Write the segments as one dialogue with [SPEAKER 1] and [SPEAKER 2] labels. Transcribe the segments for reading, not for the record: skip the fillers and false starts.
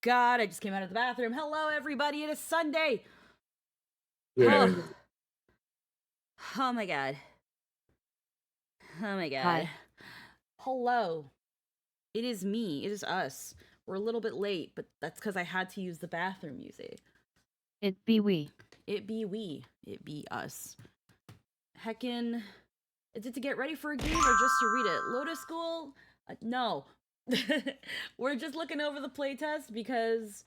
[SPEAKER 1] God, I just came out of the bathroom. Hello, everybody. It is Sunday.
[SPEAKER 2] Yeah.
[SPEAKER 1] Oh my God. Oh my God.
[SPEAKER 3] Hi.
[SPEAKER 1] Hello. It is me. It is us. We're a little bit late, but that's because I had to use the bathroom, you see.
[SPEAKER 3] It be we.
[SPEAKER 1] It be we. It be us. Heckin'. Is it to get ready for a game or just to read it? Lotus School? No. We're just looking over the playtest because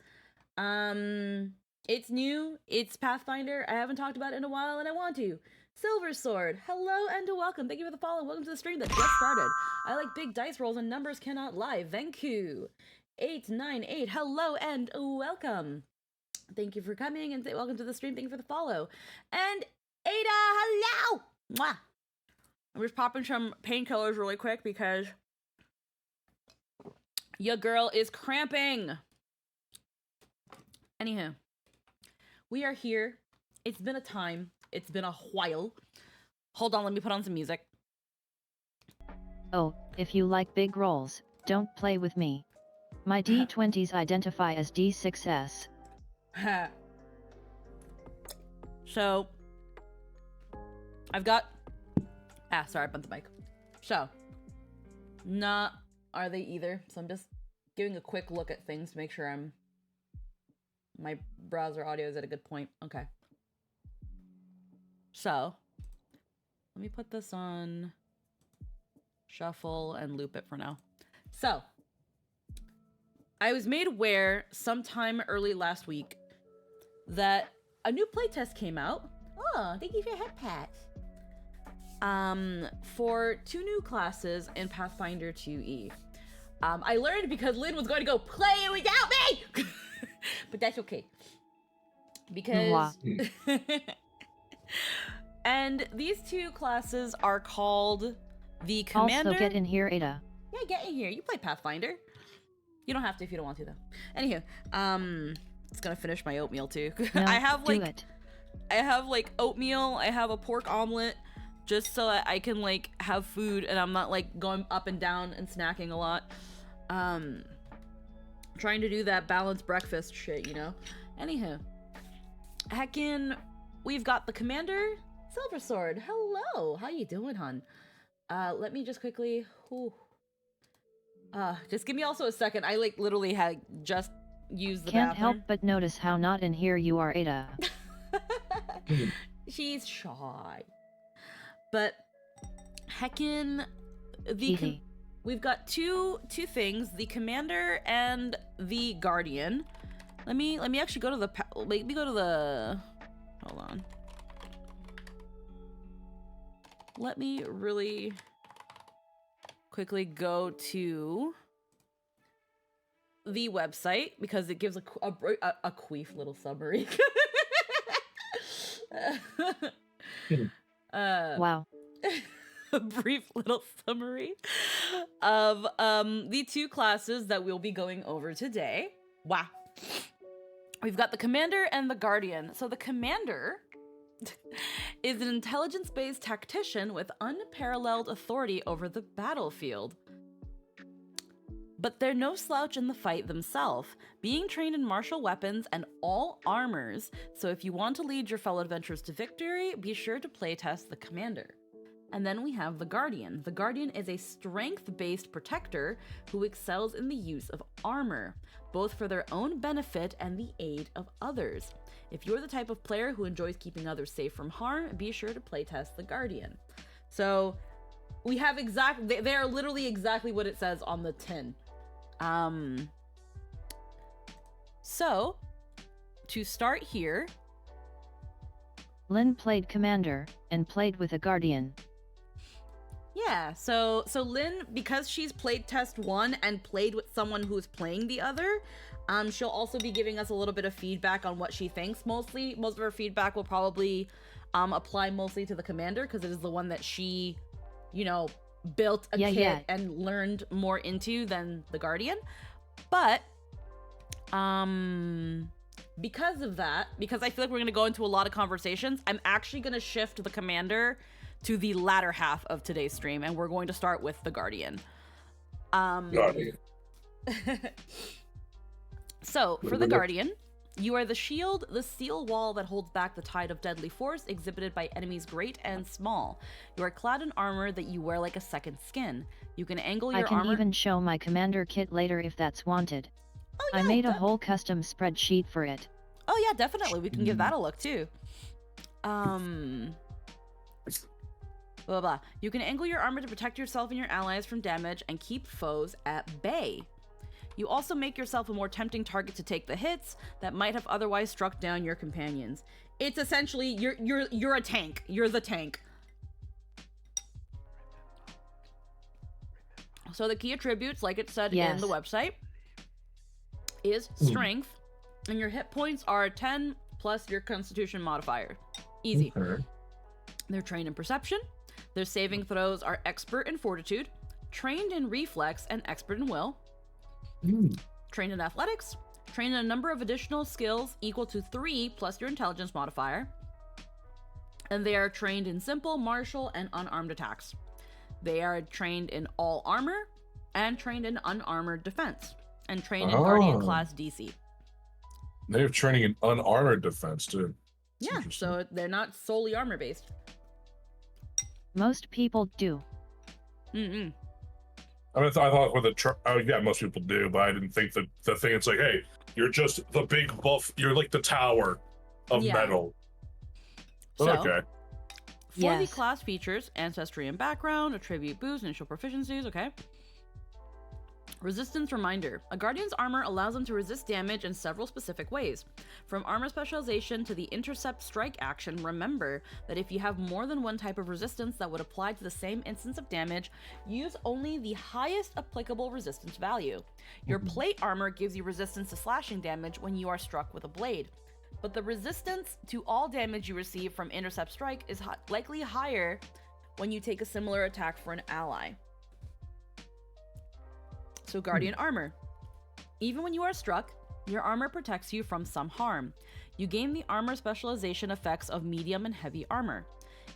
[SPEAKER 1] it's new. It's Pathfinder. I haven't talked about it in a while and I want to. Silver Sword, hello and welcome. Thank you for the follow. Welcome to the stream that just started. I like big dice rolls and numbers cannot lie. Thank you. 898, hello and welcome. Thank you for coming and welcome to the stream. Thank you for the follow. And Ada, hello. Mwah. I'm just popping some painkillers really quick because your girl is cramping. Anywho, we are here. It's been a time. It's been a while. Hold on, let me put on some music.
[SPEAKER 3] Oh, if you like big rolls, don't play with me. My D20s identify as D6S.
[SPEAKER 1] So, I've got... sorry, I bumped the mic. So, not are they either. So I'm just giving a quick look at things to make sure my browser audio is at a good point. Okay. So, let me put this on shuffle and loop it for now. So, I was made aware sometime early last week that a new playtest came out. Oh, thank you for your head pats. For 2 new classes in Pathfinder 2e. I learned because Lynn was going to go play it without me! But that's okay. Because... And these 2 classes are called the Commander...
[SPEAKER 3] Also get in here, Ada.
[SPEAKER 1] Yeah, get in here. You play Pathfinder. You don't have to if you don't want to, though. Anywho, it's gonna finish my oatmeal, too.
[SPEAKER 3] No,
[SPEAKER 1] I have,
[SPEAKER 3] do it.
[SPEAKER 1] I have, oatmeal. I have a pork omelet. Just so that I can, have food and I'm not, going up and down and snacking a lot. Trying to do that balanced breakfast shit, you know? Anywho. Heckin', we've got the Commander, Silver Sword. Hello! How you doing, hon? Let me just quickly... just give me also a second. I, literally had just used the
[SPEAKER 3] Can't
[SPEAKER 1] bathroom.
[SPEAKER 3] help but notice how not in here you are, Ada.
[SPEAKER 1] She's shy. But heckin' we've got two things, the Commander and the Guardian. Let me actually go to the hold on. Let me really quickly go to the website because it gives a queef little summary.
[SPEAKER 3] Wow.
[SPEAKER 1] A brief little summary of the 2 classes that we'll be going over today. Wow. We've got the Commander and the Guardian. So the Commander is an intelligence-based tactician with unparalleled authority over the battlefield. But they're no slouch in the fight themselves, being trained in martial weapons and all armors, so if you want to lead your fellow adventurers to victory, be sure to playtest the Commander. And then we have the Guardian. The Guardian is a strength-based protector who excels in the use of armor, both for their own benefit and the aid of others. If you're the type of player who enjoys keeping others safe from harm, be sure to playtest the Guardian. So, we have they are literally exactly what it says on the tin. So, to start here...
[SPEAKER 3] Lynn played Commander, and played with a Guardian.
[SPEAKER 1] Yeah, so Lynn, because she's played test 1 and played with someone who's playing the other, she'll also be giving us a little bit of feedback on what she thinks. Most of her feedback will probably apply mostly to the Commander, because it is the one that she, built a kit and learned more into than the Guardian. But, because of that, because I feel like we're going to go into a lot of conversations, I'm actually going to shift the Commander to the latter half of today's stream, and we're going to start with the Guardian. So, for the Guardian, you are the shield, the steel wall that holds back the tide of deadly force exhibited by enemies great and small. You are clad in armor that you wear like a second skin. You can angle your
[SPEAKER 3] I can
[SPEAKER 1] armor.
[SPEAKER 3] even show my commander kit later if that's wanted.
[SPEAKER 1] Oh, yeah,
[SPEAKER 3] I made a whole custom spreadsheet for it.
[SPEAKER 1] Oh yeah, definitely. We can give that a look too. Blah, blah, blah. You can angle your armor to protect yourself and your allies from damage and keep foes at bay. You also make yourself a more tempting target to take the hits that might have otherwise struck down your companions. It's essentially you're a tank. You're the tank. So the key attributes, like it said in the website, is strength, and your hit points are 10 plus your constitution modifier. Easy.
[SPEAKER 2] Okay.
[SPEAKER 1] They're trained in perception. Their saving throws are expert in fortitude, trained in reflex, and expert in will. Trained in athletics, trained in a number of additional skills equal to 3 plus your intelligence modifier. And they are trained in simple, martial, and unarmed attacks. They are trained in all armor and trained in unarmored defense, and trained in Guardian class DC.
[SPEAKER 2] They have training in unarmored defense too.
[SPEAKER 1] Yeah, so they're not solely armor based.
[SPEAKER 3] Most people do.
[SPEAKER 2] I mean, I thought with yeah, most people do, but I didn't think that the thing. It's like, hey, you're just the big buff. You're like the tower of metal.
[SPEAKER 1] So,
[SPEAKER 2] okay.
[SPEAKER 1] For the class features, ancestry and background, attribute boost, initial proficiencies. Okay. Resistance reminder. A Guardian's armor allows them to resist damage in several specific ways. From armor specialization to the intercept strike action, remember that if you have more than one type of resistance that would apply to the same instance of damage, use only the highest applicable resistance value. Your plate armor gives you resistance to slashing damage when you are struck with a blade, but the resistance to all damage you receive from intercept strike is likely higher when you take a similar attack for an ally. So Guardian armor. Even when you are struck, your armor protects you from some harm. You gain the armor specialization effects of medium and heavy armor.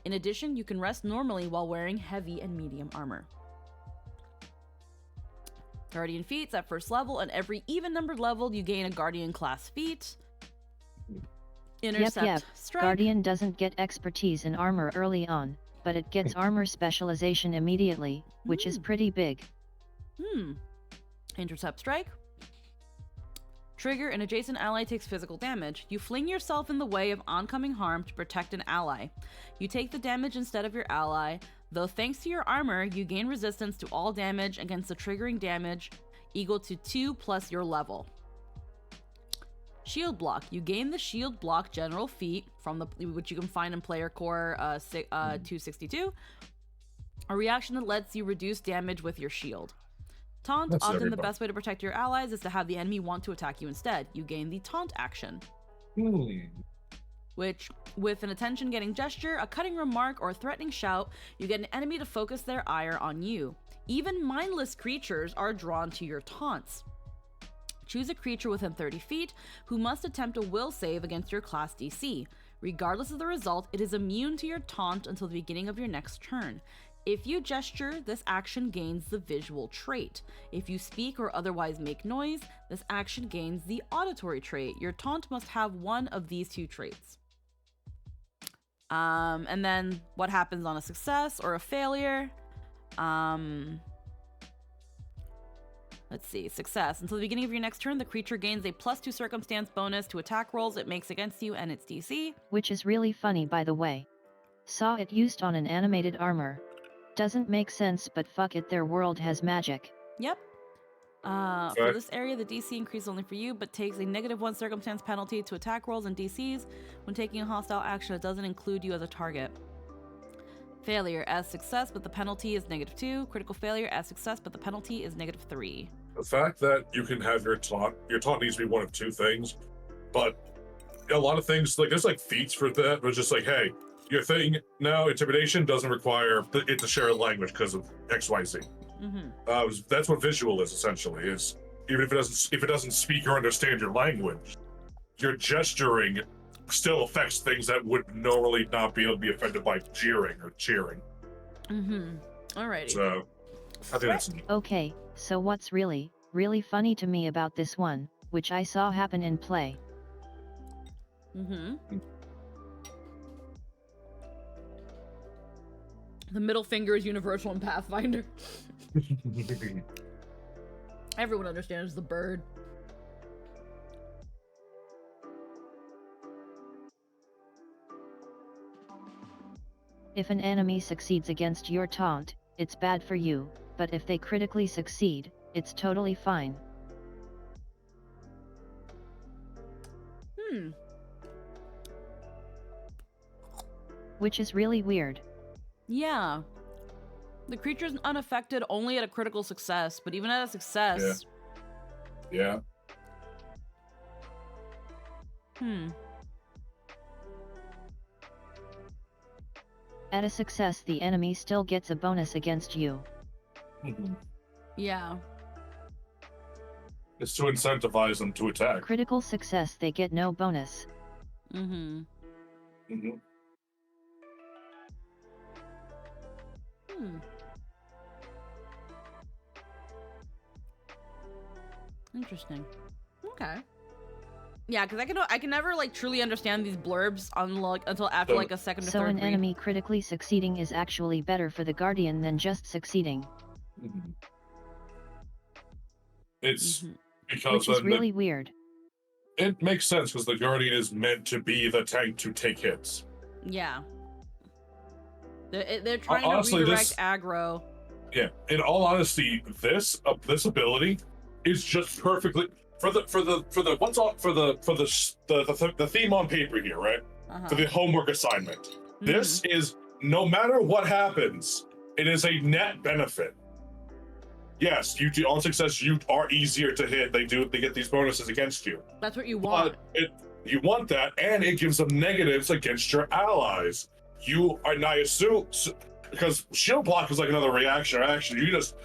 [SPEAKER 1] In addition, you can rest normally while wearing heavy and medium armor. Guardian feats at first level, and every even-numbered level, you gain a Guardian class feat. Intercept strike.
[SPEAKER 3] Guardian doesn't get expertise in armor early on, but it gets armor specialization immediately, which is pretty big.
[SPEAKER 1] Intercept strike. Trigger, an adjacent ally takes physical damage. You fling yourself in the way of oncoming harm to protect an ally. You take the damage instead of your ally, though thanks to your armor, you gain resistance to all damage against the triggering damage equal to 2 plus your level. Shield block. You gain the shield block general feat from which you can find in player core 262. A reaction that lets you reduce damage with your shield. Taunt.
[SPEAKER 2] That's
[SPEAKER 1] Often
[SPEAKER 2] everybody.
[SPEAKER 1] the best way to protect your allies is to have the enemy want to attack you instead. You gain the taunt action, which, with an attention-getting gesture, a cutting remark, or a threatening shout, you get an enemy to focus their ire on you. Even mindless creatures are drawn to your taunts. Choose a creature within 30 feet who must attempt a will save against your class DC. Regardless of the result, it is immune to your taunt until the beginning of your next turn. If you gesture, this action gains the visual trait. If you speak or otherwise make noise, this action gains the auditory trait. Your taunt must have one of these two traits. And then what happens on a success or a failure? Let's see, success. Until the beginning of your next turn, the creature gains a +2 circumstance bonus to attack rolls it makes against you and its DC.
[SPEAKER 3] Which is really funny, by the way. Saw it used on an animated armor. Doesn't make sense, but fuck it, their world has magic.
[SPEAKER 1] Yep. For this area, the DC increases only for you, but takes a -1 circumstance penalty to attack rolls and DCs. When taking a hostile action, it doesn't include you as a target. Failure as success, but the penalty is -2. Critical failure as success, but the penalty is -3.
[SPEAKER 2] The fact that you can have your taunt needs to be one of two things, but a lot of things, like there's like feats for that, but it's just like, hey, your thing now, intimidation doesn't require it to share a language because of XYZ. That's what visual is essentially. Is even if it doesn't speak or understand your language, your gesturing still affects things that would normally not be able to be affected by jeering or cheering.
[SPEAKER 1] Alrighty.
[SPEAKER 2] So I think that's
[SPEAKER 3] Okay, so what's really funny to me about this one, which I saw happen in play.
[SPEAKER 1] Mm-hmm. The middle finger is universal in Pathfinder. Everyone understands the bird.
[SPEAKER 3] If an enemy succeeds against your taunt, it's bad for you, but if they critically succeed, it's totally fine. Which is really weird.
[SPEAKER 1] Yeah. The creature's unaffected only at a critical success, but even at a success...
[SPEAKER 2] Yeah.
[SPEAKER 3] At a success, the enemy still gets a bonus against you.
[SPEAKER 1] Yeah.
[SPEAKER 2] It's to incentivize them to attack.
[SPEAKER 3] Critical success, they get no bonus.
[SPEAKER 1] Interesting. Okay. Yeah, because I can never like truly understand these blurbs until after like a second or
[SPEAKER 3] So
[SPEAKER 1] third
[SPEAKER 3] an
[SPEAKER 1] read.
[SPEAKER 3] enemy critically succeeding is actually better for the Guardian than just succeeding.
[SPEAKER 2] It's because
[SPEAKER 3] which is really weird.
[SPEAKER 2] It makes sense because the Guardian is meant to be the tank to take hits.
[SPEAKER 1] Yeah. They're trying
[SPEAKER 2] Honestly,
[SPEAKER 1] to redirect aggro.
[SPEAKER 2] Yeah, in all honesty, this ability is just perfectly for the theme on paper here, right? For the homework assignment. This is, no matter what happens, it is a net benefit. Yes, you do on success, you are easier to hit. They get these bonuses against you.
[SPEAKER 1] That's what you want.
[SPEAKER 2] You want that, and it gives them negatives against your allies. And I assume, because shield block is like another reaction or action, you just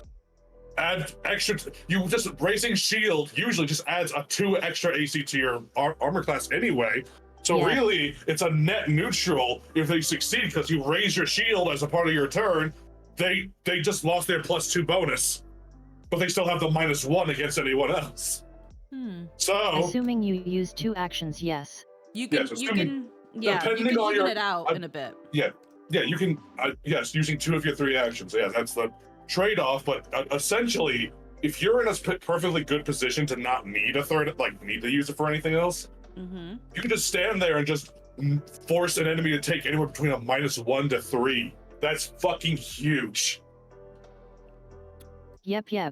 [SPEAKER 2] add extra. You just raising shield usually just adds a 2 extra AC to your armor class anyway. So really, it's a net neutral if they succeed because you raise your shield as a part of your turn. They just lost their +2 bonus, but they still have the -1 against anyone else. So
[SPEAKER 3] assuming you use 2 actions, yes.
[SPEAKER 1] You can even it out in a bit.
[SPEAKER 2] Yeah, you can. Yes, using 2 of your 3 actions. Yeah, that's the trade-off. But essentially, if you're in a perfectly good position to not need a third, like need to use it for anything else, you can just stand there and just force an enemy to take anywhere between a -1 to 3. That's fucking huge.
[SPEAKER 3] Yep.
[SPEAKER 1] Yeah.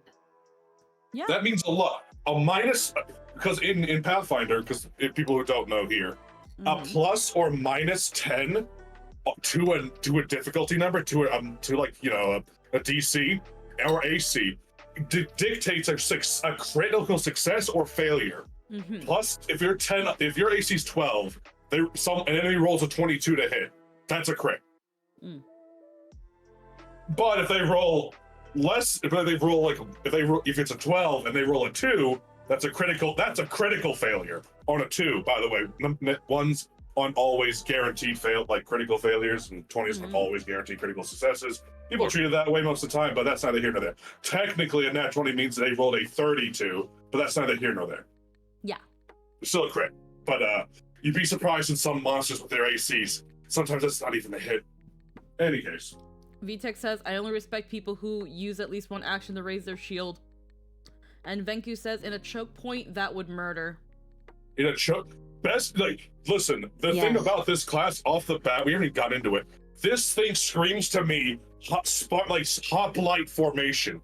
[SPEAKER 2] That means a lot. A minus, because in Pathfinder, because if people who don't know here, a plus or -10 to a difficulty number to like a DC or AC dictates a critical success or failure. Plus, if your AC is 12, an enemy rolls a 22 to hit. That's a crit. But if they roll less, if it's a 12 and they roll a 2, that's a critical failure on a 2. By the way, ones on always guaranteed critical failures, and 20s are always guaranteed critical successes. People treat it that way most of the time, but that's neither here nor there. Technically, a nat 20 means they rolled a 32, but that's neither here nor there.
[SPEAKER 1] Yeah.
[SPEAKER 2] It's still a crit, but you'd be surprised in some monsters with their ACs. Sometimes that's not even a hit. Any case.
[SPEAKER 1] VTech says, I only respect people who use at least 1 action to raise their shield. And Venku says, in a choke point, that would murder.
[SPEAKER 2] In a choke? Listen, the thing about this class off the bat, we haven't even got into it. This thing screams to me hoplite formation.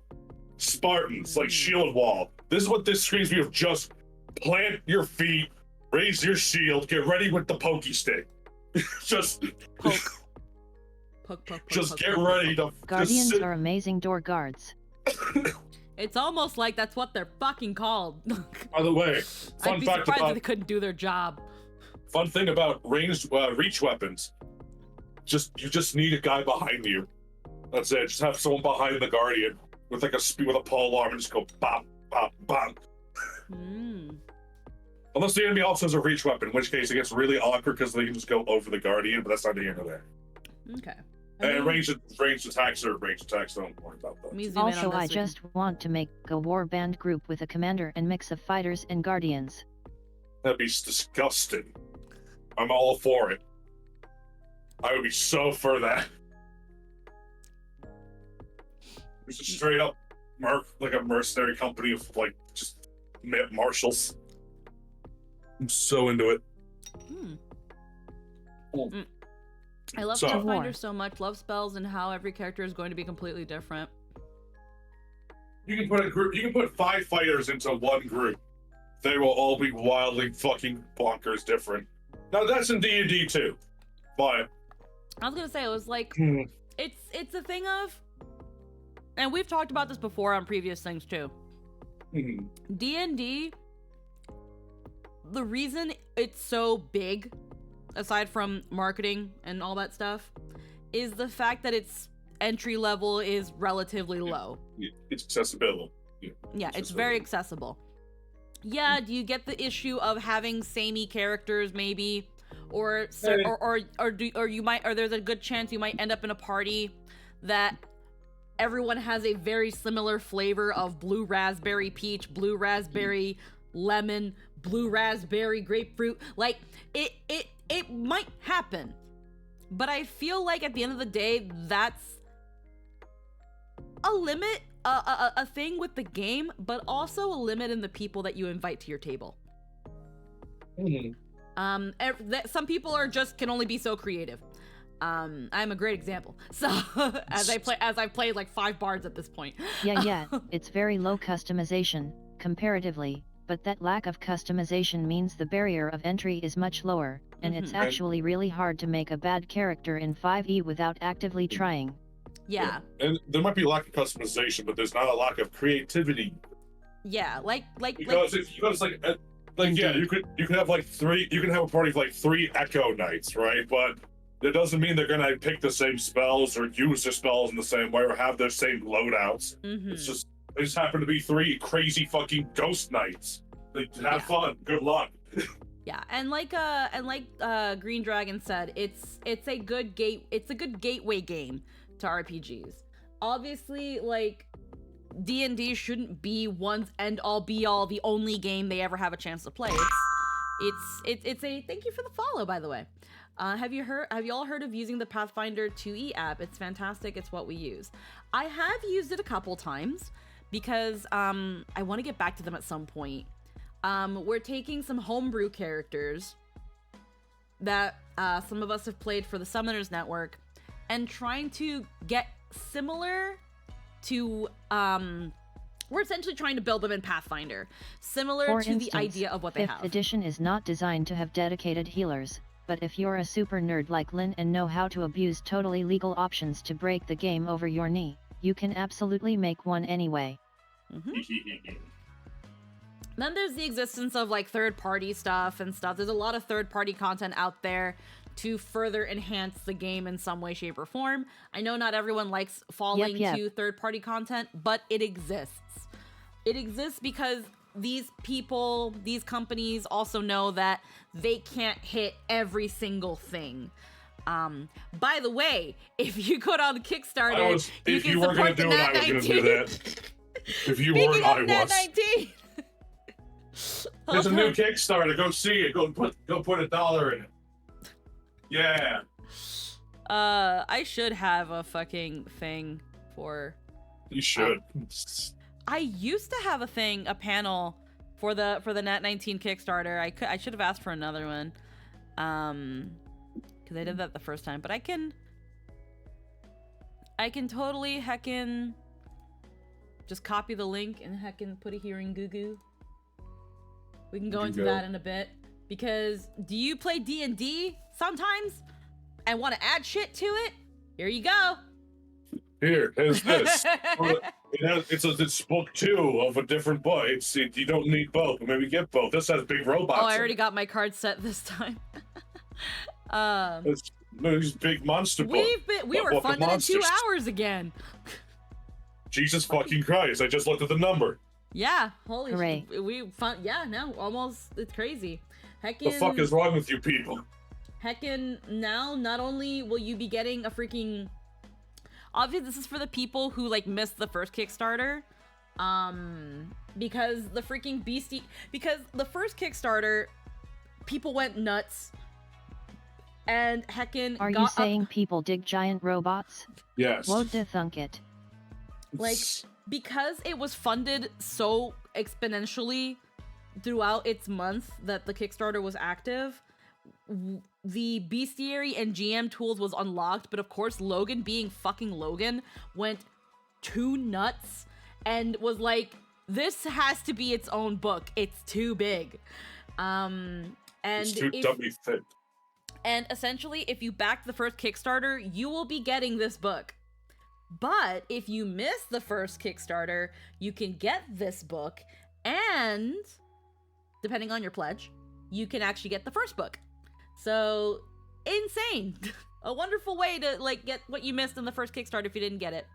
[SPEAKER 2] Spartans, like shield wall. This is what this screams to me of. Just plant your feet, raise your shield, get ready with the pokey stick. Just
[SPEAKER 1] poke.
[SPEAKER 2] Just get ready to.
[SPEAKER 3] Guardians are amazing door guards.
[SPEAKER 1] It's almost like that's what they're fucking called.
[SPEAKER 2] By the way,
[SPEAKER 1] I'd be surprised if they couldn't do their job.
[SPEAKER 2] Fun thing about ranged reach weapons, you just need a guy behind you. That's it. Just have someone behind the Guardian with like with a pole arm and just go bop, bop, bop. Unless the enemy also has a reach weapon, in which case it gets really awkward because they can just go over the Guardian, but that's not the end of that.
[SPEAKER 1] Okay.
[SPEAKER 2] And ranged attacks are ranged attacks. Don't worry about that.
[SPEAKER 1] Let me zoom in
[SPEAKER 3] Also,
[SPEAKER 1] on
[SPEAKER 3] I
[SPEAKER 1] this.
[SPEAKER 3] just want to make a warband group with a commander and mix of fighters and guardians.
[SPEAKER 2] That'd be disgusting. I'm all for it. I would be so for that. It's a straight up like a mercenary company of like just marshals. I'm so into it.
[SPEAKER 1] I love
[SPEAKER 2] So-
[SPEAKER 1] Pathfinder so much. Love spells and how every character is going to be completely different.
[SPEAKER 2] You can put a group. You can put 5 fighters into one group. They will all be wildly fucking bonkers different. Now that's in D&D too, but
[SPEAKER 1] I was gonna say it was like
[SPEAKER 2] Hmm.
[SPEAKER 1] it's a thing of, and we've talked about this before on previous things too. D&D, the reason it's so big, aside from marketing and all that stuff, is the fact that its entry level is relatively low.
[SPEAKER 2] it's accessible.
[SPEAKER 1] Yeah, it's very accessible. Yeah, do you get the issue of having samey characters maybe, or there's a good chance you might end up in a party that everyone has a very similar flavor of blue raspberry peach, blue raspberry lemon, blue raspberry grapefruit. Like it might happen. But I feel like at the end of the day, that's a limit, a thing with the game, but also a limit in the people that you invite to your table. Some people are just can only be so creative. I'm a great example. So as I've played like 5 bards at this point.
[SPEAKER 3] Yeah, it's very low customization, comparatively, but that lack of customization means the barrier of entry is much lower, and it's actually really hard to make a bad character in 5e without actively trying.
[SPEAKER 1] Yeah.
[SPEAKER 2] And there might be a lack of customization, but there's not a lack of creativity.
[SPEAKER 1] Yeah,
[SPEAKER 2] Because if you guys yeah, you could have like 3. You can have a party of like 3 Echo Knights, right? But that doesn't mean they're gonna pick the same spells or use their spells in the same way or have their same loadouts. It's just they just happen to be 3 crazy fucking Ghost Knights. Like, have fun. Good luck.
[SPEAKER 1] Yeah, and like Green Dragon said, it's a good gateway game to RPGs. Obviously, like D&D shouldn't be one's end all be all, the only game they ever have a chance to play. It's a thank you for the follow, by the way. Have you all heard of using the Pathfinder 2e app? It's fantastic. It's what we use. I have used it a couple times because I want to get back to them at some point. We're taking some homebrew characters that some of us have played for the Summoners Network and trying to get similar to we're essentially trying to build them in Pathfinder, similar
[SPEAKER 3] For
[SPEAKER 1] to
[SPEAKER 3] instance,
[SPEAKER 1] the idea of what they
[SPEAKER 3] 5th
[SPEAKER 1] have.
[SPEAKER 3] edition is not designed to have dedicated healers, but if you're a super nerd like Lynn and know how to abuse totally legal options to break the game over your knee, you can absolutely make one anyway.
[SPEAKER 1] Then there's the existence of like third-party stuff and stuff. There's a lot of third-party content out there to further enhance the game in some way, shape, or form. I know not everyone likes falling to third-party content, but it exists. It exists because these people, these companies also know that they can't hit every single thing. By the way, if you go down the Kickstarter, you can support the Nat 19.
[SPEAKER 2] If you weren't, I was.
[SPEAKER 1] Nat 19.
[SPEAKER 2] There's a new Kickstarter. Go see it. Go put $1 in it. Yeah.
[SPEAKER 1] I should have a fucking thing for.
[SPEAKER 2] You should.
[SPEAKER 1] I used to have a panel for the Nat 19 Kickstarter. I should have asked for another one, because I did that the first time. But I can totally heckin' just copy the link and heckin' put it here in Goo. We can go into that in a bit. Because do you play D&D sometimes and want to add shit to it? Here you go.
[SPEAKER 2] Here, here's this. It's book 2 of a different book. You don't need both, but maybe get both. This has big robots.
[SPEAKER 1] Oh, I already got my card set this time.
[SPEAKER 2] It's these big monster books.
[SPEAKER 1] We were funded in 2 hours again.
[SPEAKER 2] Jesus fucking Christ! I just looked at the number.
[SPEAKER 1] Yeah, holy
[SPEAKER 3] Hooray.
[SPEAKER 1] Yeah, no, almost. It's crazy.
[SPEAKER 2] The fuck is wrong with you people?
[SPEAKER 1] Heckin' now, not only will you be getting a freaking obviously this is for the people who like missed the first Kickstarter. Because the freaking because the first Kickstarter, people went nuts. And heckin'
[SPEAKER 3] Are you saying people dig giant robots?
[SPEAKER 2] Yes.
[SPEAKER 3] Won't they thunk it?
[SPEAKER 1] Like, because it was funded so exponentially throughout its month that the Kickstarter was active, the bestiary and GM tools was unlocked, but of course Logan, being fucking Logan, went too nuts and was like, this has to be its own book. It's too big. And
[SPEAKER 2] it's too dummy fit.
[SPEAKER 1] And essentially, if you back the first Kickstarter, you will be getting this book. But if you miss the first Kickstarter, you can get this book, and depending on your pledge, you can actually get the first book. So, insane. A wonderful way to like get what you missed in the first Kickstarter if you didn't get it.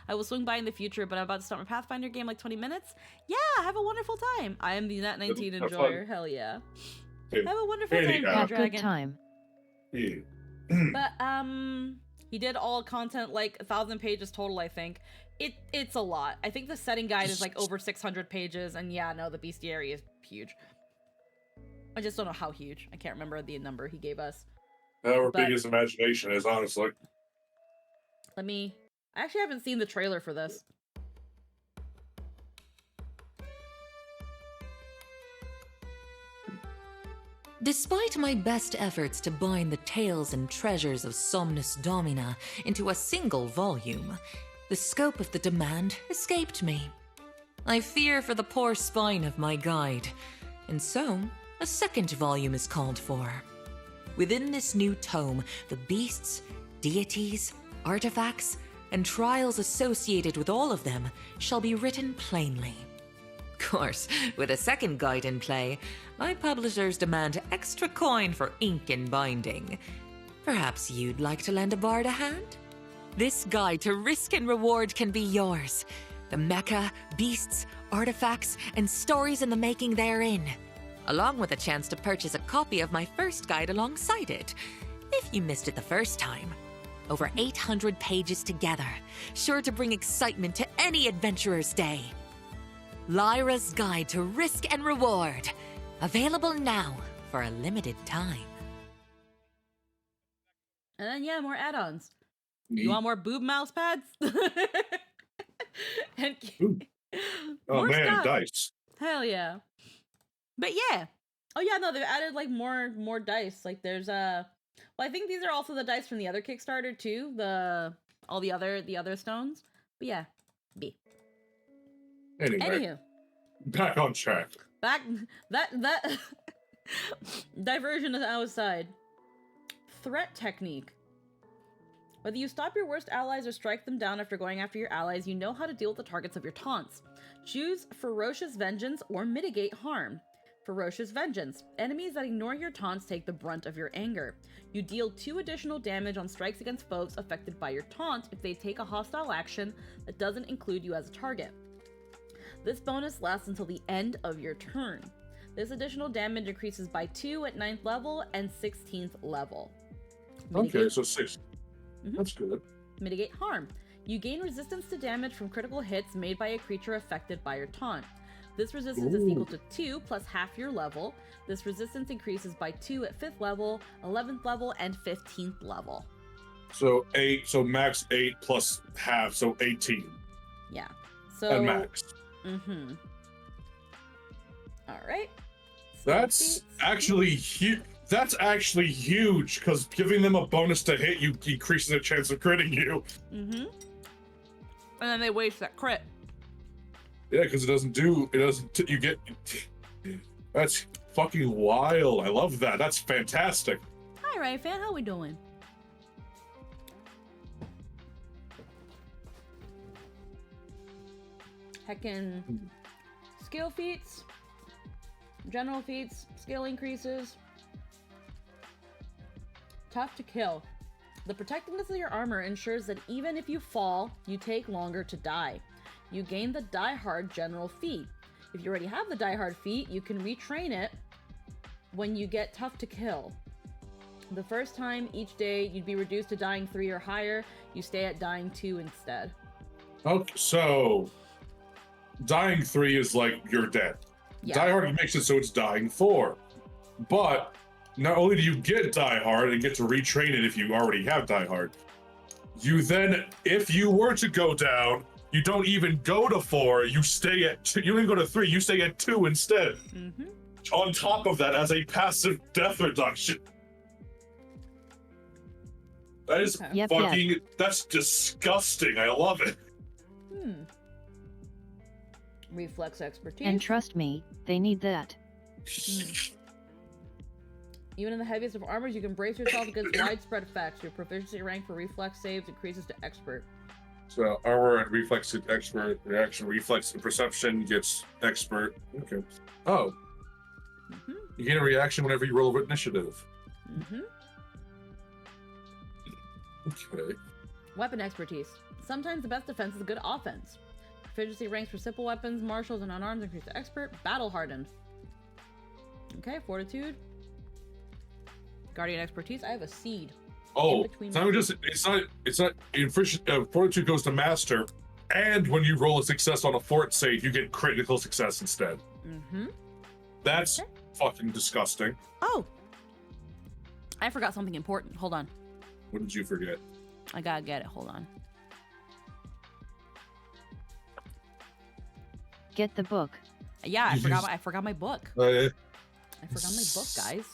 [SPEAKER 1] I will swing by in the future, but I'm about to start my Pathfinder game like 20 minutes. Yeah, have a wonderful time. I am the Nat 19 enjoyer. Hell yeah. Have a wonderful time,
[SPEAKER 3] Have
[SPEAKER 1] Dragon.
[SPEAKER 3] good time.
[SPEAKER 2] Yeah.
[SPEAKER 1] But he did all content like 1,000 pages total, I think. It's a lot. I think the setting guide is like over 600 pages, and yeah, no, the bestiary is huge. I just don't know how huge. I can't remember the number he gave us.
[SPEAKER 2] However big his imagination is, honestly.
[SPEAKER 1] I actually haven't seen the trailer for this.
[SPEAKER 4] Despite my best efforts to bind the tales and treasures of Somnus Domina into a single volume, the scope of the demand escaped me. I fear for the poor spine of my guide, and so a second volume is called for. Within this new tome, the beasts, deities, artifacts, and trials associated with all of them shall be written plainly. Of course, with a second guide in play, my publishers demand extra coin for ink and binding. Perhaps you'd like to lend a bard a hand? This guide to risk and reward can be yours. The mecha, beasts, artifacts, and stories in the making therein, along with a chance to purchase a copy of my first guide alongside it, if you missed it the first time. Over 800 pages together, sure to bring excitement to any adventurer's day. Lyra's Guide to Risk and Reward. Available now for a limited time.
[SPEAKER 1] And then, yeah, more add-ons. You want more boob mouse pads? And
[SPEAKER 2] oh man,
[SPEAKER 1] stuff.
[SPEAKER 2] dice.
[SPEAKER 1] Hell yeah. But yeah. Oh yeah, no, they've added like more dice. Like there's well, I think these are also the dice from the other Kickstarter too. All the other stones. But yeah. B.
[SPEAKER 2] Anyway,
[SPEAKER 1] Anywho.
[SPEAKER 2] back on track.
[SPEAKER 1] Back that diversion is outside. Threat technique. Whether you stop your worst allies or strike them down after going after your allies, you know how to deal with the targets of your taunts. Choose Ferocious Vengeance or Mitigate Harm. Ferocious Vengeance. Enemies that ignore your taunts take the brunt of your anger. You deal 2 additional damage on strikes against foes affected by your taunt if they take a hostile action that doesn't include you as a target. This bonus lasts until the end of your turn. This additional damage increases by 2 at 9th level and 16th level.
[SPEAKER 2] Okay, so 6. That's good.
[SPEAKER 1] Mitigate Harm. You gain resistance to damage from critical hits made by a creature affected by your taunt. This resistance is equal to 2 plus half your level. This resistance increases by 2 at 5th level, 11th level, and 15th level.
[SPEAKER 2] So 8, so max 8 plus half, so 18.
[SPEAKER 1] Yeah. So
[SPEAKER 2] At max.
[SPEAKER 1] Mm-hmm. Alright.
[SPEAKER 2] That's actually huge. That's actually huge, because giving them a bonus to hit you increases their chance of critting you.
[SPEAKER 1] Mm-hmm. And then they waste that crit.
[SPEAKER 2] Yeah, because you get... That's fucking wild. I love that. That's fantastic.
[SPEAKER 1] Hi, Ray fan. How we doing? Heckin' skill feats, general feats, skill increases. Tough to kill. The protectiveness of your armor ensures that even if you fall, you take longer to die. You gain the Die Hard general feat. If you already have the Die Hard feat, you can retrain it when you get Tough to Kill. The first time each day, you'd be reduced to dying 3 or higher. You stay at dying 2 instead.
[SPEAKER 2] Okay, so dying 3 is like you're dead.
[SPEAKER 1] Yeah.
[SPEAKER 2] Die Hard makes it so it's dying 4. But not only do you get Die Hard and get to retrain it if you already have Die Hard, you then, if you were to go down, you don't even go to 4, you stay at 2, you don't even go to 3, you stay at 2 instead.
[SPEAKER 1] Mm-hmm.
[SPEAKER 2] On top of that, as a passive death reduction. That is fucking, that's disgusting. I love it.
[SPEAKER 1] Reflex expertise.
[SPEAKER 3] And trust me, they need that.
[SPEAKER 1] Even in the heaviest of armors, you can brace yourself against widespread effects. Your proficiency rank for reflex saves increases to expert.
[SPEAKER 2] So armor and reflex to expert, reaction, reflex and perception gets expert. Okay. Oh. You gain a reaction whenever you roll initiative. Okay.
[SPEAKER 1] Weapon expertise. Sometimes the best defense is a good offense. Proficiency ranks for simple weapons, martials, and unarmed increase to expert. Battle hardened. Okay, fortitude. Guardian expertise. I have a seed.
[SPEAKER 2] Oh, it's not fortitude goes to master, and when you roll a success on a fort save, you get critical success instead. That's fucking disgusting.
[SPEAKER 1] Oh, I forgot something important. Hold on.
[SPEAKER 2] What did you forget?
[SPEAKER 1] I gotta get it. Hold on.
[SPEAKER 3] Get the book.
[SPEAKER 1] Yeah, I forgot my book. I forgot my book, guys.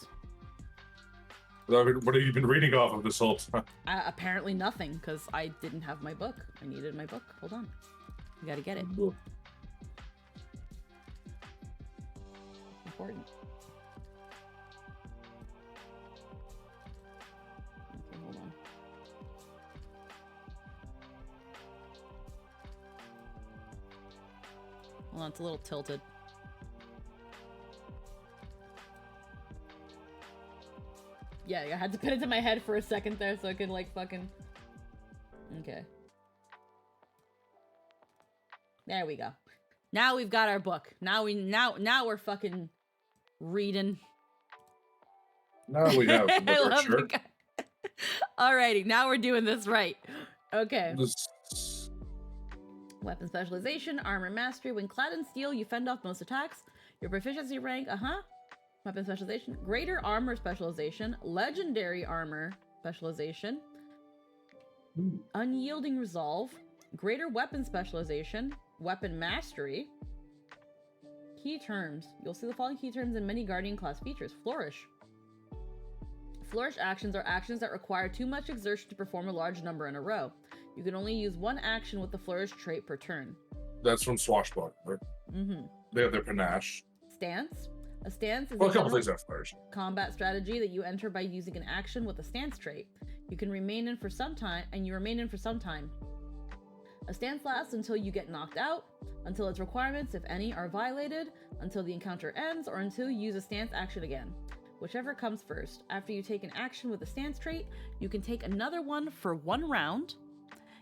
[SPEAKER 2] What have you been reading off of this whole time?
[SPEAKER 1] Apparently nothing, because I didn't have my book. I needed my book. Hold on. You gotta get it. Important. Okay, hold on. Hold on, it's a little tilted. Yeah, I had to put it to my head for a second there so I could like fucking... Okay. There we go. Now we've got our book. Now we're fucking reading.
[SPEAKER 2] Now we have literature.
[SPEAKER 1] Alrighty, now we're doing this right. Okay.
[SPEAKER 2] This...
[SPEAKER 1] Weapon specialization, armor mastery. When clad in steel, you fend off most attacks. Your proficiency rank, Weapon specialization, greater armor specialization, legendary armor specialization, unyielding resolve, greater weapon specialization, weapon mastery. Key terms. You'll see the following key terms in many Guardian class features. Flourish. Flourish actions are actions that require too much exertion to perform a large number in a row. You can only use one action with the flourish trait per turn.
[SPEAKER 2] That's from Swashbuckler. They have their panache.
[SPEAKER 1] Stance. A stance is
[SPEAKER 2] a couple things have flourish.
[SPEAKER 1] Combat strategy that you enter by using an action with a stance trait. You can remain in for some time, and you remain in for some time. A stance lasts until you get knocked out, until its requirements, if any, are violated, until the encounter ends, or until you use a stance action again. Whichever comes first. After you take an action with a stance trait, you can take another one for 1 round.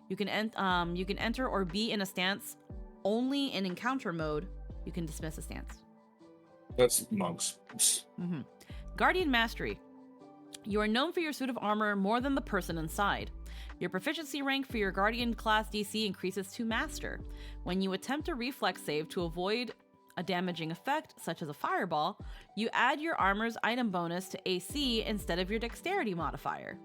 [SPEAKER 1] You can enter or be in a stance only in encounter mode. You can dismiss a stance.
[SPEAKER 2] That's monks.
[SPEAKER 1] Guardian Mastery. You are known for your suit of armor more than the person inside. Your proficiency rank for your Guardian class DC increases to Master. When you attempt a reflex save to avoid a damaging effect, such as a fireball, you add your armor's item bonus to AC instead of your dexterity modifier.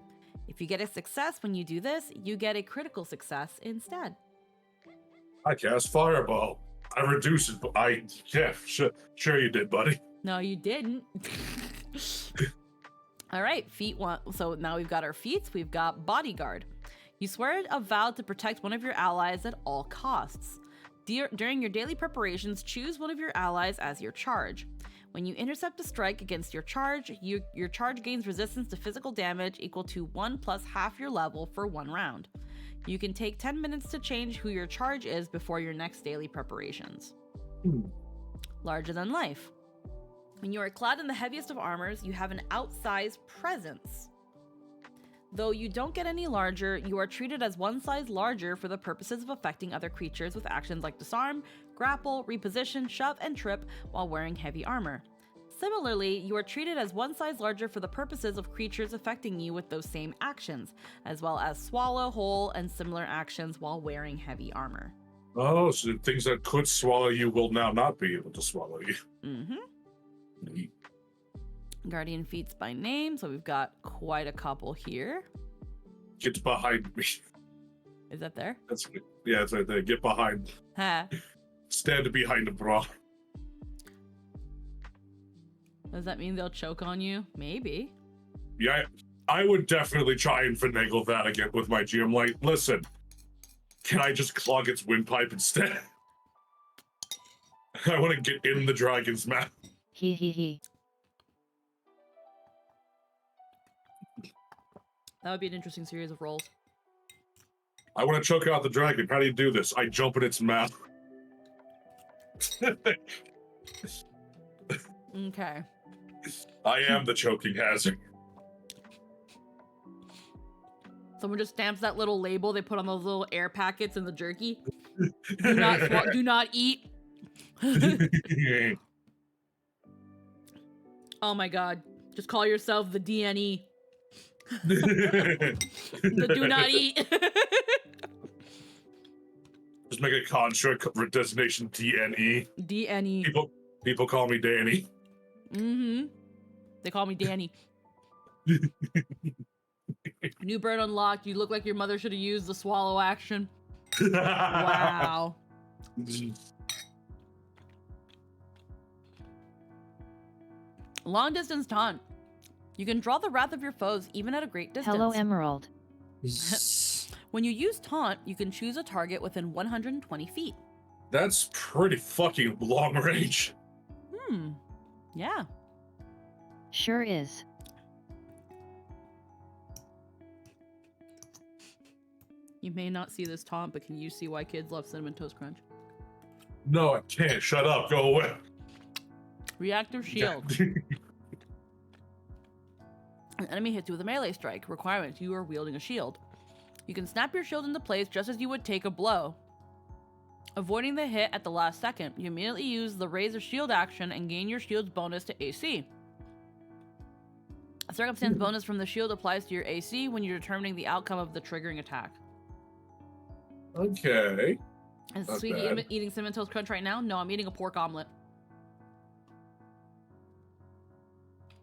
[SPEAKER 1] If you get a success when you do this, you get a critical success instead.
[SPEAKER 2] I cast fireball. I reduce it. Sure you did, buddy.
[SPEAKER 1] No, you didn't. All right, feat one. So now we've got our feats. We've got bodyguard. You swear a vow to protect one of your allies at all costs. During your daily preparations, choose one of your allies as your charge. When you intercept a strike against your charge, your charge gains resistance to physical damage equal to 1 plus half your level for 1 round. You can take 10 minutes to change who your charge is before your next daily preparations. Larger than life. When you are clad in the heaviest of armors, you have an outsized presence. Though you don't get any larger, you are treated as 1 size larger for the purposes of affecting other creatures with actions like disarm, grapple, reposition, shove, and trip while wearing heavy armor. Similarly, you are treated as one size larger for the purposes of creatures affecting you with those same actions, as well as swallow, hole, and similar actions while wearing heavy armor.
[SPEAKER 2] Oh, so things that could swallow you will now not be able to swallow you.
[SPEAKER 1] Mm-hmm. Guardian feats by name, so we've got quite a couple here.
[SPEAKER 2] Get behind me.
[SPEAKER 1] Is that there?
[SPEAKER 2] It's right there. Get behind.
[SPEAKER 1] Ha.
[SPEAKER 2] Stand behind the bra.
[SPEAKER 1] Does that mean they'll choke on you? Maybe.
[SPEAKER 2] Yeah, I would definitely try and finagle that again with my GM. Like, listen, can I just clog its windpipe instead? I want to get in the dragon's mouth.
[SPEAKER 3] He.
[SPEAKER 1] That would be an interesting series of rolls.
[SPEAKER 2] I want to choke out the dragon. How do you do this? I jump in its mouth.
[SPEAKER 1] Okay.
[SPEAKER 2] I am the choking hazard.
[SPEAKER 1] Someone just stamps that little label they put on those little air packets in the jerky. Do not do not eat. Oh my god. Just call yourself the DNE. The do not eat.
[SPEAKER 2] Just make a construct designation DNE.
[SPEAKER 1] DNE.
[SPEAKER 2] People call me Danny.
[SPEAKER 1] Mm-hmm. They call me Danny. New bird unlocked. You look like your mother should have used the swallow action. Wow. Long distance taunt. You can draw the wrath of your foes even at a great distance.
[SPEAKER 3] Hello, Emerald.
[SPEAKER 1] When you use taunt, you can choose a target within 120 feet.
[SPEAKER 2] That's pretty fucking long range.
[SPEAKER 1] Yeah.
[SPEAKER 3] Sure is.
[SPEAKER 1] You may not see this taunt, but can you see why kids love Cinnamon Toast Crunch?
[SPEAKER 2] No, I can't. Shut up. Go away.
[SPEAKER 1] Reactive shield. An enemy hits you with a melee strike. Requirement: you are wielding a shield. You can snap your shield into place just as you would take a blow. Avoiding the hit at the last second, you immediately use the raise a shield action and gain your shield's bonus to AC. A circumstance bonus from the shield applies to your AC when you're determining the outcome of the triggering attack.
[SPEAKER 2] Okay.
[SPEAKER 1] Is
[SPEAKER 2] Not
[SPEAKER 1] Sweetie
[SPEAKER 2] bad.
[SPEAKER 1] eating Cinnamon Toast Crunch right now? No, I'm eating a pork omelet.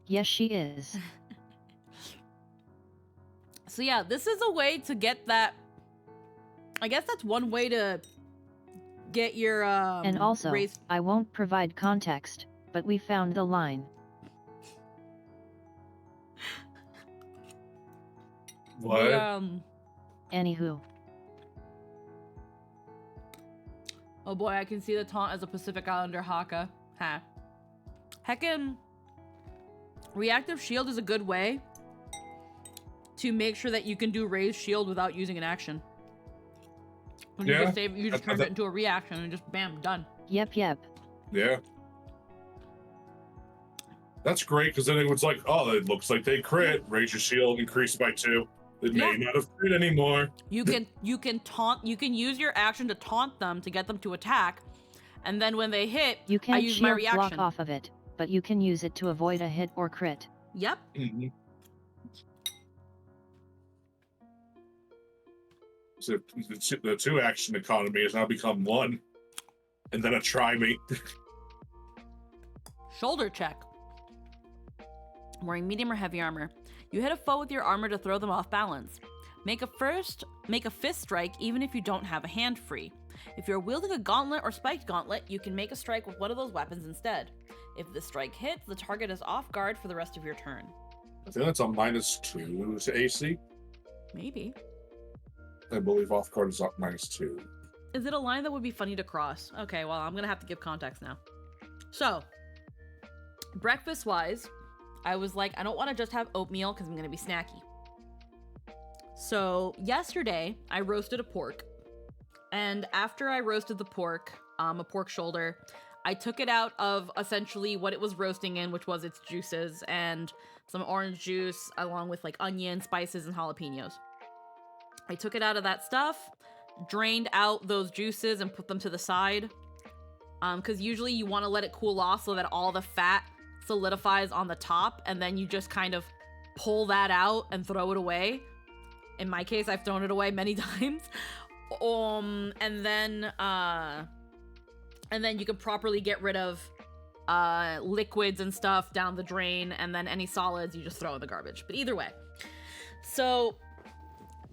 [SPEAKER 3] Yes, she is.
[SPEAKER 1] So yeah, this is a way to get that. I guess that's one way to get your
[SPEAKER 3] And also,
[SPEAKER 1] raise.
[SPEAKER 3] I won't provide context, but we found the line.
[SPEAKER 2] What?
[SPEAKER 3] Anywho.
[SPEAKER 1] Oh boy, I can see the taunt as a Pacific Islander Haka. Ha. Heckin' reactive shield is a good way to make sure that you can do raised shield without using an action. When
[SPEAKER 2] Yeah.
[SPEAKER 1] you just turn it into a reaction and just bam, done.
[SPEAKER 3] Yep.
[SPEAKER 2] Yeah. That's great, because then it was like, oh, it looks like they crit. Raise your shield, increase by 2. It may not have crit anymore.
[SPEAKER 1] You can taunt. You can use your action to taunt them to get them to attack, and then when they hit,
[SPEAKER 3] You
[SPEAKER 1] I
[SPEAKER 3] can't
[SPEAKER 1] use my
[SPEAKER 3] shield
[SPEAKER 1] reaction.
[SPEAKER 3] block off of it, but you can use it to avoid a hit or crit.
[SPEAKER 1] Yep.
[SPEAKER 2] Mm-hmm. So the 2 action economy has now become 1, and then a try-mate.
[SPEAKER 1] Shoulder check. Wearing medium or heavy armor. You hit a foe with your armor to throw them off balance. Make a fist strike even if you don't have a hand free. If you're wielding a gauntlet or spiked gauntlet, you can make a strike with one of those weapons instead. If the strike hits, the target is off guard for the rest of your turn.
[SPEAKER 2] I think that's a -2 to AC.
[SPEAKER 1] Maybe.
[SPEAKER 2] I believe off guard is up -2.
[SPEAKER 1] Is it a line that would be funny to cross? Okay, well, I'm gonna have to give context now. So, breakfast-wise, I was like, I don't want to just have oatmeal because I'm gonna be snacky. So, yesterday, I roasted a pork. And after I roasted the pork, a pork shoulder, I took it out of essentially what it was roasting in, which was its juices and some orange juice, along with like onion, spices, and jalapenos. I took it out of that stuff, drained out those juices, and put them to the side. Because usually you want to let it cool off so that all the fat solidifies on the top, and then you just kind of pull that out and throw it away. In my case, I've thrown it away many times. And then you can properly get rid of liquids and stuff down the drain, and then any solids you just throw in the garbage. But either way. So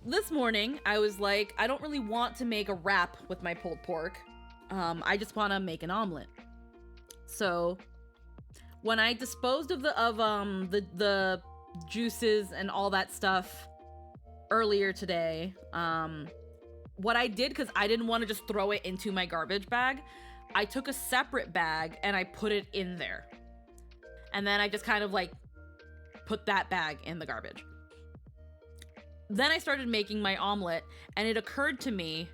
[SPEAKER 1] this morning, I was like, I don't really want to make a wrap with my pulled pork. I just want to make an omelet. So when I disposed of the juices and all that stuff earlier today, what I did, because I didn't want to just throw it into my garbage bag, I took a separate bag and I put it in there. And then I just kind of like put that bag in the garbage. Then I started making my omelet, and it occurred to me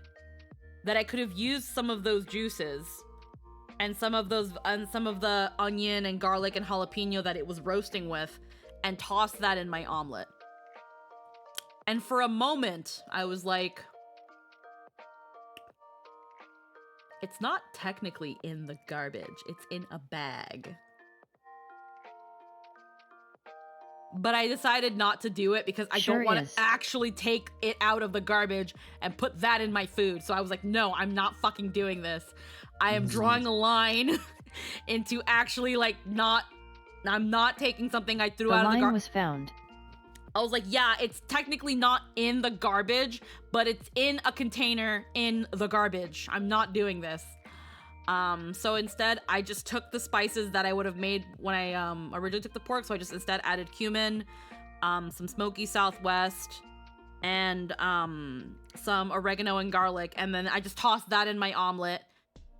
[SPEAKER 1] that I could have used some of those juices and some of the onion and garlic and jalapeno that it was roasting with, and tossed that in my omelet. And for a moment, I was like, it's not technically in the garbage, it's in a bag. But I decided not to do it because I don't want to actually take it out of the garbage and put that in my food. So I was like, no, I'm not fucking doing this. I am drawing a line into actually I'm not taking something I threw out of the garbage.
[SPEAKER 3] The line was found.
[SPEAKER 1] I was like, yeah, it's technically not in the garbage, but it's in a container in the garbage. I'm not doing this. So instead, I just took the spices that I would have made when I originally took the pork. So I just instead added cumin, some smoky Southwest, and some oregano and garlic. And then I just tossed that in my omelet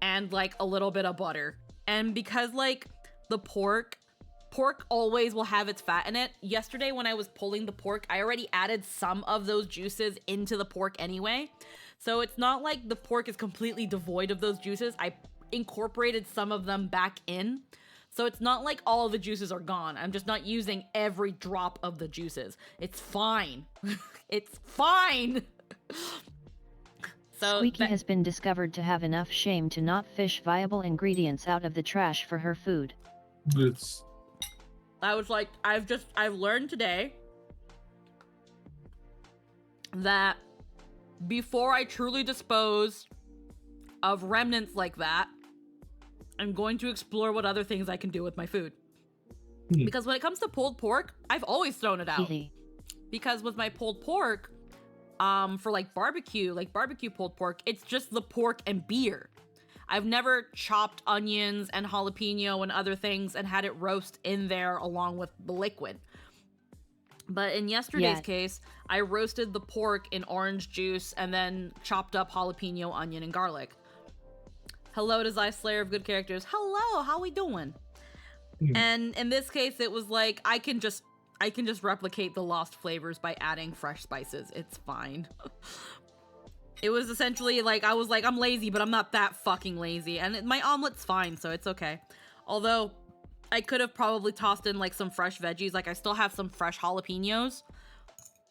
[SPEAKER 1] and like a little bit of butter. And because like the pork always will have its fat in it. Yesterday when I was pulling the pork, I already added some of those juices into the pork anyway. So it's not like the pork is completely devoid of those juices. I incorporated some of them back in. So it's not like all of the juices are gone. I'm just not using every drop of the juices. It's fine. It's fine. So
[SPEAKER 3] Squeaky has been discovered to have enough shame to not fish viable ingredients out of the trash for her food.
[SPEAKER 1] I was like, I've learned today that before I truly dispose of remnants like that, I'm going to explore what other things I can do with my food. Because when it comes to pulled pork, I've always thrown it out. Because with my pulled pork, for like barbecue pulled pork, it's just the pork and beer. I've never chopped onions and jalapeno and other things and had it roast in there along with the liquid. But in yesterday's case, I roasted the pork in orange juice and then chopped up jalapeno, onion, and garlic. Hello, Desire Slayer of Good Characters. Hello, how we doing? And in this case, it was like, I can just replicate the lost flavors by adding fresh spices. It's fine. It was essentially like, I was like, I'm lazy, but I'm not that fucking lazy. And my omelet's fine, so it's okay. Although, I could have probably tossed in like some fresh veggies. Like I still have some fresh jalapenos.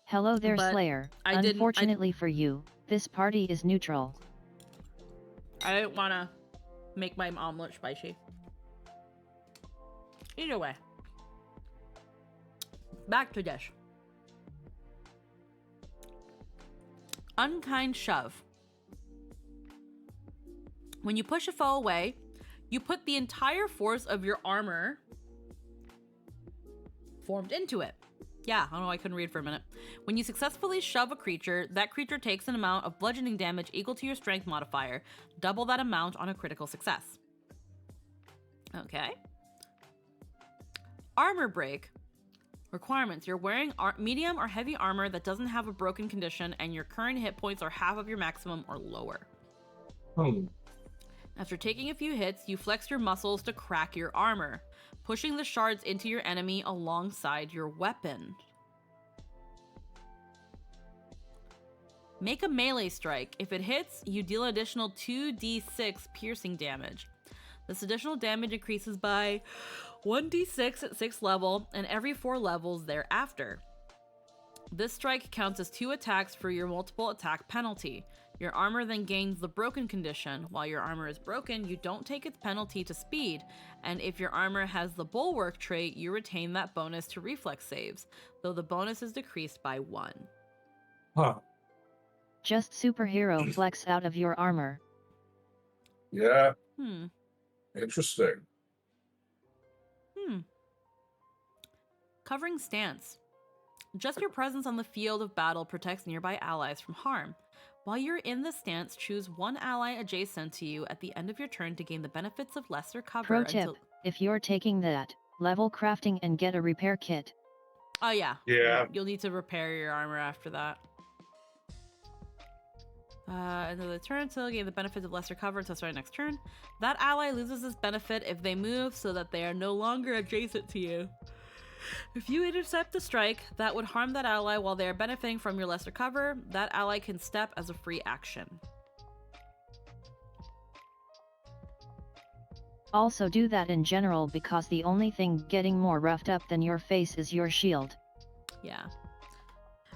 [SPEAKER 3] Hello there, Slayer. Unfortunately for you, this party is neutral.
[SPEAKER 1] I didn't want to make my omelet spicy. Either way. Back to dish. Unkind shove. When you push a foe away, you put the entire force of your armor formed into it. Yeah, I don't know, I couldn't read for a minute. When you successfully shove a creature, that creature takes an amount of bludgeoning damage equal to your strength modifier. Double that amount on a critical success. Okay. Armor break. Requirements. You're wearing medium or heavy armor that doesn't have a broken condition, and your current hit points are half of your maximum or lower. After taking a few hits, you flex your muscles to crack your armor, pushing the shards into your enemy alongside your weapon. Make a melee strike. If it hits, you deal an additional 2d6 piercing damage. This additional damage increases by 1d6 at 6th level and every 4 levels thereafter. This strike counts as 2 attacks for your multiple attack penalty. Your armor then gains the broken condition. While your armor is broken, you don't take its penalty to speed, and if your armor has the bulwark trait, you retain that bonus to reflex saves, though the bonus is decreased by 1.
[SPEAKER 2] Huh.
[SPEAKER 3] Just superhero flex out of your armor.
[SPEAKER 2] Yeah.
[SPEAKER 1] Hmm.
[SPEAKER 2] Interesting.
[SPEAKER 1] Covering stance. Just your presence on the field of battle protects nearby allies from harm. While you're in the stance, choose one ally adjacent to you at the end of your turn to gain the benefits of lesser cover
[SPEAKER 3] Pro tip, if you're taking that, level crafting and get a repair kit.
[SPEAKER 1] Oh yeah.
[SPEAKER 2] Yeah.
[SPEAKER 1] You'll need to repair your armor after that. End of the turn until gain the benefits of lesser cover until starting next turn. That ally loses this benefit if they move so that they are no longer adjacent to you. If you intercept a strike that would harm that ally while they are benefiting from your lesser cover, that ally can step as a free action.
[SPEAKER 3] Also do that in general because the only thing getting more roughed up than your face is your shield.
[SPEAKER 1] Yeah.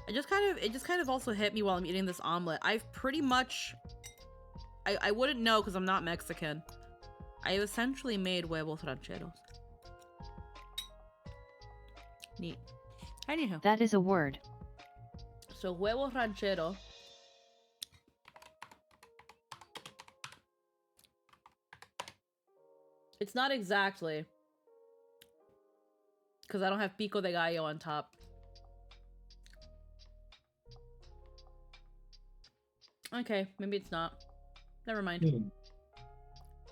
[SPEAKER 1] It just kind of also hit me while I'm eating this omelet. I've pretty much... I wouldn't know because I'm not Mexican. I essentially made huevos rancheros. Neat. Anywho.
[SPEAKER 3] That is a word.
[SPEAKER 1] So, huevo ranchero. It's not exactly. Because I don't have pico de gallo on top. Okay, maybe it's not. Never mind.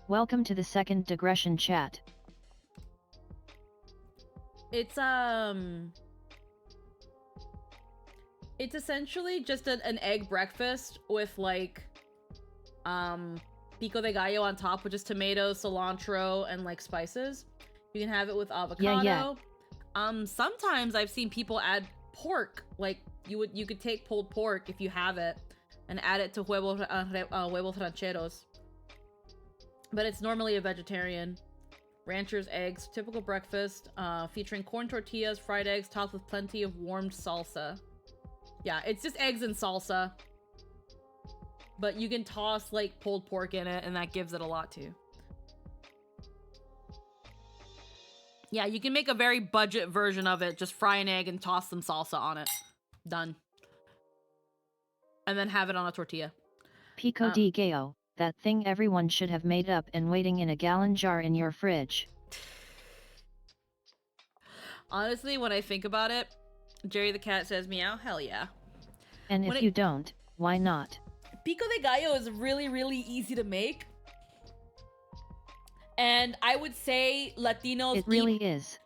[SPEAKER 3] Welcome to the second digression chat.
[SPEAKER 1] It's essentially just an egg breakfast with like pico de gallo on top, which is tomatoes, cilantro, and like spices. You can have it with avocado.
[SPEAKER 3] Yeah.
[SPEAKER 1] Sometimes I've seen people add pork. Like you could take pulled pork if you have it and add it to huevos rancheros. But it's normally a vegetarian. Rancher's eggs, typical breakfast, featuring corn tortillas, fried eggs, topped with plenty of warmed salsa. Yeah, it's just eggs and salsa. But you can toss, like, pulled pork in it, and that gives it a lot, too. Yeah, you can make a very budget version of it. Just fry an egg and toss some salsa on it. Done. And then have it on a tortilla.
[SPEAKER 3] Pico de gallo. That thing everyone should have made up and waiting in a gallon jar in your fridge.
[SPEAKER 1] Honestly, when I think about it, Jerry the cat says meow, hell yeah.
[SPEAKER 3] And if you don't, why not?
[SPEAKER 1] Pico de gallo is really, really easy to make. And I would say Latinos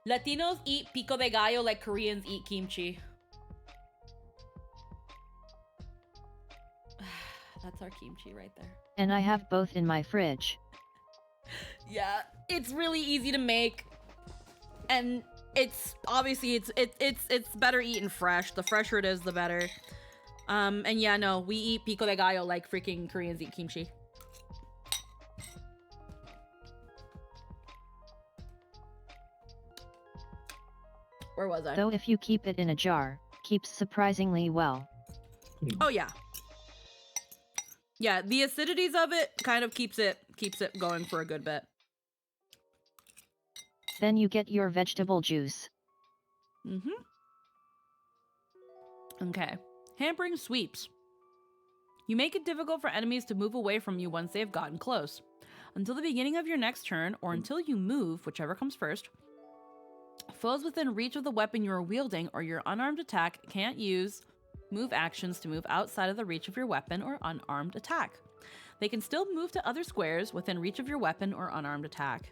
[SPEAKER 1] Latinos eat pico de gallo like Koreans eat kimchi. That's our kimchi right there.
[SPEAKER 3] And I have both in my fridge.
[SPEAKER 1] Yeah, it's really easy to make. And it's obviously it's better eaten fresh. The fresher it is, the better. And yeah, no, we eat pico de gallo like freaking Koreans eat kimchi. Where was I?
[SPEAKER 3] Though if you keep it in a jar, keeps surprisingly well.
[SPEAKER 1] Oh yeah. Yeah, the acidities of it kind of keeps it going for a good bit.
[SPEAKER 3] Then you get your vegetable juice.
[SPEAKER 1] Okay. Hampering sweeps. You make it difficult for enemies to move away from you once they have gotten close. Until the beginning of your next turn, or until you move, whichever comes first, foes within reach of the weapon you are wielding or your unarmed attack can't use move actions to move outside of the reach of your weapon or unarmed attack. They can still move to other squares within reach of your weapon or unarmed attack.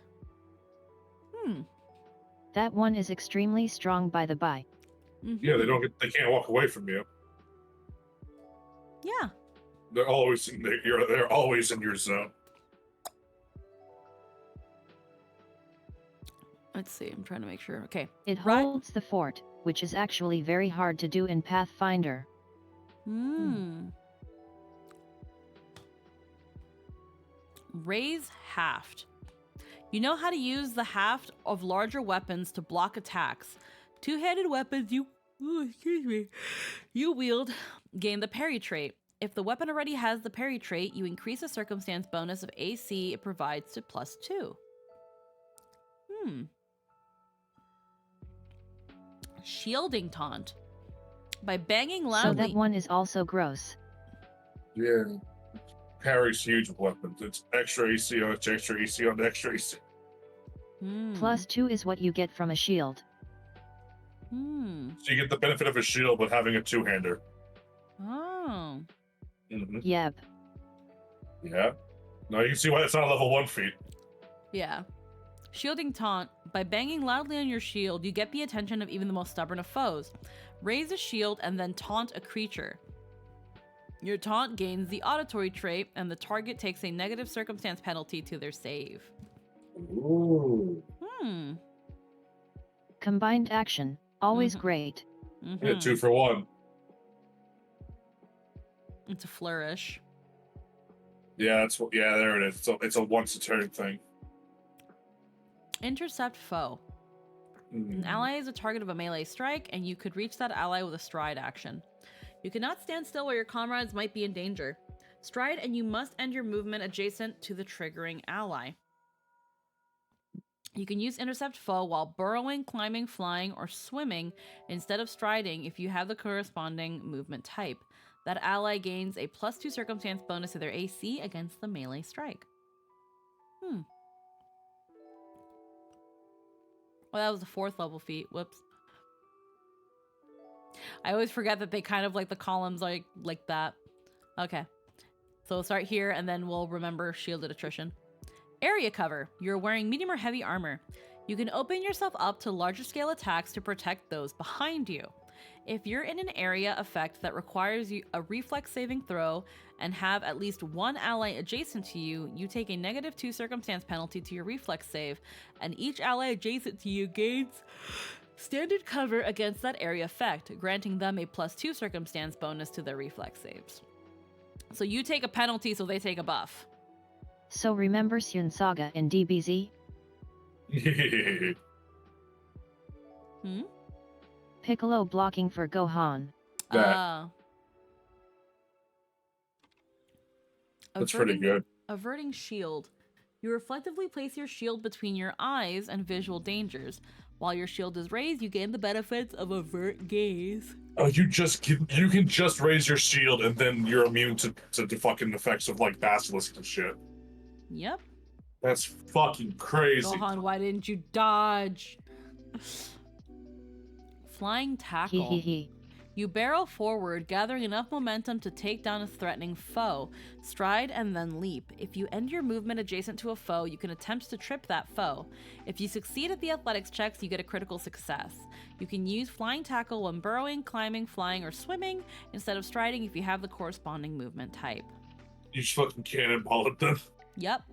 [SPEAKER 3] That one is extremely strong by the by.
[SPEAKER 2] Yeah, they can't walk away from you.
[SPEAKER 1] Yeah.
[SPEAKER 2] They're always they're always in your zone.
[SPEAKER 1] Let's see, I'm trying to make sure. Okay.
[SPEAKER 3] It holds the fort, which is actually very hard to do in Pathfinder.
[SPEAKER 1] Raise haft. You know how to use the haft of larger weapons to block attacks. Two-handed weapons Ooh, excuse me. You wield, gain the parry trait. If the weapon already has the parry trait, you increase the circumstance bonus of AC it provides to +2. Shielding taunt. By banging
[SPEAKER 3] So
[SPEAKER 1] loudly.
[SPEAKER 3] that one is also gross.
[SPEAKER 2] Yeah. Parry's huge with weapons. It's extra AC on extra AC on extra AC.
[SPEAKER 3] +2 is what you get from a shield.
[SPEAKER 2] So you get the benefit of a shield with having a two-hander.
[SPEAKER 1] Oh.
[SPEAKER 3] Yep.
[SPEAKER 2] Yeah. Now you can see why it's not a level 1 feat.
[SPEAKER 1] Yeah. Shielding taunt. By banging loudly on your shield, you get the attention of even the most stubborn of foes. Raise a shield and then taunt a creature. Your taunt gains the auditory trait, and the target takes a negative circumstance penalty to their save.
[SPEAKER 2] Ooh.
[SPEAKER 3] Combined action. Always great.
[SPEAKER 2] Yeah, 2 for 1.
[SPEAKER 1] It's a flourish.
[SPEAKER 2] Yeah, there it is. It's a once a turn thing.
[SPEAKER 1] Intercept foe. An ally is a target of a melee strike, and you could reach that ally with a stride action. You cannot stand still while your comrades might be in danger. Stride, and you must end your movement adjacent to the triggering ally. You can use intercept foe while burrowing, climbing, flying, or swimming instead of striding if you have the corresponding movement type. That ally gains a +2 circumstance bonus to their AC against the melee strike. Well, that was the 4th level feat. Whoops. I always forget that they kind of like the columns like that. Okay. So we'll start here and then we'll remember shielded attrition. Area cover. You're wearing medium or heavy armor. You can open yourself up to larger scale attacks to protect those behind you. If you're in an area effect that requires you a reflex saving throw and have at least one ally adjacent to you, you take a -2 circumstance penalty to your reflex save, and each ally adjacent to you gains standard cover against that area effect, granting them a +2 circumstance bonus to their reflex saves. So you take a penalty, so they take a buff.
[SPEAKER 3] So remember Xun Saga in DBZ? Piccolo blocking for Gohan.
[SPEAKER 2] That's pretty good.
[SPEAKER 1] Averting shield. You reflectively place your shield between your eyes and visual dangers. While your shield is raised, you gain the benefits of avert gaze.
[SPEAKER 2] Oh, you can just raise your shield and then you're immune to the fucking effects of like basilisk and shit.
[SPEAKER 1] Yep.
[SPEAKER 2] That's fucking crazy.
[SPEAKER 1] Gohan, why didn't you dodge? Flying tackle. You barrel forward, gathering enough momentum to take down a threatening foe. Stride and then leap. If you end your movement adjacent to a foe, you can attempt to trip that foe. If you succeed at the athletics checks, you get a critical success. You can use flying tackle when burrowing, climbing, flying, or swimming, instead of striding if you have the corresponding movement type.
[SPEAKER 2] You just fucking cannonball at them.
[SPEAKER 1] Yep.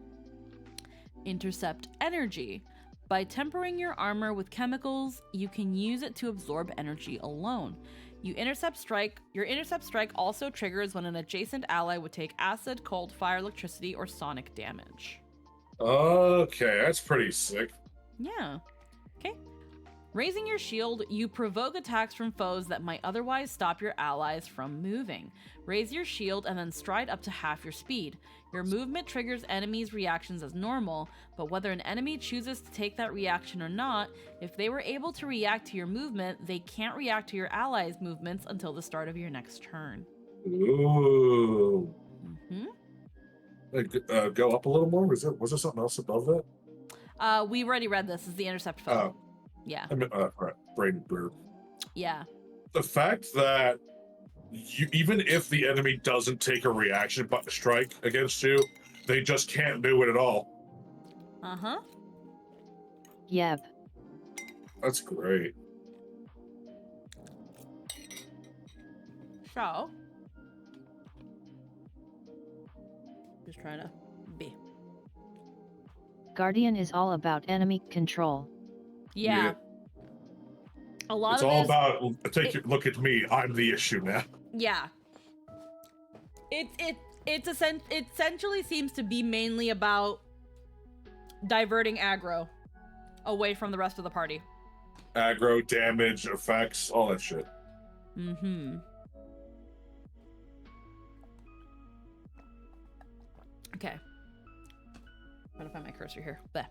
[SPEAKER 1] Intercept energy. By tempering your armor with chemicals, you can use it to absorb energy alone. Your intercept strike also triggers when an adjacent ally would take acid, cold, fire, electricity, or sonic damage.
[SPEAKER 2] Okay, that's pretty sick.
[SPEAKER 1] Yeah. Okay. Raising your shield, you provoke attacks from foes that might otherwise stop your allies from moving. Raise your shield and then stride up to half your speed. Your movement triggers enemies' reactions as normal, but whether an enemy chooses to take that reaction or not, if they were able to react to your movement, they can't react to your allies' movements until the start of your next turn.
[SPEAKER 2] Ooh. Go up a little more? Was there something else above that?
[SPEAKER 1] We already read this. This is the intercept foe.
[SPEAKER 2] Oh.
[SPEAKER 1] Yeah.
[SPEAKER 2] I mean, right. Brain blur.
[SPEAKER 1] Yeah.
[SPEAKER 2] The fact that even if the enemy doesn't take a reaction strike against you, they just can't do it at all.
[SPEAKER 1] Uh-huh.
[SPEAKER 3] Yep.
[SPEAKER 2] That's great.
[SPEAKER 1] So, just trying to be.
[SPEAKER 3] Guardian is all about enemy control.
[SPEAKER 1] Yeah. A lot
[SPEAKER 2] it's
[SPEAKER 1] of
[SPEAKER 2] all
[SPEAKER 1] this,
[SPEAKER 2] about look at me. I'm the issue now.
[SPEAKER 1] Yeah. It essentially seems to be mainly about diverting aggro away from the rest of the party.
[SPEAKER 2] Aggro, damage, effects, all that shit.
[SPEAKER 1] Mm-hmm. Okay. I'm gonna find my cursor here. Bleh.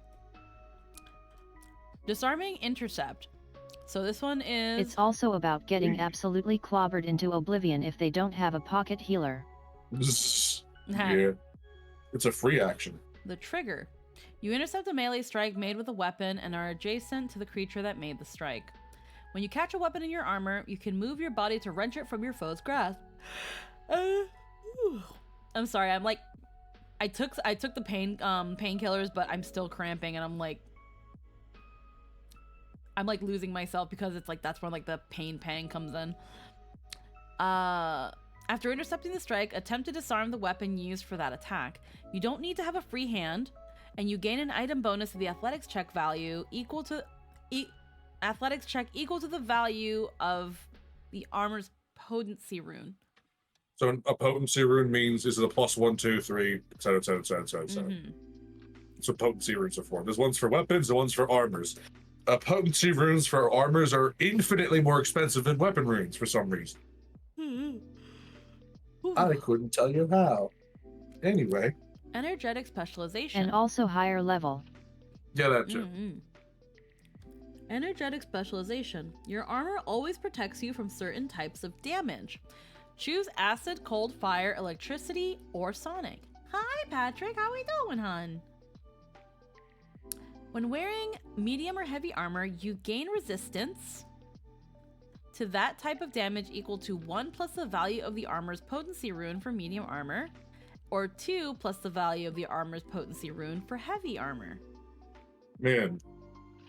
[SPEAKER 1] Disarming intercept. So this one is...
[SPEAKER 3] It's also about getting absolutely clobbered into oblivion if they don't have a pocket healer.
[SPEAKER 2] Yeah. It's a free action.
[SPEAKER 1] The trigger. You intercept a melee strike made with a weapon and are adjacent to the creature that made the strike. When you catch a weapon in your armor, you can move your body to wrench it from your foe's grasp. I'm sorry, I'm like... I took the painkillers, but I'm still cramping, and I'm like losing myself because it's like that's where like the pang comes in. After intercepting the strike, attempt to disarm the weapon used for that attack. You don't need to have a free hand, and you gain an item bonus to the athletics check value equal to athletics check equal to the value of the armor's potency rune.
[SPEAKER 2] So a potency rune means is it a +1, 2, 3, etc., etc., etc., etc. That's what potency runes are for. There's ones for weapons and ones for armors. Potency runes for armors are infinitely more expensive than weapon runes for some reason. I couldn't tell you how. Anyway.
[SPEAKER 1] Energetic specialization.
[SPEAKER 3] And also higher level.
[SPEAKER 2] Yeah, that too.
[SPEAKER 1] Energetic specialization. Your armor always protects you from certain types of damage. Choose acid, cold, fire, electricity, or sonic. Hi, Patrick. How we doing, hun? When wearing medium or heavy armor, you gain resistance to that type of damage equal to 1 plus the value of the armor's potency rune for medium armor, or 2 plus the value of the armor's potency rune for heavy armor.
[SPEAKER 2] Man,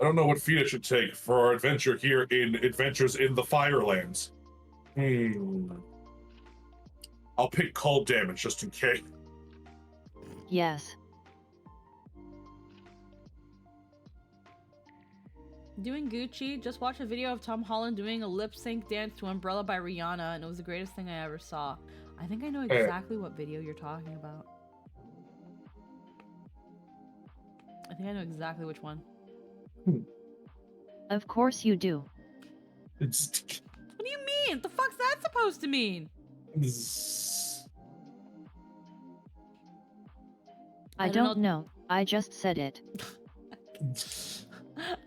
[SPEAKER 2] I don't know what feat I should take for our adventure here in Adventures in the Firelands. I'll pick cold damage just in case.
[SPEAKER 3] Yes.
[SPEAKER 1] Doing Gucci, just watched a video of Tom Holland doing a lip sync dance to Umbrella by Rihanna, and it was the greatest thing I ever saw. I think I know exactly what video you're talking about. I think I know exactly which one.
[SPEAKER 3] Of course you do.
[SPEAKER 1] What do you mean? What the fuck's that supposed to mean?
[SPEAKER 3] I don't know. I just said it.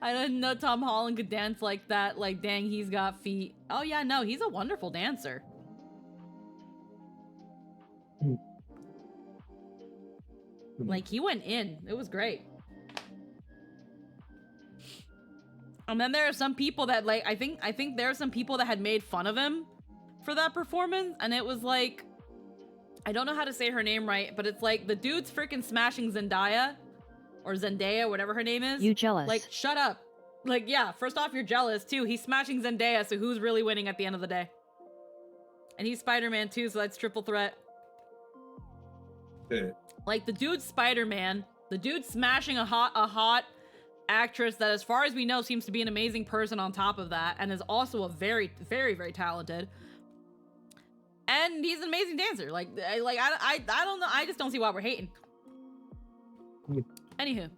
[SPEAKER 1] I didn't know Tom Holland could dance like that. Like, dang, he's got feet. Oh yeah, no, he's a wonderful dancer. Like, he went in. It was great. And then there are some people that, like, I think there are some people that had made fun of him for that performance, and it was like, I don't know how to say her name right, but it's like the dude's freaking smashing Zendaya or Zendaya, whatever her name is.
[SPEAKER 3] You jealous?
[SPEAKER 1] Like, shut up. Like, yeah, first off, you're jealous too. He's smashing Zendaya, so who's really winning at the end of the day? And he's Spider-Man too, so that's triple threat.
[SPEAKER 2] Yeah.
[SPEAKER 1] Like, the dude's Spider-Man, the dude's smashing a hot actress that, as far as we know, seems to be an amazing person on top of that, and is also a very, very, very talented. And he's an amazing dancer. I don't know. I just don't see why we're hating. Anywho,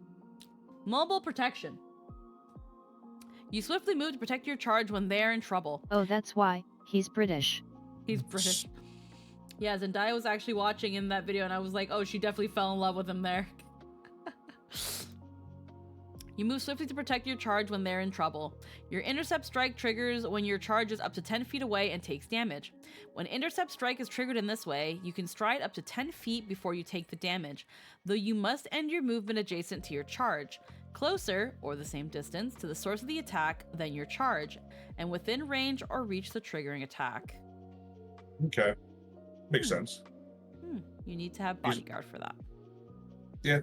[SPEAKER 1] mobile protection. You swiftly move to protect your charge when they're in trouble.
[SPEAKER 3] Oh, that's why. He's British.
[SPEAKER 1] He's British. Yeah, Zendaya was actually watching in that video, and I was like, oh, she definitely fell in love with him there. You move swiftly to protect your charge when they're in trouble. Your intercept strike triggers when your charge is up to 10 feet away and takes damage. When intercept strike is triggered in this way, you can stride up to 10 feet before you take the damage, though you must end your movement adjacent to your charge, closer, or the same distance, to the source of the attack than your charge, and within range or reach the triggering attack.
[SPEAKER 2] Okay. Makes sense.
[SPEAKER 1] You need to have bodyguard for that.
[SPEAKER 2] Yeah.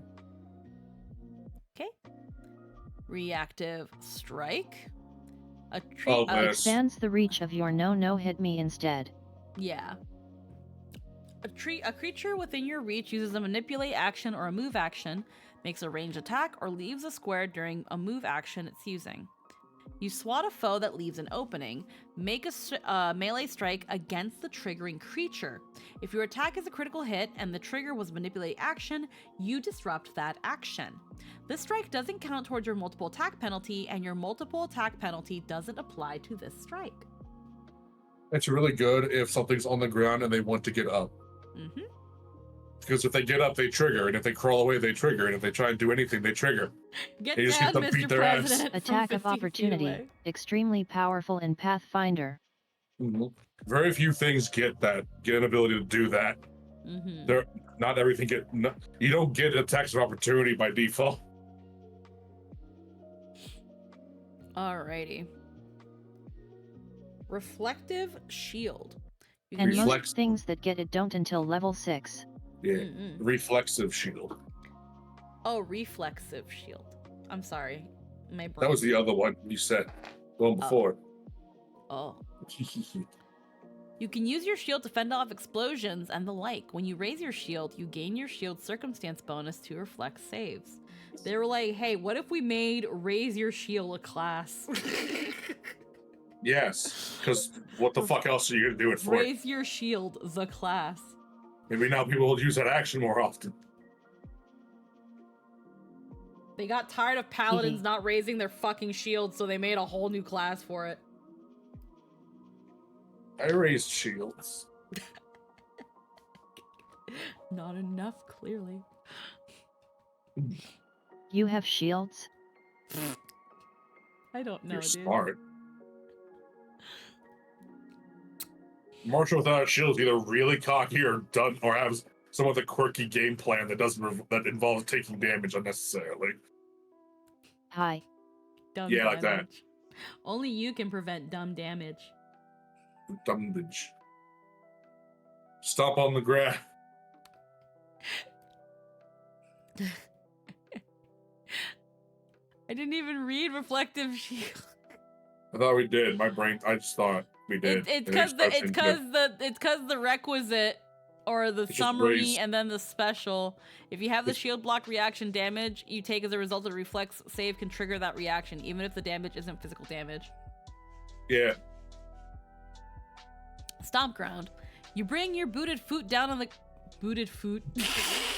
[SPEAKER 1] Okay. Reactive strike.
[SPEAKER 3] Expands the reach of your no hit me instead.
[SPEAKER 1] Yeah. A creature within your reach uses a manipulate action or a move action, makes a ranged attack, or leaves a square during a move action it's using. You swat a foe that leaves an opening. Make a melee strike against the triggering creature. If your attack is a critical hit and the trigger was manipulate action, you disrupt that action. This strike doesn't count towards your multiple attack penalty, and your multiple attack penalty doesn't apply to this strike.
[SPEAKER 2] It's really good if something's on the ground and they want to get up.
[SPEAKER 1] Mm-hmm.
[SPEAKER 2] Because if they get up, they trigger, and if they crawl away, they trigger, and if they try and do anything, they trigger.
[SPEAKER 1] Get
[SPEAKER 2] You just
[SPEAKER 1] down,
[SPEAKER 2] get to beat
[SPEAKER 1] Mr.
[SPEAKER 2] their ass.
[SPEAKER 1] President. from
[SPEAKER 3] Attack of
[SPEAKER 1] 50 feet
[SPEAKER 3] opportunity,
[SPEAKER 1] away.
[SPEAKER 3] extremely powerful in Pathfinder.
[SPEAKER 2] Very few things get an ability to do that.
[SPEAKER 1] Mm-hmm.
[SPEAKER 2] Not everything you don't get attacks of opportunity by default.
[SPEAKER 1] Alrighty. Reflective shield. You
[SPEAKER 3] And
[SPEAKER 1] can-
[SPEAKER 3] most things that get it don't until level 6.
[SPEAKER 2] Yeah.
[SPEAKER 1] Mm-mm.
[SPEAKER 2] Reflexive shield.
[SPEAKER 1] Oh, reflexive shield. I'm sorry. My brain.
[SPEAKER 2] That was the other one you said. The one before.
[SPEAKER 1] Oh. You can use your shield to fend off explosions and the like. When you raise your shield, you gain your shield circumstance bonus to reflect saves. They were like, hey, what if we made raise your shield a class?
[SPEAKER 2] Yes, because what the fuck else are you gonna do it for?
[SPEAKER 1] Raise your shield, the class.
[SPEAKER 2] Maybe now people will use that action more often.
[SPEAKER 1] They got tired of paladins not raising their fucking shields, so they made a whole new class for it.
[SPEAKER 2] I raised shields.
[SPEAKER 1] Not enough, clearly.
[SPEAKER 3] You have shields?
[SPEAKER 1] I don't know,
[SPEAKER 2] You're
[SPEAKER 1] dude.
[SPEAKER 2] smart. Marshall without a shield is either really cocky or done, or has some of the quirky game plan that involves taking damage unnecessarily.
[SPEAKER 3] Hi.
[SPEAKER 1] Dumb
[SPEAKER 2] Yeah, like that.
[SPEAKER 1] damage. Only you can prevent dumb damage.
[SPEAKER 2] Dumbage. Stop on the ground.
[SPEAKER 1] I didn't even read reflective shield.
[SPEAKER 2] I thought we did. My brain. I just thought we did.
[SPEAKER 1] It's
[SPEAKER 2] And it
[SPEAKER 1] because
[SPEAKER 2] starts
[SPEAKER 1] the requisite or the
[SPEAKER 2] just
[SPEAKER 1] summary
[SPEAKER 2] raised.
[SPEAKER 1] and then the special. If you have the
[SPEAKER 2] It's-
[SPEAKER 1] shield block reaction damage you take as a result of the reflex save can trigger that reaction, even if the damage isn't physical damage.
[SPEAKER 2] Yeah.
[SPEAKER 1] Stomp ground. You bring your booted foot down on the booted foot.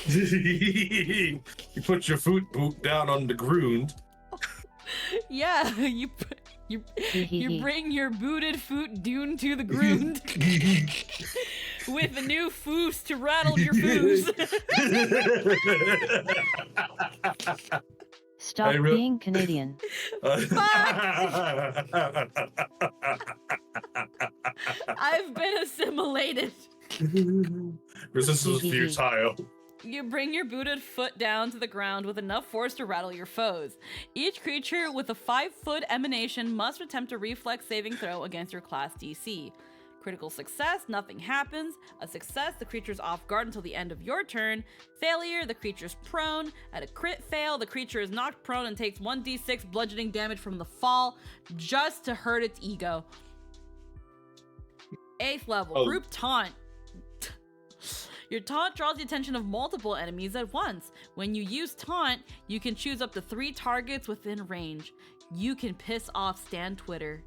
[SPEAKER 2] You put your foot boot down on the ground.
[SPEAKER 1] Yeah, you bring your booted foot down to the ground with a new foos to rattle your foos.
[SPEAKER 3] Stop being Canadian.
[SPEAKER 1] I've been assimilated.
[SPEAKER 2] Resistance is futile.
[SPEAKER 1] You bring your booted foot down to the ground with enough force to rattle your foes. Each creature with a 5-foot emanation must attempt a reflex saving throw against your class DC. Critical success, nothing happens. A success, the creature's off guard until the end of your turn. Failure, the creature's prone. At a crit fail, the creature is knocked prone and takes 1d6 bludgeoning damage from the fall, just to hurt its ego. 8th level, group taunt. Your taunt draws the attention of multiple enemies at once. When you use taunt, you can choose up to 3 targets within range. You can piss off Stan Twitter.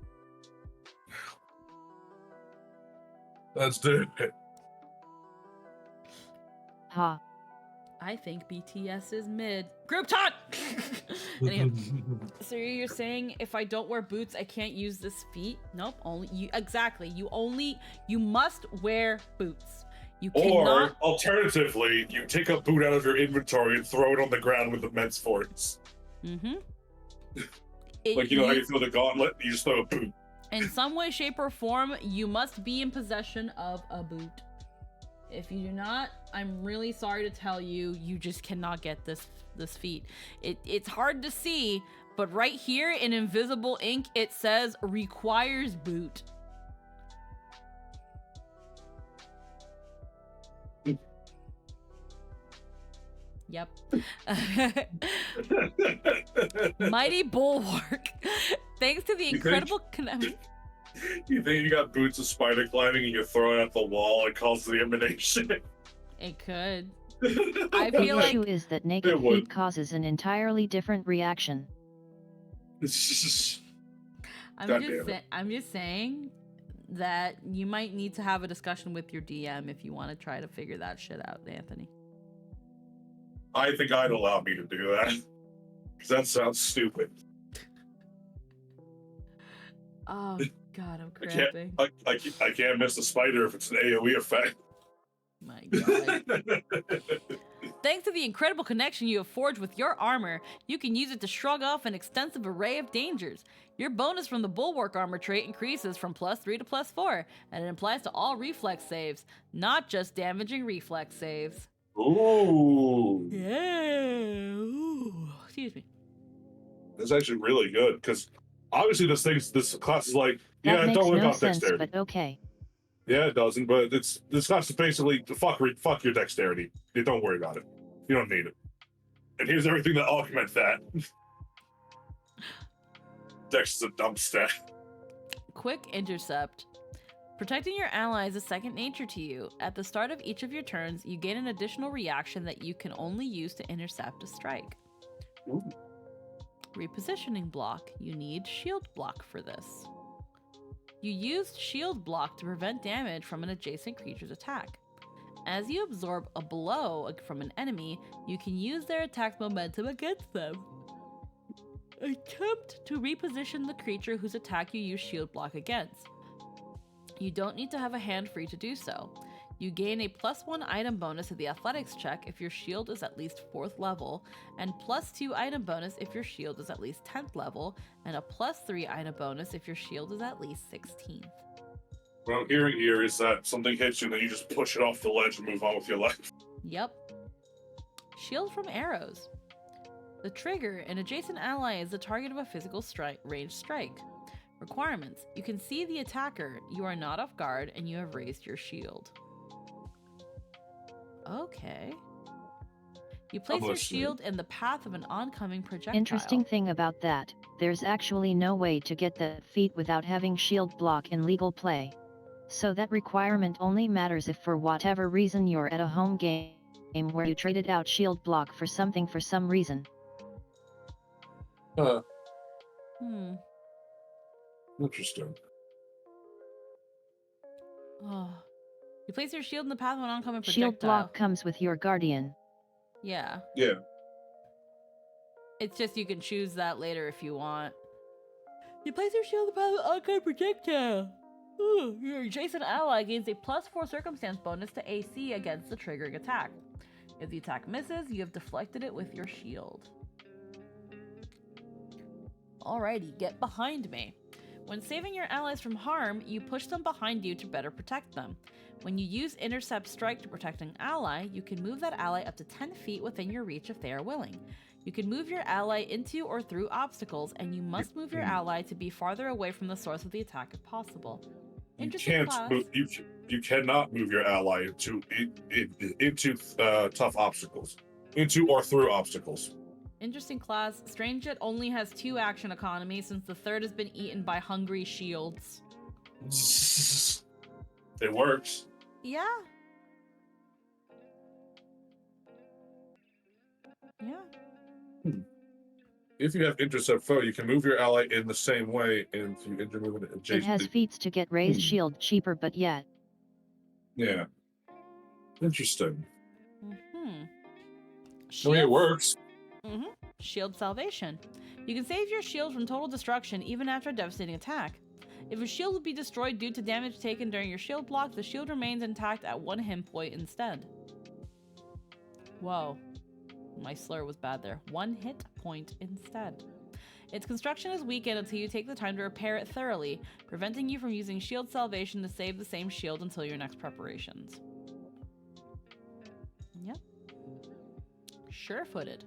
[SPEAKER 2] Let's do it.
[SPEAKER 3] Ha.
[SPEAKER 1] I think BTS is mid. Group taunt! Anyhow, so you're saying if I don't wear boots, I can't use this feat? Nope, only you. Exactly. You must wear boots. You cannot.
[SPEAKER 2] Or alternatively, you take a boot out of your inventory and throw it on the ground with immense force.
[SPEAKER 1] Mm-hmm.
[SPEAKER 2] Like, you know how you throw the gauntlet? You just throw a boot.
[SPEAKER 1] In some way, shape, or form, you must be in possession of a boot. If you do not, I'm really sorry to tell you, you just cannot get this feat. It's hard to see, but right here in invisible ink, it says requires boot. Yep. Mighty Bulwark. Thanks to the incredible connection.
[SPEAKER 2] You think you got boots of spider climbing and you throw it at the wall and cause the emanation?
[SPEAKER 1] It could. I
[SPEAKER 3] The
[SPEAKER 1] feel like
[SPEAKER 3] issue is that naked
[SPEAKER 2] It would.
[SPEAKER 3] feet causes an entirely different reaction.
[SPEAKER 1] I'm just saying that you might need to have a discussion with your DM if you want to try to figure that shit out, Anthony.
[SPEAKER 2] I think I'd allow me to do that. Because that sounds stupid.
[SPEAKER 1] Oh god, I'm cramping.
[SPEAKER 2] I can't miss the spider if it's an AoE effect.
[SPEAKER 1] My god. Thanks to the incredible connection you have forged with your armor, you can use it to shrug off an extensive array of dangers. Your bonus from the Bulwark armor trait increases from +3 to +4, and it applies to all reflex saves, not just damaging reflex saves.
[SPEAKER 2] Ooh.
[SPEAKER 1] Yeah. Ooh. Excuse me.
[SPEAKER 2] That's actually really good, because obviously this class is like,
[SPEAKER 3] That
[SPEAKER 2] yeah,
[SPEAKER 3] makes
[SPEAKER 2] don't work
[SPEAKER 3] no
[SPEAKER 2] off
[SPEAKER 3] sense,
[SPEAKER 2] dexterity.
[SPEAKER 3] but okay.
[SPEAKER 2] Yeah, it doesn't, but this class is basically fuck your dexterity. You don't worry about it. You don't need it. And here's everything that augments that. Dex is a dump stat.
[SPEAKER 1] Quick intercept. Protecting your allies is second nature to you. At the start of each of your turns, you gain an additional reaction that you can only use to intercept a strike.
[SPEAKER 2] Ooh.
[SPEAKER 1] Repositioning block. You need shield block for this. You used shield block to prevent damage from an adjacent creature's attack. As you absorb a blow from an enemy, you can use their attack's momentum against them. Attempt to reposition the creature whose attack you use shield block against. You don't need to have a hand free to do so. You gain a +1 item bonus to the athletics check if your shield is at least 4th level, and +2 item bonus if your shield is at least 10th level, and a +3 item bonus if your shield is at least 16th.
[SPEAKER 2] What I'm hearing here is that something hits you and then you just push it off the ledge and move on with your life.
[SPEAKER 1] Yep. Shield from arrows. The trigger, an adjacent ally, is the target of a physical ranged strike. Requirements. You can see the attacker, you are not off guard, and you have raised your shield. Okay. You place your shield in the path of an oncoming projectile.
[SPEAKER 3] Interesting thing about that, there's actually no way to get the feat without having shield block in legal play. So that requirement only matters if for whatever reason you're at a home game where you traded out shield block for something for some reason.
[SPEAKER 2] Interesting.
[SPEAKER 1] Oh. You place your shield in the path of an oncoming projectile.
[SPEAKER 3] Shield block comes with your guardian.
[SPEAKER 1] Yeah.
[SPEAKER 2] Yeah.
[SPEAKER 1] It's just you can choose that later if you want. You place your shield in the path of an oncoming projectile. Ooh, your adjacent ally gains a +4 circumstance bonus to AC against the triggering attack. If the attack misses, you have deflected it with your shield. Alrighty, get behind me. When saving your allies from harm, you push them behind you to better protect them. When you use Intercept Strike to protect an ally, you can move that ally up to 10 feet within your reach if they are willing. You can move your ally into or through obstacles, and you must move your ally to be farther away from the source of the attack if possible.
[SPEAKER 2] You cannot move your ally into tough obstacles. Into or through obstacles.
[SPEAKER 1] Interesting class. Strange Jet only has 2 action economy since the third has been eaten by hungry shields.
[SPEAKER 2] It works.
[SPEAKER 1] Yeah. Yeah.
[SPEAKER 2] If you have Intercept Foe, you can move your ally in the same way, and if you intermove it adjacent.
[SPEAKER 3] It has feats to get raised shield cheaper, but yet.
[SPEAKER 2] Yeah. Interesting.
[SPEAKER 1] Shield...
[SPEAKER 2] it works.
[SPEAKER 1] Shield Salvation. You can save your shield from total destruction even after a devastating attack. If a shield would be destroyed due to damage taken during your shield block, the shield remains intact at 1 hit point instead. Whoa. My slur was bad there. 1 hit point instead. Its construction is weakened until you take the time to repair it thoroughly, preventing you from using Shield Salvation to save the same shield until your next preparations. Yep. Sure-footed.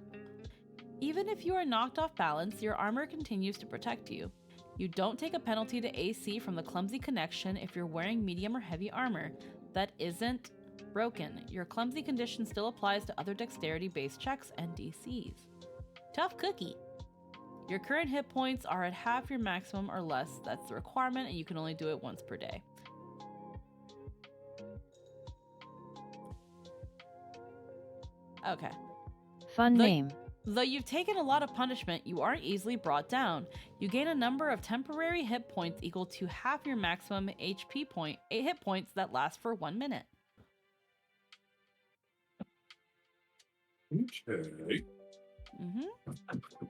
[SPEAKER 1] Even if you are knocked off balance, your armor continues to protect you. You don't take a penalty to AC from the clumsy connection if you're wearing medium or heavy armor. That isn't broken. Your clumsy condition still applies to other dexterity-based checks and DCs. Tough cookie. Your current hit points are at half your maximum or less. That's the requirement, and you can only do it once per day. Okay.
[SPEAKER 3] Fun name.
[SPEAKER 1] Though you've taken a lot of punishment, you aren't easily brought down. You gain a number of temporary hit points equal to half your maximum HP point, 8 hit points that last for 1 minute.
[SPEAKER 2] Okay.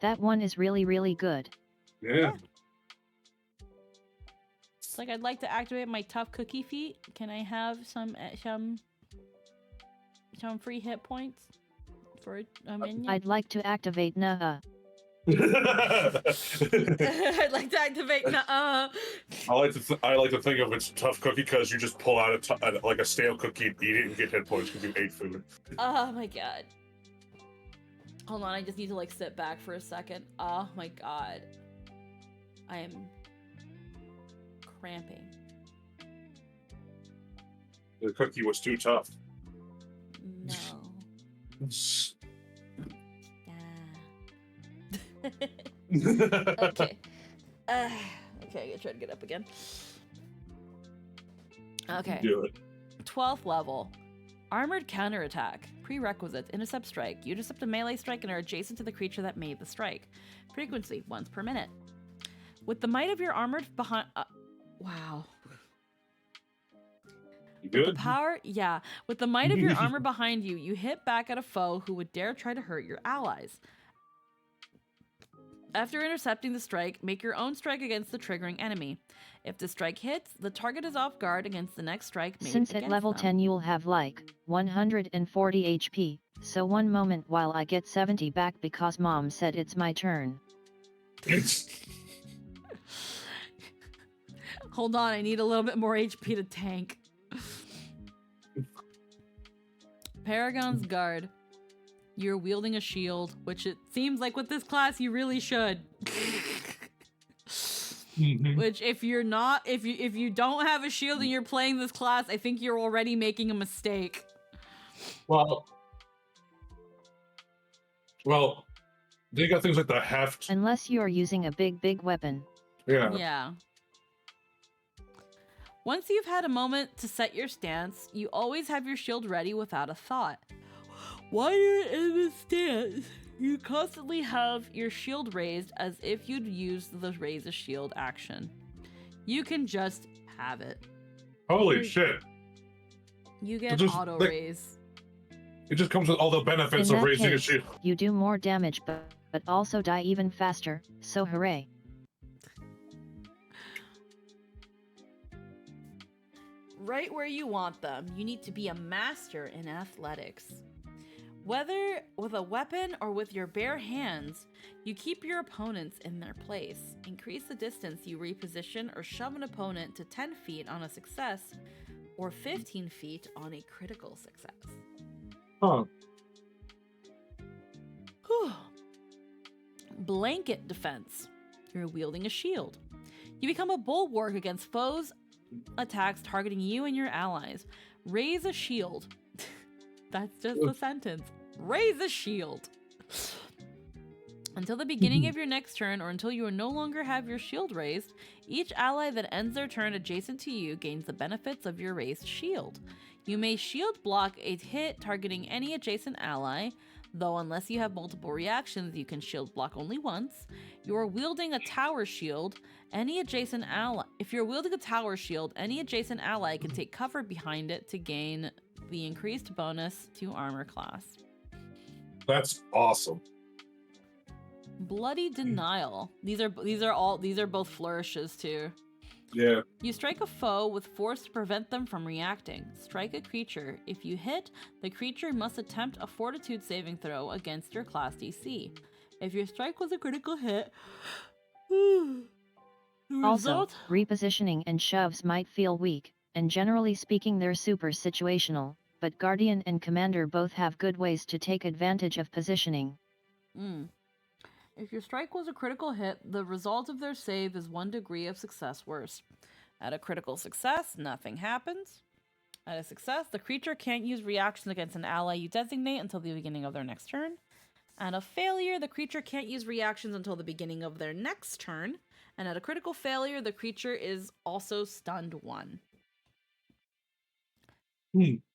[SPEAKER 3] That one is really, really good.
[SPEAKER 2] Yeah.
[SPEAKER 1] It's like I'd like to activate my tough cookie feat. Can I have some free hit points for a minion?
[SPEAKER 3] I'd like to activate Nuh-uh.
[SPEAKER 1] I'd like to activate nuh-uh.
[SPEAKER 2] I like to think of it's tough cookie because you just pull out like a stale cookie and eat it and get hit points because you ate food.
[SPEAKER 1] Oh my god. Hold on, I just need to like sit back for a second. Oh my god. I am cramping.
[SPEAKER 2] The cookie was too tough.
[SPEAKER 1] No. Okay. Okay, I gotta try to get up again. Okay.
[SPEAKER 2] Do it.
[SPEAKER 1] 12th level. Armored counterattack. Prerequisites. Intercept strike. You intercept a melee strike and are adjacent to the creature that made the strike. Frequency. Once per minute. With the might of your armored behind... wow.
[SPEAKER 2] You
[SPEAKER 1] With
[SPEAKER 2] good?
[SPEAKER 1] the power... Yeah. With the might of your armor behind you, you hit back at a foe who would dare try to hurt your allies. After intercepting the strike, make your own strike against the triggering enemy. If the strike hits, the target is off guard against the next strike made
[SPEAKER 3] Since
[SPEAKER 1] against
[SPEAKER 3] at level
[SPEAKER 1] them.
[SPEAKER 3] 10 you'll have like 140 HP, so one moment while I get 70 back because mom said it's my turn.
[SPEAKER 1] Hold on, I need a little bit more HP to tank. Paragon's Guard. You're wielding a shield, which it seems like with this class you really should. Which if you're not, if you don't have a shield and you're playing this class, I think you're already making a mistake.
[SPEAKER 2] Well, they got things like the heft.
[SPEAKER 3] Unless you are using a big weapon.
[SPEAKER 2] Yeah.
[SPEAKER 1] Yeah. Once you've had a moment to set your stance, you always have your shield ready without a thought. While you're in this stance, you constantly have your shield raised as if you'd use the raise a shield action. You can just have it.
[SPEAKER 2] Holy shit.
[SPEAKER 1] You get
[SPEAKER 2] Just,
[SPEAKER 1] auto
[SPEAKER 2] like-
[SPEAKER 1] raise.
[SPEAKER 2] It just comes with all the benefits
[SPEAKER 3] In
[SPEAKER 2] of
[SPEAKER 3] that
[SPEAKER 2] raising a
[SPEAKER 3] case,
[SPEAKER 2] shield.
[SPEAKER 3] you do more damage but also die even faster, so hooray.
[SPEAKER 1] Right where you want them, you need to be a master in athletics. Whether with a weapon or with your bare hands, you keep your opponents in their place. Increase the distance you reposition or shove an opponent to 10 feet on a success or 15 feet on a critical success.
[SPEAKER 2] Huh.
[SPEAKER 1] Whew. Blanket defense. You're wielding a shield. You become a bulwark against foes' attacks targeting you and your allies. Raise a shield. That's just the sentence. Raise a shield. Until the beginning of your next turn or until you no longer have your shield raised, each ally that ends their turn adjacent to you gains the benefits of your raised shield. You may shield block a hit targeting any adjacent ally, though unless you have multiple reactions, you can shield block only once. You are wielding a tower shield. If you're wielding a tower shield, any adjacent ally can take cover behind it to gain the increased bonus to armor class.
[SPEAKER 2] That's awesome.
[SPEAKER 1] Bloody Denial. These are both flourishes too.
[SPEAKER 2] Yeah.
[SPEAKER 1] You strike a foe with force to prevent them from reacting. Strike a creature. If you hit, the creature must attempt a fortitude saving throw against your class DC. If your strike was a critical hit, the
[SPEAKER 3] Also,
[SPEAKER 1] result...
[SPEAKER 3] repositioning and shoves might feel weak, and generally speaking they're super situational, but Guardian and Commander both have good ways to take advantage of positioning.
[SPEAKER 1] If your strike was a critical hit, the result of their save is 1 degree of success worse. At a critical success, nothing happens. At a success, the creature can't use reactions against an ally you designate until the beginning of their next turn. At a failure, the creature can't use reactions until the beginning of their next turn. And at a critical failure, the creature is also stunned 1.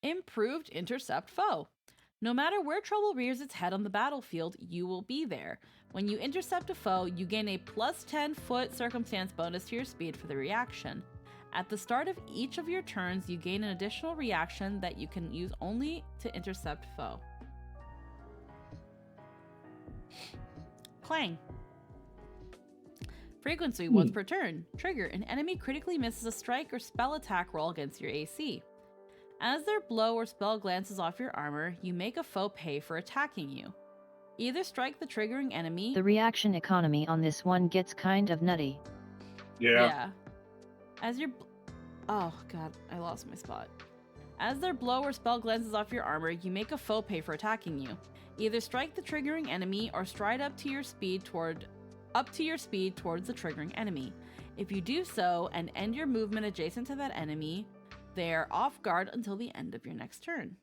[SPEAKER 1] Improved Intercept Foe. No matter where trouble rears its head on the battlefield, you will be there. When you intercept a foe, you gain a plus 10 foot circumstance bonus to your speed for the reaction. At the start of each of your turns, you gain an additional reaction that you can use only to intercept foe. Clang. Frequency, once per turn. Trigger, an enemy critically misses a strike or spell attack roll against your AC. As their blow or spell glances off your armor, you make a foe pay for attacking you. Either strike the triggering enemy...
[SPEAKER 3] The reaction economy on this one gets kind of nutty.
[SPEAKER 2] Yeah.
[SPEAKER 1] As your... Oh, God, I lost my spot. As their blow or spell glances off your armor, you make a foe pay for attacking you. Either strike the triggering enemy or stride up to your speed towards the triggering enemy. If you do so and end your movement adjacent to that enemy, they are off guard until the end of your next turn.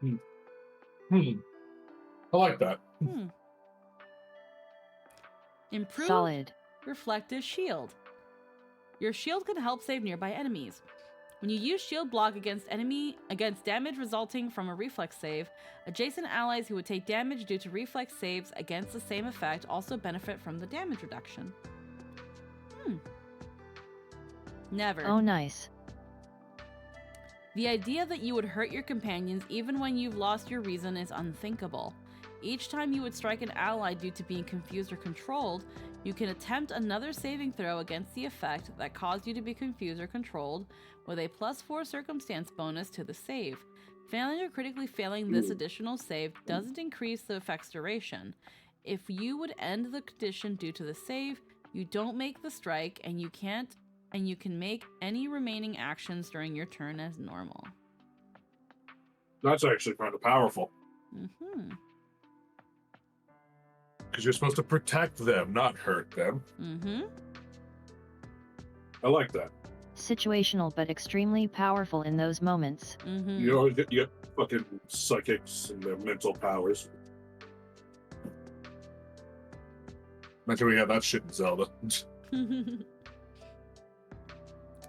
[SPEAKER 2] I like that.
[SPEAKER 1] Improved
[SPEAKER 3] Solid.
[SPEAKER 1] Reflective Shield. Your shield can help save nearby enemies. When you use shield block against damage resulting from a reflex save, adjacent allies who would take damage due to reflex saves against the same effect also benefit from the damage reduction. Never.
[SPEAKER 3] Oh, nice.
[SPEAKER 1] The idea that you would hurt your companions even when you've lost your reason is unthinkable. Each time you would strike an ally due to being confused or controlled, you can attempt another saving throw against the effect that caused you to be confused or controlled with a +4 circumstance bonus to the save. Failing or critically failing this additional save doesn't increase the effect's duration. If you would end the condition due to the save, you don't make the strike and you can make any remaining actions during your turn as normal.
[SPEAKER 2] That's actually kind of powerful. Because you're supposed to protect them, not hurt them. I like that.
[SPEAKER 3] Situational but extremely powerful in those moments.
[SPEAKER 2] You know, you get fucking psychics and their mental powers. Imagine we have that shit in Zelda.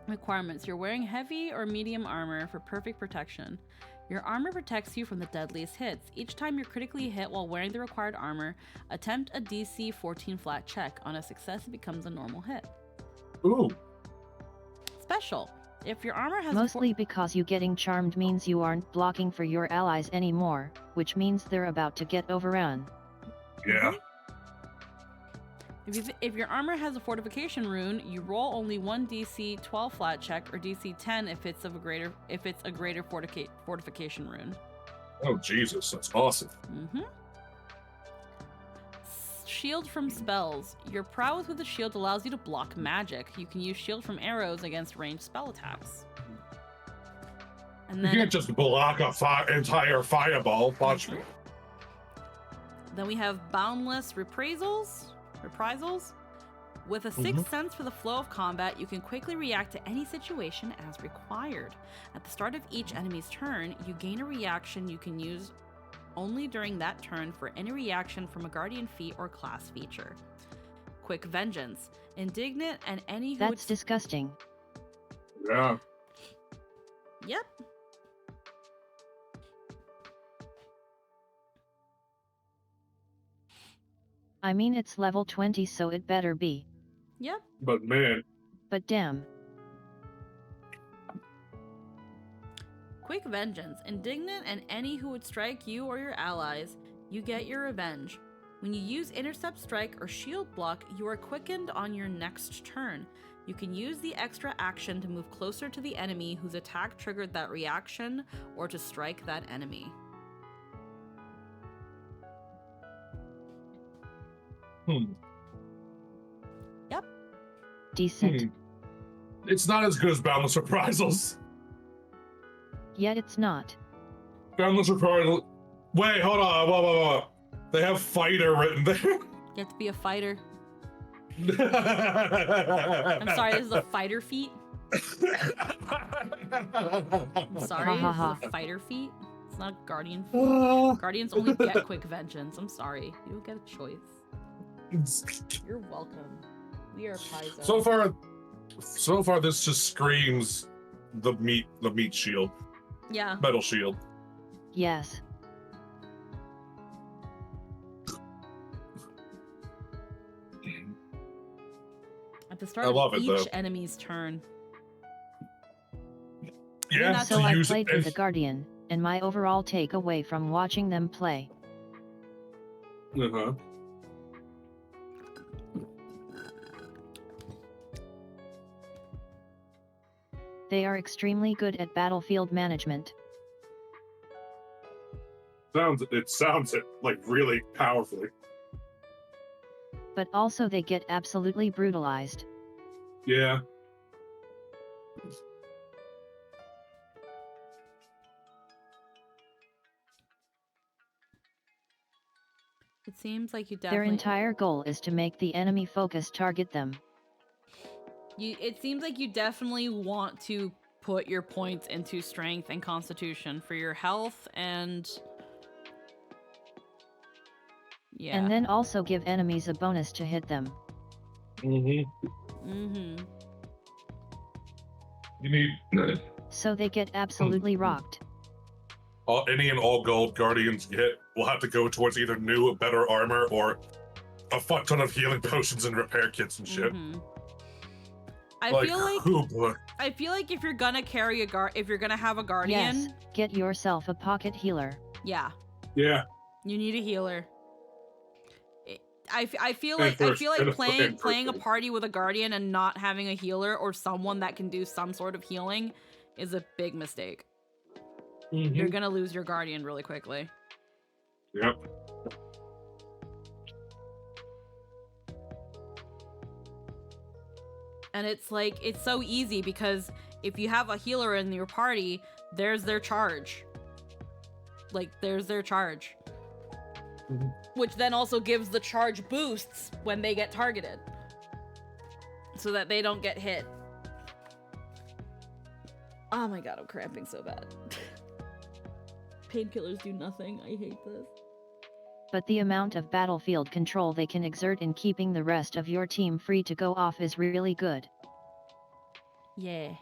[SPEAKER 1] Requirements. You're wearing heavy or medium armor for perfect protection. Your armor protects you from the deadliest hits. Each time you're critically hit while wearing the required armor, attempt a DC 14 flat check. On a success, it becomes a normal hit.
[SPEAKER 2] Ooh.
[SPEAKER 1] Special. If your armor has
[SPEAKER 3] Mostly because you getting charmed means you aren't blocking for your allies anymore, which means they're about to get overrun.
[SPEAKER 2] Yeah.
[SPEAKER 1] If your armor has a fortification rune, you roll only one DC 12 flat check or DC 10 if it's a greater fortification rune.
[SPEAKER 2] Oh Jesus, that's awesome.
[SPEAKER 1] Shield from spells. Your prowess with the shield allows you to block magic. You can use shield from arrows against ranged spell attacks. And then
[SPEAKER 2] you can't just block a entire fireball. Watch me.
[SPEAKER 1] Then we have boundless reprisals. With a sixth sense for the flow of combat, you can quickly react to any situation as required. At the start of each enemy's turn, you gain a reaction you can use only during that turn for any reaction from a guardian feat or class feature. Quick Vengeance. Indignant and any who
[SPEAKER 3] That's disgusting.
[SPEAKER 2] Yeah.
[SPEAKER 1] Yep.
[SPEAKER 3] I mean, it's level 20, so it better be.
[SPEAKER 1] Yep.
[SPEAKER 2] But man.
[SPEAKER 3] But damn.
[SPEAKER 1] Quick Vengeance. Indignant and any who would strike you or your allies, you get your revenge. When you use Intercept Strike or Shield Block, you are quickened on your next turn. You can use the extra action to move closer to the enemy whose attack triggered that reaction, or to strike that enemy. Yep.
[SPEAKER 3] Decent.
[SPEAKER 2] It's not as good as Boundless Reprisals.
[SPEAKER 3] Yet it's not.
[SPEAKER 2] Boundless Reprisals. Wait, hold on. Whoa. They have fighter written there.
[SPEAKER 1] You have to be a fighter. I'm sorry, this is a fighter feat. I'm sorry, this is a fighter feat. It's not a guardian feat. Guardians only get Quick Vengeance. I'm sorry. You don't get a choice. You're welcome. We are Paizo.
[SPEAKER 2] So far, this just screams the meat shield,
[SPEAKER 1] Yeah.
[SPEAKER 2] metal shield.
[SPEAKER 3] Yes.
[SPEAKER 1] At the start
[SPEAKER 2] I love
[SPEAKER 1] of
[SPEAKER 2] it,
[SPEAKER 1] each
[SPEAKER 2] though.
[SPEAKER 1] enemy's turn.
[SPEAKER 2] Yeah,
[SPEAKER 1] not
[SPEAKER 3] So
[SPEAKER 2] to
[SPEAKER 3] I
[SPEAKER 2] use
[SPEAKER 3] played
[SPEAKER 2] it.
[SPEAKER 3] with the Guardian, and my overall takeaway from watching them play.
[SPEAKER 2] Uh-huh.
[SPEAKER 3] They are extremely good at battlefield management.
[SPEAKER 2] It sounds it like really powerfully.
[SPEAKER 3] But also they get absolutely brutalized.
[SPEAKER 2] Yeah.
[SPEAKER 1] It seems like you
[SPEAKER 3] Their
[SPEAKER 1] definitely...
[SPEAKER 3] entire goal is to make the enemy focus target them.
[SPEAKER 1] It seems like you definitely want to put your points into strength and constitution for your health and... Yeah.
[SPEAKER 3] And then also give enemies a bonus to hit them.
[SPEAKER 2] Mm-hmm.
[SPEAKER 1] Mm-hmm.
[SPEAKER 2] You need
[SPEAKER 3] So they get absolutely rocked.
[SPEAKER 2] any and all gold guardians get will have to go towards either new, better armor or a fuck ton of healing potions and repair kits and shit.
[SPEAKER 1] Mm-hmm. I
[SPEAKER 2] Like,
[SPEAKER 1] feel like
[SPEAKER 2] oh boy.
[SPEAKER 1] I feel like if you're gonna carry if you're gonna have a guardian,
[SPEAKER 3] Yes, get yourself a pocket healer.
[SPEAKER 1] yeah,
[SPEAKER 2] Yeah.
[SPEAKER 1] you need a healer. I feel
[SPEAKER 2] And
[SPEAKER 1] like
[SPEAKER 2] first- and
[SPEAKER 1] playing
[SPEAKER 2] first
[SPEAKER 1] a
[SPEAKER 2] aid.
[SPEAKER 1] party with a guardian and not having a healer or someone that can do some sort of healing is a big mistake. You're gonna lose your guardian really quickly.
[SPEAKER 2] Yep.
[SPEAKER 1] And it's like, it's so easy because if you have a healer in your party, there's their charge. Like, there's their charge.
[SPEAKER 2] Mhm.
[SPEAKER 1] Which then also gives the charge boosts when they get targeted. So that they don't get hit. Oh my god, I'm cramping so bad. Painkillers do nothing. I hate this.
[SPEAKER 3] But the amount of battlefield control they can exert in keeping the rest of your team free to go off is really good.
[SPEAKER 1] Yeah.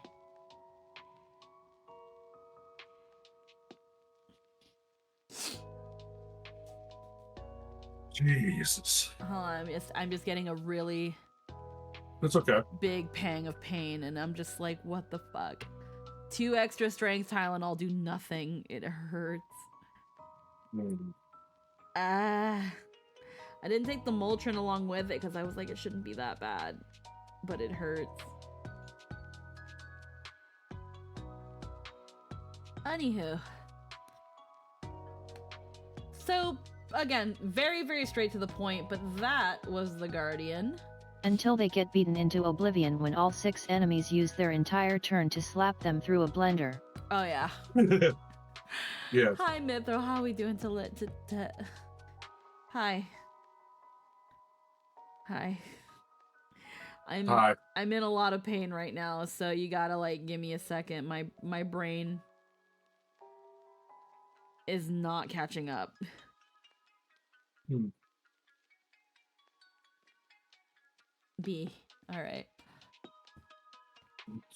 [SPEAKER 2] Jesus.
[SPEAKER 1] Hold on, I'm just getting a really
[SPEAKER 2] That's okay.
[SPEAKER 1] big pang of pain, and I'm just like, what the fuck? 2 extra strength Tylenol do nothing. It hurts. I didn't take the Motrin along with it because I was like, it shouldn't be that bad, but it hurts. Anywho. So, again, very, very straight to the point, but that was the Guardian.
[SPEAKER 3] Until they get beaten into oblivion when all 6 enemies use their entire turn to slap them through a blender.
[SPEAKER 1] Oh, yeah.
[SPEAKER 2] Yeah.
[SPEAKER 1] Hi, Mithro. How are we doing Hi. Hi.
[SPEAKER 2] Hi.
[SPEAKER 1] I'm in a lot of pain right now, so you gotta, like, give me a second. My brain is not catching up. B. Alright.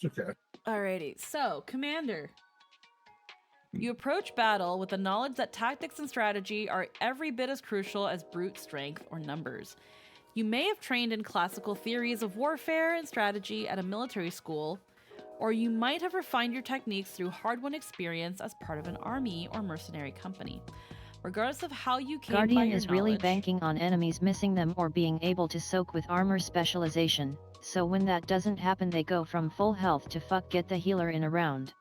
[SPEAKER 2] It's okay.
[SPEAKER 1] Alrighty. So, Commander. You approach battle with the knowledge that tactics and strategy are every bit as crucial as brute strength or numbers. You may have trained in classical theories of warfare and strategy at a military school, or you might have refined your techniques through hard-won experience as part of an army or mercenary company. Regardless of how you came by
[SPEAKER 3] Guardian
[SPEAKER 1] your
[SPEAKER 3] is really
[SPEAKER 1] knowledge-
[SPEAKER 3] banking on enemies missing them or being able to soak with armor specialization, so when that doesn't happen they go from full health to fuck get the healer in a round.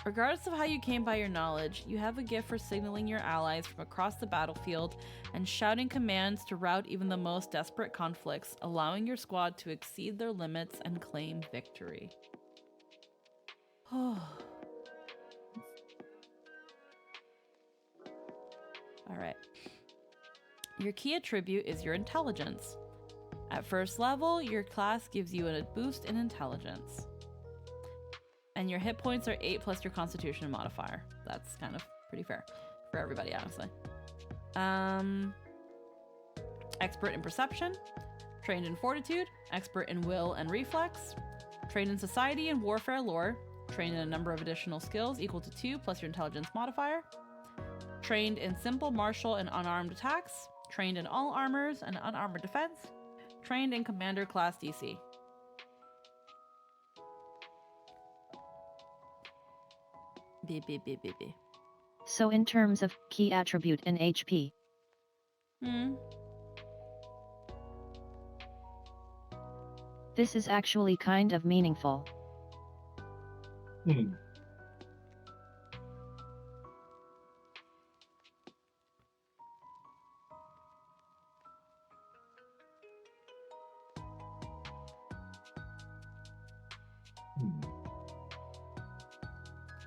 [SPEAKER 1] Regardless of how you came by your knowledge, you have a gift for signaling your allies from across the battlefield and shouting commands to rout even the most desperate conflicts, allowing your squad to exceed their limits and claim victory. Alright. Your key attribute is your intelligence. At first level, your class gives you a boost in intelligence. And your hit points are 8 plus your constitution modifier. That's kind of pretty fair for everybody, honestly. expert in perception, trained in fortitude, expert in will and reflex, trained in society and warfare lore, trained in a number of additional skills equal to 2 plus your intelligence modifier, trained in simple martial and unarmed attacks, trained in all armors and unarmored defense, trained in commander class DC. B.
[SPEAKER 3] So in terms of key attribute and HP. This is actually kind of meaningful.
[SPEAKER 1] I'm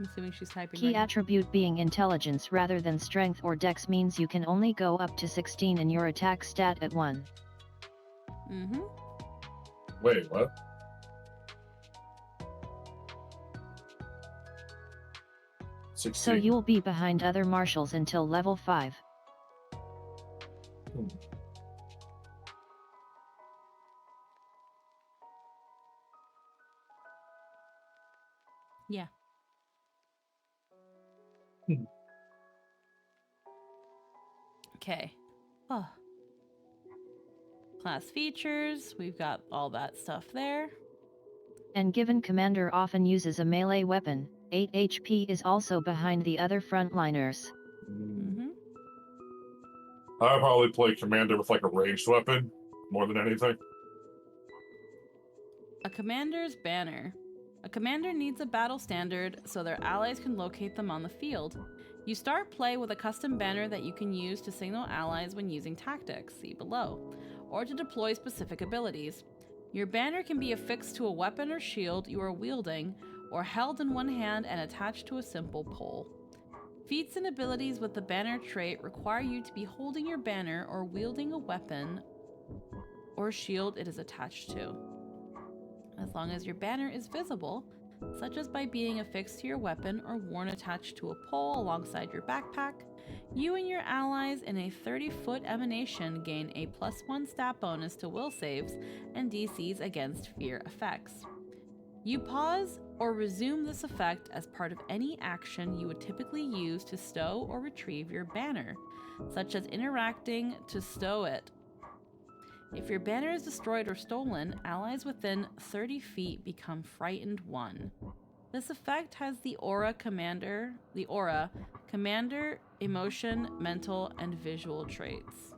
[SPEAKER 1] assuming she's typing.
[SPEAKER 3] Key attribute being intelligence rather than strength or dex means you can only go up to 16 in your attack stat at 1.
[SPEAKER 2] Wait, what?
[SPEAKER 3] So you'll be behind other marshals until level 5.
[SPEAKER 1] Yeah. Okay. Oh. Class features, we've got all that stuff there.
[SPEAKER 3] And given commander often uses a melee weapon, 8 HP is also behind the other frontliners.
[SPEAKER 2] I would probably play commander with like a ranged weapon more than anything.
[SPEAKER 1] A commander's banner. A commander needs a battle standard so their allies can locate them on the field. You start play with a custom banner that you can use to signal allies when using tactics, see below, or to deploy specific abilities. Your banner can be affixed to a weapon or shield you are wielding, or held in one hand and attached to a simple pole. Feats and abilities with the banner trait require you to be holding your banner or wielding a weapon or shield it is attached to. As long as your banner is visible, such as by being affixed to your weapon or worn attached to a pole alongside your backpack, you and your allies in a 30-foot emanation gain a +1 stat bonus to will saves and DCs against fear effects. You pause or resume this effect as part of any action you would typically use to stow or retrieve your banner, such as interacting to stow it. If your banner is destroyed or stolen, allies within 30 feet become frightened 1. This effect has the aura, commander, emotion, mental, and visual traits.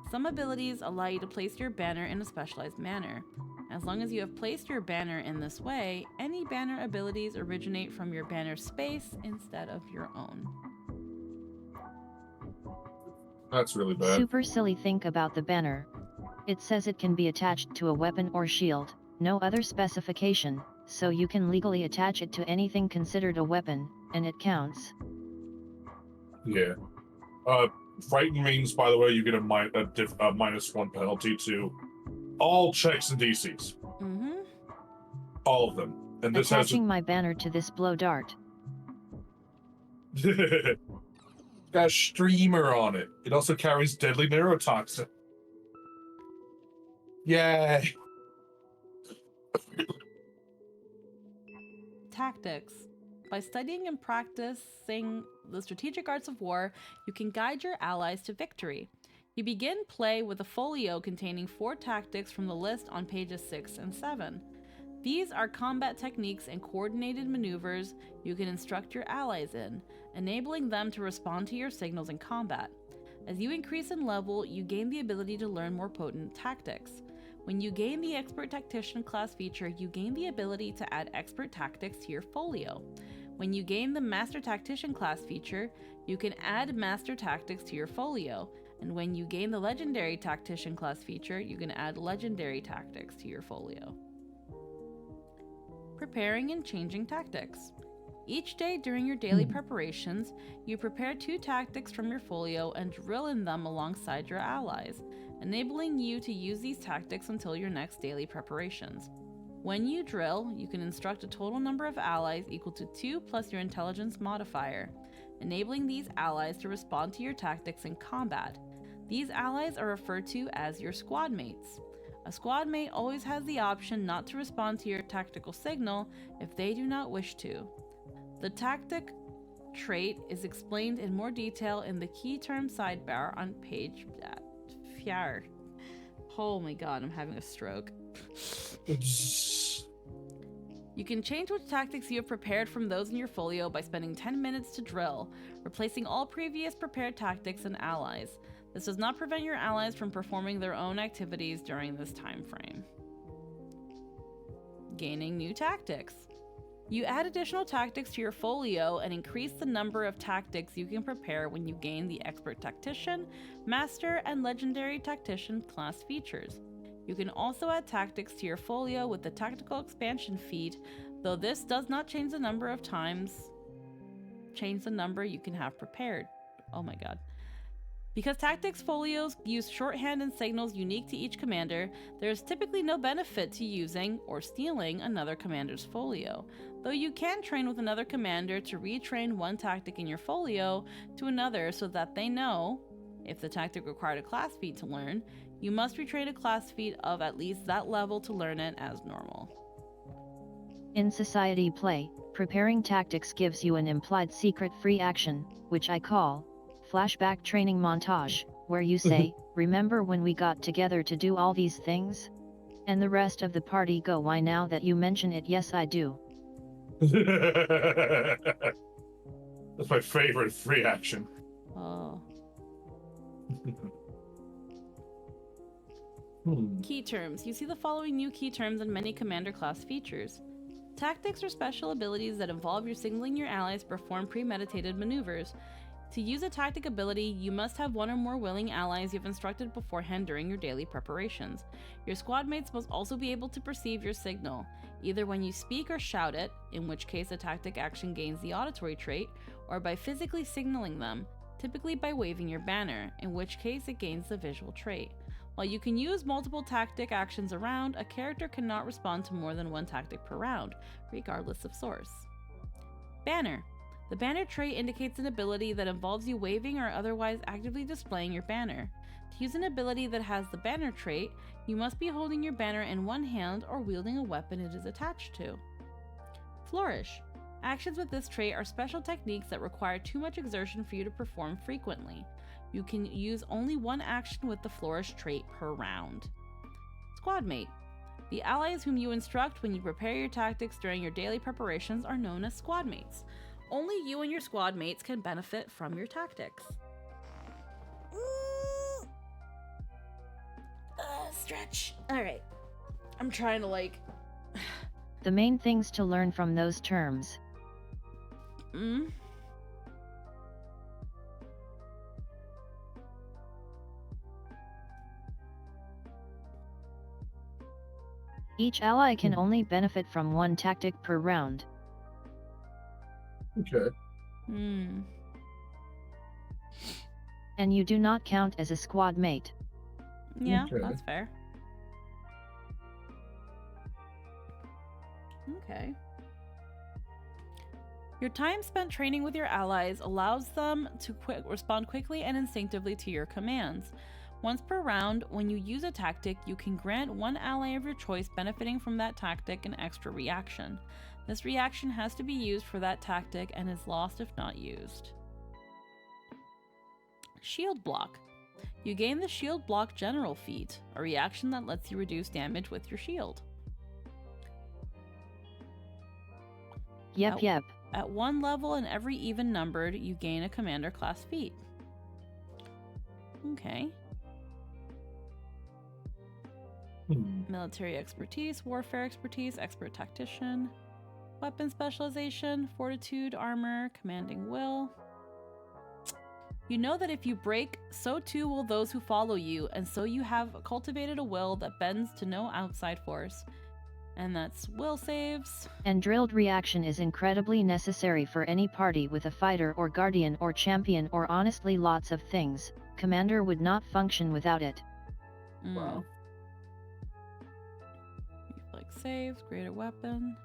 [SPEAKER 1] Some abilities allow you to place your banner in a specialized manner. As long as you have placed your banner in this way, any banner abilities originate from your banner space instead of your own.
[SPEAKER 2] That's really bad.
[SPEAKER 3] Super silly. Think about the banner. It says it can be attached to a weapon or shield, no other specification, so you can legally attach it to anything considered a weapon, and it counts.
[SPEAKER 2] Yeah. Frighten means, by the way, you get a -1 penalty to all checks and DCs. All of them. And this
[SPEAKER 3] Attaching my banner to this blow dart.
[SPEAKER 2] got a streamer on it. It also carries deadly neurotoxin. Yay!
[SPEAKER 1] Tactics. By studying and practicing the strategic arts of war, you can guide your allies to victory. You begin play with a folio containing 4 tactics from the list on pages 6 and 7. These are combat techniques and coordinated maneuvers you can instruct your allies in, enabling them to respond to your signals in combat. As you increase in level, you gain the ability to learn more potent tactics. When you gain the Expert Tactician class feature, you gain the ability to add expert tactics to your folio. When you gain the Master Tactician class feature, you can add Master Tactics to your folio. And when you gain the Legendary Tactician class feature, you can add Legendary Tactics to your folio. Preparing and changing tactics. Each day during your daily preparations, you prepare 2 tactics from your folio and drill in them alongside your allies, enabling you to use these tactics until your next daily preparations. When you drill, you can instruct a total number of allies equal to 2 plus your intelligence modifier, enabling these allies to respond to your tactics in combat. These allies are referred to as your squad mates. A squad mate always has the option not to respond to your tactical signal if they do not wish to. The tactic trait is explained in more detail in the key term sidebar on page 4. Oh my god, I'm having a stroke. You can change which tactics you have prepared from those in your folio by spending 10 minutes to drill, replacing all previous prepared tactics and allies. This does not prevent your allies from performing their own activities during this time frame. Gaining new tactics. You add additional tactics to your folio and increase the number of tactics you can prepare when you gain the Expert Tactician, Master, and Legendary Tactician class features. You can also add tactics to your folio with the Tactical Expansion feat, though this does not change the number you can have prepared. Oh my god. Because tactics folios use shorthand and signals unique to each commander, there is typically no benefit to using or stealing another commander's folio, though you can train with another commander to retrain one tactic in your folio to another so that they know, if the tactic required a class feat to learn, you must retrain a class feat of at least that level to learn it as normal.
[SPEAKER 3] In Society play, preparing tactics gives you an implied secret free action, which I call flashback training montage, where you say, remember when we got together to do all these things? And the rest of the party go, why now that you mention it, yes I do.
[SPEAKER 2] That's my favorite free action.
[SPEAKER 1] Oh. Key terms. You see the following new key terms in many commander class features. Tactics or special abilities that involve your signaling your allies perform premeditated maneuvers. To use a tactic ability, you must have one or more willing allies you've instructed beforehand during your daily preparations. Your squad mates must also be able to perceive your signal, either when you speak or shout it, in which case a tactic action gains the auditory trait, or by physically signaling them, typically by waving your banner, in which case it gains the visual trait. While you can use multiple tactic actions around, a character cannot respond to more than one tactic per round, regardless of source. Banner. The banner trait indicates an ability that involves you waving or otherwise actively displaying your banner. To use an ability that has the banner trait, you must be holding your banner in one hand or wielding a weapon it is attached to. Flourish. Actions with this trait are special techniques that require too much exertion for you to perform frequently. You can use only one action with the Flourish trait per round. Squad mate. The allies whom you instruct when you prepare your tactics during your daily preparations are known as squad mates. Only you and your squad mates can benefit from your tactics. Stretch. Alright. I'm trying to
[SPEAKER 3] The main things to learn from those terms. Each ally can only benefit from one tactic per round.
[SPEAKER 2] Okay.
[SPEAKER 3] And you do not count as a squad mate.
[SPEAKER 1] Yeah,
[SPEAKER 2] Okay.
[SPEAKER 1] that's fair. Okay. Your time spent training with your allies allows them to respond quickly and instinctively to your commands. Once per round, when you use a tactic, you can grant one ally of your choice benefiting from that tactic an extra reaction. This reaction has to be used for that tactic and is lost if not used. Shield Block. You gain the Shield Block General feat, a reaction that lets you reduce damage with your shield.
[SPEAKER 3] Yep.
[SPEAKER 1] At one level and every even numbered, you gain a commander class feat. Okay. Military expertise, warfare expertise, expert tactician, weapon specialization, fortitude, armor, commanding will. You know that if you break, so too will those who follow you, and so you have cultivated a will that bends to no outside force. And that's will saves.
[SPEAKER 3] And drilled reaction is incredibly necessary for any party with a fighter or guardian or champion or honestly lots of things. Commander would not function without it.
[SPEAKER 2] Wow.
[SPEAKER 1] Reflex saves, greater weapon.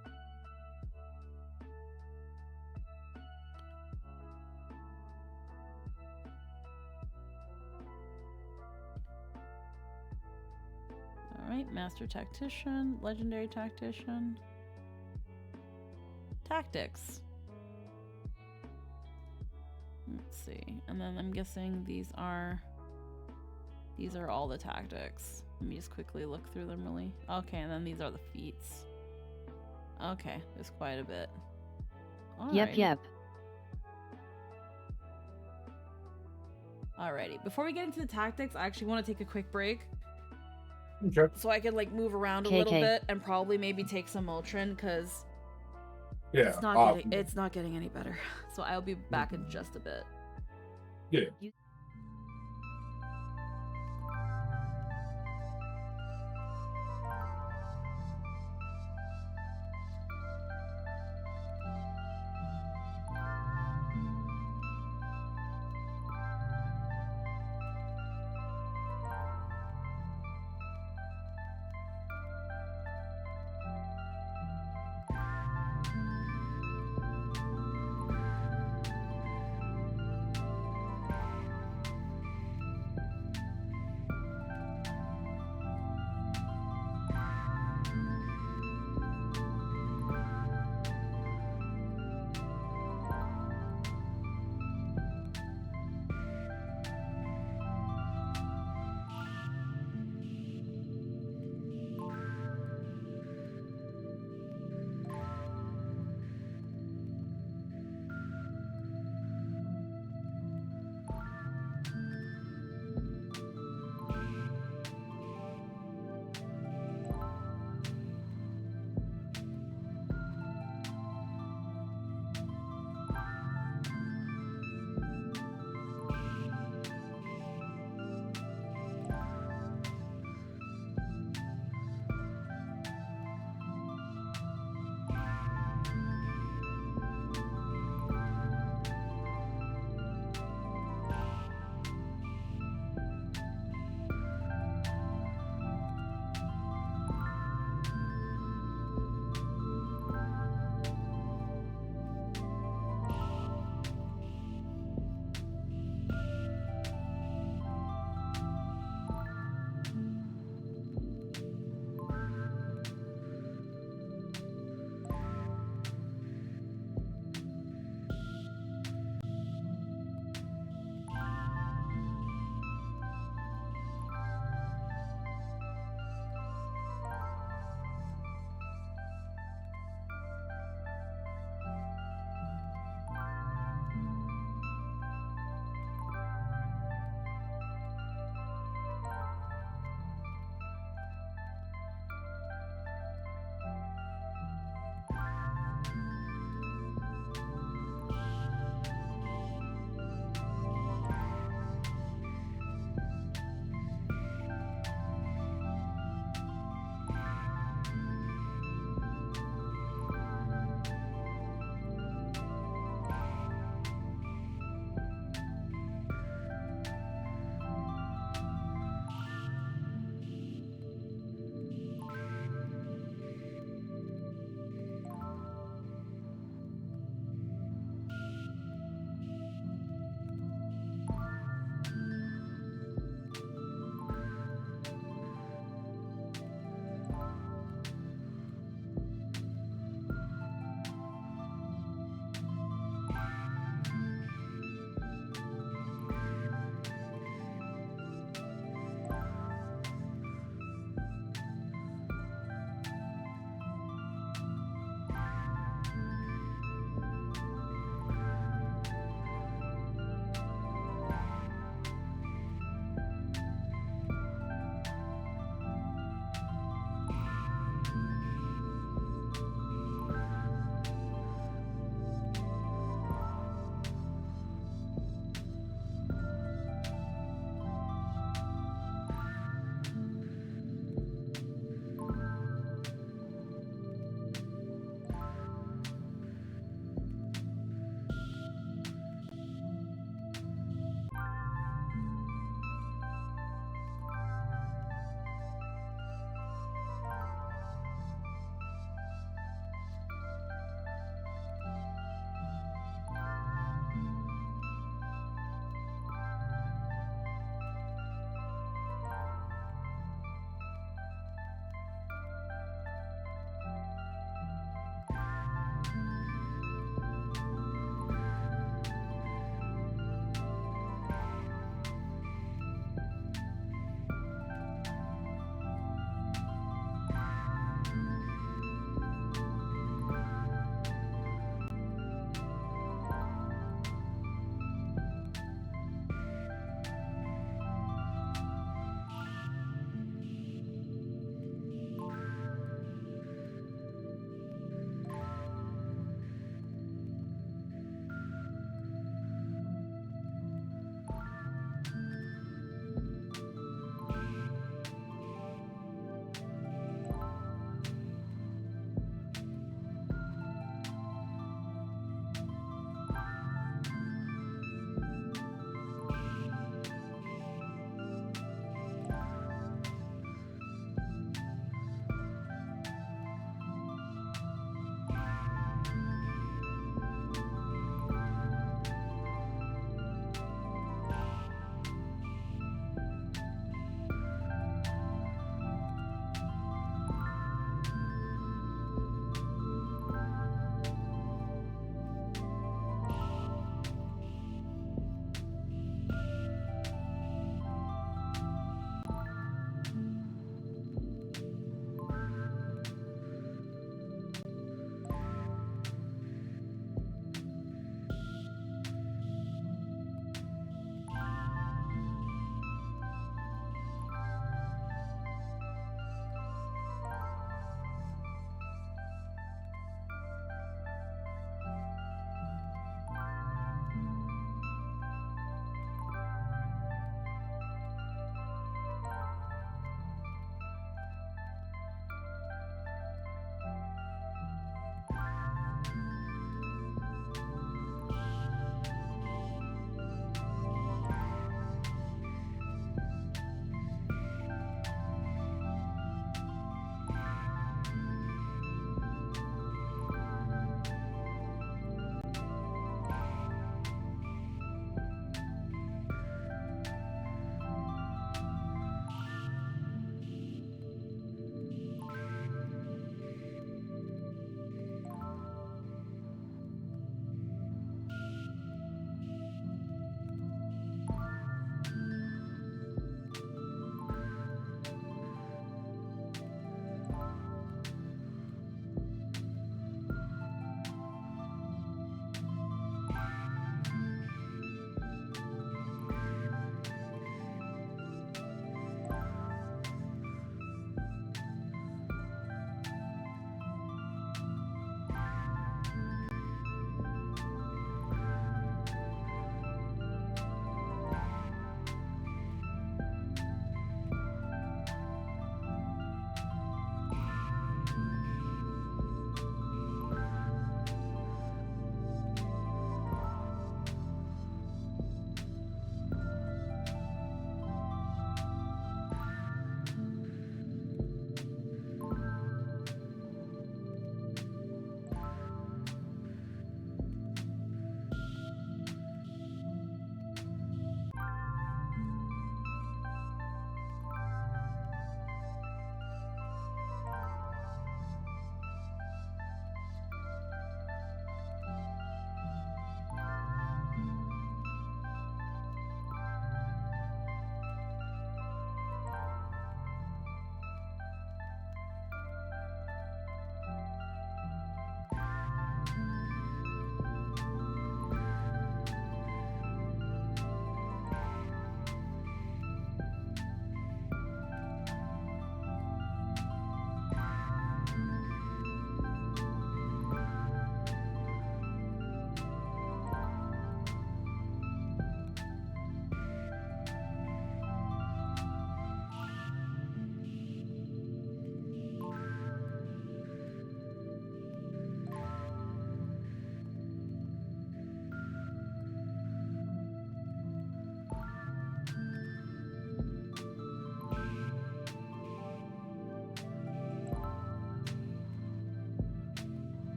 [SPEAKER 1] right, Master Tactician, Legendary Tactician. Tactics. Let's see. And then I'm guessing these are all the tactics. Let me just quickly look through them really. Okay, and then these are the feats. Okay, there's quite a bit.
[SPEAKER 3] Yep,
[SPEAKER 1] Alrighty.
[SPEAKER 3] yep.
[SPEAKER 1] Alrighty. Before we get into the tactics, I actually want to take a quick break.
[SPEAKER 2] Okay.
[SPEAKER 1] So I could like move around a little bit and probably maybe take some Motrin because
[SPEAKER 2] Yeah.
[SPEAKER 1] it's not getting any better. So I'll be back in just a bit.
[SPEAKER 2] Yeah.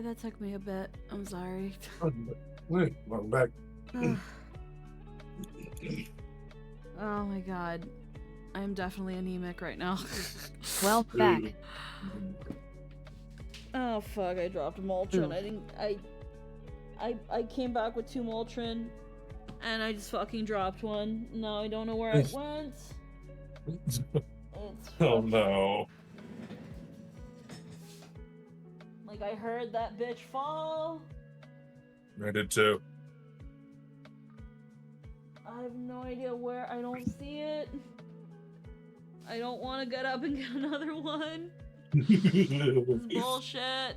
[SPEAKER 1] that took me a bit. I'm sorry.
[SPEAKER 2] Welcome back.
[SPEAKER 1] Oh my god. I'm definitely anemic right now.
[SPEAKER 3] Well, back.
[SPEAKER 1] Oh fuck, I dropped Moltron. I came back with 2 Moltron and I just fucking dropped one. Now I don't know where it went. It's
[SPEAKER 2] Oh no.
[SPEAKER 1] like I heard that bitch fall.
[SPEAKER 2] I did too.
[SPEAKER 1] I have no idea where. I don't see it. I don't want to get up and get another one. This is bullshit.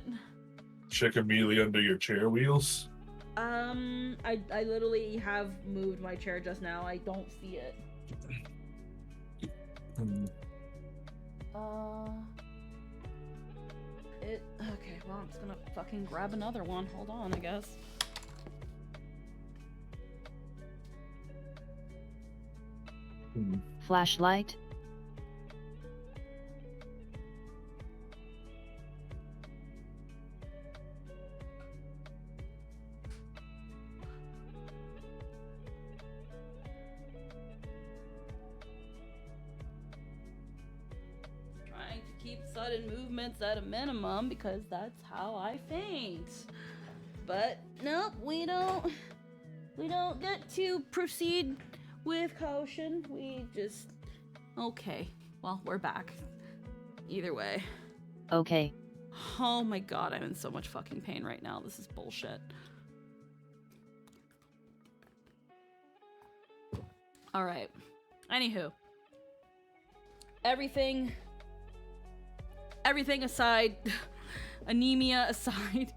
[SPEAKER 2] Check immediately under your chair wheels.
[SPEAKER 1] I literally have moved my chair just now. I don't see it. Okay, well, I'm just gonna fucking grab another one. Hold on, I guess.
[SPEAKER 3] Flashlight.
[SPEAKER 1] Trying to keep sudden movements at a minimum because that's how I faint. But nope, we don't get to proceed with caution. We just okay. Well, we're back. Either way.
[SPEAKER 3] Okay.
[SPEAKER 1] Oh my god, I'm in so much fucking pain right now. This is bullshit. Alright. Anywho. Everything aside, anemia aside,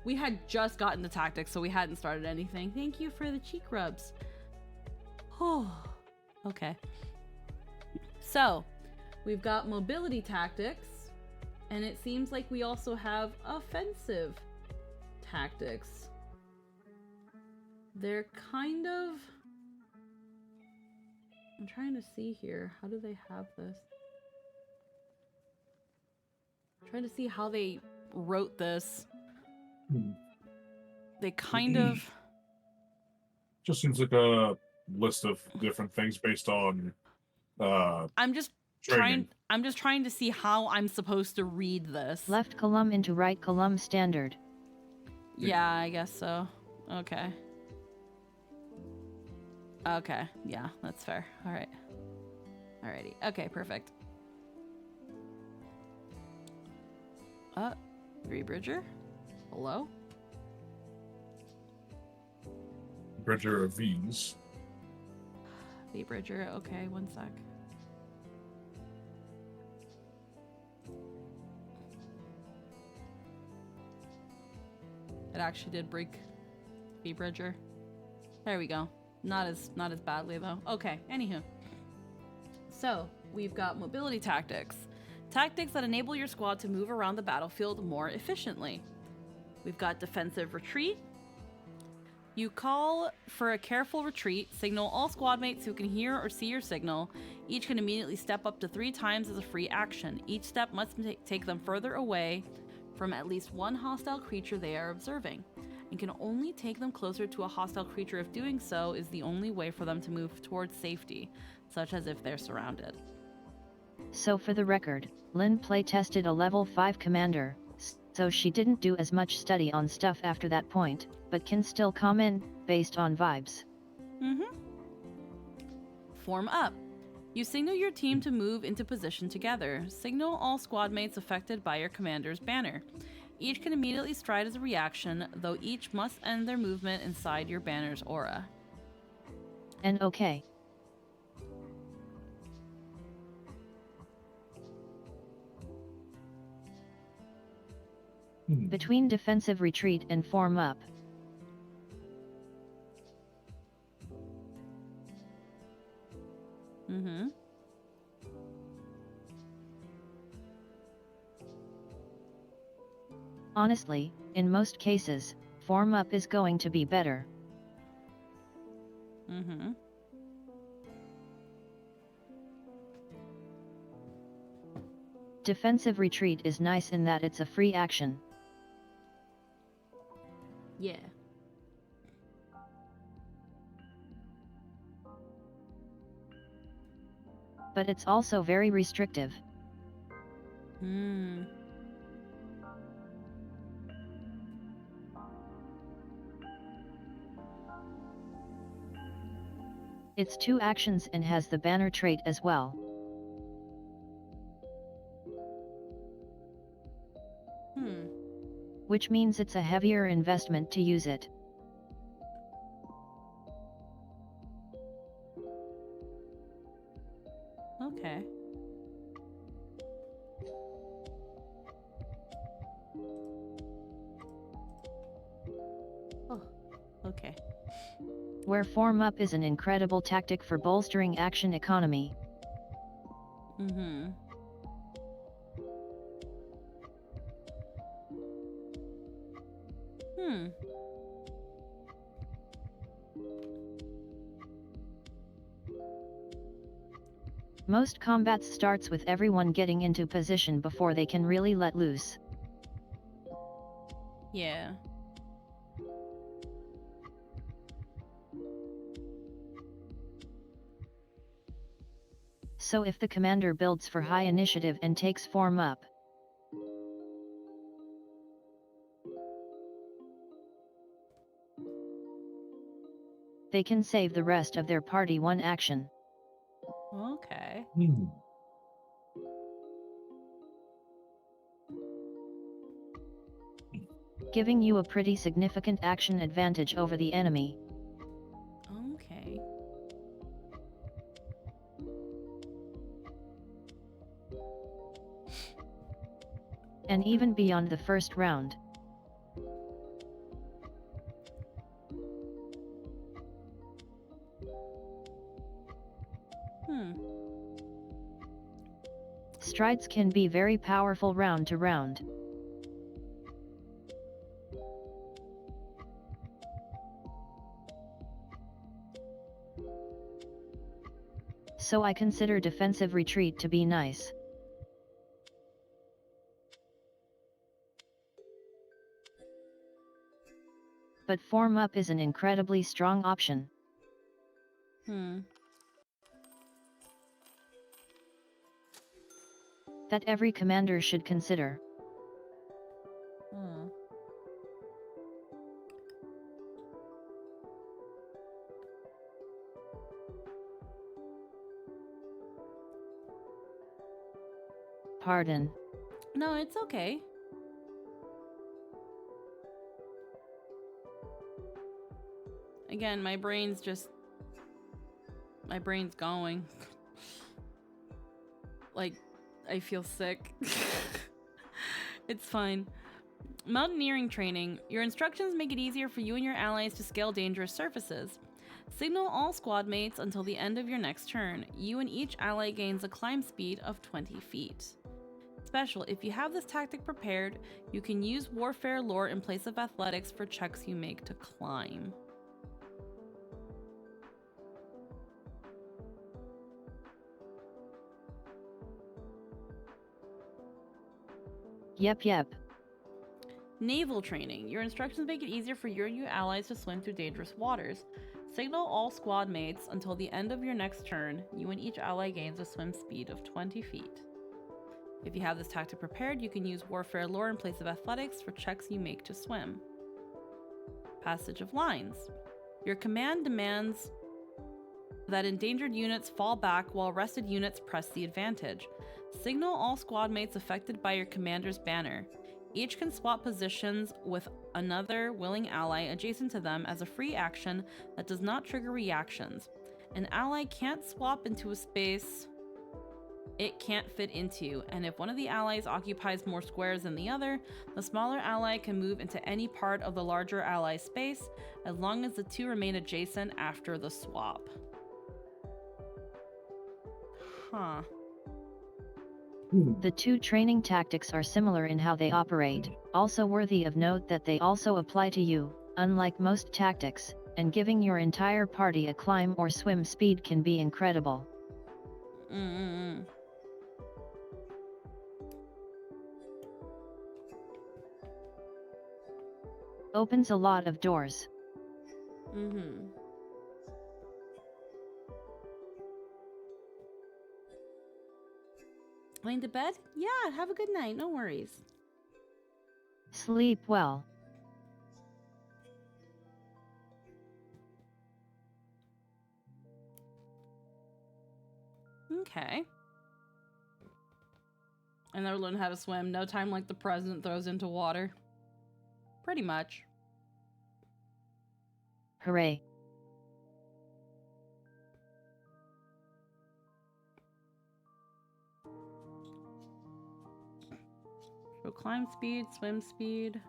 [SPEAKER 1] we had just gotten the tactics, so we hadn't started anything. Thank you for the cheek rubs. Oh, okay. So, we've got mobility tactics, and it seems like we also have offensive tactics. They're kind of... I'm trying to see here. How do they have this? I'm trying to see how they wrote this. They kind of...
[SPEAKER 2] Just seems like a list of different things based on
[SPEAKER 1] I'm just
[SPEAKER 2] training.
[SPEAKER 1] trying to see how I'm supposed to read this.
[SPEAKER 3] Left column into right column standard.
[SPEAKER 1] Yeah, I guess so. Okay. Okay, yeah, that's fair. Alright. Alrighty. Okay, perfect. Rebridger? Hello?
[SPEAKER 2] Bridger of V's.
[SPEAKER 1] Rebridger, okay, one sec. It actually did break Rebridger. There we go. Not as badly though. Okay, anywho. So, we've got mobility tactics. Tactics that enable your squad to move around the battlefield more efficiently. We've got defensive retreat. You call for a careful retreat, signal all squad mates who can hear or see your signal. Each can immediately step up to 3 times as a free action. Each step must take them further away from at least one hostile creature they are observing, and can only take them closer to a hostile creature if doing so is the only way for them to move towards safety, such as if they're surrounded.
[SPEAKER 3] So for the record, Lynn playtested a level 5 commander, so she didn't do as much study on stuff after that point, but can still comment based on vibes.
[SPEAKER 1] Form up. You signal your team to move into position together. Signal all squad mates affected by your commander's banner. Each can immediately stride as a reaction, though each must end their movement inside your banner's aura.
[SPEAKER 3] And okay. Between defensive retreat and form up. Honestly, in most cases, form up is going to be better. Defensive retreat is nice in that it's a free action.
[SPEAKER 1] Yeah.
[SPEAKER 3] But it's also very restrictive. It's 2 actions and has the banner trait as well. Which means it's a heavier investment to use it.
[SPEAKER 1] Okay. Oh, okay.
[SPEAKER 3] Where form up is an incredible tactic for bolstering action economy. Most combats starts with everyone getting into position before they can really let loose.
[SPEAKER 1] Yeah.
[SPEAKER 3] So if the commander builds for high initiative and takes form up, they can save the rest of their party 1 action.
[SPEAKER 1] Okay.
[SPEAKER 3] Giving you a pretty significant action advantage over the enemy.
[SPEAKER 1] Okay.
[SPEAKER 3] And even beyond the first round. Strides can be very powerful round to round. So I consider defensive retreat to be nice. But form up is an incredibly strong option. That every commander should consider. Pardon.
[SPEAKER 1] No, it's okay. Again, my brain's going. Like, I feel sick. It's fine. Mountaineering training. Your instructions make it easier for you and your allies to scale dangerous surfaces. Signal all squad mates until the end of your next turn. You and each ally gains a climb speed of 20 feet. Special, if you have this tactic prepared, you can use warfare lore in place of athletics for checks you make to climb.
[SPEAKER 3] Yep.
[SPEAKER 1] Naval training. Your instructions make it easier for you and your allies to swim through dangerous waters. Signal all squad mates until the end of your next turn. You and each ally gains a swim speed of 20 feet. If you have this tactic prepared, you can use warfare lore in place of athletics for checks you make to swim. Passage of lines. Your command demands that endangered units fall back while rested units press the advantage. Signal all squad mates affected by your commander's banner. Each can swap positions with another willing ally adjacent to them as a free action that does not trigger reactions. An ally can't swap into a space it can't fit into, and if one of the allies occupies more squares than the other, the smaller ally can move into any part of the larger ally's space, as long as the two remain adjacent after the swap. Huh.
[SPEAKER 3] The 2 training tactics are similar in how they operate, also worthy of note that they also apply to you, unlike most tactics, and giving your entire party a climb or swim speed can be incredible. Opens a lot of doors.
[SPEAKER 1] Mm-hmm. Going to bed? Yeah, have a good night, no worries.
[SPEAKER 3] Sleep well.
[SPEAKER 1] Okay. I never learned how to swim. No time like the president throws into water. Pretty much.
[SPEAKER 3] Hooray.
[SPEAKER 1] So climb speed, swim speed.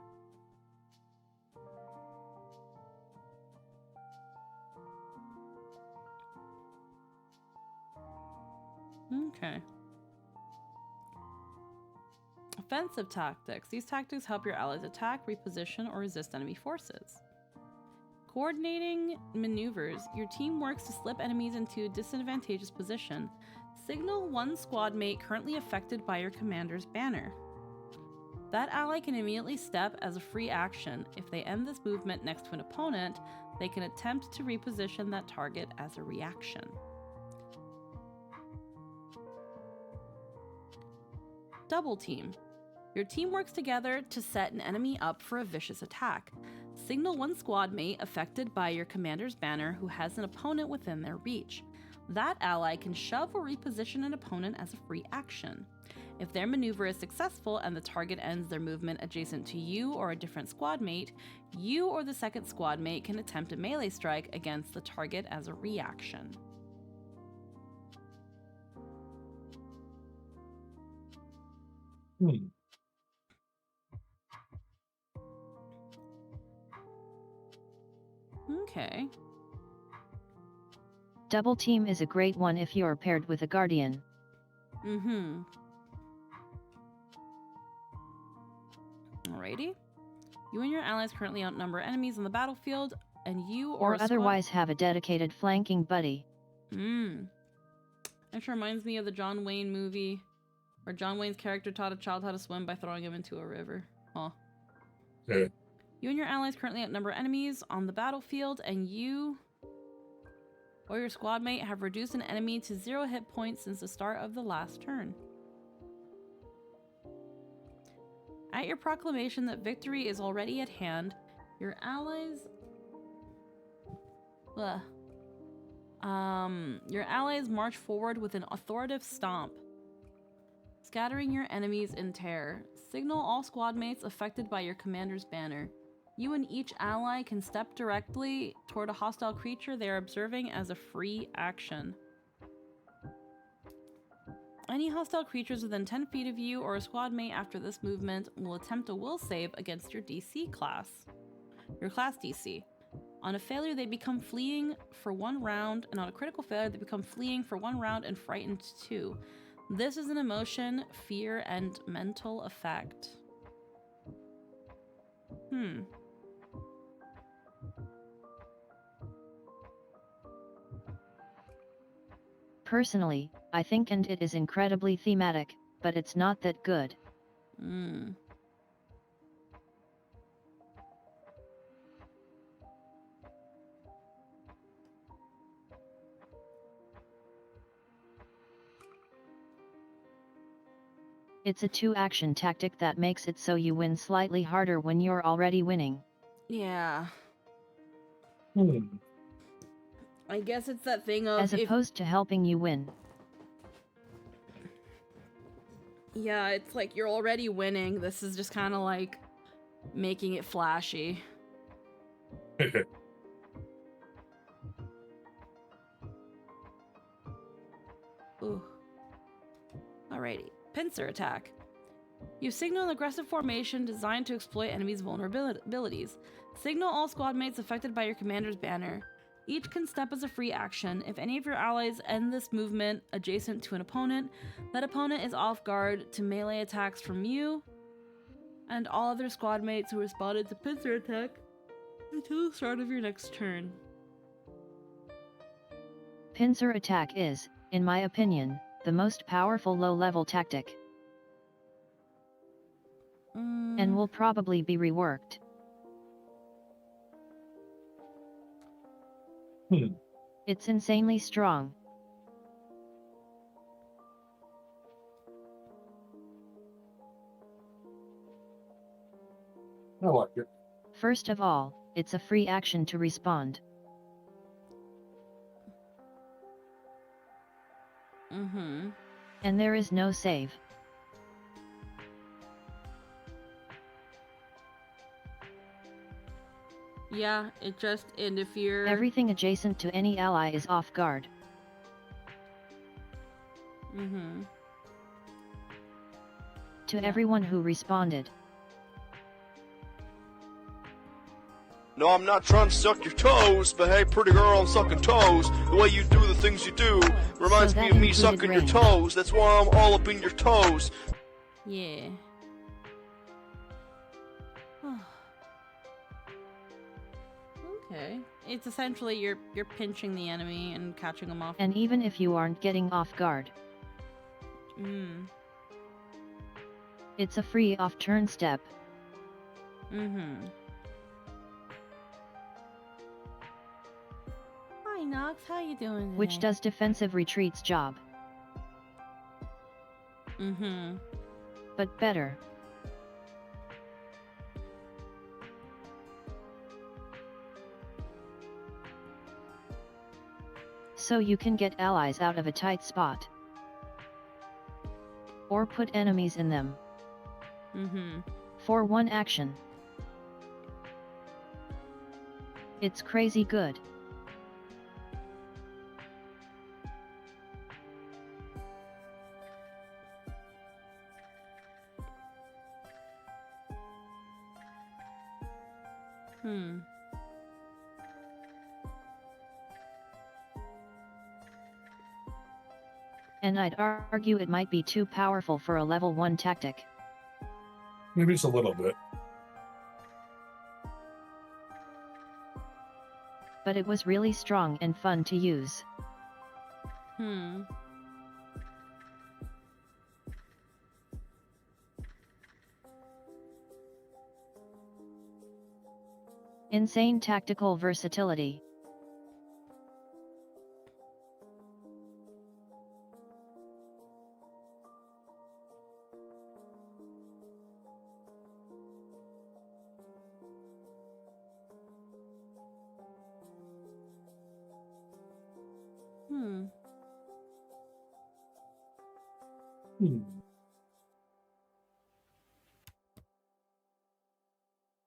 [SPEAKER 1] Okay. Offensive tactics. These tactics help your allies attack, reposition, or resist enemy forces. Coordinating maneuvers. Your team works to slip enemies into a disadvantageous position. Signal one squad mate currently affected by your commander's banner. That ally can immediately step as a free action. If they end this movement next to an opponent, they can attempt to reposition that target as a reaction. Double team. Your team works together to set an enemy up for a vicious attack. Signal one squad mate affected by your commander's banner who has an opponent within their reach. That ally can shove or reposition an opponent as a free action. If their maneuver is successful and the target ends their movement adjacent to you or a different squad mate, you or the second squad mate can attempt a melee strike against the target as a reaction. Okay.
[SPEAKER 3] Double team is a great one if you're paired with a guardian.
[SPEAKER 1] Mm-hmm. Alrighty. You and your allies currently outnumber enemies on the battlefield, and you or a
[SPEAKER 3] otherwise have a dedicated flanking buddy.
[SPEAKER 1] Actually reminds me of the John Wayne movie, where John Wayne's character taught a child how to swim by throwing him into a river. Huh.
[SPEAKER 2] Yeah.
[SPEAKER 1] You and your allies currently outnumber enemies on the battlefield, and you or your squad mate have reduced an enemy to 0 hit points since the start of the last turn. At your proclamation that victory is already at hand, your allies... your allies march forward with an authoritative stomp, scattering your enemies in terror. Signal all squad mates affected by your commander's banner. You and each ally can step directly toward a hostile creature they are observing as a free action. Any hostile creatures within 10 feet of you or a squad mate after this movement will attempt a will save against your DC class. Your class DC. On a failure, they become fleeing for 1 round, and on a critical failure, they become fleeing for 1 round and frightened 2. This is an emotion, fear, and mental effect.
[SPEAKER 3] Personally, I think and it is incredibly thematic, but it's not that good. It's a 2-action tactic that makes it so you win slightly harder when you're already winning.
[SPEAKER 1] Yeah. I guess it's that thing of...
[SPEAKER 3] As opposed to helping you win.
[SPEAKER 1] Yeah, it's like you're already winning. This is just kind of like making it flashy. Ooh. Alrighty. Pincer attack. You signal an aggressive formation designed to exploit enemies' vulnerabilities. Signal all squad mates affected by your commander's banner. Each can step as a free action. If any of your allies end this movement adjacent to an opponent, that opponent is off guard to melee attacks from you and all other squad mates who responded to pincer attack until the start of your next turn.
[SPEAKER 3] Pincer attack is, in my opinion, the most powerful low-level tactic. And will probably be reworked.
[SPEAKER 2] Hmm.
[SPEAKER 3] It's insanely strong.
[SPEAKER 2] I like it.
[SPEAKER 3] First of all, it's a free action to respond.
[SPEAKER 1] Mm-hmm.
[SPEAKER 3] And there is no save.
[SPEAKER 1] Yeah, and if you're...
[SPEAKER 3] Everything adjacent to any ally is off guard.
[SPEAKER 1] Mm-hmm.
[SPEAKER 3] To
[SPEAKER 1] Yeah.
[SPEAKER 3] everyone who responded.
[SPEAKER 5] No, I'm not trying to suck your toes, but hey, pretty girl, I'm sucking toes. The way you do the things you do reminds
[SPEAKER 3] So
[SPEAKER 5] me
[SPEAKER 3] that
[SPEAKER 5] of me
[SPEAKER 3] included
[SPEAKER 5] sucking
[SPEAKER 3] range.
[SPEAKER 5] your toes. That's why I'm all up in your toes.
[SPEAKER 1] Yeah. Okay. It's essentially you're pinching the enemy and catching them off.
[SPEAKER 3] And even if you aren't getting off guard, it's a free off-turn step.
[SPEAKER 1] Mm-hmm. Hi Nox, how you doing today?
[SPEAKER 3] Which does defensive retreat's job.
[SPEAKER 1] Mm-hmm.
[SPEAKER 3] But better. So you can get allies out of a tight spot. Or put enemies in them.
[SPEAKER 1] Mm-hmm.
[SPEAKER 3] For one action. It's crazy good. And I'd argue it might be too powerful for a level 1 tactic.
[SPEAKER 2] Maybe it's a little bit.
[SPEAKER 3] But it was really strong and fun to use. Insane tactical versatility.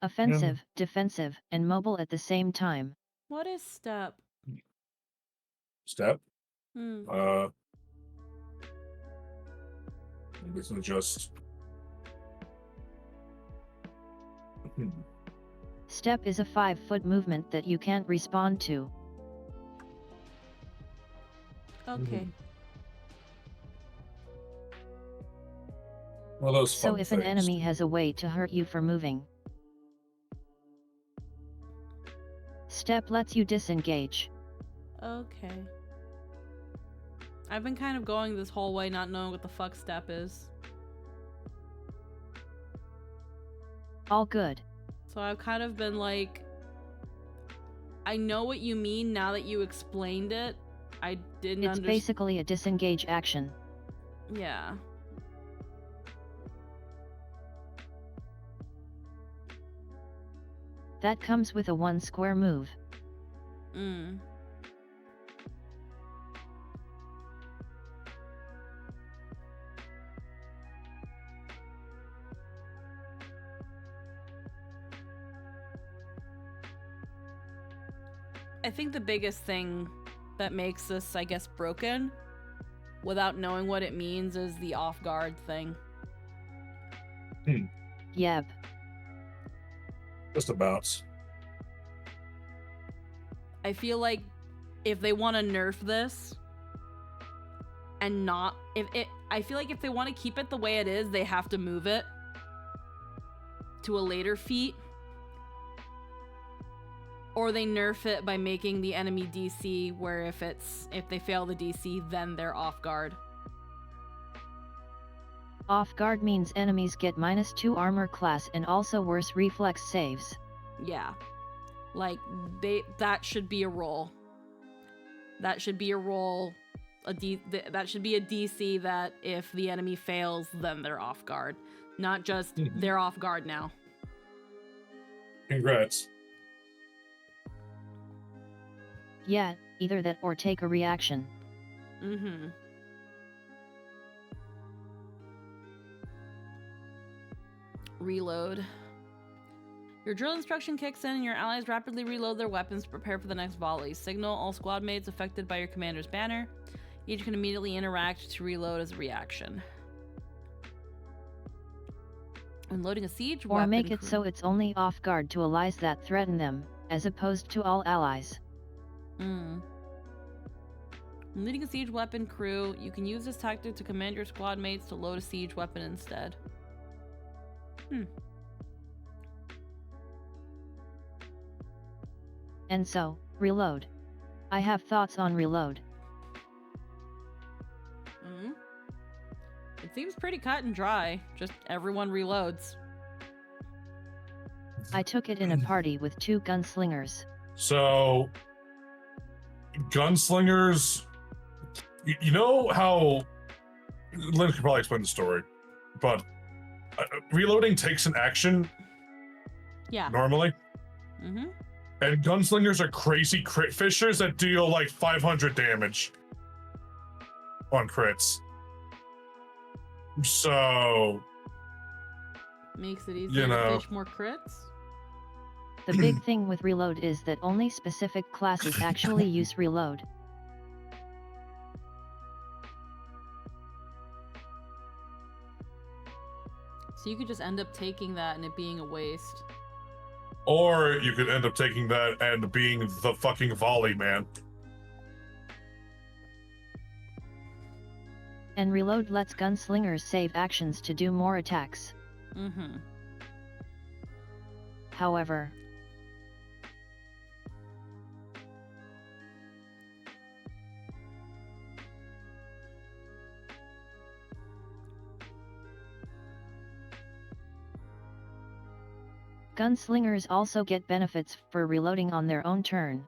[SPEAKER 3] Offensive, defensive, and mobile at the same time.
[SPEAKER 1] What is step?
[SPEAKER 2] Step.
[SPEAKER 1] Hmm.
[SPEAKER 2] This is just.
[SPEAKER 3] Step is a 5-foot movement that you can't respond to.
[SPEAKER 1] Okay.
[SPEAKER 2] Well, those
[SPEAKER 3] So
[SPEAKER 2] fun
[SPEAKER 3] if an
[SPEAKER 2] things.
[SPEAKER 3] enemy has a way to hurt you for moving, step lets you disengage.
[SPEAKER 1] Okay. I've been kind of going this whole way not knowing what the fuck step is.
[SPEAKER 3] All good.
[SPEAKER 1] So I've kind of been like, I know what you mean now that you explained it. I didn't
[SPEAKER 3] It's basically a disengage action.
[SPEAKER 1] Yeah.
[SPEAKER 3] That comes with a 1 square move.
[SPEAKER 1] I think the biggest thing that makes this, I guess, broken, without knowing what it means, is the off-guard thing.
[SPEAKER 3] Yep.
[SPEAKER 2] Just about.
[SPEAKER 1] I feel like if they want to nerf this and not I feel like if they want to keep it the way it is, they have to move it to a later feat, or they nerf it by making the enemy DC where if they fail the DC, then they're off guard.
[SPEAKER 3] Off guard means enemies get -2 armor class and also worse reflex saves.
[SPEAKER 1] Yeah. Like that should be a roll. that should be a roll. That should be a DC that if the enemy fails, then they're off guard. Not just they're off guard now.
[SPEAKER 2] Congrats.
[SPEAKER 3] Yeah, either that or take a reaction.
[SPEAKER 1] Mm-hmm. Reload. Your drill instruction kicks in and your allies rapidly reload their weapons to prepare for the next volley. Signal all squad mates affected by your commander's banner. Each can immediately interact to reload as a reaction. When loading a siege weapon...
[SPEAKER 3] Or make it so it's only off guard to allies that threaten them, as opposed to all allies.
[SPEAKER 1] When leading a siege weapon crew, you can use this tactic to command your squad mates to load a siege weapon instead.
[SPEAKER 3] And so, reload. I have thoughts on reload.
[SPEAKER 1] It seems pretty cut and dry. Just everyone reloads.
[SPEAKER 3] I took it in a party with 2 gunslingers.
[SPEAKER 2] So, gunslingers, you know how, Lynn could probably explain the story, but reloading takes an action normally. And gunslingers are crazy crit fishers that deal like 500 damage on crits. So...
[SPEAKER 1] Makes it easier to fish more crits?
[SPEAKER 3] The big thing with reload is that only specific classes actually use reload.
[SPEAKER 1] So you could just end up taking that and it being a waste.
[SPEAKER 2] Or you could end up taking that and being the fucking volley man.
[SPEAKER 3] And reload lets gunslingers save actions to do more attacks. However, gunslingers also get benefits for reloading on their own turn.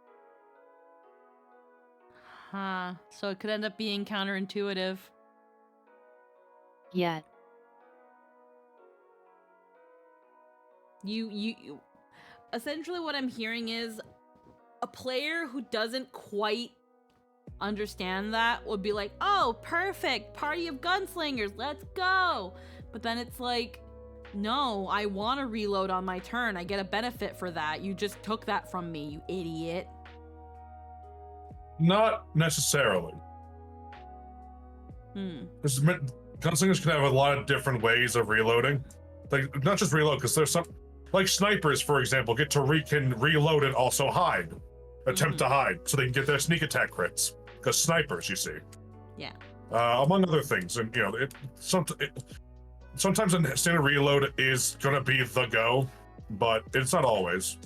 [SPEAKER 1] So it could end up being counterintuitive.
[SPEAKER 3] Yet,
[SPEAKER 1] you essentially what I'm hearing is a player who doesn't quite understand that would be like, oh, perfect, party of gunslingers, let's go. But then it's like, no, I want to reload on my turn. I get a benefit for that. You just took that from me, you idiot.
[SPEAKER 2] Not necessarily. Gunslingers can have a lot of different ways of reloading. Like, not just reload, because there's some... Like snipers, for example, can reload and also hide. Attempt to hide, so they can get their sneak attack crits. Because snipers, you see.
[SPEAKER 1] Yeah.
[SPEAKER 2] Among other things. And, you know, sometimes a standard reload is going to be the go, but it's not always.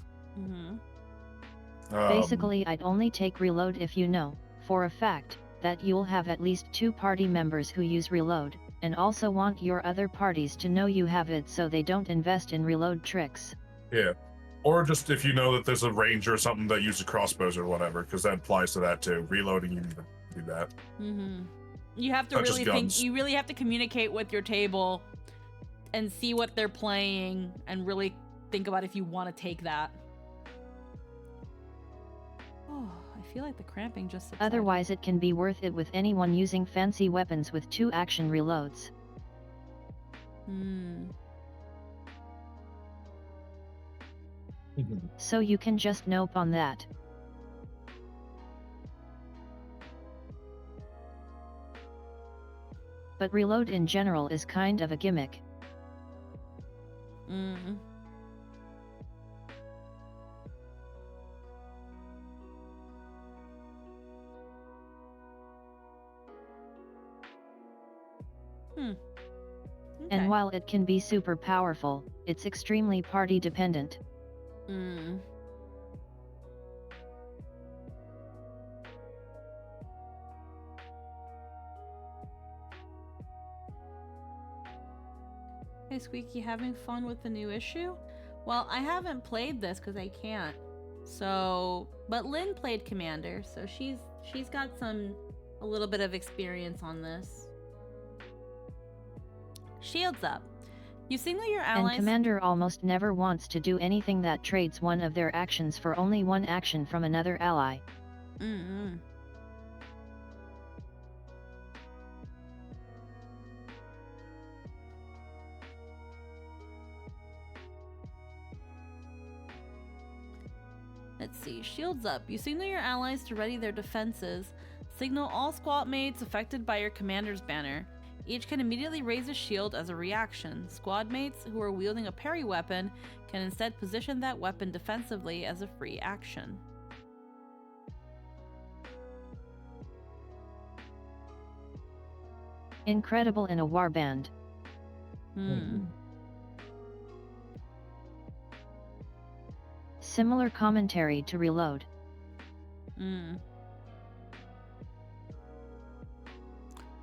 [SPEAKER 3] Basically, I'd only take reload if you know, for a fact, that you'll have at least 2 party members who use reload, and also want your other parties to know you have it so they don't invest in reload tricks.
[SPEAKER 2] Yeah. Or just if you know that there's a ranger or something that uses crossbows or whatever, because that applies to that too. Reloading, you need to do that.
[SPEAKER 1] You have to really think, you really have to communicate with your table and see what they're playing and really think about if you want to take that. Oh, I feel like the cramping just subsided.
[SPEAKER 3] Otherwise it can be worth it with anyone using fancy weapons with 2 action reloads. So you can just nope on that. But reload in general is kind of a gimmick. And while it can be super powerful, it's extremely party dependent.
[SPEAKER 1] Hey Squeaky, having fun with the new issue? Well, I haven't played this because I can't. So, but Lynn played commander, so she's got a little bit of experience on this. Shields up. You signal your allies.
[SPEAKER 3] And commander almost never wants to do anything that trades one of their actions for only one action from another ally.
[SPEAKER 1] Mm-hmm. Let's see. Shields up. You signal your allies to ready their defenses. Signal all squad mates affected by your commander's banner. Each can immediately raise a shield as a reaction. Squad mates who are wielding a parry weapon can instead position that weapon defensively as a free action.
[SPEAKER 3] Incredible in a warband. Similar commentary to Reload.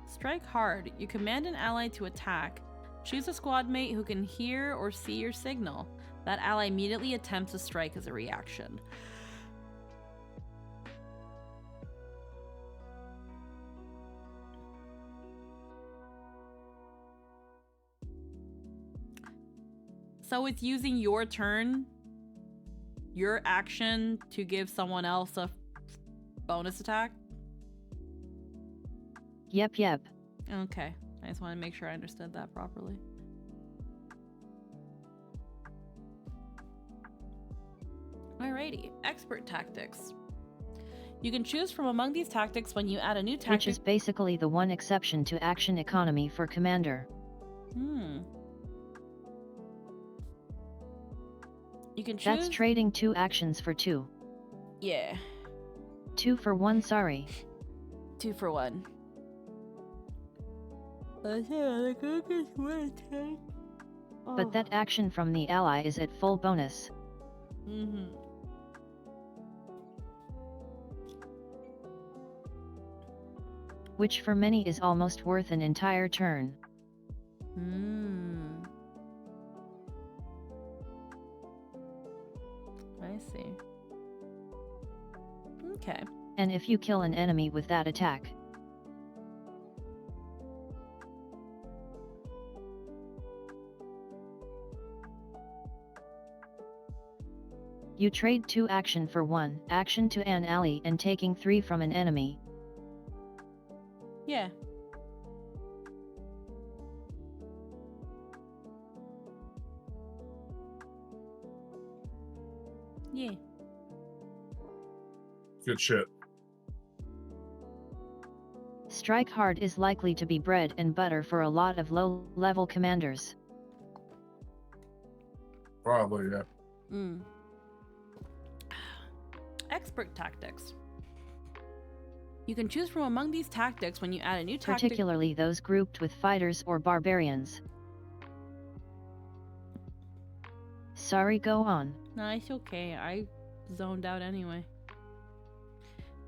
[SPEAKER 1] Strike hard. You command an ally to attack. Choose a squad mate who can hear or see your signal. That ally immediately attempts a strike as a reaction. So it's using your turn, your action, to give someone else a bonus attack?
[SPEAKER 3] Yep.
[SPEAKER 1] Okay. I just want to make sure I understood that properly. Alrighty. Expert tactics. You can choose from among these tactics when you add a new tactic.
[SPEAKER 3] Which is basically the one exception to action economy for commander.
[SPEAKER 1] You can choose.
[SPEAKER 3] That's trading 2 actions for 2.
[SPEAKER 1] Yeah.
[SPEAKER 3] 2 for 1, sorry.
[SPEAKER 1] 2 for 1.
[SPEAKER 3] But that action from the ally is at full bonus. Which for many is almost worth an entire turn.
[SPEAKER 1] I see. Okay.
[SPEAKER 3] And if you kill an enemy with that attack, you trade 2 action for 1 action to an ally and taking 3 from an enemy.
[SPEAKER 1] Yeah. Yeah.
[SPEAKER 2] Good shit.
[SPEAKER 3] Strike hard is likely to be bread and butter for a lot of low-level commanders.
[SPEAKER 2] Probably, yeah.
[SPEAKER 1] Expert tactics. You can choose from among these tactics when you add a new tactic.
[SPEAKER 3] Particularly those grouped with fighters or barbarians. Sorry, go on.
[SPEAKER 1] No, it's okay. I zoned out anyway.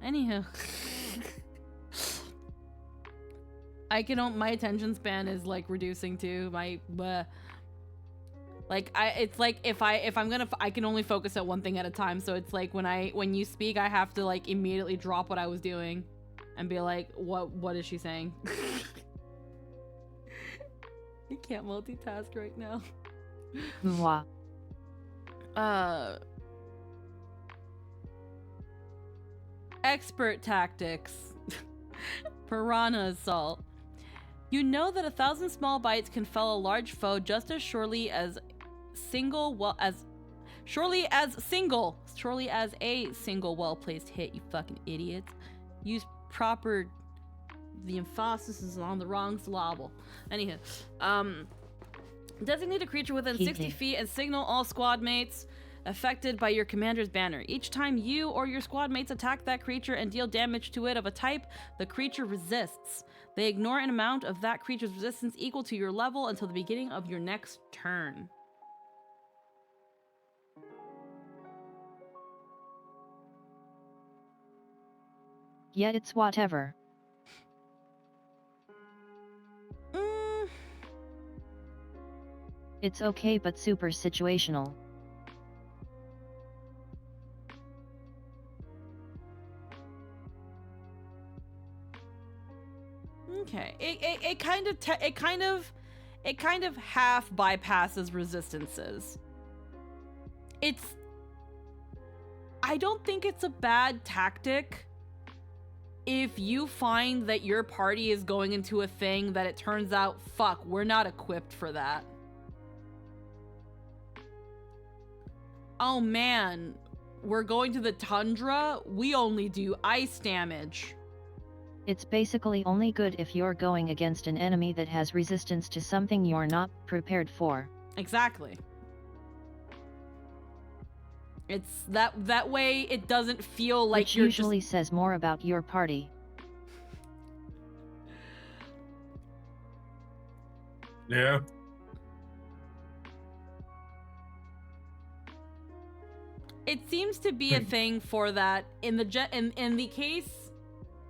[SPEAKER 1] Anywho. My attention span is like reducing too. It's like if I'm gonna, I can only focus at one thing at a time. So it's like when you speak, I have to like immediately drop what I was doing and be like, what is she saying? I can't multitask right now.
[SPEAKER 3] Mwah.
[SPEAKER 1] Expert tactics. Piranha assault. You know that 1,000 small bites can fell a large foe just as surely as a single well-placed hit, you fucking idiots. Use proper. The emphasis is on the wrong syllable. Anywho, designate a creature within 60 feet and signal all squad mates affected by your commander's banner. Each time you or your squad mates attack that creature and deal damage to it of a type the creature resists, they ignore an amount of that creature's resistance equal to your level until the beginning of your next turn.
[SPEAKER 3] Yet it's whatever.
[SPEAKER 1] It's okay,
[SPEAKER 3] but super situational.
[SPEAKER 1] Okay. It kind of half bypasses resistances. I don't think it's a bad tactic if you find that your party is going into a thing that it turns out, fuck, we're not equipped for that. Oh man, we're going to the tundra, we only do ice damage.
[SPEAKER 3] It's basically only good if you're going against an enemy that has resistance to something you're not prepared for.
[SPEAKER 1] Exactly. It's that way it doesn't feel like
[SPEAKER 3] Which
[SPEAKER 1] you're
[SPEAKER 3] usually says more about your party.
[SPEAKER 2] Yeah.
[SPEAKER 1] It seems to be a thing for that in the case,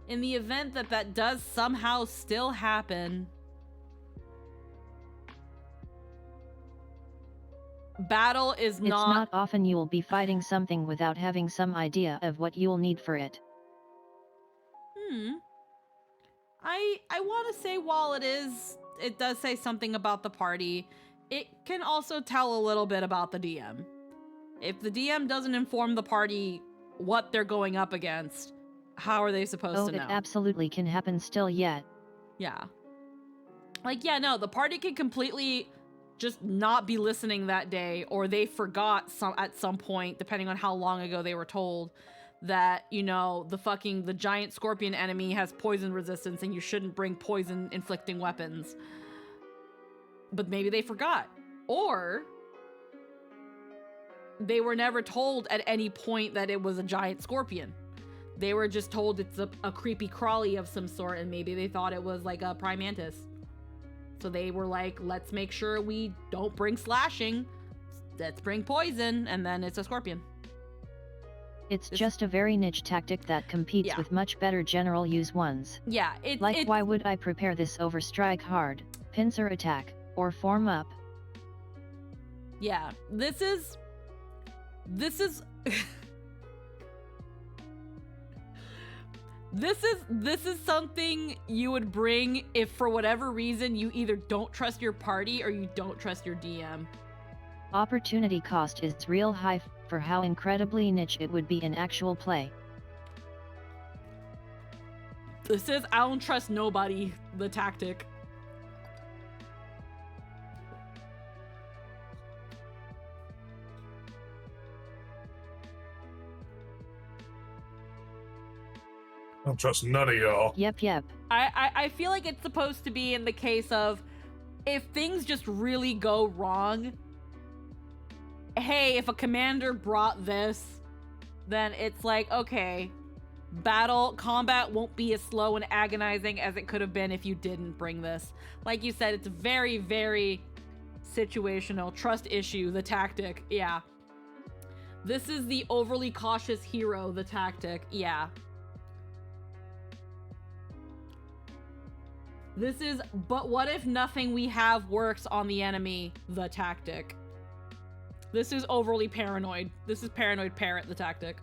[SPEAKER 1] in the event that does somehow still happen. Battle is
[SPEAKER 3] It's not often you'll be fighting something without having some idea of what you'll need for it.
[SPEAKER 1] I want to say while it does say something about the party, it can also tell a little bit about the DM. If the DM doesn't inform the party what they're going up against, how are they supposed to know?
[SPEAKER 3] It absolutely can happen still yet.
[SPEAKER 1] Yeah. Like, yeah, no, the party can completely just not be listening that day, or they forgot at some point, depending on how long ago they were told, that, you know, the giant scorpion enemy has poison resistance and you shouldn't bring poison inflicting weapons. But maybe they forgot. Or they were never told at any point that it was a giant scorpion. They were just told it's a creepy crawly of some sort, and maybe they thought it was like a prime mantis. So they were like, let's make sure we don't bring slashing. Let's bring poison, and then it's a scorpion.
[SPEAKER 3] It's just a very niche tactic that competes with much better general use ones.
[SPEAKER 1] Yeah,
[SPEAKER 3] why would I prepare this over strike hard, pincer attack, or form up?
[SPEAKER 1] Yeah, this is this is something you would bring if for whatever reason you either don't trust your party or you don't trust your DM.
[SPEAKER 3] Opportunity cost is real high for how incredibly niche it would be in actual play.
[SPEAKER 1] This is I don't trust nobody, the tactic.
[SPEAKER 2] I don't trust none of y'all.
[SPEAKER 3] Yep.
[SPEAKER 1] I feel like it's supposed to be in the case of if things just really go wrong. Hey, if a commander brought this, then it's like, okay, combat won't be as slow and agonizing as it could have been if you didn't bring this. Like you said, it's very, very situational. Trust issue, the tactic. Yeah. This is the overly cautious hero, the tactic. Yeah. This is, but what if nothing we have works on the enemy, the tactic. This is overly paranoid. This is paranoid parrot, the tactic.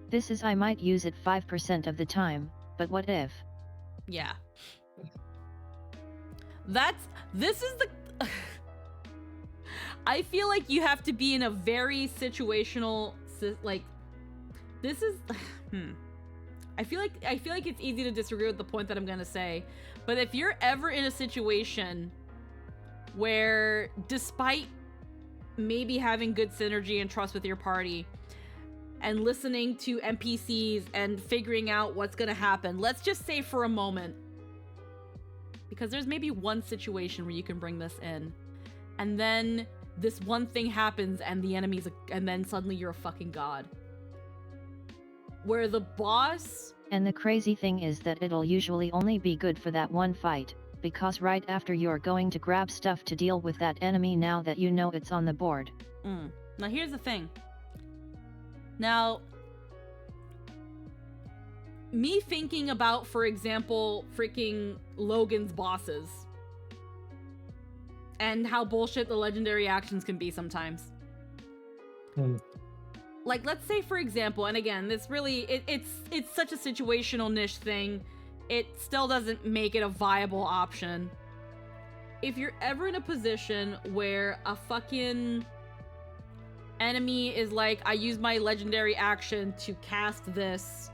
[SPEAKER 3] This is I might use it 5% of the time, but what if?
[SPEAKER 1] Yeah. This is the... I feel like you have to be in a very situational, like, this is, I feel like it's easy to disagree with the point that I'm gonna say, but if you're ever in a situation where, despite maybe having good synergy and trust with your party, and listening to NPCs and figuring out what's gonna happen, let's just say for a moment, because there's maybe one situation where you can bring this in, and then this one thing happens and the enemy's and then suddenly you're a fucking god. Where the boss...
[SPEAKER 3] And the crazy thing is that it'll usually only be good for that one fight, because right after you're going to grab stuff to deal with that enemy now that you know it's on the board.
[SPEAKER 1] Now here's the thing. Now, me thinking about, for example, freaking Logan's bosses, and how bullshit the legendary actions can be sometimes. like, let's say, for example, and again, this really, it's such a situational niche thing, it still doesn't make it a viable option. If you're ever in a position where a fucking enemy is like, I use my legendary action to cast this,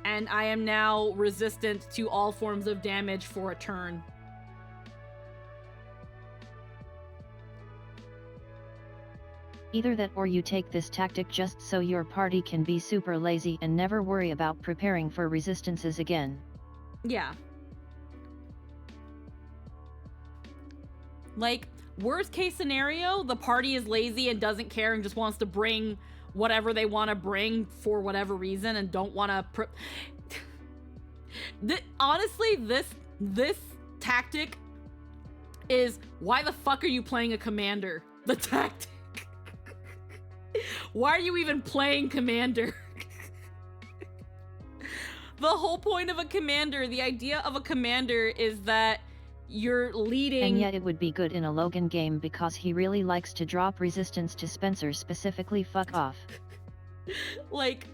[SPEAKER 1] and I am now resistant to all forms of damage for a turn.
[SPEAKER 3] Either that or you take this tactic just so your party can be super lazy and never worry about preparing for resistances again.
[SPEAKER 1] Yeah. Like, worst case scenario, the party is lazy and doesn't care and just wants to bring whatever they want to bring for whatever reason and don't want to... Honestly, this tactic is, why the fuck are you playing a commander? The tactic. Why are you even playing commander? The whole point of a commander, the idea of a commander is that you're leading...
[SPEAKER 3] And yet it would be good in a Logan game because he really likes to drop resistance to Spencer, specifically fuck off.
[SPEAKER 1] Like,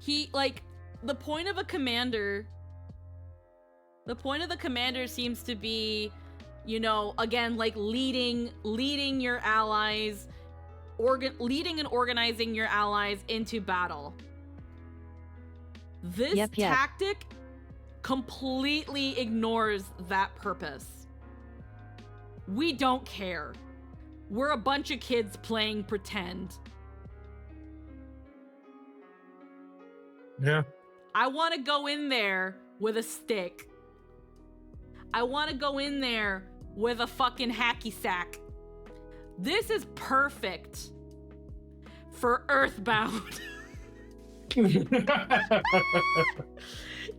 [SPEAKER 1] the point of a commander... The point of the commander seems to be, you know, again, like leading your allies, leading and organizing your allies into battle. This tactic completely ignores that purpose. We don't care. We're a bunch of kids playing pretend.
[SPEAKER 2] Yeah.
[SPEAKER 1] I want to go in there with a stick. I want to go in there with a fucking hacky sack. This is perfect for Earthbound.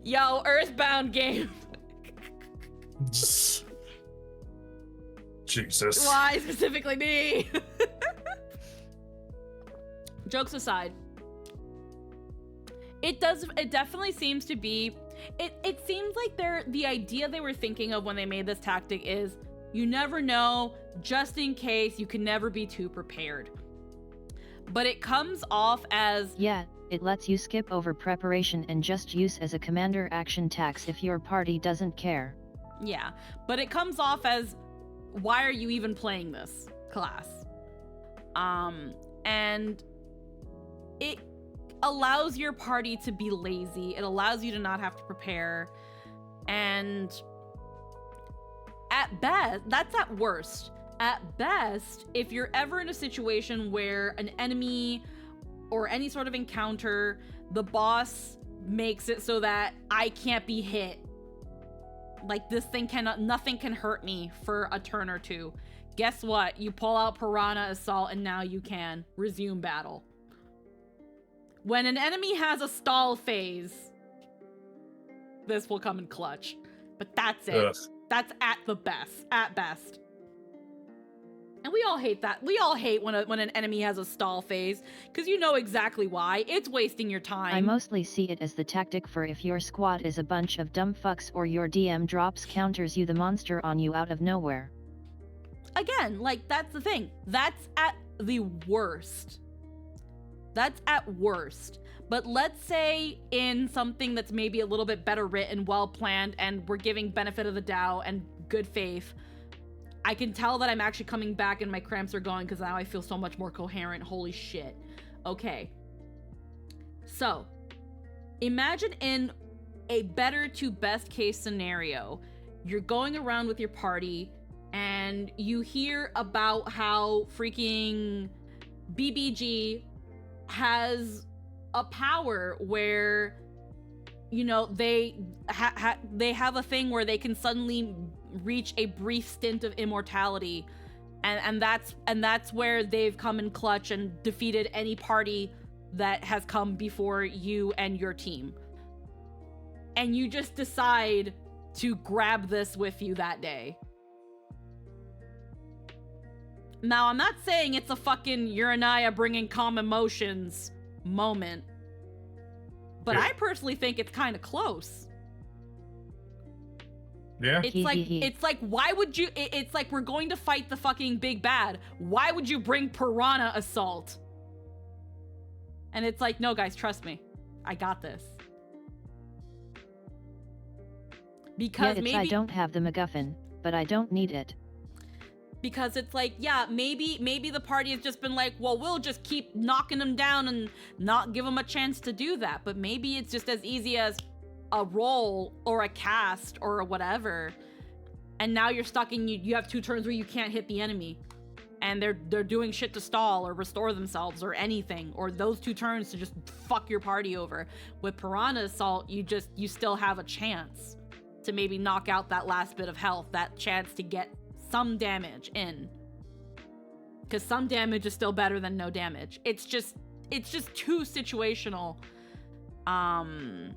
[SPEAKER 1] Yo, Earthbound game.
[SPEAKER 2] Jesus.
[SPEAKER 1] Why specifically me? Jokes aside, it definitely seems to be, it seems like the idea they were thinking of when they made this tactic is, you never know, just in case, you can never be too prepared. But it comes off as...
[SPEAKER 3] Yeah, it lets you skip over preparation and just use as a commander action tax if your party doesn't care.
[SPEAKER 1] Yeah, but it comes off as, why are you even playing this class? And it allows your party to be lazy. It allows you to not have to prepare. And at best, that's at worst. At best, if you're ever in a situation where an enemy or any sort of encounter, the boss makes it so that I can't be hit. Like, this thing nothing can hurt me for a turn or two. Guess what? You pull out Piranha Assault and now you can resume battle. When an enemy has a stall phase, this will come in clutch. But that's it.
[SPEAKER 2] Ugh.
[SPEAKER 1] That's at best. And we all hate that. We all hate when an enemy has a stall phase, because you know exactly why. It's wasting your time.
[SPEAKER 3] I mostly see it as the tactic for if your squad is a bunch of dumb fucks or your DM drops counters you the monster on you out of nowhere.
[SPEAKER 1] Again, like, that's the thing. That's at the worst. That's at worst. But let's say in something that's maybe a little bit better written, well planned, and we're giving benefit of the doubt and good faith, I can tell that I'm actually coming back and my cramps are going because now I feel so much more coherent. Holy shit. Okay. So, imagine in a better to best case scenario, you're going around with your party and you hear about how freaking BBG has a power where, you know, they have a thing where they can suddenly reach a brief stint of immortality, and that's where they've come in clutch and defeated any party that has come before you and your team. And you just decide to grab this with you that day. Now, I'm not saying it's a fucking Uranaya bringing calm emotions moment, but I personally think it's kind of close.
[SPEAKER 2] Yeah.
[SPEAKER 1] It's like, why would you, it's like, we're going to fight the fucking big bad. Why would you bring Piranha Assault? And it's like, no, guys, trust me. I got this. Because
[SPEAKER 3] maybe I don't have the MacGuffin, but I don't need it.
[SPEAKER 1] Because it's like, yeah, maybe the party has just been like, well, we'll just keep knocking them down and not give them a chance to do that. But maybe it's just as easy as a roll or a cast or whatever. And now you're stuck in, you have 2 turns where you can't hit the enemy. And they're doing shit to stall or restore themselves or anything. Or those 2 turns to just fuck your party over. With Piranha Assault, you still have a chance to maybe knock out that last bit of health, that chance to get some damage in, because some damage is still better than no damage. It's just too situational. And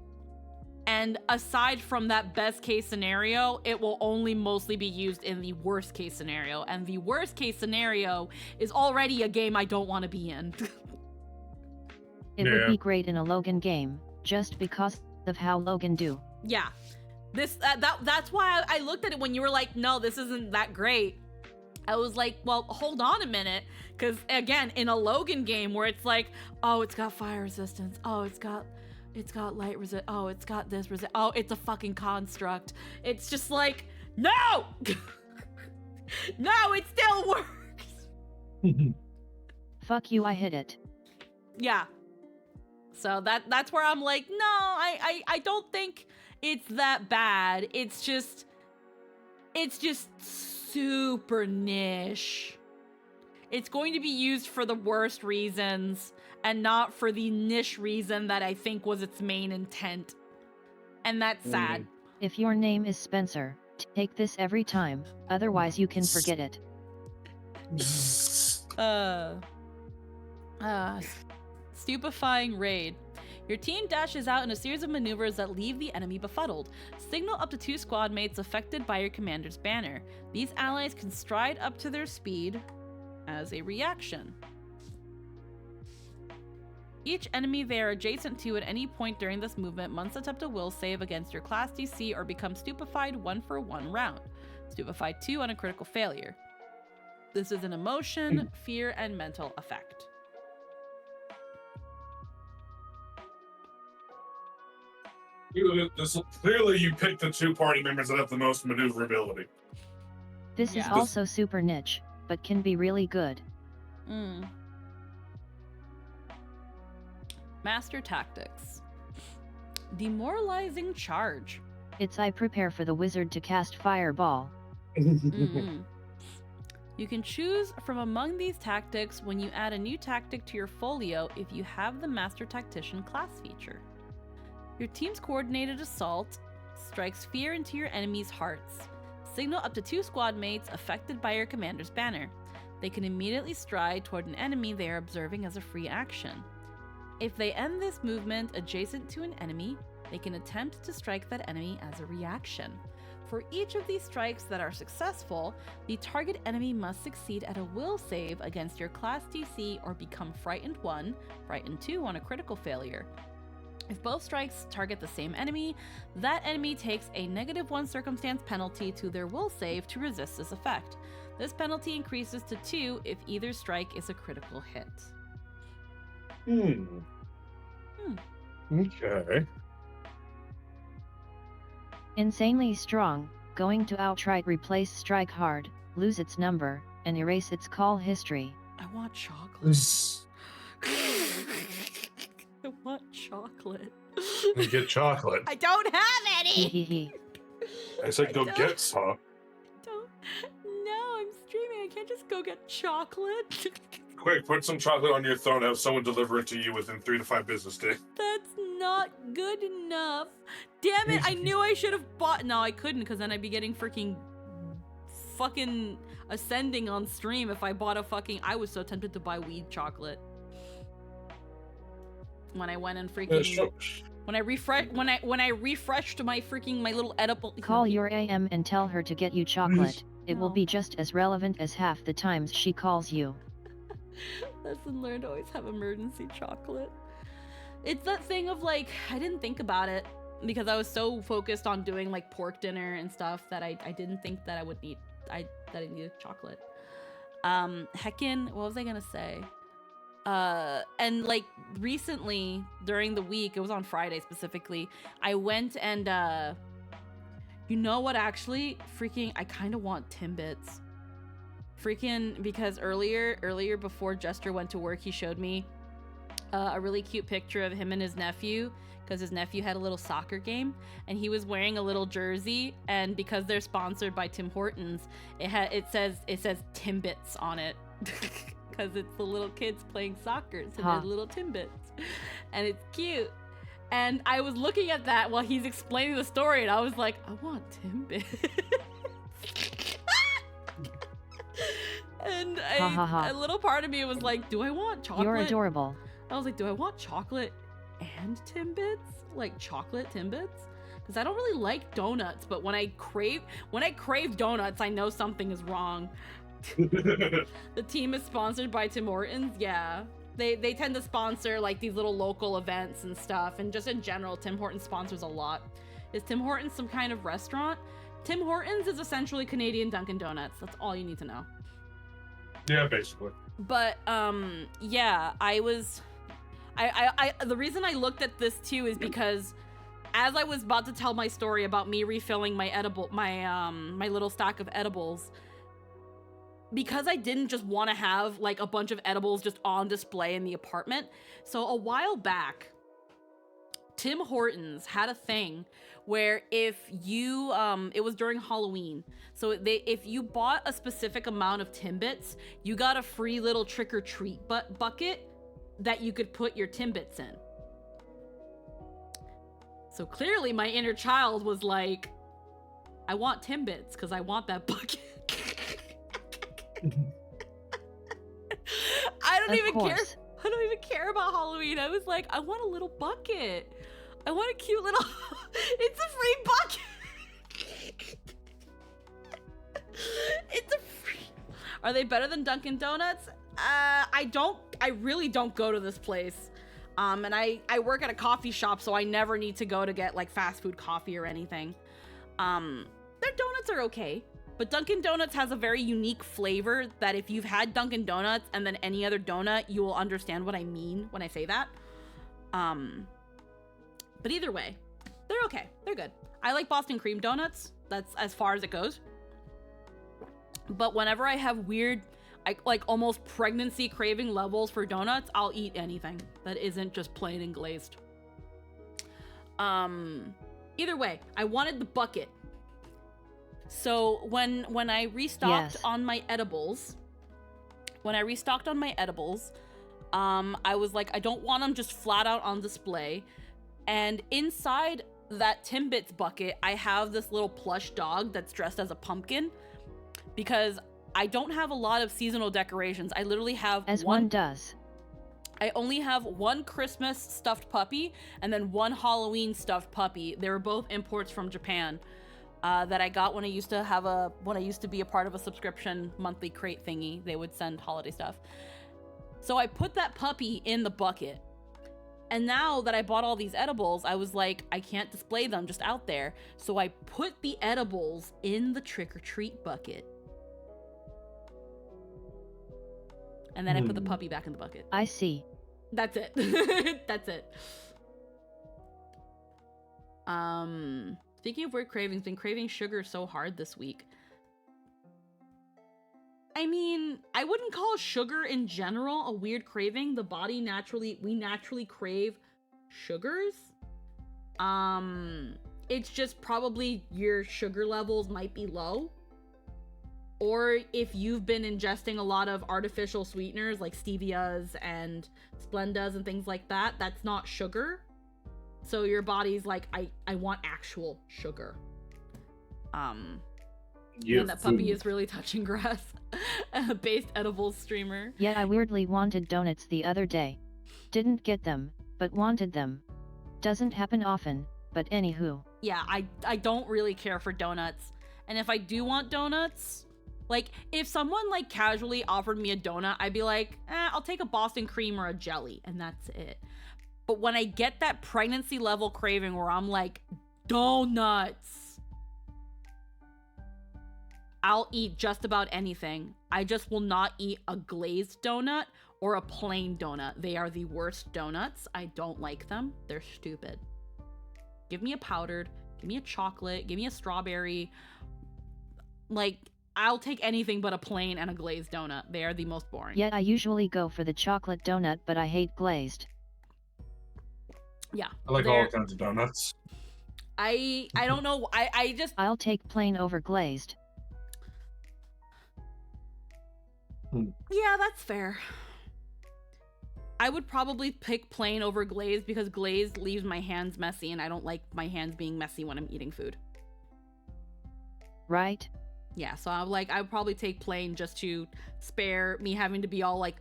[SPEAKER 1] aside from that best case scenario, it will only mostly be used in the worst case scenario, and the worst case scenario is already a game I don't want to be in.
[SPEAKER 3] It would be great in a Logan game, just because of how Logan do.
[SPEAKER 1] Yeah. That's why I looked at it when you were like, no, this isn't that great. I was like, well, hold on a minute. Because again, in a Logan game where it's like, oh, it's got fire resistance. Oh, it's got light resist. Oh, it's got this resist. Oh, it's a fucking construct. It's just like, no! No, it still works.
[SPEAKER 3] Fuck you, I hit it.
[SPEAKER 1] Yeah. So that's where I'm like, no, I don't think it's that bad. It's just super niche. It's going to be used for the worst reasons and not for the niche reason that I think was its main intent. And that's sad.
[SPEAKER 3] If your name is Spencer, take this every time, otherwise you can forget it.
[SPEAKER 1] Stupefying Raid. Your team dashes out in a series of maneuvers that leave the enemy befuddled. Signal up to 2 squad mates affected by your commander's banner. These allies can stride up to their speed as a reaction. Each enemy they are adjacent to at any point during this movement must attempt a will save against your class DC or become stupefied 1 for 1 round. Stupefied 2 on a critical failure. This is an emotion, fear, and mental effect.
[SPEAKER 2] Clearly, you picked the 2 party members that have the most maneuverability.
[SPEAKER 3] This is also super niche, but can be really good.
[SPEAKER 1] Master Tactics. Demoralizing Charge.
[SPEAKER 3] I prepare for the wizard to cast Fireball.
[SPEAKER 1] You can choose from among these tactics when you add a new tactic to your folio if you have the Master Tactician class feature. Your team's coordinated assault strikes fear into your enemies' hearts. Signal up to 2 squad mates affected by your commander's banner. They can immediately stride toward an enemy they are observing as a free action. If they end this movement adjacent to an enemy, they can attempt to strike that enemy as a reaction. For each of these strikes that are successful, the target enemy must succeed at a will save against your class DC or become frightened 1, frightened 2 on a critical failure. If both strikes target the same enemy, that enemy takes a -1 circumstance penalty to their will save to resist this effect. This penalty increases to 2 if either strike is a critical hit.
[SPEAKER 2] Okay.
[SPEAKER 3] Insanely strong, going to outright replace Strike Hard, lose its number, and erase its call history.
[SPEAKER 1] I want chocolate. I want chocolate.
[SPEAKER 2] You get chocolate.
[SPEAKER 1] I don't have any!
[SPEAKER 2] I said go get some.
[SPEAKER 1] No, I'm streaming. I can't just go get chocolate.
[SPEAKER 2] Quick, put some chocolate on your throat and have someone deliver it to you within 3 to 5 business days.
[SPEAKER 1] That's not good enough. Damn it, I knew I should have bought... No, I couldn't, because then I'd be getting fucking ascending on stream if I bought a fucking... I was so tempted to buy weed chocolate. When I went and freaking... When I refreshed my little edible...
[SPEAKER 3] Call your AM and tell her to get you chocolate. It will be just as relevant as half the times she calls you.
[SPEAKER 1] Lesson learned, always have emergency chocolate. It's that thing of like, I didn't think about it because I was so focused on doing like pork dinner and stuff that I didn't think that I would need, that I needed chocolate. Heckin', what was I gonna say? And like recently during the week, it was on Friday specifically, I went and you know what, actually freaking I kind of want Timbits. Freaking, because earlier before Jester went to work, he showed me a really cute picture of him and his nephew, because his nephew had a little soccer game and he was wearing a little jersey, and because they're sponsored by Tim Hortons, it says Timbits on it. Because it's the little kids playing soccer, so they're little Timbits, and it's cute. And I was looking at that while he's explaining the story, and I was like, I want Timbits. And a little part of me was like, do I want chocolate?
[SPEAKER 3] You're adorable.
[SPEAKER 1] I was like, do I want chocolate and Timbits? Like chocolate Timbits? Because I don't really like donuts, but when I crave donuts, I know something is wrong. The team is sponsored by Tim Hortons. Yeah, they tend to sponsor like these little local events and stuff, and just in general, Tim Hortons sponsors a lot. Is Tim Hortons some kind of restaurant? Tim Hortons is essentially Canadian Dunkin' Donuts. That's all you need to know.
[SPEAKER 2] Yeah, basically.
[SPEAKER 1] But yeah, I the reason I looked at this too is because as I was about to tell my story about me refilling my my little stack of edibles, because I didn't just want to have like a bunch of edibles just on display in the apartment. So a while back, Tim Hortons had a thing where if you it was during Halloween, so if you bought a specific amount of Timbits, you got a free little trick-or-treat bucket that you could put your Timbits in. So clearly my inner child was like, I want Timbits because I want that bucket. I don't even care about Halloween. I was like, I want a little bucket. I want a cute little it's a free bucket. It's a free. Are they better than Dunkin' Donuts? I really don't go to this place. And I work at a coffee shop, so I never need to go to get like fast food coffee or anything. Their donuts are okay. But Dunkin' Donuts has a very unique flavor that if you've had Dunkin' Donuts and then any other donut, you will understand what I mean when I say that. But either way, they're okay. They're good. I like Boston cream donuts. That's as far as it goes. But whenever I have weird, like almost pregnancy craving levels for donuts, I'll eat anything that isn't just plain and glazed. Either way, I wanted the bucket. So when I restocked on my edibles, I was like, I don't want them just flat out on display. And inside that Timbits bucket, I have this little plush dog that's dressed as a pumpkin, because I don't have a lot of seasonal decorations. I literally have
[SPEAKER 3] one does.
[SPEAKER 1] I only have one Christmas stuffed puppy and then one Halloween stuffed puppy. They were both imports from Japan. That I got when I used to be a part of a subscription monthly crate thingy. They would send holiday stuff. So I put that puppy in the bucket. And now that I bought all these edibles, I was like, I can't display them just out there. So I put the edibles in the trick-or-treat bucket. And then I put the puppy back in the bucket.
[SPEAKER 3] I see.
[SPEAKER 1] That's it. That's it. Speaking of weird cravings, been craving sugar so hard this week. I mean, I wouldn't call sugar in general a weird craving. The body we naturally crave sugars. It's just probably your sugar levels might be low. Or if you've been ingesting a lot of artificial sweeteners like stevias and Splendas and things like that, that's not sugar. So your body's like, I want actual sugar. And that puppy is really touching grass. Based edibles streamer.
[SPEAKER 3] Yeah, I weirdly wanted donuts the other day. Didn't get them, but wanted them. Doesn't happen often, but anywho.
[SPEAKER 1] Yeah, I don't really care for donuts. And if I do want donuts, like if someone like casually offered me a donut, I'd be like, I'll take a Boston cream or a jelly, and that's it. But when I get that pregnancy level craving where I'm like, donuts, I'll eat just about anything. I just will not eat a glazed donut or a plain donut. They are the worst donuts. I don't like them. They're stupid. Give me a powdered, give me a chocolate, give me a strawberry. Like, I'll take anything but a plain and a glazed donut. They are the most boring.
[SPEAKER 3] Yet I usually go for the chocolate donut, but I hate glazed.
[SPEAKER 1] Yeah.
[SPEAKER 2] I like all kinds of donuts.
[SPEAKER 1] I don't know. I just...
[SPEAKER 3] I'll take plain over glazed.
[SPEAKER 1] Yeah, that's fair. I would probably pick plain over glazed because glazed leaves my hands messy and I don't like my hands being messy when I'm eating food.
[SPEAKER 3] Right?
[SPEAKER 1] Yeah, so I would probably take plain just to spare me having to be all like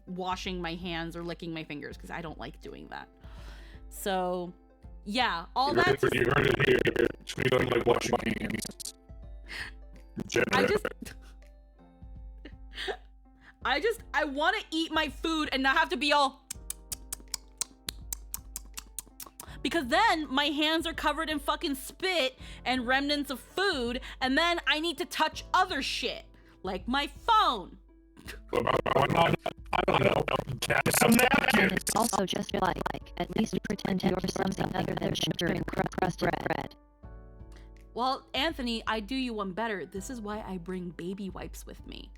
[SPEAKER 1] washing my hands or licking my fingers because I don't like doing that. So, yeah, all that.
[SPEAKER 2] You heard it here. We don't like washing hands.
[SPEAKER 1] I want to eat my food and not have to be all... Because then my hands are covered in fucking spit and remnants of food, and then I need to touch other shit, like my phone.
[SPEAKER 2] I don't know. Some napkins.
[SPEAKER 3] And it's also just like at least pretend you're something other than sugar and crusted bread.
[SPEAKER 1] Well, Anthony, I do you one better. This is why I bring baby wipes with me.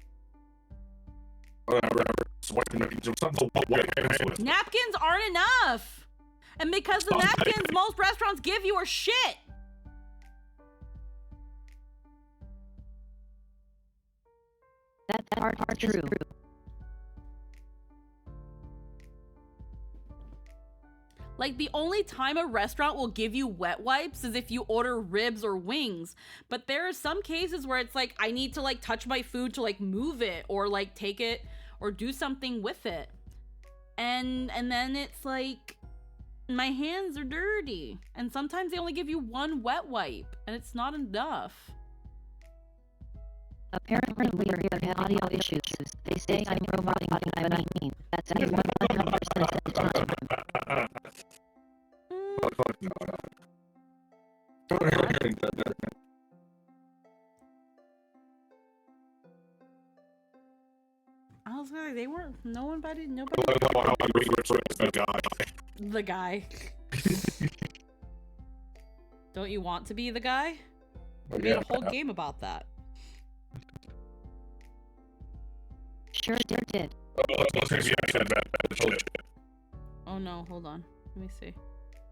[SPEAKER 1] Napkins aren't enough! And because the napkins most restaurants give you are shit!
[SPEAKER 3] That part are true.
[SPEAKER 1] Like, the only time a restaurant will give you wet wipes is if you order ribs or wings. But there are some cases where it's like, I need to, like, touch my food to, like, move it or, like, take it or do something with it. And then it's like, my hands are dirty. And sometimes they only give you one wet wipe, and it's not enough.
[SPEAKER 3] Apparently we are here to have audio issues. They say I'm roboting, but I mean, that's 100% of the time.
[SPEAKER 1] I was gonna say, they weren't, nobody. The guy. Don't you want to be the guy? We made a whole game about that.
[SPEAKER 3] Sure did.
[SPEAKER 1] Oh no, hold on. Let me see.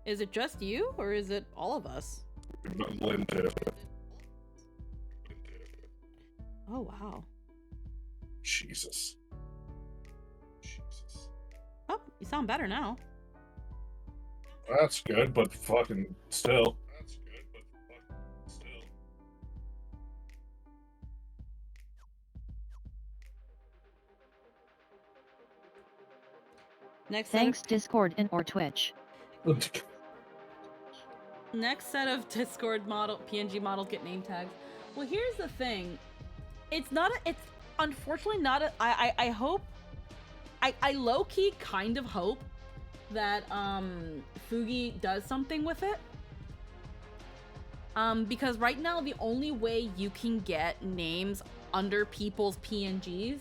[SPEAKER 1] Is it just you, or is it all of us? Oh, wow.
[SPEAKER 2] Jesus.
[SPEAKER 1] Oh, you sound better now.
[SPEAKER 2] That's good, but fucking still.
[SPEAKER 3] Thanks Discord and or Twitch.
[SPEAKER 1] Next set of Discord PNG models get name tags. Well, here's the thing. It's unfortunately not a, I hope, I low-key kind of hope that, Fugi does something with it. Because right now the only way you can get names under people's PNGs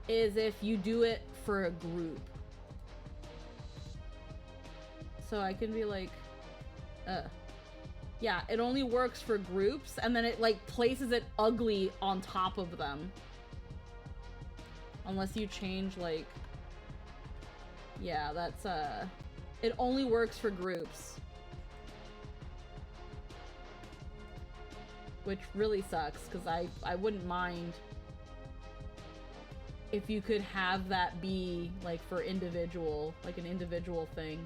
[SPEAKER 1] is if you do it for a group. So I can be like, yeah, it only works for groups, and then it like places it ugly on top of them. Unless you change like, yeah, that's it only works for groups. Which really sucks, because I wouldn't mind if you could have that be like for individual, like an individual thing.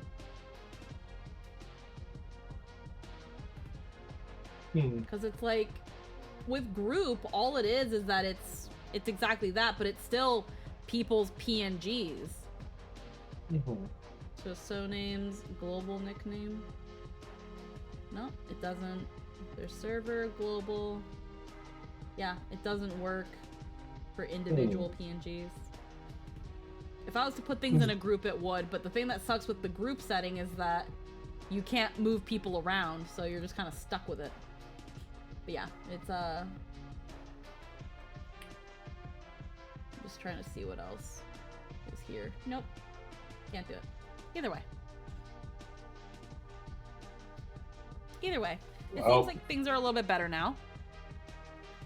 [SPEAKER 1] Because it's like, with group, all it is that it's exactly that, but it's still people's PNGs. So names, global nickname. No, it doesn't. There's server, global. Yeah, it doesn't work for individual PNGs. If I was to put things in a group, it would, but the thing that sucks with the group setting is that you can't move people around, so you're just kind of stuck with it. But yeah, it's I'm just trying to see what else is here. Nope. Can't do it. Either way. It seems like things are a little bit better now.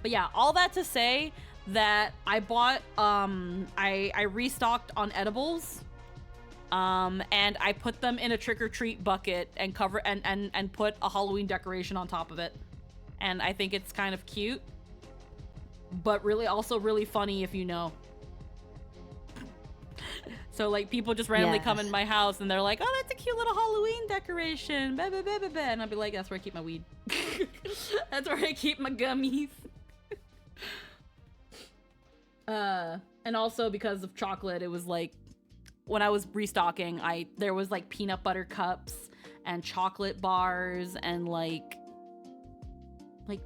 [SPEAKER 1] But yeah, all that to say that I bought, I restocked on edibles. And I put them in a trick-or-treat bucket and and put a Halloween decoration on top of it. And I think it's kind of cute, but really also really funny if you know. So like people just randomly come in my house and they're like, oh, that's a cute little Halloween decoration. Bah, bah, bah, bah, bah. And I'll be like, that's where I keep my weed. That's where I keep my gummies. And also because of chocolate, it was like, when I was restocking, there was like peanut butter cups and chocolate bars and like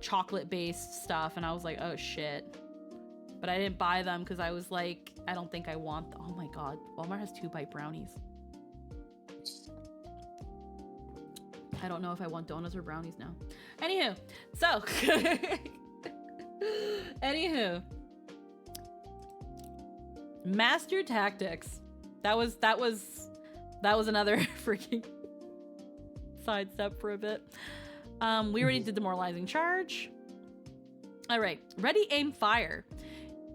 [SPEAKER 1] chocolate based stuff, and I was like, oh shit. But I didn't buy them because I was like, I don't think I want oh my god, Walmart has 2-bite brownies. I don't know if I want donuts or brownies now. Anywho, so Master Tactics. That was another freaking sidestep for a bit. We already did Demoralizing Charge. All right, Ready, Aim, Fire.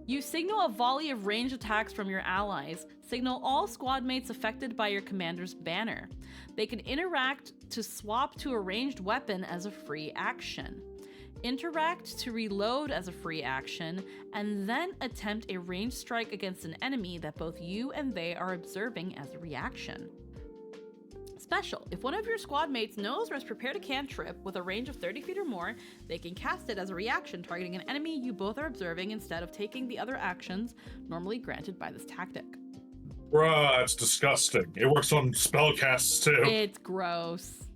[SPEAKER 1] You signal a volley of ranged attacks from your allies. Signal all squad mates affected by your commander's banner. They can interact to swap to a ranged weapon as a free action. Interact to reload as a free action, and then attempt a ranged strike against an enemy that both you and they are observing as a reaction. Special. If one of your squad mates knows or is prepared a cantrip with a range of 30 feet or more, they can cast it as a reaction targeting an enemy you both are observing instead of taking the other actions normally granted by this tactic.
[SPEAKER 2] Bruh, it's disgusting. It works on spellcasts too.
[SPEAKER 1] It's gross.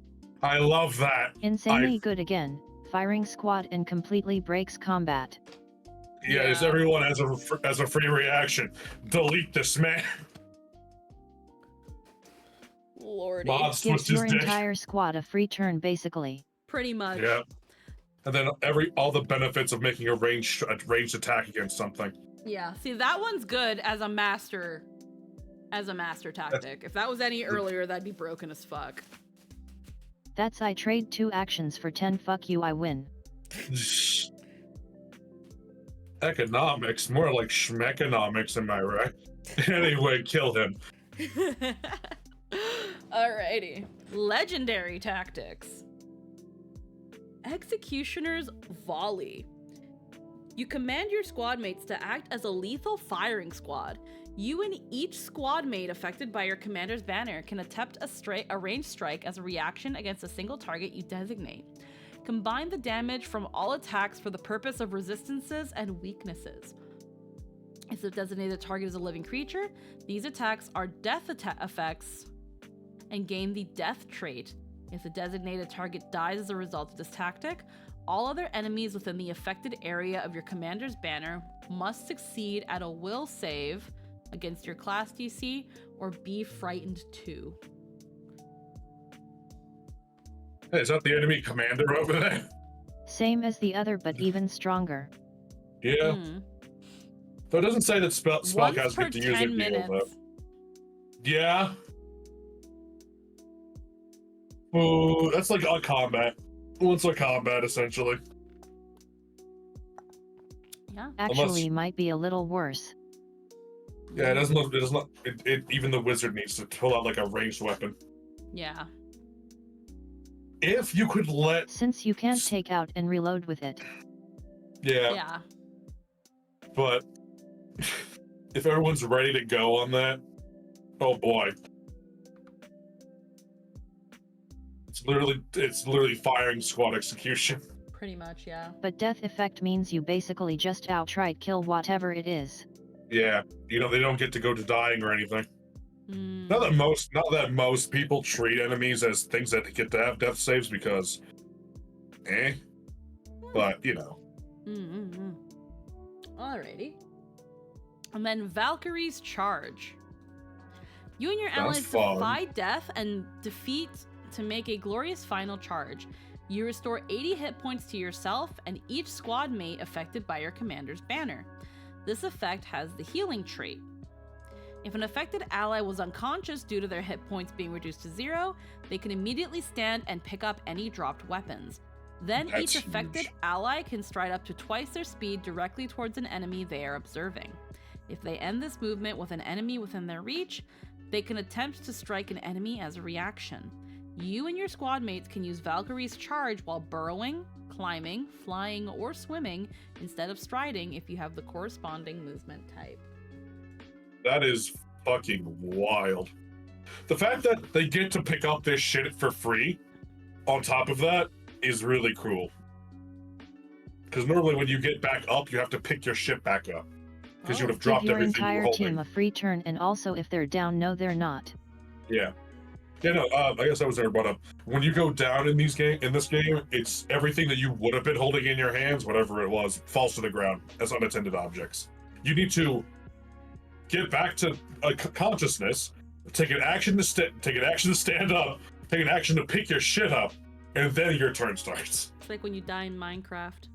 [SPEAKER 2] I love that.
[SPEAKER 3] Insanely good again. Firing squad and completely breaks combat.
[SPEAKER 2] Yeah, it's everyone as a free reaction. Delete this man.
[SPEAKER 1] Lordy.
[SPEAKER 3] Gives your entire squad a free turn, basically.
[SPEAKER 1] Pretty much.
[SPEAKER 2] Yeah. And then all the benefits of making a ranged attack against something.
[SPEAKER 1] Yeah. See, that one's good as a master tactic. If that was any earlier, that'd be broken as fuck.
[SPEAKER 3] That's I trade 2 actions for 10. Fuck you, I win.
[SPEAKER 2] Economics, more like schmeconomics, am I right? Anyway, kill him.
[SPEAKER 1] Alrighty. Legendary tactics. Executioner's Volley. You command your squad mates to act as a lethal firing squad. You and each squad mate affected by your commander's banner can attempt a ranged strike as a reaction against a single target you designate. Combine the damage from all attacks for the purpose of resistances and weaknesses. If the designated target is a living creature, these attacks are death effects and gain the death trait. If the designated target dies as a result of this tactic, all other enemies within the affected area of your commander's banner must succeed at a will save against your class DC or be frightened too.
[SPEAKER 2] Hey, is that the enemy commander over there?
[SPEAKER 3] Same as the other, but even stronger.
[SPEAKER 2] Yeah. So it doesn't say that spellcasters get to use their deal, though. Yeah. Oh, that's like on combat. Once a combat, essentially.
[SPEAKER 1] Yeah.
[SPEAKER 3] Actually, might be a little worse.
[SPEAKER 2] Yeah, it doesn't look. Even the wizard needs to pull out like a ranged weapon.
[SPEAKER 1] Yeah.
[SPEAKER 2] If you could let.
[SPEAKER 3] Since you can't take out and reload with it.
[SPEAKER 2] Yeah.
[SPEAKER 1] Yeah.
[SPEAKER 2] But if everyone's ready to go on that, oh boy. It's literally firing squad execution.
[SPEAKER 1] Pretty much, yeah.
[SPEAKER 3] But death effect means you basically just outright kill whatever it is.
[SPEAKER 2] Yeah, they don't get to go to dying or anything. Not that most people treat enemies as things that get to have death saves because, but
[SPEAKER 1] Alrighty. And then Valkyrie's Charge. You and your allies defy death and defeat to make a glorious final charge. You restore 80 hit points to yourself and each squad mate affected by your commander's banner. This effect has the healing trait. If an affected ally was unconscious due to their hit points being reduced to 0, they can immediately stand and pick up any dropped weapons. Then
[SPEAKER 2] That's
[SPEAKER 1] each affected
[SPEAKER 2] huge.
[SPEAKER 1] ally can stride up to twice their speed directly towards an enemy they are observing. If they end this movement with an enemy within their reach, they can attempt to strike an enemy as a reaction. You and your squad mates can use Valkyrie's charge while burrowing, climbing, flying, or swimming instead of striding if you have the corresponding movement type.
[SPEAKER 2] That is fucking wild. The fact that they get to pick up this shit for free on top of that is really cool. Because normally when you get back up, you have to pick your shit back up. Because you would have
[SPEAKER 3] Give
[SPEAKER 2] dropped
[SPEAKER 3] your
[SPEAKER 2] everything you were
[SPEAKER 3] entire
[SPEAKER 2] holding.
[SPEAKER 3] team a free turn, and also if they're down, no they're not.
[SPEAKER 2] Yeah. Yeah, no, I guess I was never brought up. When you go down in this game, it's everything that you would have been holding in your hands, whatever it was, falls to the ground as unattended objects. You need to get back to consciousness, take an action to stand up, take an action to pick your shit up, and then your turn starts.
[SPEAKER 1] It's like when you die in Minecraft.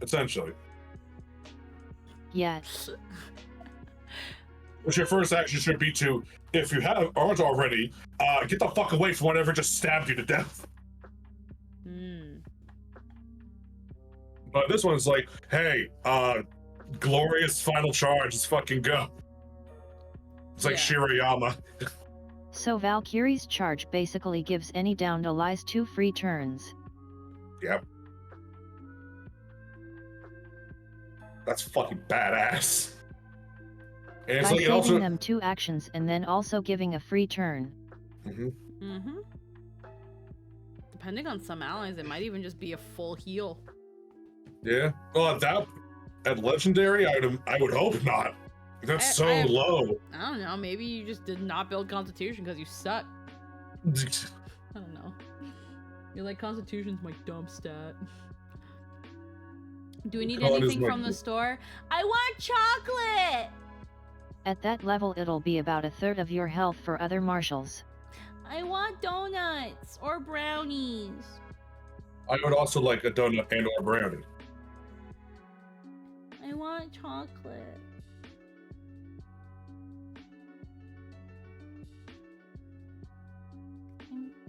[SPEAKER 2] Essentially.
[SPEAKER 3] Yes.
[SPEAKER 2] Which your first action should be to, if you aren't already, get the fuck away from whatever just stabbed you to death. But this one's like, hey, glorious final charge, let's fucking go. It's like Shirayama.
[SPEAKER 3] So Valkyrie's charge basically gives any downed allies 2 free turns.
[SPEAKER 2] Yep. That's fucking badass. And it's
[SPEAKER 3] By
[SPEAKER 2] like it
[SPEAKER 3] saving
[SPEAKER 2] also.
[SPEAKER 3] them 2 actions and then also giving a free turn.
[SPEAKER 1] Depending on some allies, it might even just be a full heal.
[SPEAKER 2] Yeah. Well, at legendary, I would hope not. That's so low.
[SPEAKER 1] I don't know. Maybe you just did not build Constitution because you suck. I don't know. You're like, Constitution's my dump stat. Do we need
[SPEAKER 2] God is
[SPEAKER 1] anything
[SPEAKER 2] my-
[SPEAKER 1] from the store? I want chocolate!
[SPEAKER 3] At that level it'll be about 1/3 of your health for other marshals.
[SPEAKER 1] I want donuts or brownies.
[SPEAKER 2] I would also like a donut and or brownie.
[SPEAKER 1] I want chocolate.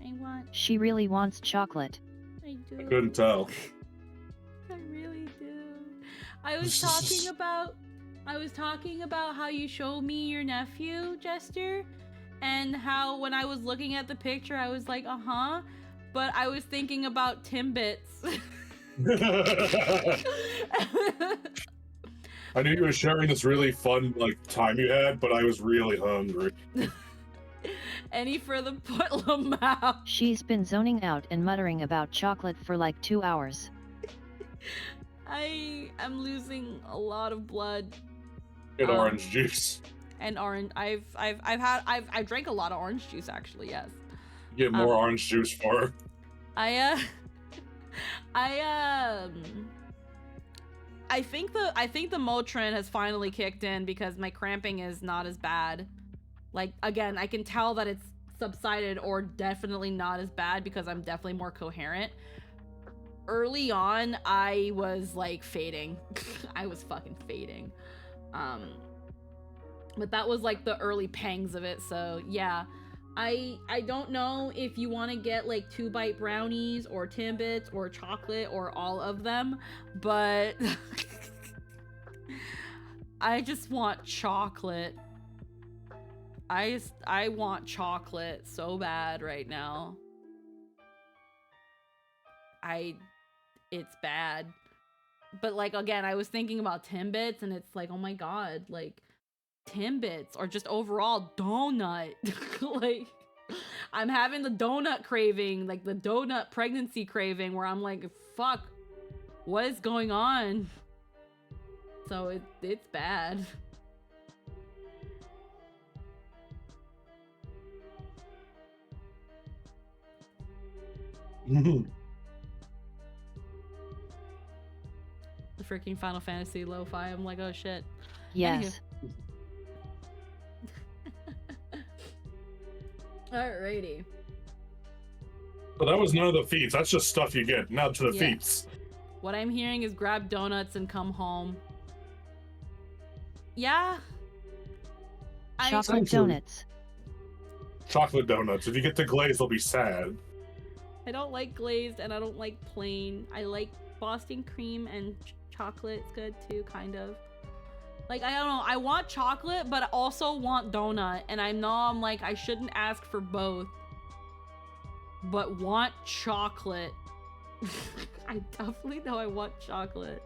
[SPEAKER 1] I want.
[SPEAKER 3] She really wants chocolate.
[SPEAKER 1] I do.
[SPEAKER 2] I couldn't tell.
[SPEAKER 1] I really do. I was talking about how you showed me your nephew, Jester, and how when I was looking at the picture, I was like, but I was thinking about Timbits.
[SPEAKER 2] I knew you were sharing this really fun time you had, but I was really hungry.
[SPEAKER 1] Any further Putlamau?
[SPEAKER 3] She's been zoning out and muttering about chocolate for like 2 hours.
[SPEAKER 1] I am losing a lot of blood.
[SPEAKER 2] And orange juice.
[SPEAKER 1] And orange. I drank a lot of orange juice actually. Yes.
[SPEAKER 2] Get more orange juice for her.
[SPEAKER 1] I think the Motrin has finally kicked in because my cramping is not as bad. Like, again, I can tell that it's subsided or definitely not as bad because I'm definitely more coherent. Early on, I was like fading. I was fucking fading. But that was like the early pangs of it. So yeah, I don't know if you want to get like 2-bite brownies or Timbits or chocolate or all of them, but I just want chocolate. I want chocolate so bad right now. It's bad. But like, again, I was thinking about Timbits and it's like, oh my god, like Timbits or just overall donut. Like, I'm having the donut craving, like the donut pregnancy craving where I'm like, fuck, what is going on? So it's bad. The freaking Final Fantasy lo-fi. I'm like, oh shit.
[SPEAKER 3] Yes.
[SPEAKER 1] Alrighty.
[SPEAKER 2] But that was none of the feats. That's just stuff you get. Now to the
[SPEAKER 1] Yeah.
[SPEAKER 2] feats.
[SPEAKER 1] What I'm hearing is grab donuts and come home. Yeah.
[SPEAKER 3] Chocolate donuts.
[SPEAKER 2] Chocolate donuts. If you get the glaze, they'll be sad.
[SPEAKER 1] I don't like glazed and I don't like plain. I like Boston cream and chocolate's good too, kind of. Like, I don't know. I want chocolate, but I also want donut. And I'm like, I shouldn't ask for both. But want chocolate. I definitely know I want chocolate.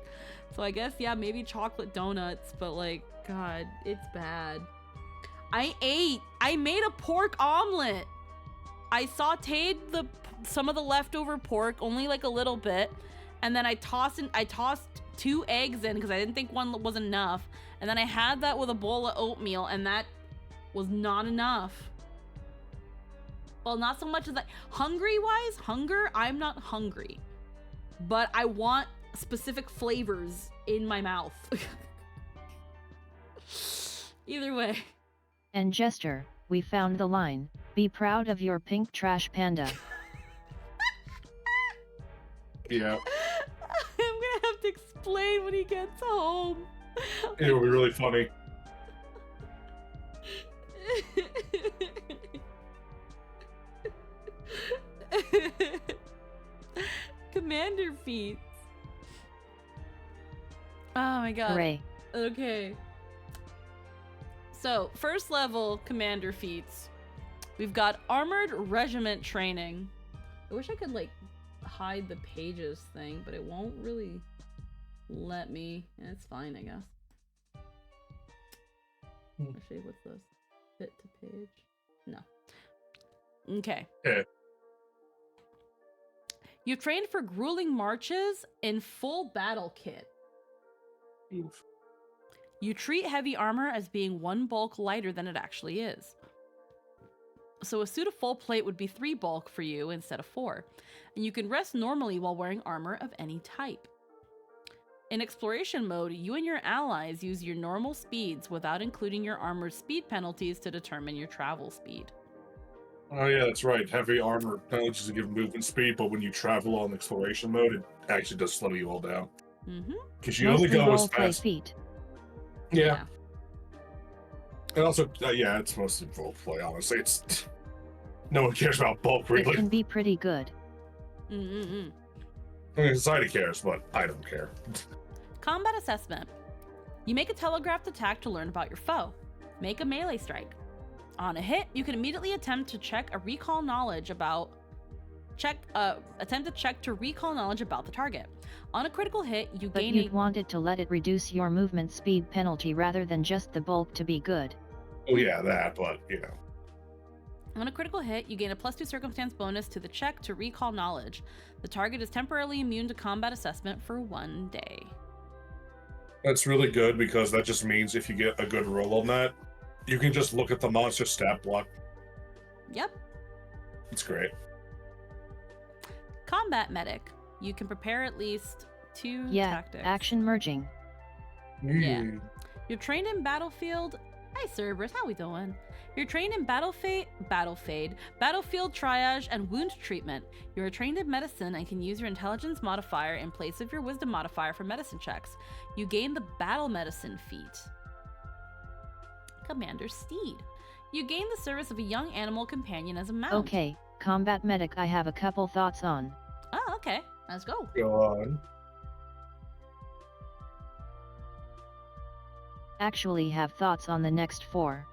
[SPEAKER 1] So I guess, yeah, maybe chocolate donuts. But like, God, it's bad. I made a pork omelet. I sauteed some of the leftover pork, only like a little bit, and then I tossed 2 eggs in because I didn't think one was enough, and then I had that with a bowl of oatmeal, and that was not enough. Well, not so much as that. Hunger, I'm not hungry, but I want specific flavors in my mouth. Either way.
[SPEAKER 3] And Jester, we found the line. Be proud of your pink trash panda.
[SPEAKER 2] Yeah.
[SPEAKER 1] I'm gonna have to explain when he gets home.
[SPEAKER 2] It'll be really funny.
[SPEAKER 1] Commander feats. Oh my god.
[SPEAKER 3] Hooray.
[SPEAKER 1] Okay. So, first level commander feats. We've got Armored Regiment Training. I wish I could, like, hide the pages thing, but it won't really let me. It's fine, I guess. Actually, what's this? Fit to page? No. Okay.
[SPEAKER 2] Yeah.
[SPEAKER 1] You've trained for grueling marches in full battle kit.
[SPEAKER 2] Oof.
[SPEAKER 1] You treat heavy armor as being 1 bulk lighter than it actually is. So a suit of full plate would be 3 bulk for you instead of 4. And you can rest normally while wearing armor of any type. In exploration mode, you and your allies use your normal speeds without including your armor's speed penalties to determine your travel speed.
[SPEAKER 2] Oh yeah, that's right. Heavy armor penalties to give movement speed, but when you travel on exploration mode, it actually does slow you all down.
[SPEAKER 1] Mm-hmm.
[SPEAKER 2] Because you only go as
[SPEAKER 3] roleplay
[SPEAKER 2] fast.
[SPEAKER 3] feat.
[SPEAKER 2] Yeah. And also, yeah, it's mostly roleplay, honestly. It's no one cares about bulk,
[SPEAKER 3] It
[SPEAKER 2] really.
[SPEAKER 3] can be pretty good.
[SPEAKER 1] Mm-mm-mm.
[SPEAKER 2] I mean, society cares, but I don't care.
[SPEAKER 1] Combat assessment. You make a telegraphed attack to learn about your foe. Make a melee strike. On a hit, you can immediately attempt to check to recall knowledge about the target. On a critical hit, you
[SPEAKER 3] But
[SPEAKER 1] gain
[SPEAKER 3] you'd want it to let it reduce your movement speed penalty rather than just the bulk to be good.
[SPEAKER 2] Oh yeah, that, but, you know.
[SPEAKER 1] On a critical hit, you gain a +2 circumstance bonus to the check to recall knowledge. The target is temporarily immune to combat assessment for 1 day.
[SPEAKER 2] That's really good because that just means if you get a good roll on that, you can just look at the monster stat block.
[SPEAKER 1] Yep.
[SPEAKER 2] It's great.
[SPEAKER 1] Combat medic. You can prepare at least 2
[SPEAKER 3] Yeah,
[SPEAKER 1] tactics.
[SPEAKER 3] action merging.
[SPEAKER 1] Yeah. You're trained in Battlefield. Hi Cerberus, how we doing? You're trained in Battlefield Triage, and Wound Treatment. You are trained in Medicine and can use your Intelligence modifier in place of your Wisdom modifier for medicine checks. You gain the Battle Medicine feat. Commander Steed. You gain the service of a young animal companion as a mount.
[SPEAKER 3] Okay, combat medic I have a couple thoughts on.
[SPEAKER 1] Oh, okay. Let's go.
[SPEAKER 2] Go on.
[SPEAKER 3] Actually have thoughts on the next 4.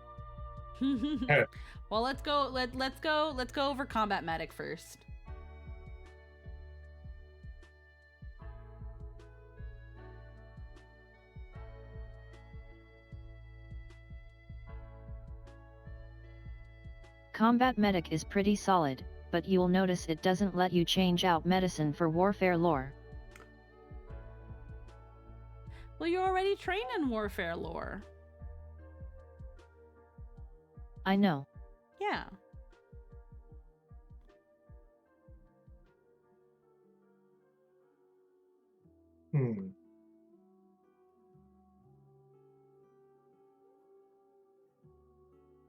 [SPEAKER 1] Well, let's go. Let's go over combat medic first.
[SPEAKER 3] Combat medic is pretty solid, but you'll notice it doesn't let you change out medicine for warfare lore.
[SPEAKER 1] Well, you're already trained in warfare lore.
[SPEAKER 3] I know.
[SPEAKER 1] Yeah.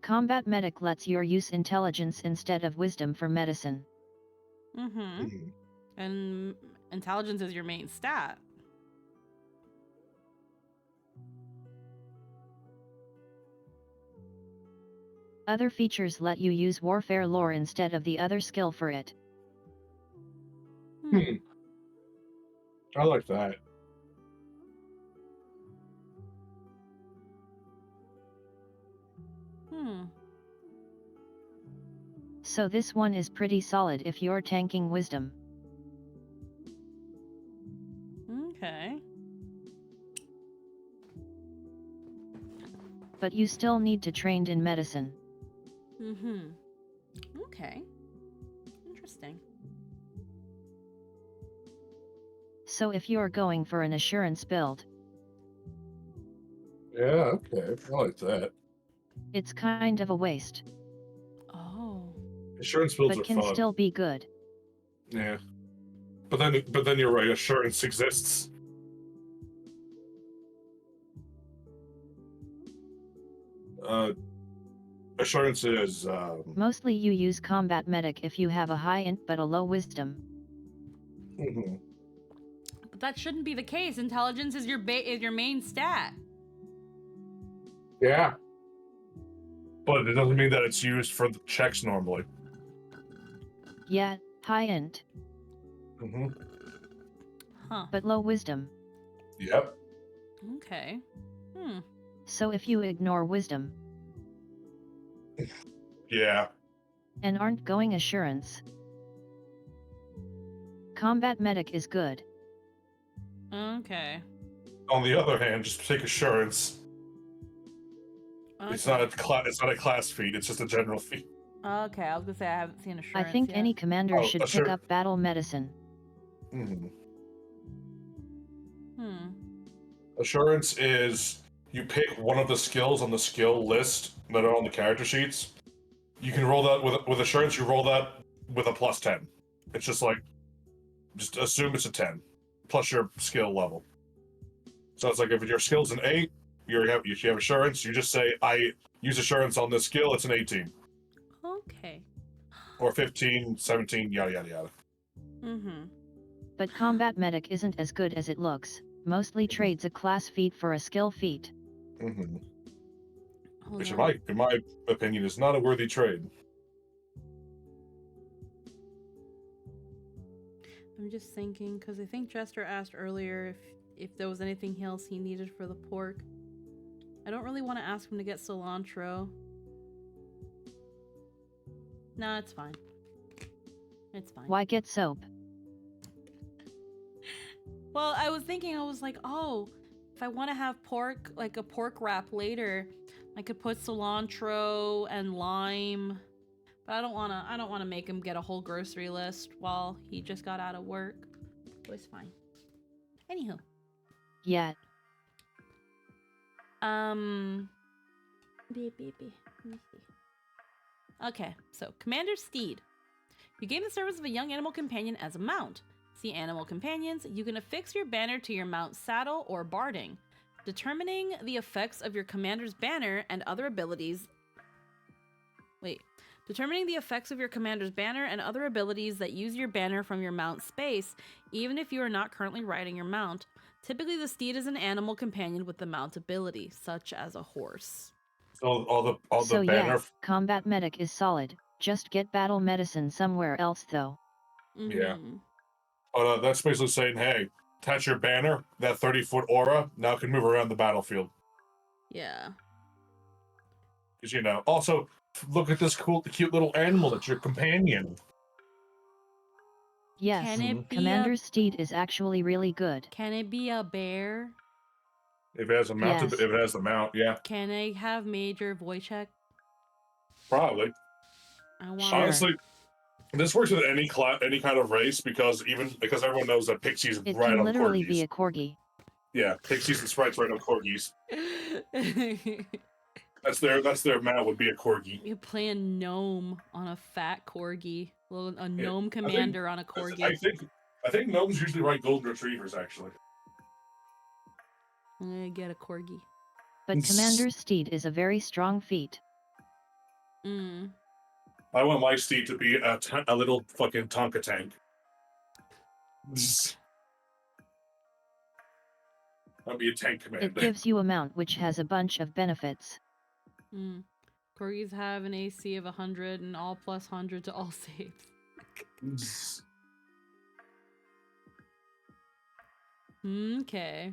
[SPEAKER 3] Combat medic lets you use intelligence instead of wisdom for medicine.
[SPEAKER 1] Mm-hmm. And intelligence is your main stat.
[SPEAKER 3] Other features let you use warfare lore instead of the other skill for it.
[SPEAKER 2] I like that.
[SPEAKER 3] So this one is pretty solid if you're tanking wisdom.
[SPEAKER 1] Okay.
[SPEAKER 3] But you still need to train in medicine.
[SPEAKER 1] Okay. Interesting.
[SPEAKER 3] So if you're going for an assurance build,
[SPEAKER 2] Yeah, okay. I like that.
[SPEAKER 3] it's kind of a waste,
[SPEAKER 1] Oh.
[SPEAKER 2] Assurance builds
[SPEAKER 3] but
[SPEAKER 2] are
[SPEAKER 3] can
[SPEAKER 2] fun.
[SPEAKER 3] still be good.
[SPEAKER 2] Yeah. But then you're right, assurance exists. Assurance is
[SPEAKER 3] Mostly you use combat medic if you have a high int but a low wisdom.
[SPEAKER 2] mhm.
[SPEAKER 1] But that shouldn't be the case. Intelligence is your main stat.
[SPEAKER 2] Yeah. But it doesn't mean that it's used for the checks normally.
[SPEAKER 3] Yeah, high int,
[SPEAKER 2] Mm-hmm.
[SPEAKER 1] Huh.
[SPEAKER 3] but low wisdom.
[SPEAKER 2] Yep.
[SPEAKER 1] Okay.
[SPEAKER 3] So if you ignore wisdom
[SPEAKER 2] Yeah.
[SPEAKER 3] and aren't going assurance, combat medic is good.
[SPEAKER 1] Okay.
[SPEAKER 2] On the other hand, just take assurance. It's not a class feat. It's just a general feat.
[SPEAKER 1] Okay, I was gonna say I haven't seen assurance
[SPEAKER 3] I think
[SPEAKER 1] yet.
[SPEAKER 3] any commander should pick up battle medicine.
[SPEAKER 2] Mm-hmm.
[SPEAKER 1] Hmm.
[SPEAKER 2] Assurance is you pick one of the skills on the skill list that are on the character sheets. You can roll that with assurance. You roll that with a plus 10. It's just like, just assume it's a 10 plus your skill level. So it's like if your skill's an 8, you have assurance. You just say I use assurance on this skill. It's an 18
[SPEAKER 1] Okay.
[SPEAKER 2] or 15, 17, yada yada yada.
[SPEAKER 3] But combat medic isn't as good as it looks. Mostly trades a class feat for a skill feat.
[SPEAKER 2] Mm-hmm.
[SPEAKER 1] Hold
[SPEAKER 2] Which,
[SPEAKER 1] on.
[SPEAKER 2] in my opinion, is not a worthy trade.
[SPEAKER 1] I'm just thinking because I think Jester asked earlier if there was anything else he needed for the pork. I don't really want to ask him to get cilantro. No, it's fine. It's fine.
[SPEAKER 3] Why get soap?
[SPEAKER 1] Well, I was thinking, I was like, oh, if I want to have pork, like a pork wrap later, I could put cilantro and lime. But I don't wanna make him get a whole grocery list while he just got out of work. It was fine. Anywho.
[SPEAKER 3] Yeah.
[SPEAKER 1] Beep, beep, beep. Let me see. Okay, so Commander Steed. You gain the service of a young animal companion as a mount. See Animal Companions. You can affix your banner to your mount's saddle or barding. Determining the effects of your commander's banner and other abilities. Determining the effects of your commander's banner and other abilities that use your banner from your mount's space, even if you are not currently riding your mount. Typically, the steed is an animal companion with the mount ability, such as a horse.
[SPEAKER 2] So all the banner.
[SPEAKER 3] Yeah, combat medic is solid. Just get battle medicine somewhere else though.
[SPEAKER 2] Yeah. But that's basically saying, hey, attach your banner, that 30-foot aura now can move around the battlefield.
[SPEAKER 1] Yeah.
[SPEAKER 2] Because, also, look at this cute little animal that's your companion.
[SPEAKER 3] Yes,
[SPEAKER 1] Can it be
[SPEAKER 3] Commander Steed is actually really good.
[SPEAKER 1] Can it be a bear?
[SPEAKER 2] If it has a mount,
[SPEAKER 3] Yes.
[SPEAKER 2] if it has the mount, yeah.
[SPEAKER 1] Can I have Major Wojciech?
[SPEAKER 2] Probably.
[SPEAKER 3] Sure.
[SPEAKER 2] Honestly, this works with any kind of race because everyone knows that pixies
[SPEAKER 3] It
[SPEAKER 2] ride
[SPEAKER 3] can
[SPEAKER 2] on
[SPEAKER 3] literally
[SPEAKER 2] corgis.
[SPEAKER 3] be a corgi.
[SPEAKER 2] Yeah, pixies and sprites ride on corgis. That's their mount would be a corgi.
[SPEAKER 1] You play a gnome on a fat corgi. A gnome commander on a corgi.
[SPEAKER 2] I think gnomes usually ride golden retrievers, actually.
[SPEAKER 1] I'm gonna get a corgi.
[SPEAKER 3] But Commander Steed is a very strong feat.
[SPEAKER 2] I want my steed to be a little fucking Tonka tank. I'll be a tank commander.
[SPEAKER 3] It gives you a mount which has a bunch of benefits.
[SPEAKER 1] Corgis have an AC of 100 and all plus 100 to all saves. Okay.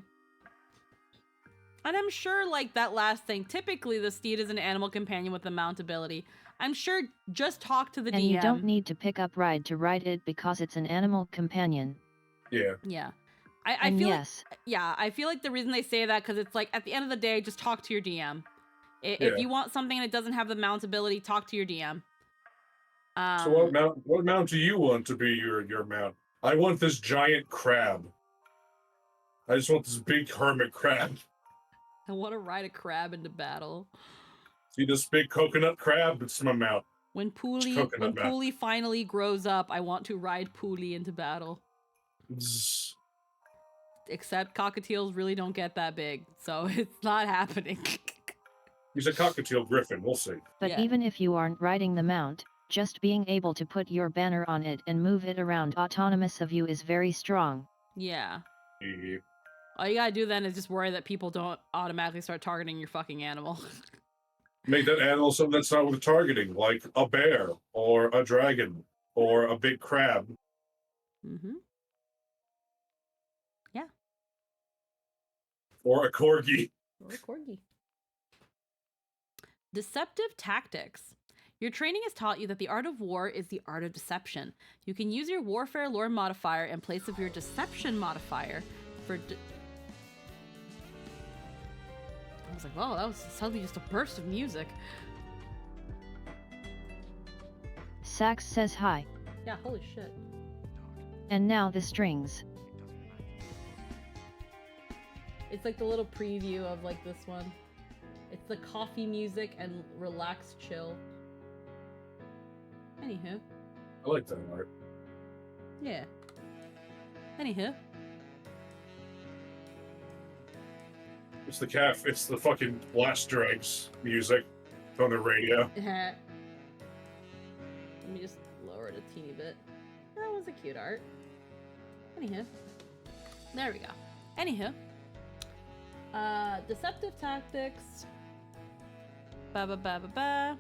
[SPEAKER 1] And I'm sure, like, that last thing, typically the steed is an animal companion with a mount ability. I'm sure just talk to the DM.
[SPEAKER 3] And you don't need to pick up ride to ride it because it's an animal companion.
[SPEAKER 2] Yeah.
[SPEAKER 1] Yeah. I
[SPEAKER 3] And
[SPEAKER 1] feel
[SPEAKER 3] yes.
[SPEAKER 1] like, yeah, I feel like the reason they say that, because it's like, at the end of the day, just talk to your DM. If
[SPEAKER 2] Yeah.
[SPEAKER 1] you want something and it doesn't have the mount ability, talk to your DM.
[SPEAKER 2] So what mount do you want to be your mount? I want this giant crab. I just want this big hermit crab.
[SPEAKER 1] I want to ride a crab into battle.
[SPEAKER 2] See this big coconut crab? It's my mount.
[SPEAKER 1] When Pooley finally grows up, I want to ride Pooley into battle.
[SPEAKER 2] Zzz.
[SPEAKER 1] Except cockatiels really don't get that big, so it's not happening.
[SPEAKER 2] He's a cockatiel griffin, we'll see.
[SPEAKER 3] But
[SPEAKER 1] Yeah.
[SPEAKER 3] even if you aren't riding the mount, just being able to put your banner on it and move it around autonomous of you is very strong.
[SPEAKER 1] Yeah.
[SPEAKER 2] Yeah.
[SPEAKER 1] All you gotta do then is just worry that people don't automatically start targeting your fucking animal.
[SPEAKER 2] Make that animal something that's not with targeting, like a bear, or a dragon, or a big crab.
[SPEAKER 1] Mm-hmm. Yeah.
[SPEAKER 2] Or a corgi.
[SPEAKER 1] Or a corgi. Deceptive tactics. Your training has taught you that the art of war is the art of deception. You can use your warfare lore modifier in place of your deception modifier for... I was like, wow, that was suddenly just a burst of music.
[SPEAKER 3] Sax says hi.
[SPEAKER 1] Yeah, holy shit.
[SPEAKER 3] And now the strings.
[SPEAKER 1] It's like the little preview of like this one. It's the coffee music and relaxed chill. Anywho.
[SPEAKER 2] I like that art.
[SPEAKER 1] Yeah. Anywho.
[SPEAKER 2] It's the fucking blast strikes music on the radio.
[SPEAKER 1] Let me just lower it a teeny bit. That was a cute art. Anywho. There we go. Anywho. Deceptive tactics. Ba ba ba ba ba.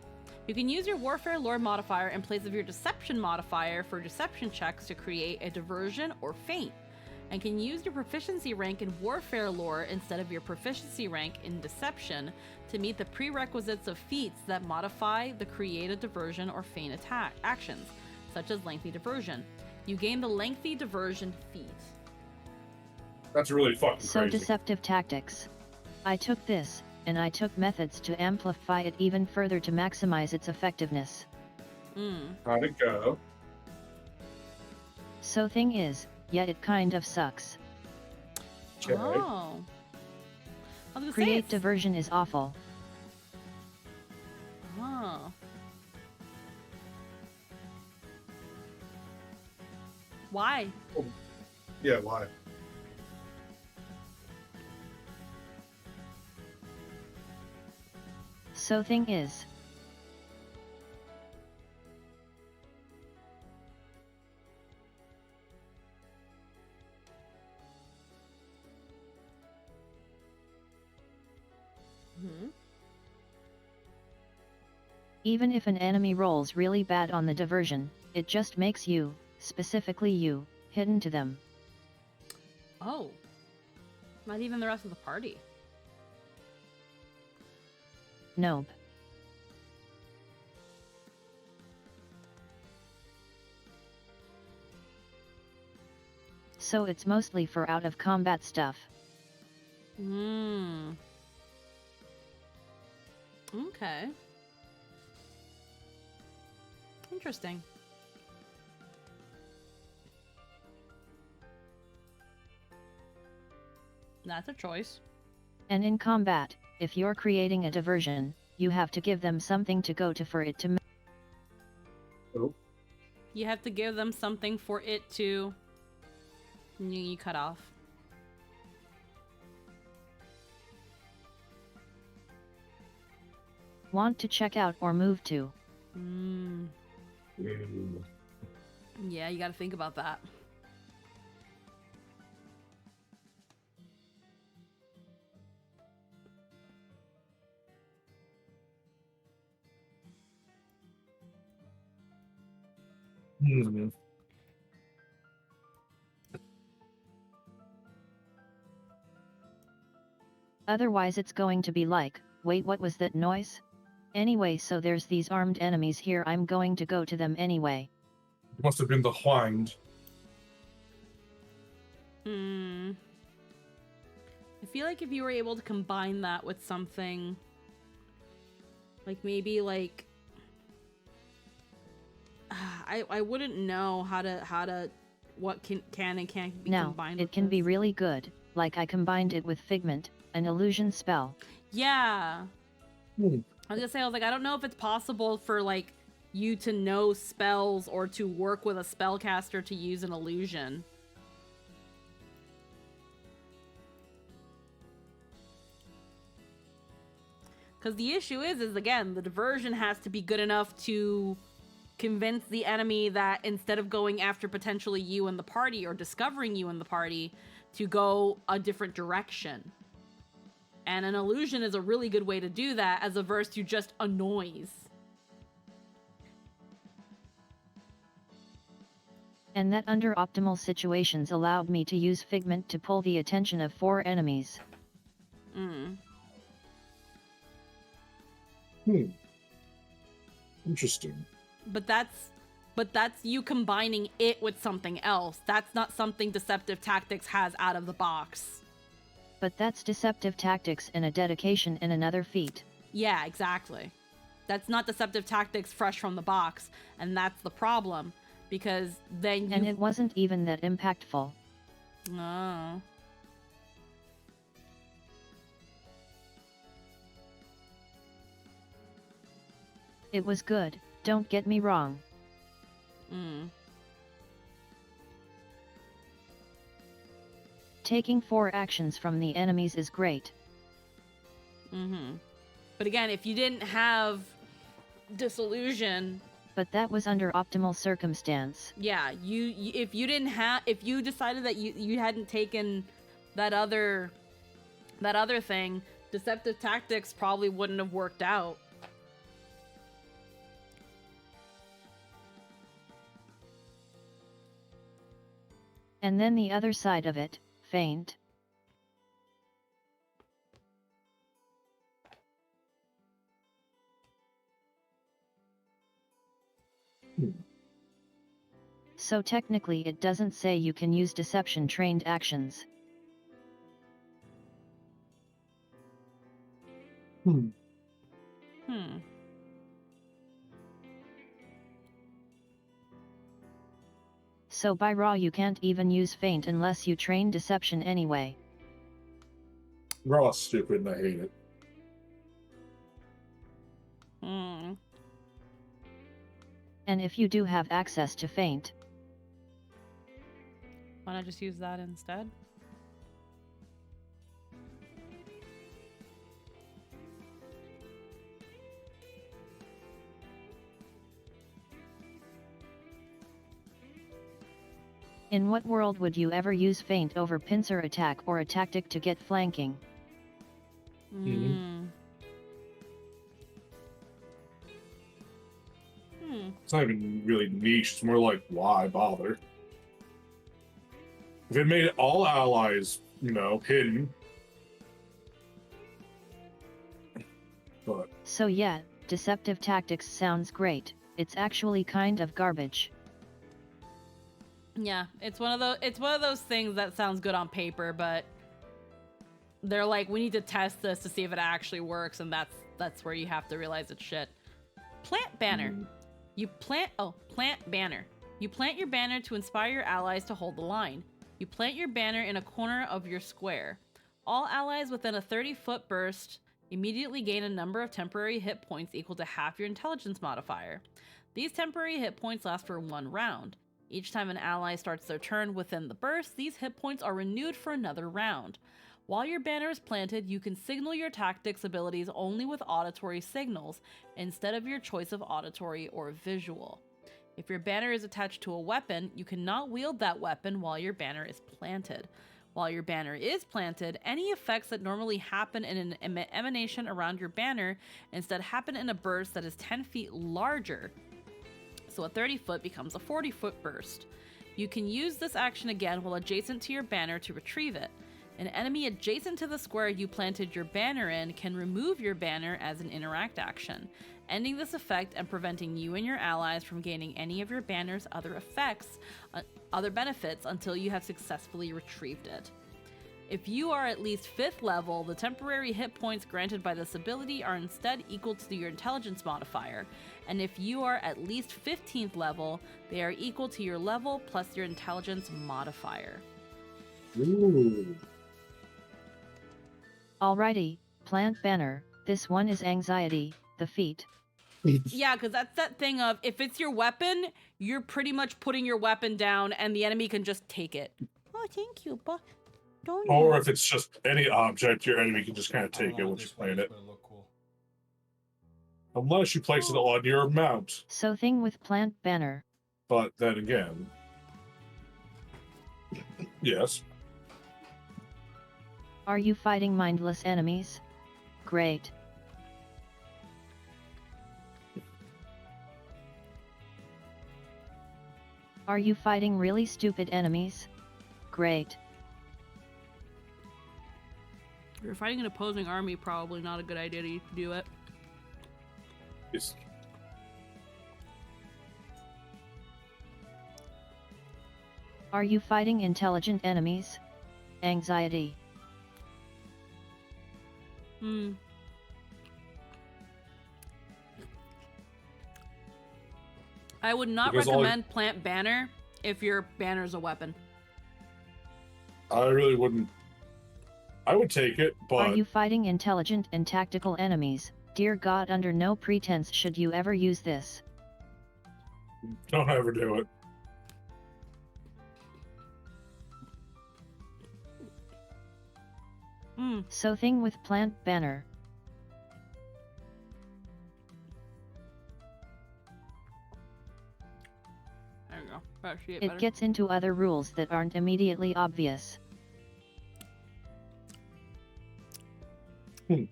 [SPEAKER 1] You can use your warfare lore modifier in place of your deception modifier for deception checks to create a diversion or feint, and can use your proficiency rank in warfare lore instead of your proficiency rank in deception to meet the prerequisites of feats that modify the create a diversion or feint attack actions, such as lengthy diversion. You gain the lengthy diversion feat.
[SPEAKER 2] That's really fucking
[SPEAKER 3] So
[SPEAKER 2] crazy.
[SPEAKER 3] deceptive tactics. I took this, and I took methods to amplify it even further to maximize its effectiveness.
[SPEAKER 2] How'd it go?
[SPEAKER 3] So thing is, yet it kind of sucks.
[SPEAKER 2] Okay.
[SPEAKER 1] Oh. I was gonna say
[SPEAKER 3] Create
[SPEAKER 1] it's...
[SPEAKER 3] diversion is awful.
[SPEAKER 1] Oh. Why?
[SPEAKER 2] Yeah, why?
[SPEAKER 3] So thing is. Even if an enemy rolls really bad on the diversion, it just makes you, specifically you, hidden to them.
[SPEAKER 1] Oh. Not even the rest of the party.
[SPEAKER 3] Nope. So it's mostly for out of combat stuff.
[SPEAKER 1] Okay. Interesting. That's a choice.
[SPEAKER 3] And in combat, if you're creating a diversion, you have to give them something to go to for it to
[SPEAKER 2] Oh.
[SPEAKER 1] You have to give them something for it to... You cut off.
[SPEAKER 3] want to check out or move to.
[SPEAKER 1] Yeah, you gotta think about that.
[SPEAKER 2] Hmm.
[SPEAKER 3] Otherwise it's going to be like, wait, what was that noise? Anyway, so there's these armed enemies here, I'm going to go to them anyway.
[SPEAKER 2] It must have been the Hwanged.
[SPEAKER 1] I feel like if you were able to combine that with something, like maybe like, I wouldn't know what can and can't be combined.
[SPEAKER 3] Now, it can be really good, like I combined it with Figment, an illusion spell.
[SPEAKER 1] Yeah. I was gonna say, I was like, I don't know if it's possible for like you to know spells or to work with a spellcaster to use an illusion. Because the issue is again, the diversion has to be good enough to convince the enemy that instead of going after potentially you and the party or discovering you and the party, to go a different direction. And an illusion is a really good way to do that, as averse to just a noise.
[SPEAKER 3] And that under optimal situations allowed me to use Figment to pull the attention of 4 enemies.
[SPEAKER 2] Interesting.
[SPEAKER 1] But that's you combining it with something else. That's not something Deceptive Tactics has out of the box.
[SPEAKER 3] But that's Deceptive Tactics and a dedication in another feat.
[SPEAKER 1] Yeah, exactly. That's not Deceptive Tactics fresh from the box, and that's the problem, because then you...
[SPEAKER 3] And it wasn't even that impactful.
[SPEAKER 1] Oh.
[SPEAKER 3] It was good, don't get me wrong. Taking 4 actions from the enemies is great.
[SPEAKER 1] But again, if you didn't have Disillusion...
[SPEAKER 3] But that was under optimal circumstance.
[SPEAKER 1] Yeah, if you decided that you hadn't taken that other thing, Deceptive Tactics probably wouldn't have worked out.
[SPEAKER 3] And then the other side of it, Feint. So technically it doesn't say you can use deception-trained actions. So by raw you can't even use Feint unless you train deception anyway.
[SPEAKER 2] Raw is stupid and I hate it.
[SPEAKER 3] And if you do have access to Feint,
[SPEAKER 1] why not just use that instead?
[SPEAKER 3] in what world would you ever use Feint over pincer attack or a tactic to get flanking?
[SPEAKER 2] It's not even really niche, it's more like, why bother? If it made all allies, hidden. But...
[SPEAKER 3] So yeah, Deceptive Tactics sounds great, it's actually kind of garbage.
[SPEAKER 1] Yeah, it's one of those things that sounds good on paper, but they're like, we need to test this to see if it actually works, and that's where you have to realize it's shit. Plant banner. Plant banner. You plant your banner to inspire your allies to hold the line. You plant your banner in a corner of your square. All allies within a 30-foot burst immediately gain a number of temporary hit points equal to half your intelligence modifier. These temporary hit points last for 1 round. Each time an ally starts their turn within the burst, these hit points are renewed for another round. While your banner is planted, you can signal your tactics abilities only with auditory signals, instead of your choice of auditory or visual. If your banner is attached to a weapon, you cannot wield that weapon while your banner is planted. While your banner is planted, any effects that normally happen in an emanation around your banner instead happen in a burst that is 10 feet larger. so a 30-foot becomes a 40-foot burst. You can use this action again while adjacent to your banner to retrieve it. An enemy adjacent to the square you planted your banner in can remove your banner as an interact action, ending this effect and preventing you and your allies from gaining any of your banner's other benefits until you have successfully retrieved it. If you are at least 5th level, the temporary hit points granted by this ability are instead equal to your intelligence modifier, and if you are at least 15th level, they are equal to your level plus your intelligence modifier.
[SPEAKER 2] Ooh.
[SPEAKER 3] Alrighty, plant banner. This one is anxiety, the feat.
[SPEAKER 1] Yeah, because that's that thing of, if it's your weapon, you're pretty much putting your weapon down and the enemy can just take it. Oh, thank you, but don't
[SPEAKER 2] Or if it's just any object, your enemy can just kind of take it once you plant it.
[SPEAKER 6] Look cool.
[SPEAKER 2] Unless you place it on your mount.
[SPEAKER 3] So thing with plant banner.
[SPEAKER 2] But then again, yes.
[SPEAKER 3] Are you fighting mindless enemies? Great. Are you fighting really stupid enemies? Great.
[SPEAKER 1] If you're fighting an opposing army, probably not a good idea to do it.
[SPEAKER 2] Yes.
[SPEAKER 3] Are you fighting intelligent enemies? Anxiety.
[SPEAKER 1] I would not
[SPEAKER 2] Because
[SPEAKER 1] recommend plant banner if your banner's a weapon.
[SPEAKER 2] I really wouldn't. I would take it, but
[SPEAKER 3] Are you fighting intelligent and tactical enemies? Dear God, under no pretense should you ever use this.
[SPEAKER 2] don't ever do it.
[SPEAKER 3] So thing with plant banner.
[SPEAKER 1] There you go. Better see it
[SPEAKER 3] It
[SPEAKER 1] better.
[SPEAKER 3] gets into other rules that aren't immediately obvious.
[SPEAKER 1] Thank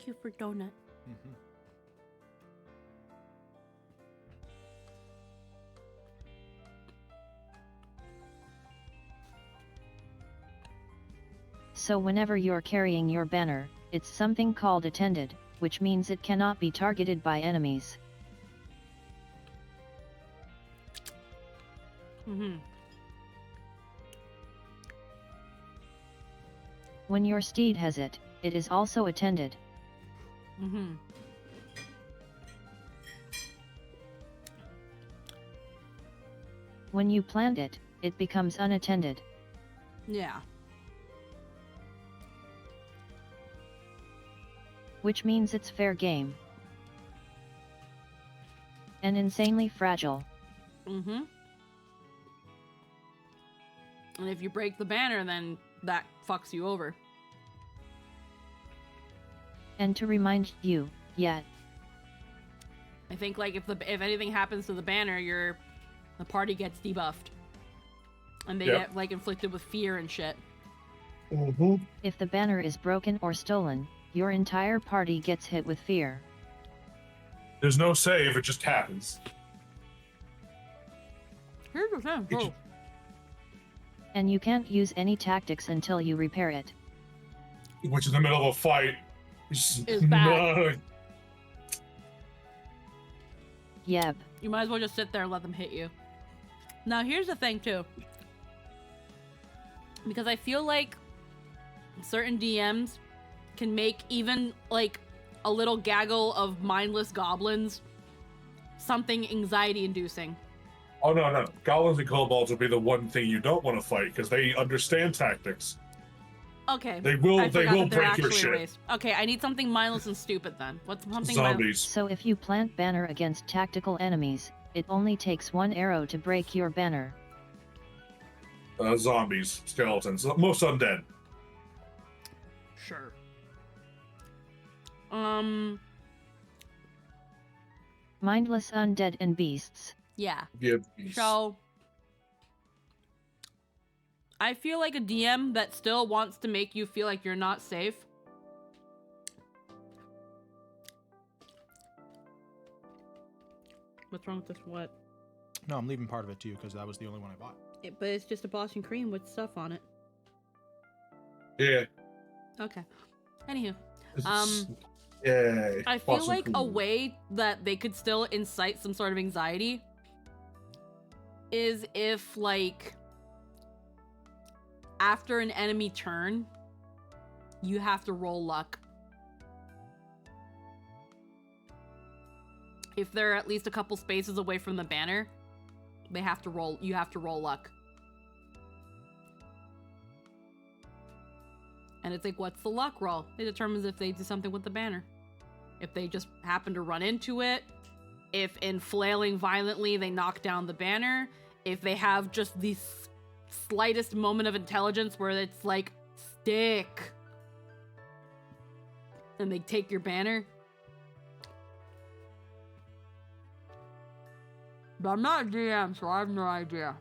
[SPEAKER 1] you for donut.
[SPEAKER 3] So whenever you're carrying your banner, it's something called attended, which means it cannot be targeted by enemies. When your steed has it, it is also attended. When you plant it, it becomes unattended.
[SPEAKER 1] Yeah.
[SPEAKER 3] Which means it's fair game. And insanely fragile.
[SPEAKER 1] And if you break the banner, then that fucks you over.
[SPEAKER 3] And to remind you, yet.
[SPEAKER 1] I think like if anything happens to the banner, the party gets debuffed. And they get like inflicted with fear and shit.
[SPEAKER 3] If the banner is broken or stolen, your entire party gets hit with fear.
[SPEAKER 2] There's no save, it just happens.
[SPEAKER 1] Here's the thing, bro.
[SPEAKER 3] And you can't use any tactics until you repair it.
[SPEAKER 2] Which in the middle of a fight
[SPEAKER 1] Is bad.
[SPEAKER 3] Yep.
[SPEAKER 1] You might as well just sit there and let them hit you. Now here's the thing too. Because I feel like certain DMs can make even like a little gaggle of mindless goblins something anxiety inducing.
[SPEAKER 2] Oh no. Goblins and kobolds will be the one thing you don't want to fight because they understand tactics.
[SPEAKER 1] Okay.
[SPEAKER 2] They will
[SPEAKER 1] I forgot that they're
[SPEAKER 2] break your
[SPEAKER 1] actually
[SPEAKER 2] shit.
[SPEAKER 1] raised. Okay, I need something mindless and stupid then. What's something
[SPEAKER 2] Zombies.
[SPEAKER 3] So if you plant banner against tactical enemies, it only takes one arrow to break your banner.
[SPEAKER 2] Zombies, skeletons, most undead.
[SPEAKER 1] Sure.
[SPEAKER 3] Mindless undead and beasts.
[SPEAKER 1] Yeah.
[SPEAKER 2] Yeah.
[SPEAKER 1] So I feel like a DM that still wants to make you feel like you're not safe
[SPEAKER 6] What's wrong with this? What?
[SPEAKER 7] No, I'm leaving part of it to you because that was the only one I bought.
[SPEAKER 6] But it's just a Boston cream with stuff on it.
[SPEAKER 2] Yeah.
[SPEAKER 6] Okay. Anywho,
[SPEAKER 2] Yay.
[SPEAKER 1] I feel
[SPEAKER 2] Boston
[SPEAKER 1] like a
[SPEAKER 2] cream.
[SPEAKER 1] way that they could still incite some sort of anxiety is if, like, after an enemy turn, you have to roll luck. If they're at least a couple spaces away from the banner, you have to roll luck. And it's like, what's the luck roll? It determines if they do something with the banner. If they just happen to run into it, if in flailing violently they knock down the banner, if they have just the slightest moment of intelligence where it's like, stick, and they take your banner. But I'm not a DM, so I have no idea.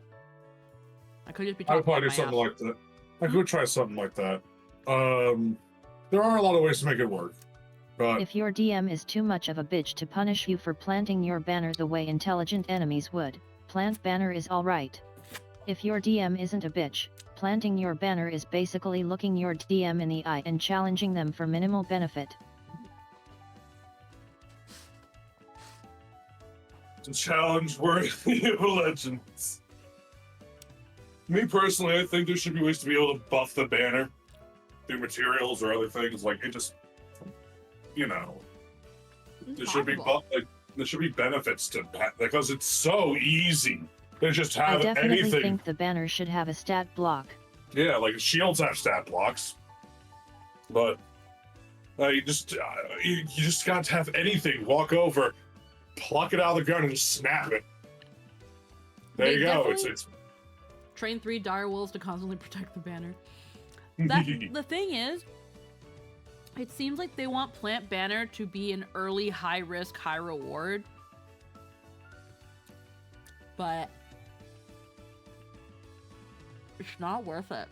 [SPEAKER 1] I could just be
[SPEAKER 2] I
[SPEAKER 1] talking
[SPEAKER 2] would probably do
[SPEAKER 1] about my
[SPEAKER 2] something
[SPEAKER 1] ass.
[SPEAKER 2] like that. I could try something like that. There are a lot of ways to make it work. But
[SPEAKER 3] If your DM is too much of a bitch to punish you for planting your banner the way intelligent enemies would, plant banner is alright. If your DM isn't a bitch, planting your banner is basically looking your DM in the eye and challenging them for minimal benefit.
[SPEAKER 2] it's a challenge worthy of legends. Me personally, I think there should be ways to be able to buff the banner through materials or other things. Like it just, you know, there should be there should be benefits to that because it's so easy to just
[SPEAKER 3] I
[SPEAKER 2] have
[SPEAKER 3] definitely
[SPEAKER 2] anything.
[SPEAKER 3] think the banner should have a stat block.
[SPEAKER 2] Yeah, like shields have stat blocks, but you just got to have anything. Walk over, pluck it out of the ground, and just snap it. There
[SPEAKER 1] They
[SPEAKER 2] you go.
[SPEAKER 1] definitely-
[SPEAKER 2] It's
[SPEAKER 1] Train 3 dire wolves to constantly protect the banner. The thing is, it seems like they want plant banner to be an early high risk, high reward. But it's not worth it.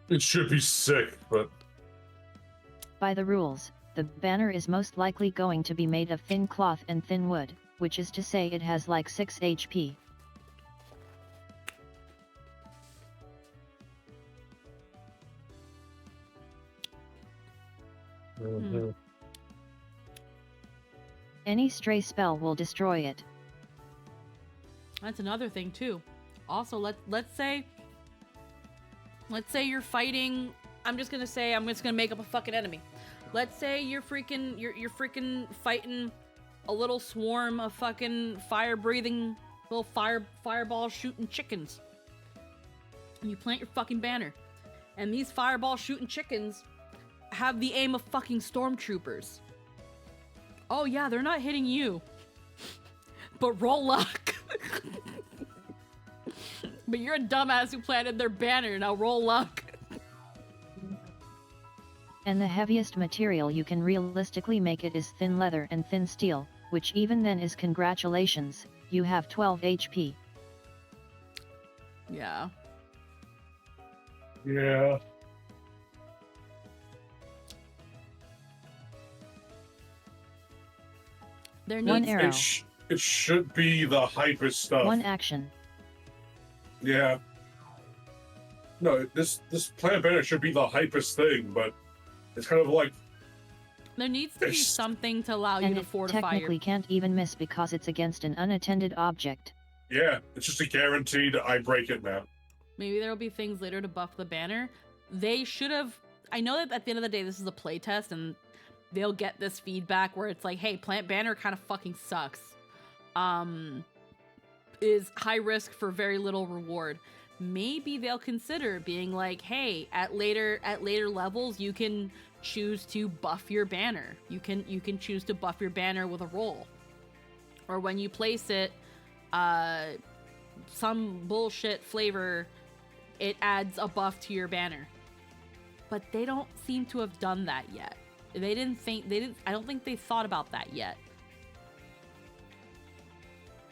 [SPEAKER 2] it should be sick, but
[SPEAKER 3] By the rules, the banner is most likely going to be made of thin cloth and thin wood, which is to say it has like 6 HP. Any stray spell will destroy it.
[SPEAKER 1] That's another thing too. Also, let's say you're fighting. I'm just gonna make up a fucking enemy. Let's say you're freaking fighting a little swarm of fucking fire-breathing little fireball shooting chickens. And you plant your fucking banner, and these fireball shooting chickens have the aim of fucking stormtroopers. Oh yeah, they're not hitting you, but roll luck. But you're a dumbass who planted their banner. Now roll luck.
[SPEAKER 3] And the heaviest material you can realistically make it is thin leather and thin steel, which even then is congratulations, you have 12 HP.
[SPEAKER 1] Yeah.
[SPEAKER 2] yeah.
[SPEAKER 1] There
[SPEAKER 3] One
[SPEAKER 1] needs
[SPEAKER 3] arrow.
[SPEAKER 2] It should be the hypest stuff.
[SPEAKER 3] One action.
[SPEAKER 2] Yeah. No, this plant banner should be the hypest thing, but it's kind of like
[SPEAKER 1] there needs to be
[SPEAKER 2] It's-
[SPEAKER 1] something to allow you
[SPEAKER 3] And
[SPEAKER 1] to
[SPEAKER 3] it
[SPEAKER 1] fortify
[SPEAKER 3] technically
[SPEAKER 1] your.
[SPEAKER 3] can't even miss because it's against an unattended object.
[SPEAKER 2] yeah, it's just a guaranteed I break it now.
[SPEAKER 1] Maybe there will be things later to buff the banner. They should have. I know that at the end of the day, this is a playtest, and they'll get this feedback where it's like, "Hey, plant banner kind of fucking sucks. Is high risk for very little reward." Maybe they'll consider being like, "Hey, at later levels, you can choose to buff your banner. You can choose to buff your banner with a roll, or when you place it, some bullshit flavor, it adds a buff to your banner." But they don't seem to have done that yet. I don't think they thought about that yet.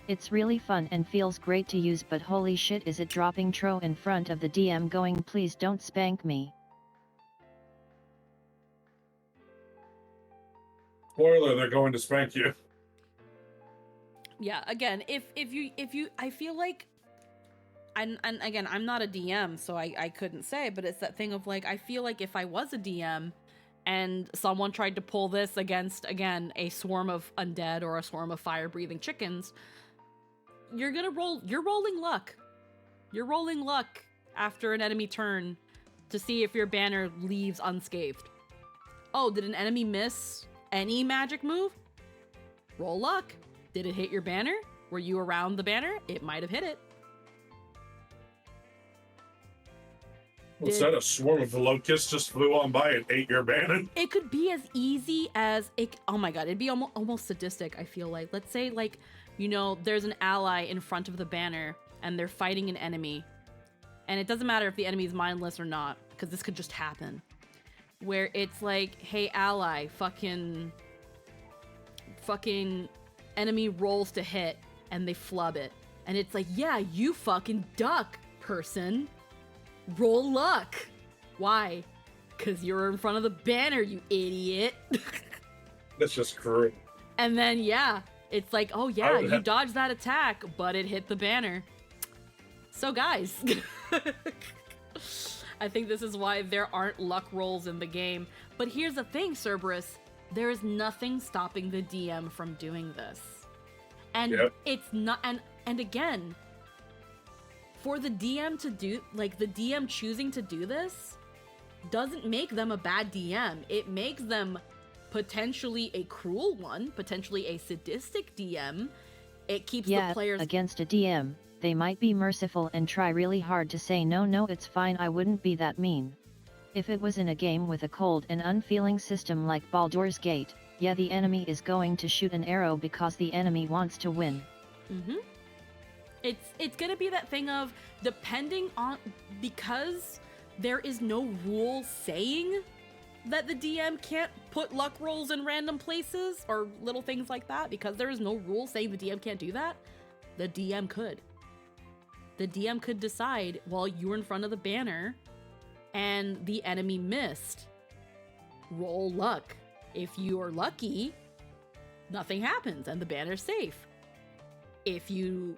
[SPEAKER 3] It's really fun and feels great to use, but holy shit, is it dropping Tro in front of the DM going, please don't spank me.
[SPEAKER 2] Spoiler, they're going to spank you.
[SPEAKER 1] Yeah, again, if you I feel like, and again, I'm not a DM, so I couldn't say, but it's that thing of like, I feel like if I was a DM and someone tried to pull this against, again, a swarm of undead or a swarm of fire-breathing chickens, you're rolling luck. You're rolling luck after an enemy turn to see if your banner leaves unscathed. Oh, did an enemy miss any magic move? Roll luck. Did it hit your banner? Were you around the banner? It might have hit it.
[SPEAKER 2] Was that a swarm of locusts just flew on by and ate your banner?
[SPEAKER 1] It could be as easy as it. Oh my god, it'd be almost sadistic. I feel like, let's say, like, you know, there's an ally in front of the banner and they're fighting an enemy, and it doesn't matter if the enemy is mindless or not, because this could just happen. Where it's like, hey, ally, fucking enemy rolls to hit and they flub it, and it's like, yeah, you fucking duck, person. Roll luck. Why? Because you're in front of the banner, you idiot.
[SPEAKER 2] That's just cruel.
[SPEAKER 1] And then, yeah, it's like, oh yeah, you dodged that attack, but it hit the banner. So guys, I think this is why there aren't luck rolls in the game. But here's the thing, Cerberus, there is nothing stopping the DM from doing this. And it's not, and again, for the DM to do, like, the DM choosing to do this doesn't make them a bad DM. It makes them potentially a cruel one, potentially a sadistic DM. It keeps the players...
[SPEAKER 3] against a DM, they might be merciful and try really hard to say no, it's fine, I wouldn't be that mean. If it was in a game with a cold and unfeeling system like Baldur's Gate, yeah, the enemy is going to shoot an arrow because the enemy wants to win.
[SPEAKER 1] Mm-hmm. It's gonna be that thing of, depending on, because there is no rule saying that the DM can't put luck rolls in random places or little things like that, because there is no rule saying the DM can't do that, the DM could. The DM could decide, while you're in front of the banner and the enemy missed, roll luck. If you are lucky, nothing happens and the banner's safe. If you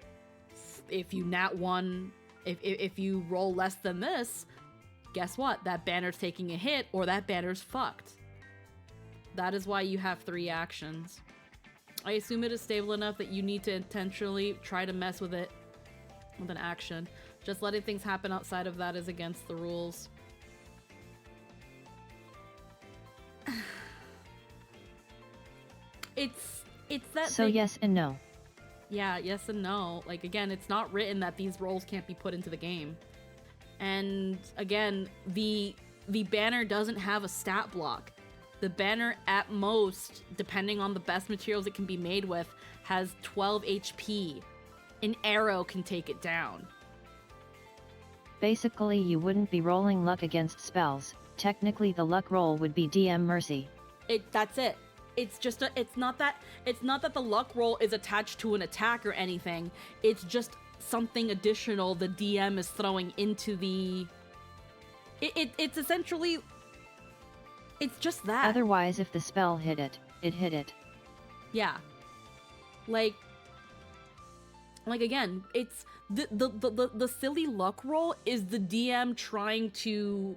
[SPEAKER 1] nat one, if you roll less than this, guess what? That banner's taking a hit, or that banner's fucked. That is why you have 3 actions. I assume it is stable enough that you need to intentionally try to mess with it with an action. Just letting things happen outside of that is against the rules. It's that
[SPEAKER 3] so
[SPEAKER 1] thing.
[SPEAKER 3] Yes and no.
[SPEAKER 1] Yeah, yes and no. Like, again, it's not written that these roles can't be put into the game. And again, the banner doesn't have a stat block. The banner, at most, depending on the best materials it can be made with, has 12 HP. An arrow can take it down.
[SPEAKER 3] Basically, you wouldn't be rolling luck against spells. Technically, the luck roll would be DM Mercy.
[SPEAKER 1] That's it. It's just it's not that the luck roll is attached to an attack or anything. It's just something additional the DM is throwing into the... It's essentially... It's just that.
[SPEAKER 3] Otherwise, if the spell hit it, it hit it.
[SPEAKER 1] Yeah. Like again, it's the silly luck roll is the DM trying to,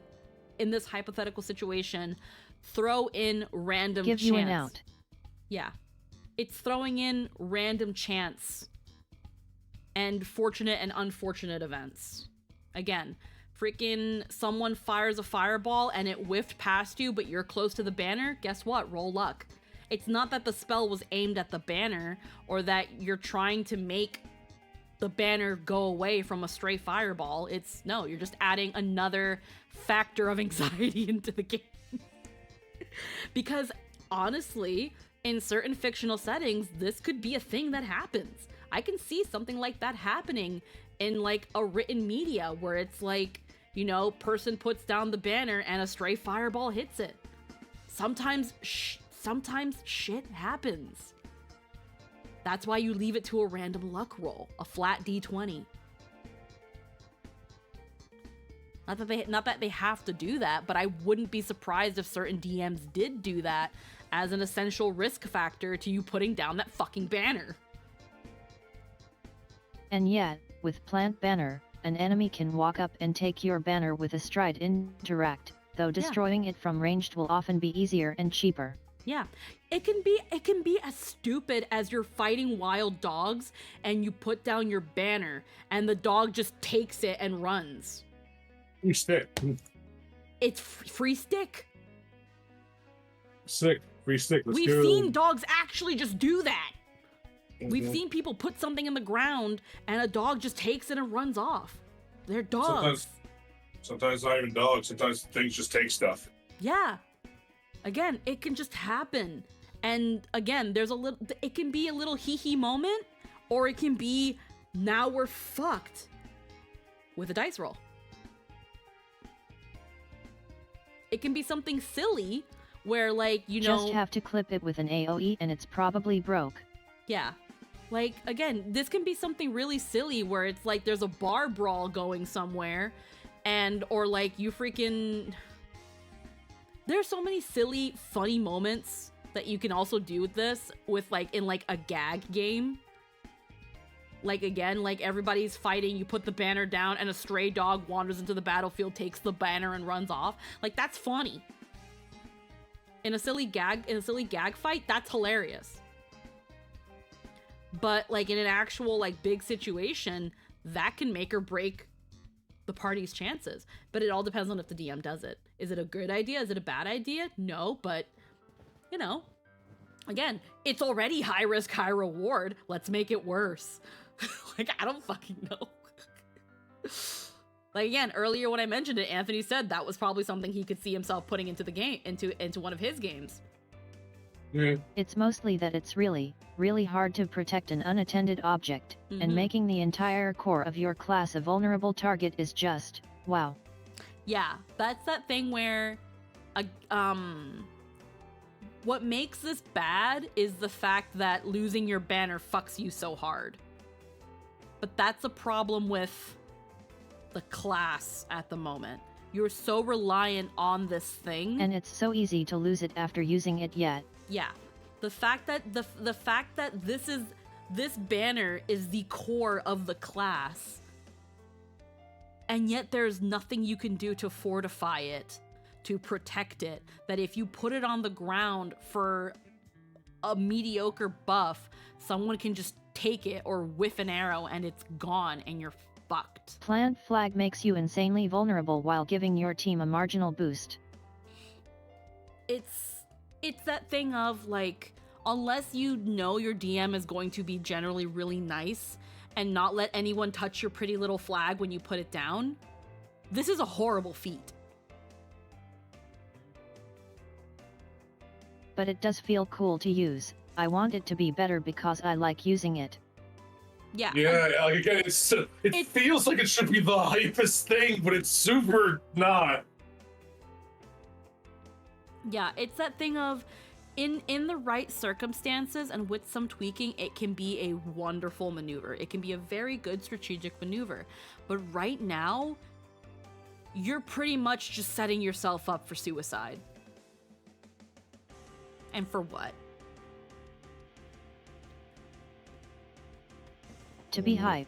[SPEAKER 1] in this hypothetical situation, throw in random
[SPEAKER 3] Give
[SPEAKER 1] chance.
[SPEAKER 3] you an out.
[SPEAKER 1] Yeah. It's throwing in random chance and fortunate and unfortunate events. Again, freaking someone fires a fireball and it whiffed past you, but you're close to the banner. Guess what? Roll luck. It's not that the spell was aimed at the banner or that you're trying to make the banner go away from a stray fireball. No, you're just adding another factor of anxiety into the game. Because honestly, in certain fictional settings, this could be a thing that happens. I can see something like that happening in like a written media where it's like, you know, person puts down the banner and a stray fireball hits it. Sometimes shit happens. That's why you leave it to a random luck roll, a flat D20. Not that they have to do that, but I wouldn't be surprised if certain DMs did do that as an essential risk factor to you putting down that fucking banner.
[SPEAKER 3] And yet, with Plant Banner, an enemy can walk up and take your banner with a stride interact, though destroying it from ranged will often be easier and cheaper.
[SPEAKER 1] Yeah, it can be as stupid as you're fighting wild dogs and you put down your banner and the dog just takes it and runs.
[SPEAKER 2] Free stick.
[SPEAKER 1] It's free stick.
[SPEAKER 2] Free stick. Let's
[SPEAKER 1] We've
[SPEAKER 2] go.
[SPEAKER 1] seen dogs actually just do that. We've
[SPEAKER 2] Mhm.
[SPEAKER 1] seen people put something in the ground and a dog just takes it and runs off. They're dogs.
[SPEAKER 2] Sometimes not even dogs. Sometimes things just take stuff.
[SPEAKER 1] Yeah. Again, it can just happen. And again, it can be a little hee-hee moment, or it can be, now we're fucked with a dice roll. It can be something silly where, like, you know...
[SPEAKER 3] Just have to clip it with an AoE and it's probably broke.
[SPEAKER 1] Yeah. Like, again, this can be something really silly where it's like there's a bar brawl going somewhere, or like you freaking... There's so many silly, funny moments that you can also do with this, in like a gag game. Like, again, like everybody's fighting, you put the banner down and a stray dog wanders into the battlefield, takes the banner and runs off. Like, that's funny. In a silly gag fight, that's hilarious. But like in an actual like big situation, that can make or break the party's chances. But it all depends on if the DM does it. Is it a good idea? Is it a bad idea? No, but you know, again, it's already high risk, high reward. Let's make it worse. Like, I don't fucking know. Like, again, earlier when I mentioned it, Anthony said that was probably something he could see himself putting into the game, into one of his games.
[SPEAKER 2] Yeah.
[SPEAKER 3] It's mostly that it's really, really hard to protect an unattended object, and making the entire core of your class a vulnerable target is just, wow.
[SPEAKER 1] Yeah, that's that thing where, what makes this bad is the fact that losing your banner fucks you so hard. But that's a problem with the class at the moment. You're so reliant on this thing.
[SPEAKER 3] And it's so easy to lose it after using it yet.
[SPEAKER 1] Yeah. The fact that the fact that this banner is the core of the class, and yet there's nothing you can do to fortify it, to protect it, that if you put it on the ground for a mediocre buff, someone can just take it or whiff an arrow and it's gone and you're fucked.
[SPEAKER 3] Plant Flag makes you insanely vulnerable while giving your team a marginal boost.
[SPEAKER 1] It's that thing of, like, unless you know your DM is going to be generally really nice and not let anyone touch your pretty little flag when you put it down, this is a horrible feat.
[SPEAKER 3] But it does feel cool to use. I want it to be better because I like using it.
[SPEAKER 1] Yeah.
[SPEAKER 2] Yeah, like again, it feels like it should be the hypest thing, but it's super not.
[SPEAKER 1] Yeah, it's that thing of, in the right circumstances and with some tweaking, it can be a wonderful maneuver. It can be a very good strategic maneuver. But right now, you're pretty much just setting yourself up for suicide. And for what?
[SPEAKER 3] To be hype.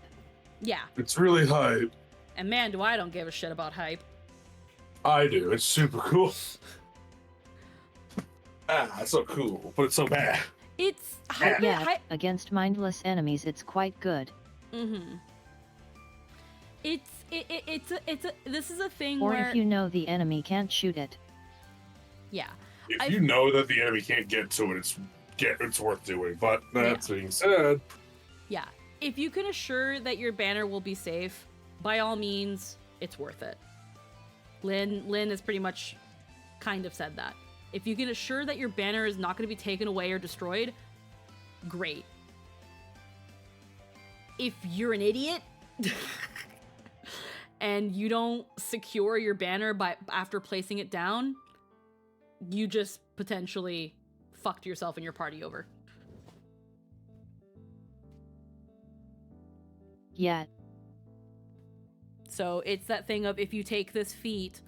[SPEAKER 1] Yeah.
[SPEAKER 2] It's really hype.
[SPEAKER 1] And man, do I don't give a shit about hype.
[SPEAKER 2] I do. It's super cool. It's so cool, but it's so bad.
[SPEAKER 1] It's hype.
[SPEAKER 3] Yeah, against mindless enemies, it's quite good.
[SPEAKER 1] Mm-hmm. This is a thing
[SPEAKER 3] or
[SPEAKER 1] where...
[SPEAKER 3] if you know the enemy can't shoot it.
[SPEAKER 1] Yeah.
[SPEAKER 2] If you know that the enemy can't get to it, it's worth doing. But that being said...
[SPEAKER 1] Yeah. If you can assure that your banner will be safe, by all means, it's worth it. Lynn has pretty much kind of said that. If you can assure that your banner is not going to be taken away or destroyed, great. If you're an idiot and you don't secure your banner after placing it down, you just potentially fucked yourself and your party over.
[SPEAKER 3] Yeah.
[SPEAKER 1] So it's that thing of, if you take this feat,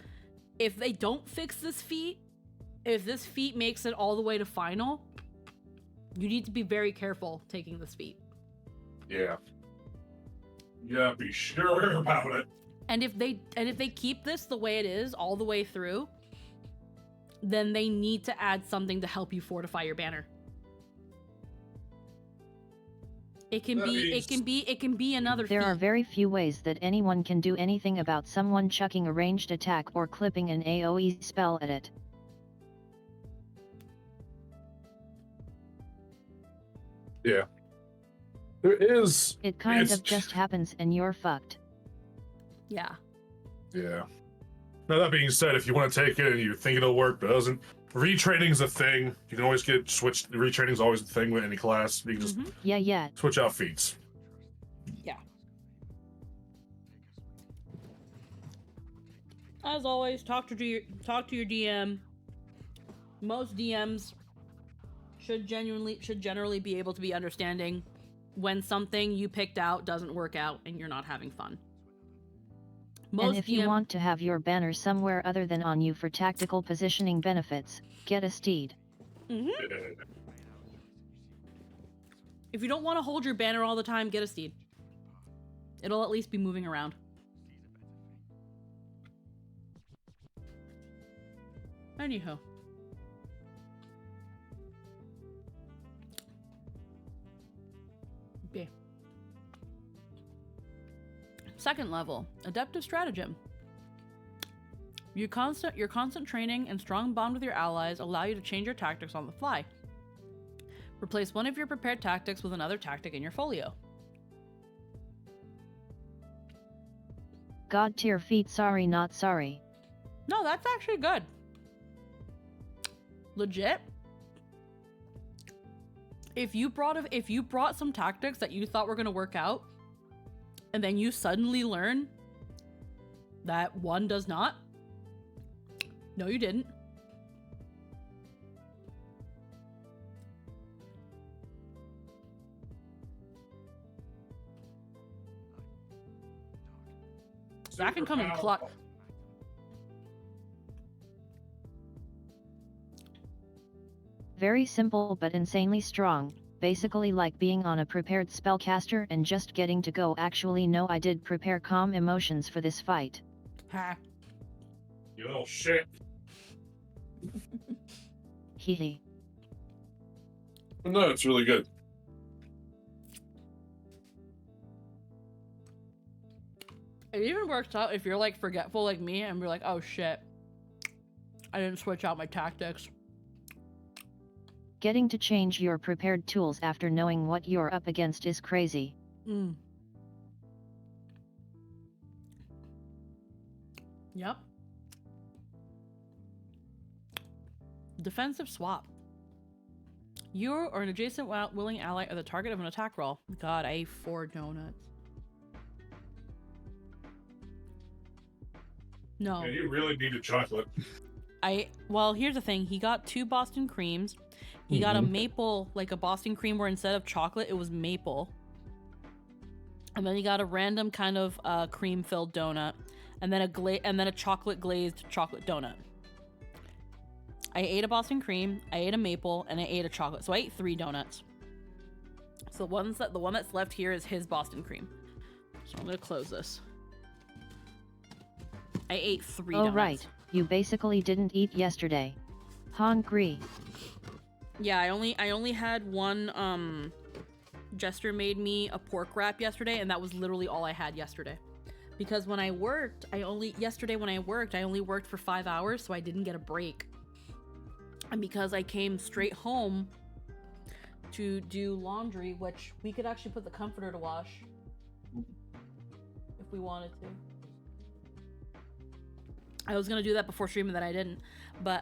[SPEAKER 1] if they don't fix this feat, if this feat makes it all the way to final, you need to be very careful taking this feat.
[SPEAKER 2] Yeah. Yeah, be sure about it.
[SPEAKER 6] And if they keep this the way it is all the way through, then they need to add something to help you fortify your banner. It can be another
[SPEAKER 3] There
[SPEAKER 6] feat.
[SPEAKER 3] are very few ways that anyone can do anything about someone chucking a ranged attack or clipping an AoE spell at it.
[SPEAKER 2] Yeah. There is...
[SPEAKER 3] It kind of just happens and you're fucked.
[SPEAKER 6] Yeah.
[SPEAKER 2] Yeah. Now, that being said, if you want to take it and you think it'll work, but it doesn't, retraining's a thing. You can always get switched. Retraining's always a thing with any class. You can just
[SPEAKER 3] Yeah.
[SPEAKER 2] switch out feats.
[SPEAKER 6] Yeah. As always, talk to your DM. Most DMs should generally be able to be understanding when something you picked out doesn't work out and you're not having fun.
[SPEAKER 3] And if you want to have your banner somewhere other than on you for tactical positioning benefits, get a steed.
[SPEAKER 6] If you don't want to hold your banner all the time, get a steed. It'll at least be moving around. Anywho. Okay. Second level, Adaptive Stratagem. Your constant training and strong bond with your allies allow you to change your tactics on the fly. Replace one of your prepared tactics with another tactic in your folio.
[SPEAKER 3] God tier feat, sorry not sorry.
[SPEAKER 6] No, that's actually good. Legit. If you brought some tactics that you thought were going to work out, and then you suddenly learn that one does not, no, you didn't. That can come in clutch.
[SPEAKER 3] Very simple but insanely strong, basically like being on a prepared spellcaster and just getting to go. Actually no, I did prepare calm emotions for this fight.
[SPEAKER 6] Ha.
[SPEAKER 2] You little shit.
[SPEAKER 3] Hehe.
[SPEAKER 2] No, it's really good.
[SPEAKER 6] It even works out if you're like forgetful like me and you're like, oh shit, I didn't switch out my tactics.
[SPEAKER 3] Getting to change your prepared tools after knowing what you're up against is crazy.
[SPEAKER 6] Yep. Defensive swap. You or an adjacent willing ally are the target of an attack roll. God, I ate 4 donuts. No.
[SPEAKER 2] Yeah, you really needed chocolate.
[SPEAKER 6] Well, here's the thing. He got 2 Boston creams. He got a maple, like a Boston cream where instead of chocolate, it was maple. And then he got a random kind of cream-filled donut. And then a chocolate glazed chocolate donut. I ate a Boston cream, I ate a maple, and I ate a chocolate. So I ate 3 donuts. So the one that's left here is his Boston cream. So I'm gonna close this. I ate 3 donuts.
[SPEAKER 3] Oh right, you basically didn't eat yesterday. Hungry.
[SPEAKER 6] Yeah, I only had one. Jester made me a pork wrap yesterday, and that was literally all I had yesterday. Because when I worked, I only worked for 5 hours, so I didn't get a break. And because I came straight home to do laundry, which we could actually put the comforter to wash if we wanted to. I was gonna do that before streaming that I didn't, but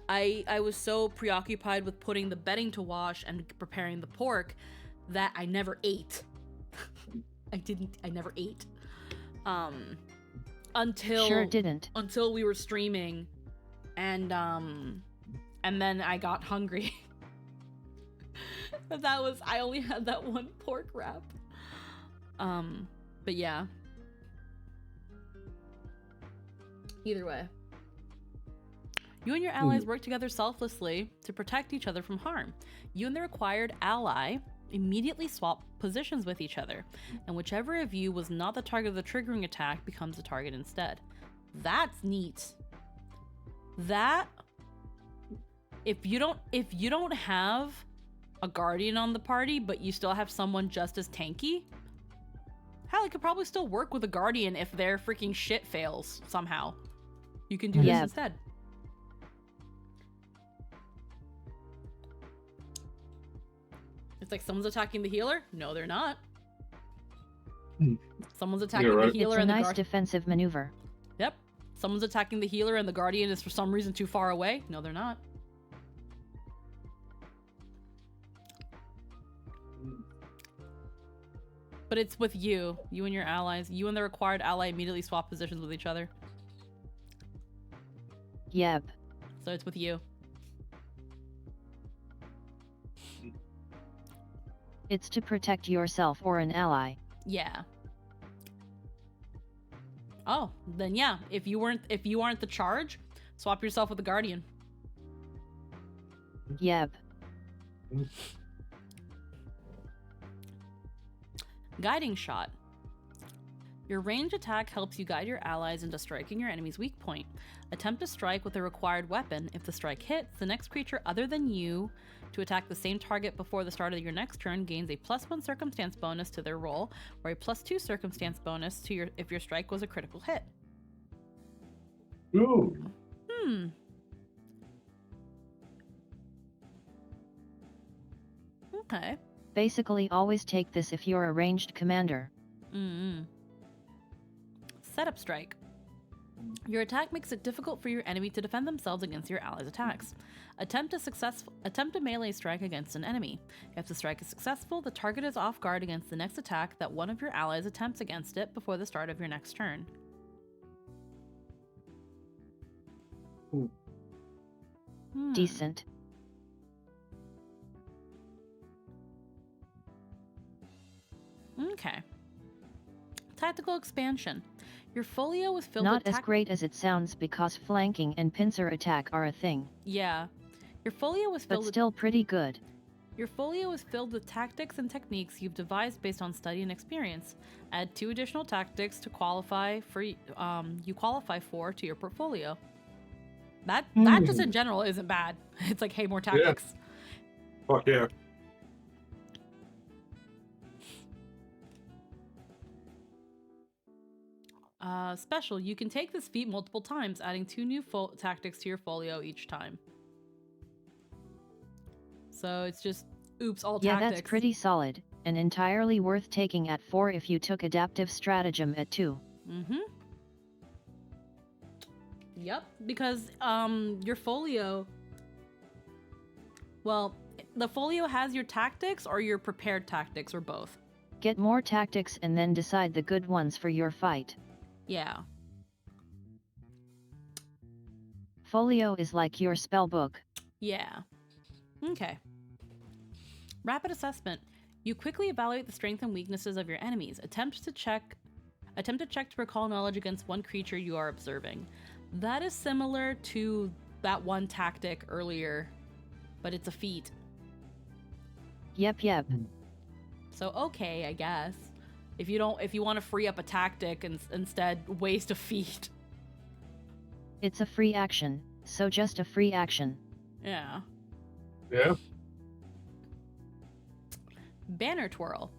[SPEAKER 6] I was so preoccupied with putting the bedding to wash and preparing the pork that I never ate. I never ate. Until we were streaming, and then I got hungry. But I only had that one pork wrap. But yeah. Either way. You and your allies work together selflessly to protect each other from harm. You and the required ally immediately swap positions with each other, and whichever of you was not the target of the triggering attack becomes the target instead. That's neat. That if you don't have a guardian on the party, but you still have someone just as tanky, hell, it could probably still work with a guardian if their freaking shit fails somehow. You can do this
[SPEAKER 3] Yep.
[SPEAKER 6] instead. It's like someone's attacking the healer? No, they're not. Someone's attacking
[SPEAKER 2] right.
[SPEAKER 6] the healer
[SPEAKER 3] It's a
[SPEAKER 6] and the
[SPEAKER 3] nice
[SPEAKER 6] guardian.
[SPEAKER 3] defensive maneuver.
[SPEAKER 6] Yep. Someone's attacking the healer and the guardian is for some reason too far away. No, they're not. But it's with you and your allies. You and the required ally immediately swap positions with each other.
[SPEAKER 3] Yep.
[SPEAKER 6] So it's with you.
[SPEAKER 3] It's to protect yourself or an ally.
[SPEAKER 6] Yeah. Oh, then yeah. If you aren't the charge, swap yourself with the guardian.
[SPEAKER 3] Yep.
[SPEAKER 6] Guiding shot. Your range attack helps you guide your allies into striking your enemy's weak point. Attempt to strike with a required weapon. If the strike hits, the next creature other than you to attack the same target before the start of your next turn gains a +1 circumstance bonus to their roll, or a +2 circumstance bonus to if your strike was a critical hit.
[SPEAKER 2] Ooh.
[SPEAKER 6] Okay.
[SPEAKER 3] Basically always take this if you're a ranged commander.
[SPEAKER 6] Setup strike. Your attack makes it difficult for your enemy to defend themselves against your allies' attacks. Attempt a melee strike against an enemy. If the strike is successful, the target is off guard against the next attack that one of your allies attempts against it before the start of your next turn.
[SPEAKER 3] Decent.
[SPEAKER 6] Okay. Tactical expansion. Your folio is filled
[SPEAKER 3] Not
[SPEAKER 6] with
[SPEAKER 3] as great as it sounds because flanking and pincer attack are a thing.
[SPEAKER 6] Yeah. Your folio is
[SPEAKER 3] But
[SPEAKER 6] filled with
[SPEAKER 3] still pretty good.
[SPEAKER 6] Your folio is filled with tactics and techniques you've devised based on study and experience. Add 2 additional tactics to qualify for to your portfolio. That just in general isn't bad. It's like, hey, more tactics.
[SPEAKER 2] Fuck yeah.
[SPEAKER 6] Special. You can take this feat multiple times, adding 2 new tactics to your folio each time. So it's just, oops, all
[SPEAKER 3] Yeah,
[SPEAKER 6] tactics.
[SPEAKER 3] that's pretty solid, and entirely worth taking at 4 if you took adaptive stratagem at 2.
[SPEAKER 6] Yep, because your folio, well, the folio has your tactics or your prepared tactics or both.
[SPEAKER 3] Get more tactics and then decide the good ones for your fight.
[SPEAKER 6] Yeah.
[SPEAKER 3] Folio is like your spellbook.
[SPEAKER 6] Yeah. Okay. Rapid assessment. You quickly evaluate the strengths and weaknesses of your enemies. Attempt to check to recall knowledge against one creature you are observing. That is similar to that one tactic earlier, but it's a feat.
[SPEAKER 3] Yep.
[SPEAKER 6] So okay, I guess. If you want to free up a tactic and instead waste a feat.
[SPEAKER 3] It's a free action, so just a free action.
[SPEAKER 6] Yeah.
[SPEAKER 2] Yeah.
[SPEAKER 6] Banner twirl.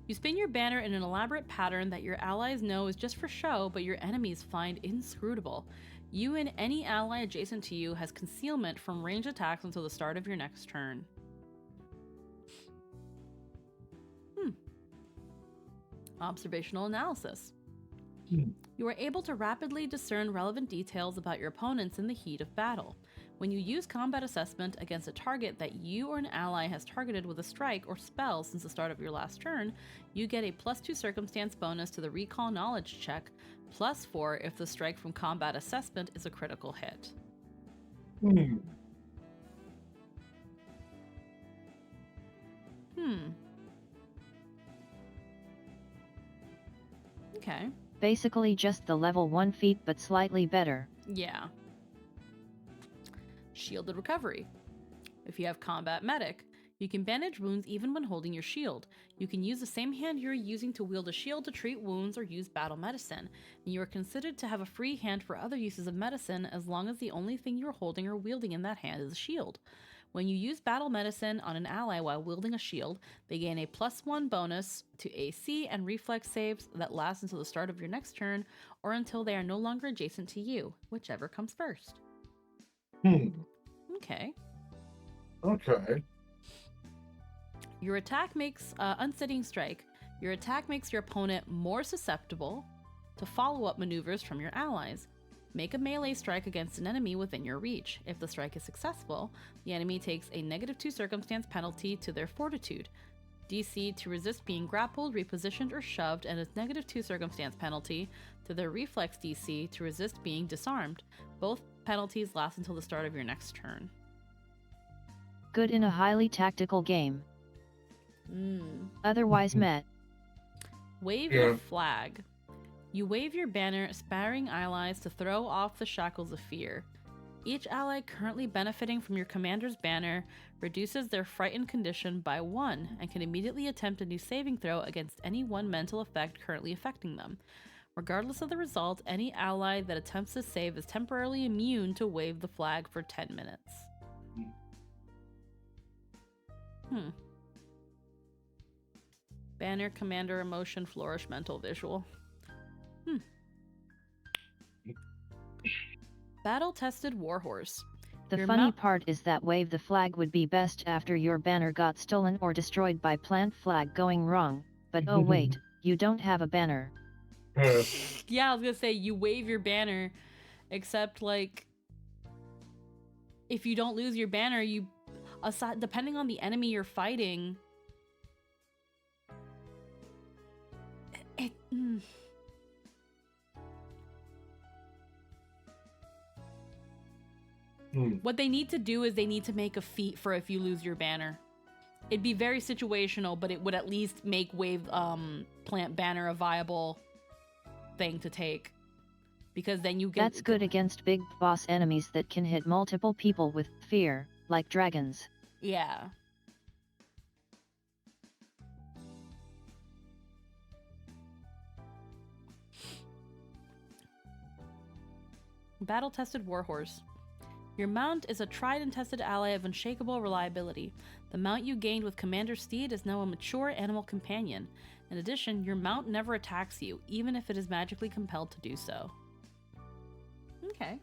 [SPEAKER 6] You spin your banner in an elaborate pattern that your allies know is just for show, but your enemies find inscrutable. You and any ally adjacent to you has concealment from ranged attacks until the start of your next turn. Observational analysis. You are able to rapidly discern relevant details about your opponents in the heat of battle. When you use combat assessment against a target that you or an ally has targeted with a strike or spell since the start of your last turn, you get a +2 circumstance bonus to the recall knowledge check, +4 if the strike from combat assessment is a critical hit. Okay.
[SPEAKER 3] Basically just the level 1 feat but slightly better.
[SPEAKER 6] Yeah. Shielded recovery. If you have combat medic, You can bandage wounds even when holding your shield. You can use the same hand you're using to wield a shield to treat wounds or use battle medicine, and you are considered to have a free hand for other uses of medicine as long as the only thing you're holding or wielding in that hand is a shield. When you use battle medicine on an ally while wielding a shield, they gain a +1 bonus to AC and reflex saves that last until the start of your next turn or until they are no longer adjacent to you, whichever comes first. Okay.
[SPEAKER 2] Okay.
[SPEAKER 6] Your attack makes Unsteadying Strike. Your attack makes your opponent more susceptible to follow-up maneuvers from your allies. Make a melee strike against an enemy within your reach. If the strike is successful, the enemy takes a -2 circumstance penalty to their fortitude. DC to resist being grappled, repositioned, or shoved, and a -2 circumstance penalty to their reflex DC to resist being disarmed. Both penalties last until the start of your next turn.
[SPEAKER 3] Good in a highly tactical game. Otherwise met.
[SPEAKER 6] Wave your flag. You wave your banner, inspiring allies to throw off the shackles of fear. Each ally currently benefiting from your commander's banner reduces their frightened condition by 1 and can immediately attempt a new saving throw against any one mental effect currently affecting them. Regardless of the result, any ally that attempts to save is temporarily immune to wave the flag for 10 minutes. Banner, commander, emotion, flourish, mental, visual. Battle-tested warhorse.
[SPEAKER 3] The funny part is that wave the flag would be best after your banner got stolen or destroyed by plant flag going wrong, but oh wait, you don't have a banner.
[SPEAKER 6] Yeah, I was gonna say, you wave your banner, except, like, if you don't lose your banner, aside, depending on the enemy you're fighting, what they need to do is they need to make a feat for if you lose your banner. It'd be very situational, but it would at least make wave plant banner a viable thing to take. Because then you get...
[SPEAKER 3] That's good against big boss enemies that can hit multiple people with fear, like dragons.
[SPEAKER 6] Yeah. Battle-tested warhorse. Your mount is a tried and tested ally of unshakable reliability. The mount you gained with Commander Steed is now a mature animal companion. In addition, your mount never attacks you, even if it is magically compelled to do so. Okay.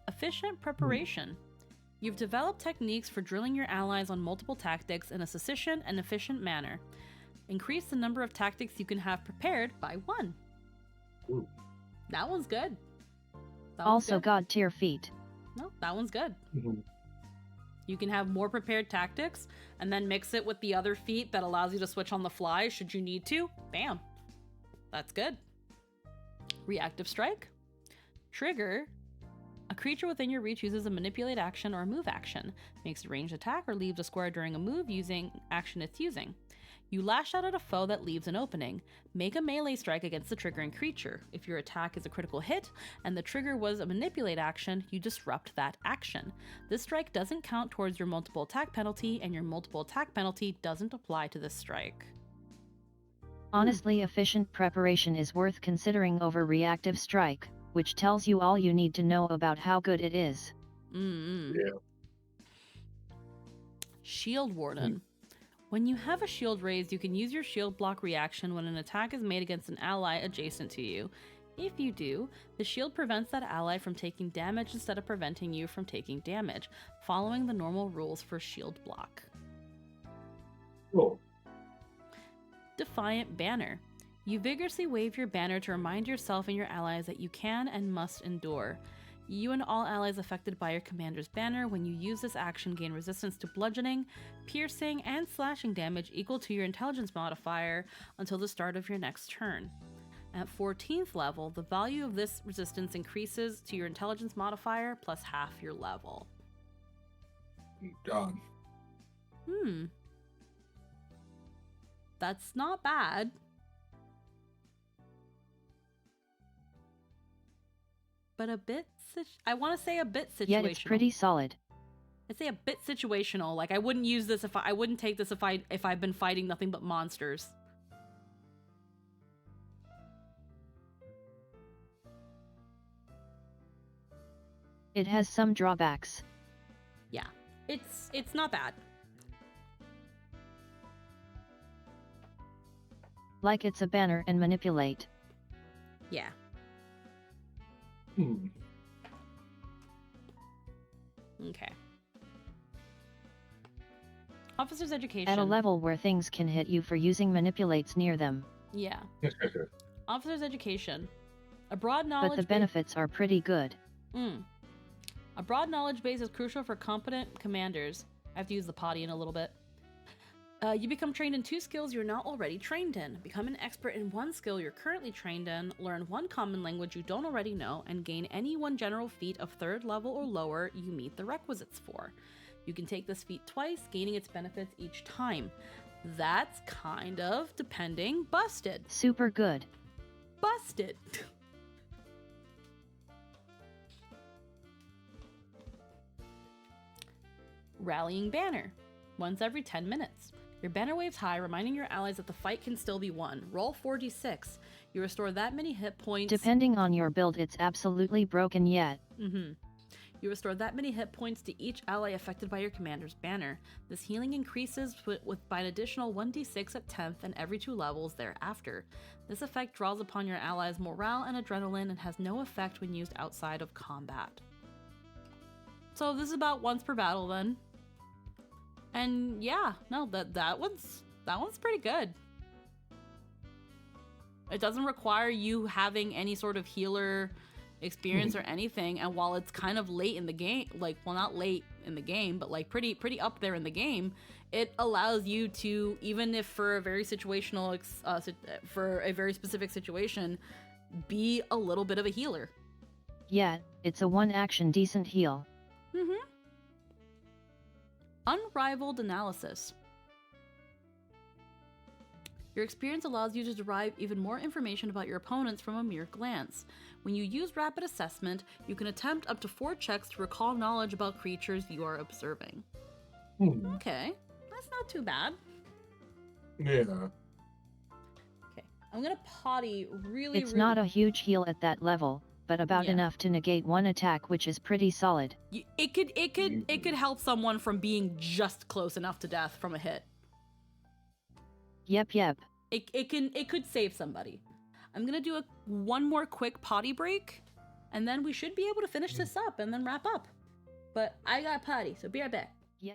[SPEAKER 6] Efficient preparation. You've developed techniques for drilling your allies on multiple tactics in a sufficient and efficient manner. Increase the number of tactics you can have prepared by 1.
[SPEAKER 2] Ooh.
[SPEAKER 6] That one's good.
[SPEAKER 3] Also god tier feat.
[SPEAKER 6] No, that one's good. You can have more prepared tactics and then mix it with the other feat that allows you to switch on the fly should you need to. Bam. That's good. Reactive strike. Trigger. A creature within your reach uses a manipulate action or a move action, makes a ranged attack or leaves a square during a move using action it's using. You lash out at a foe that leaves an opening. Make a melee strike against the triggering creature. If your attack is a critical hit and the trigger was a manipulate action, you disrupt that action. This strike doesn't count towards your multiple attack penalty, and your multiple attack penalty doesn't apply to this strike.
[SPEAKER 3] Honestly, efficient preparation is worth considering over reactive strike, which tells you all you need to know about how good it is.
[SPEAKER 2] Yeah.
[SPEAKER 6] Shield Warden. When you have a shield raised, you can use your shield block reaction when an attack is made against an ally adjacent to you. If you do, the shield prevents that ally from taking damage instead of preventing you from taking damage, following the normal rules for shield block.
[SPEAKER 2] Cool.
[SPEAKER 6] Defiant Banner. You vigorously wave your banner to remind yourself and your allies that you can and must endure. You and all allies affected by your commander's banner, when you use this action, gain resistance to bludgeoning, piercing, and slashing damage equal to your intelligence modifier until the start of your next turn. At 14th level, the value of this resistance increases to your intelligence modifier plus half your level.
[SPEAKER 2] God.
[SPEAKER 6] That's not bad. But a bit, I want to say a bit situational.
[SPEAKER 3] Yet it's pretty solid.
[SPEAKER 6] I'd say a bit situational. Like I wouldn't use this I wouldn't take this if I've been fighting nothing but monsters.
[SPEAKER 3] It has some drawbacks.
[SPEAKER 6] Yeah. It's not bad.
[SPEAKER 3] Like it's a banner and manipulate.
[SPEAKER 6] Yeah. Okay. Officer's education.
[SPEAKER 3] At a level where things can hit you for using manipulates near them.
[SPEAKER 6] Yeah. Officer's education. A broad knowledge
[SPEAKER 3] But the benefits are pretty good.
[SPEAKER 6] A broad knowledge base is crucial for competent commanders. I have to use the potty in a little bit. You become trained in 2 skills you're not already trained in. Become an expert in 1 skill you're currently trained in, learn 1 common language you don't already know, and gain any 1 general feat of 3rd level or lower you meet the requisites for. You can take this feat twice, gaining its benefits each time. That's kind of, depending, busted.
[SPEAKER 3] Super good.
[SPEAKER 6] Busted! Rallying banner. Once every 10 minutes. Your banner waves high, reminding your allies that the fight can still be won. Roll 4d6. You restore that many hit points.
[SPEAKER 3] Depending on your build, it's absolutely broken yet.
[SPEAKER 6] You restore that many hit points to each ally affected by your commander's banner. This healing increases by an additional 1d6 at 10th and every 2 levels thereafter. This effect draws upon your allies' morale and adrenaline and has no effect when used outside of combat. So this is about once per battle then. And yeah, no, that one's pretty good. It doesn't require you having any sort of healer experience or anything, and while it's kind of late in the game, like, well, not late in the game, but like pretty up there in the game, it allows you to, even if for a very situational for a very specific situation, be a little bit of a healer.
[SPEAKER 3] Yeah, it's a 1 action decent heal.
[SPEAKER 6] Unrivaled analysis. Your experience allows you to derive even more information about your opponents from a mere glance. When you use rapid assessment, you can attempt up to 4 checks to recall knowledge about creatures you are observing. Okay, that's not too bad.
[SPEAKER 2] Yeah.
[SPEAKER 6] Okay, I'm gonna potty
[SPEAKER 3] It's not a huge heal at that level, but about enough to negate 1 attack, which is pretty solid.
[SPEAKER 6] It could help someone from being just close enough to death from a hit.
[SPEAKER 3] Yep.
[SPEAKER 6] It could save somebody. I'm gonna do 1 more quick potty break, and then we should be able to finish this up and then wrap up. But I got potty, so be right back.
[SPEAKER 3] Yeah.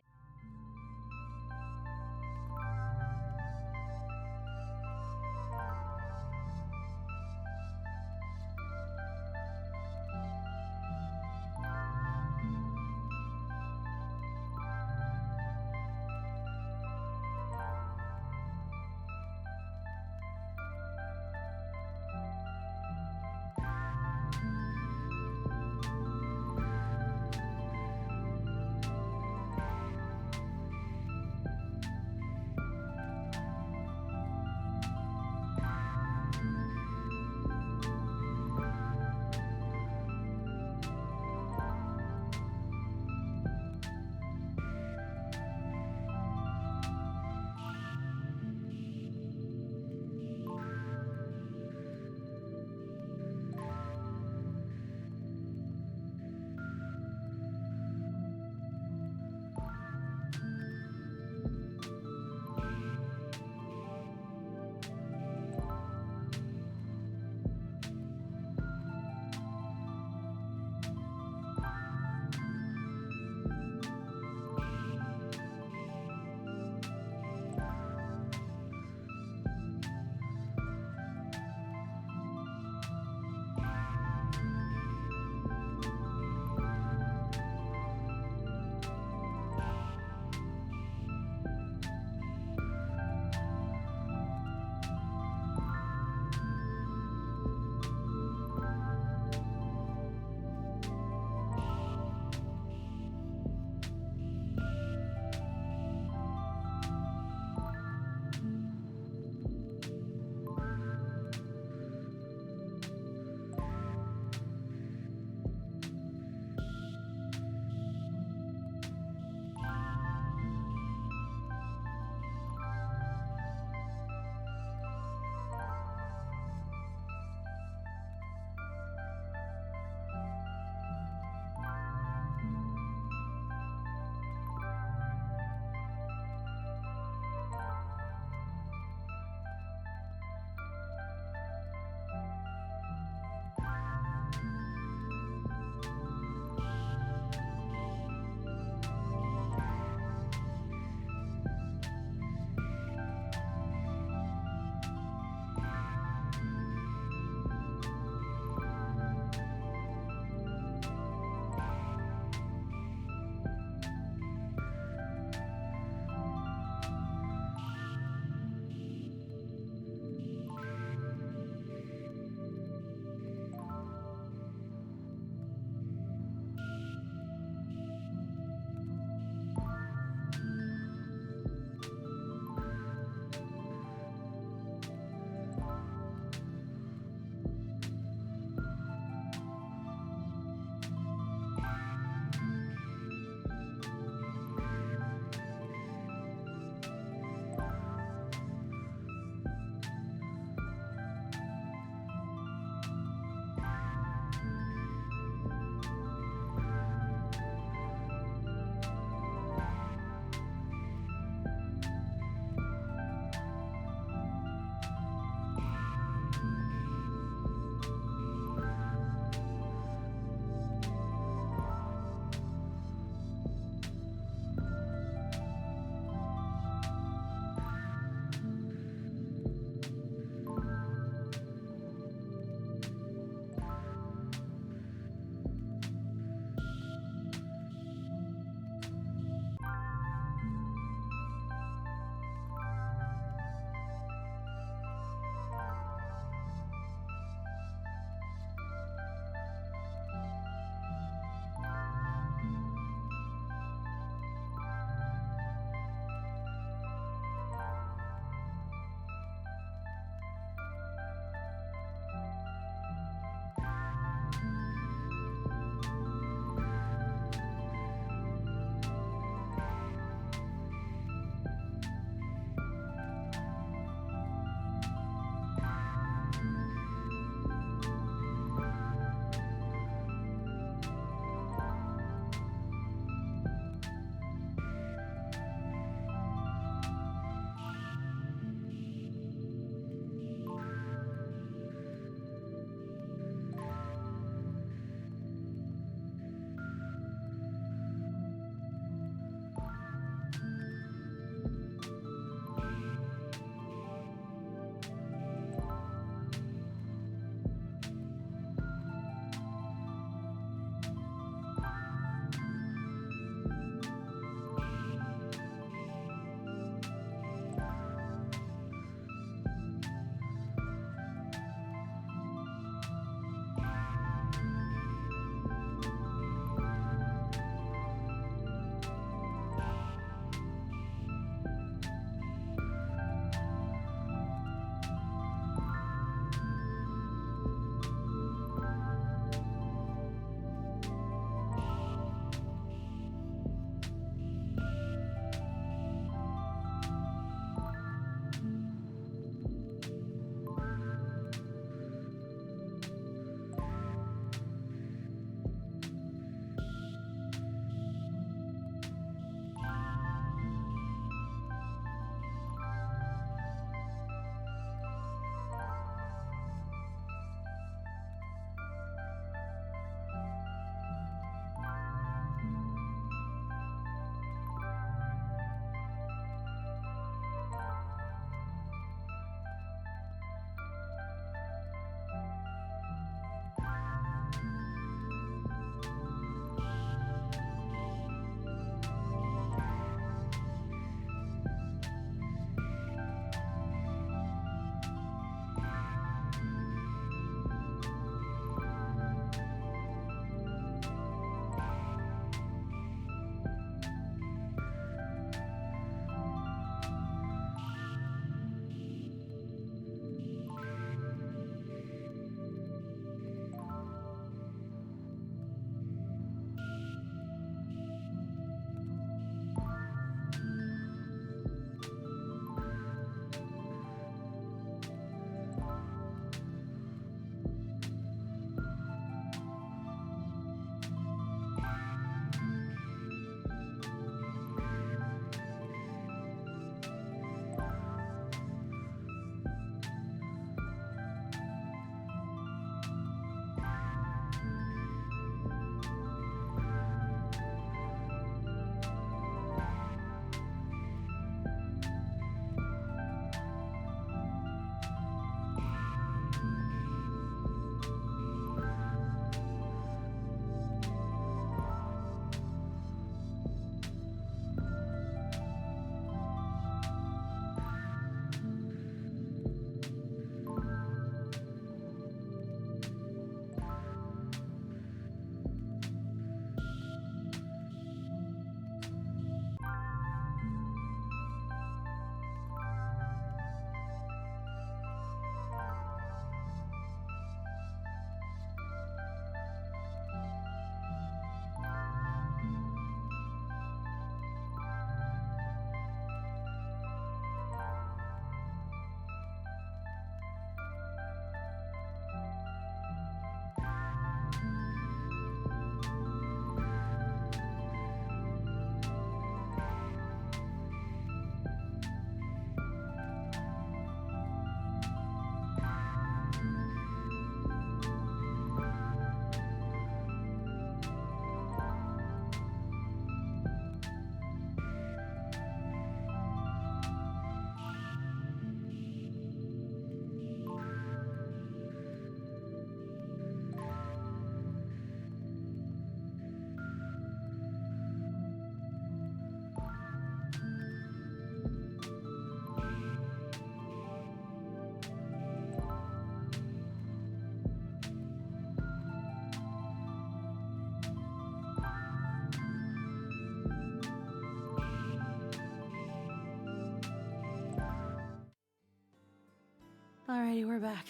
[SPEAKER 6] Alrighty, we're back.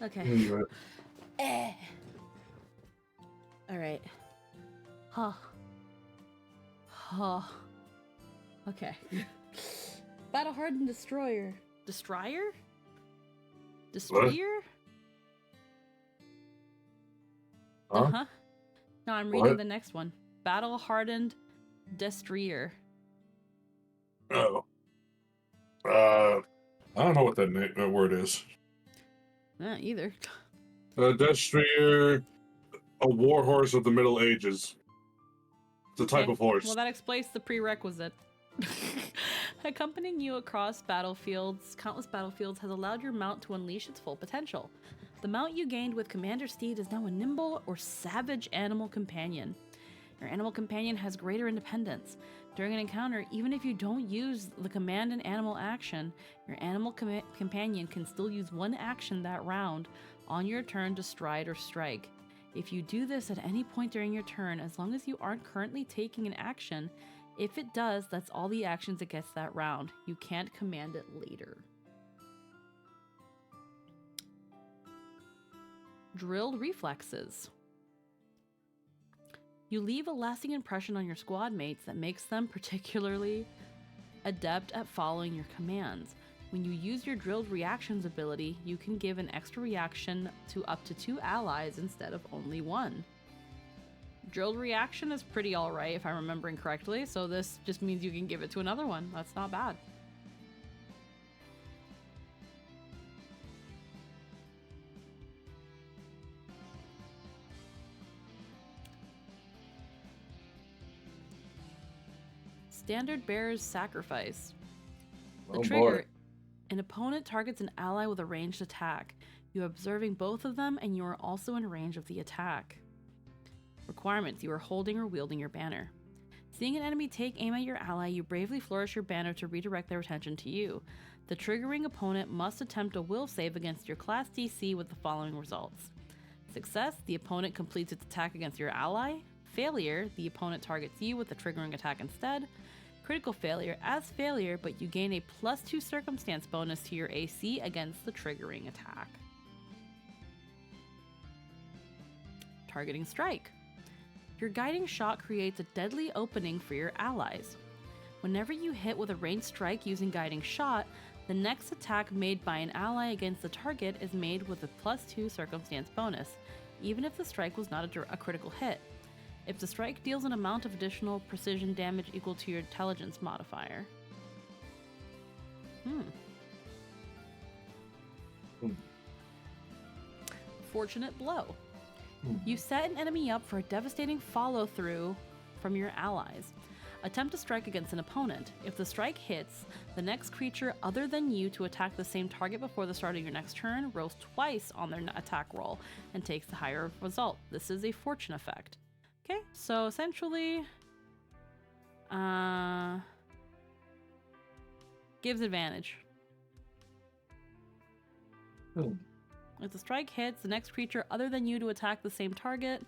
[SPEAKER 6] Okay.
[SPEAKER 2] Anyway.
[SPEAKER 6] Alright. Huh. Huh. Okay. Battle hardened destroyer. Destroyer? Destroyer?
[SPEAKER 2] Huh?
[SPEAKER 6] Uh-huh. No, I'm reading the next one. Battle hardened destroyer.
[SPEAKER 2] Oh. I don't know what that word is.
[SPEAKER 6] Either.
[SPEAKER 2] Destrier, a war horse of the Middle Ages. It's a type of horse.
[SPEAKER 6] Well, that explains the prerequisite. Accompanying you across countless battlefields, has allowed your mount to unleash its full potential. The mount you gained with Commander Steed is now a nimble or savage animal companion. Your animal companion has greater independence. During an encounter, even if you don't use the command an animal action, your animal companion can still use one action that round on your turn to stride or strike. If you do this at any point during your turn, as long as you aren't currently taking an action, if it does, that's all the actions it gets that round. You can't command it later. Drilled reflexes. You leave a lasting impression on your squad mates that makes them particularly adept at following your commands. When you use your drilled reactions ability, you can give an extra reaction to up to 2 allies instead of only 1. Drilled reaction is pretty alright if I'm remembering correctly, so this just means you can give it to another one. That's not bad. Standard Bearer's Sacrifice. The trigger, an opponent targets an ally with a ranged attack. You are observing both of them, and you are also in range of the attack. Requirements: you are holding or wielding your banner. Seeing an enemy take aim at your ally, you bravely flourish your banner to redirect their attention to you. The triggering opponent must attempt a will save against your class DC with the following results. Success: the opponent completes its attack against your ally. Failure: the opponent targets you with the triggering attack instead. Critical failure: as failure, but you gain a +2 circumstance bonus to your AC against the triggering attack. Targeting strike. Your guiding shot creates a deadly opening for your allies. Whenever you hit with a ranged strike using guiding shot, the next attack made by an ally against the target is made with a +2 circumstance bonus, even if the strike was not a critical hit. If the strike deals an amount of additional precision damage equal to your intelligence modifier. Fortunate Blow. You set an enemy up for a devastating follow-through from your allies. Attempt to strike against an opponent. If the strike hits, the next creature other than you to attack the same target before the start of your next turn rolls twice on their attack roll and takes the higher result. This is a fortune effect. Okay, so essentially, gives advantage. If the strike hits, the next creature other than you to attack the same target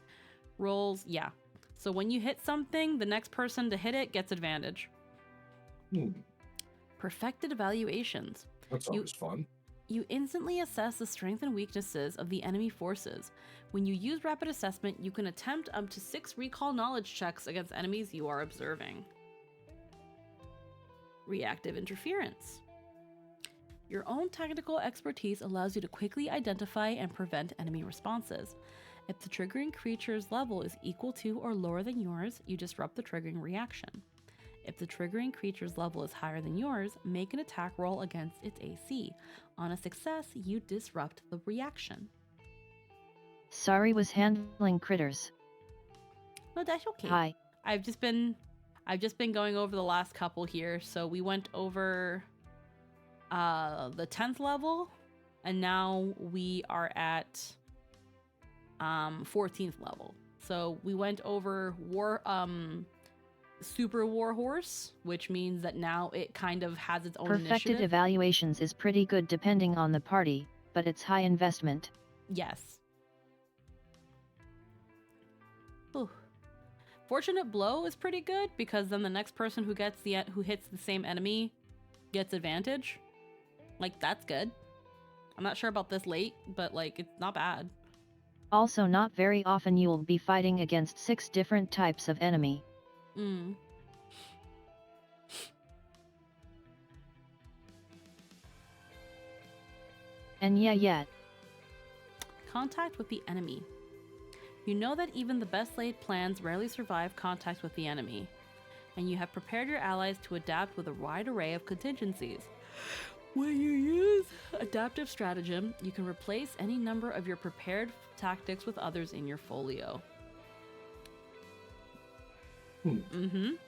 [SPEAKER 6] rolls, yeah. So when you hit something, the next person to hit it gets advantage. Perfected evaluations.
[SPEAKER 2] That's always fun.
[SPEAKER 6] You instantly assess the strengths and weaknesses of the enemy forces. When you use rapid assessment, you can attempt up to 6 recall knowledge checks against enemies you are observing. Reactive interference. Your own technical expertise allows you to quickly identify and prevent enemy responses. If the triggering creature's level is equal to or lower than yours, you disrupt the triggering reaction. If the triggering creature's level is higher than yours, make an attack roll against its AC. On a success, you disrupt the reaction.
[SPEAKER 3] Sorry, was handling critters.
[SPEAKER 6] No, that's okay.
[SPEAKER 3] Hi.
[SPEAKER 6] I've just been going over the last couple here. So we went over the 10th level, and now we are at 14th level. So we went over Super Warhorse, which means that now it kind of has its own
[SPEAKER 3] Perfected
[SPEAKER 6] initiative.
[SPEAKER 3] evaluations is pretty good depending on the party, but it's high investment.
[SPEAKER 6] Yes. Ooh. Fortunate Blow is pretty good because then the next person who hits the same enemy gets advantage. Like, that's good. I'm not sure about this late, but like it's not bad.
[SPEAKER 3] Also, not very often you'll be fighting against 6 different types of enemy.
[SPEAKER 6] Mm.
[SPEAKER 3] And yeah.
[SPEAKER 6] Contact with the enemy. You know that even the best laid plans rarely survive contact with the enemy, and you have prepared your allies to adapt with a wide array of contingencies. When you use adaptive stratagem, you can replace any number of your prepared tactics with others in your folio.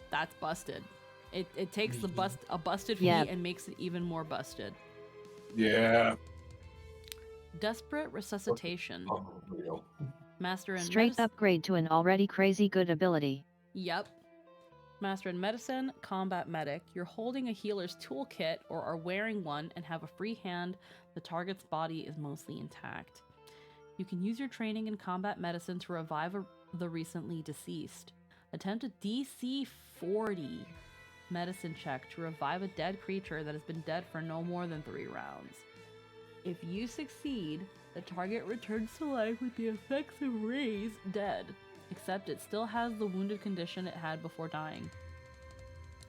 [SPEAKER 6] That's busted. It takes a busted feat
[SPEAKER 3] Yep.
[SPEAKER 6] and makes it even more busted.
[SPEAKER 2] Yeah.
[SPEAKER 6] Desperate resuscitation.
[SPEAKER 2] Unreal.
[SPEAKER 6] Master in
[SPEAKER 3] Straight
[SPEAKER 6] medicine.
[SPEAKER 3] upgrade to an already crazy good ability.
[SPEAKER 6] Yep. Master in medicine, combat medic. You're holding a healer's toolkit or are wearing one and have a free hand. The target's body is mostly intact. You can use your training in combat medicine to revive the recently deceased. Attempt a DC 40 medicine check to revive a dead creature that has been dead for no more than 3 rounds. If you succeed, the target returns to life with the effects of raise dead, except it still has the wounded condition it had before dying.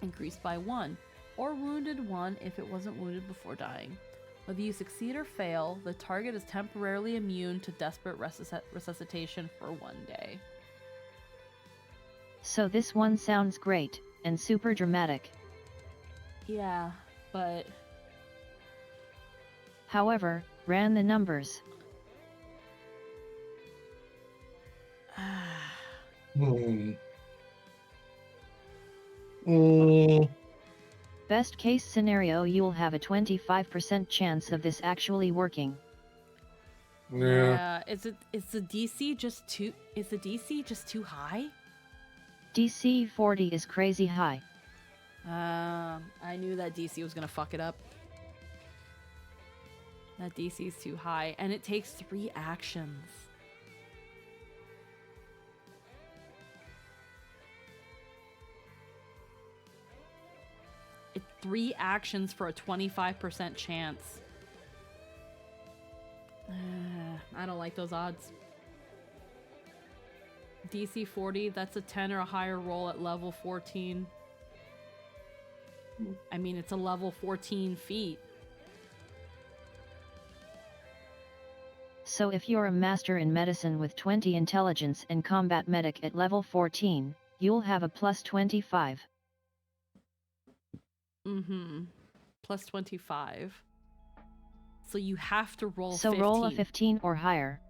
[SPEAKER 6] Increased by 1, or wounded 1 if it wasn't wounded before dying. Whether you succeed or fail, the target is temporarily immune to desperate resuscitation for 1 day.
[SPEAKER 3] So this one sounds great, and super dramatic.
[SPEAKER 6] Yeah, but...
[SPEAKER 3] However, ran the numbers. Best case scenario, you'll have a 25% chance of this actually working.
[SPEAKER 6] Yeah, is the DC just too high?
[SPEAKER 3] DC 40 is crazy high.
[SPEAKER 6] I knew that DC was gonna fuck it up. That DC is too high, and it takes 3 actions. It's 3 actions for a 25% chance. I don't like those odds. DC 40, that's a 10 or a higher roll at level 14. I mean, it's a level 14 feat.
[SPEAKER 3] So if you're a master in medicine with 20 intelligence and combat medic at level 14, you'll have a plus 25.
[SPEAKER 6] Plus 25. So you have to roll
[SPEAKER 3] 15. So roll a 15 or higher.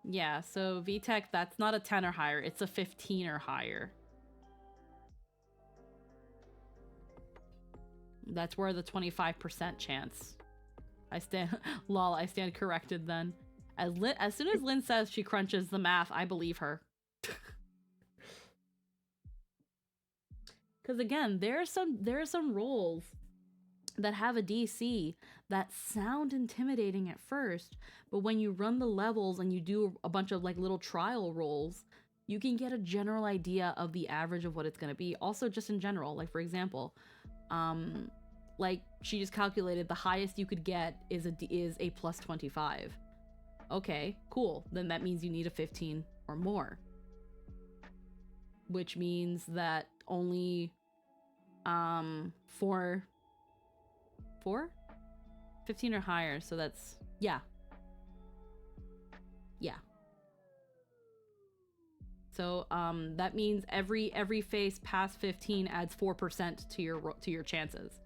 [SPEAKER 6] Yeah, so VTech, that's not a 10 or higher, it's a 15 or higher. That's where the 25% chance. I stand corrected then. As soon as Lynn says she crunches the math, I believe her. Because again, there are some rolls that have a DC that sound intimidating at first, but when you run the levels and you do a bunch of like little trial rolls, you can get a general idea of the average of what it's going to be. Also, just in general, like for example, like she just calculated the highest you could get is a plus 25. Okay, cool. Then that means you need a 15 or more, which means that only 4 15 or higher, so that's yeah so that means every face past 15 adds 4% to your chances.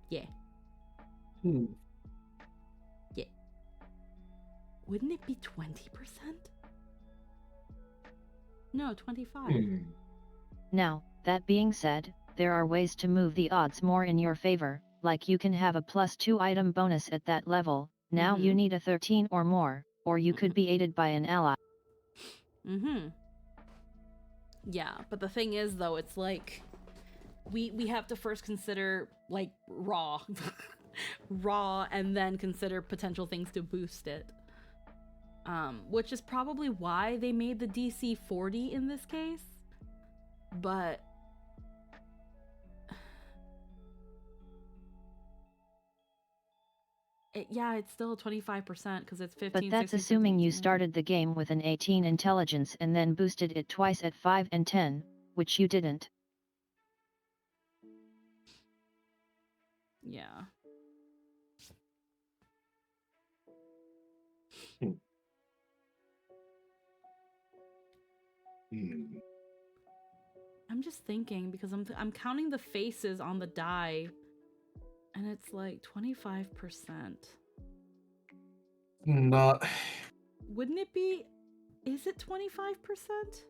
[SPEAKER 6] Yeah. Wouldn't it be 20%? No, 25.
[SPEAKER 3] Now, that being said, there are ways to move the odds more in your favor, like you can have a plus 2 item bonus at that level. Now you need a 13 or more, or you could be aided by an ally.
[SPEAKER 6] Yeah, but the thing is though, it's like we have to first consider like raw and then consider potential things to boost it. Which is probably why they made the DC 40 in this case. But... Yeah, it's still 25% because it's 15.
[SPEAKER 3] But that's
[SPEAKER 6] 16,
[SPEAKER 3] assuming
[SPEAKER 6] 17,
[SPEAKER 3] you
[SPEAKER 6] 18.
[SPEAKER 3] started the game with an 18 intelligence and then boosted it twice at 5 and 10, which you didn't.
[SPEAKER 6] Yeah. I'm just thinking because I'm counting the faces on the die, and it's like 25%.
[SPEAKER 2] Not.
[SPEAKER 6] Wouldn't it be? Is it 25%?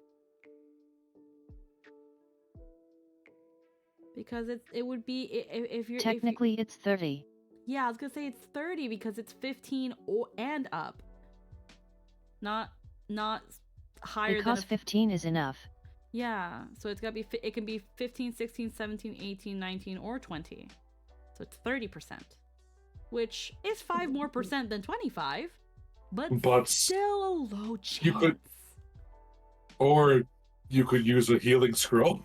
[SPEAKER 6] Because it would be if you're
[SPEAKER 3] Technically, it's 30.
[SPEAKER 6] Yeah, I was gonna say it's 30 because it's 15 and up. Not higher
[SPEAKER 3] Because
[SPEAKER 6] than
[SPEAKER 3] 15 is enough.
[SPEAKER 6] Yeah, so it's gotta be it can be 15, 16, 17, 18, 19, or 20. So it's 30%, which is 5 more percent than 25, but still a low chance.
[SPEAKER 2] You could use a healing scroll.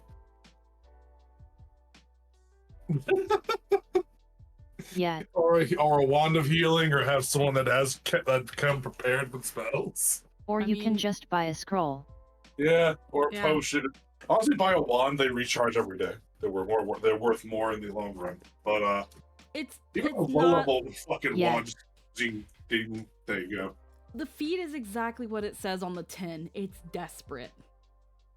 [SPEAKER 3] Yeah.
[SPEAKER 2] Or a wand of healing, or have someone that come prepared with spells.
[SPEAKER 3] Or you can just buy a scroll.
[SPEAKER 2] Yeah, or a potion. Honestly, buy a wand, they recharge every day. They're worth more in the long run. But
[SPEAKER 6] it's
[SPEAKER 2] a low level fucking wand. Ding, ding, there you go.
[SPEAKER 6] The feat is exactly what it says on the tin. It's desperate.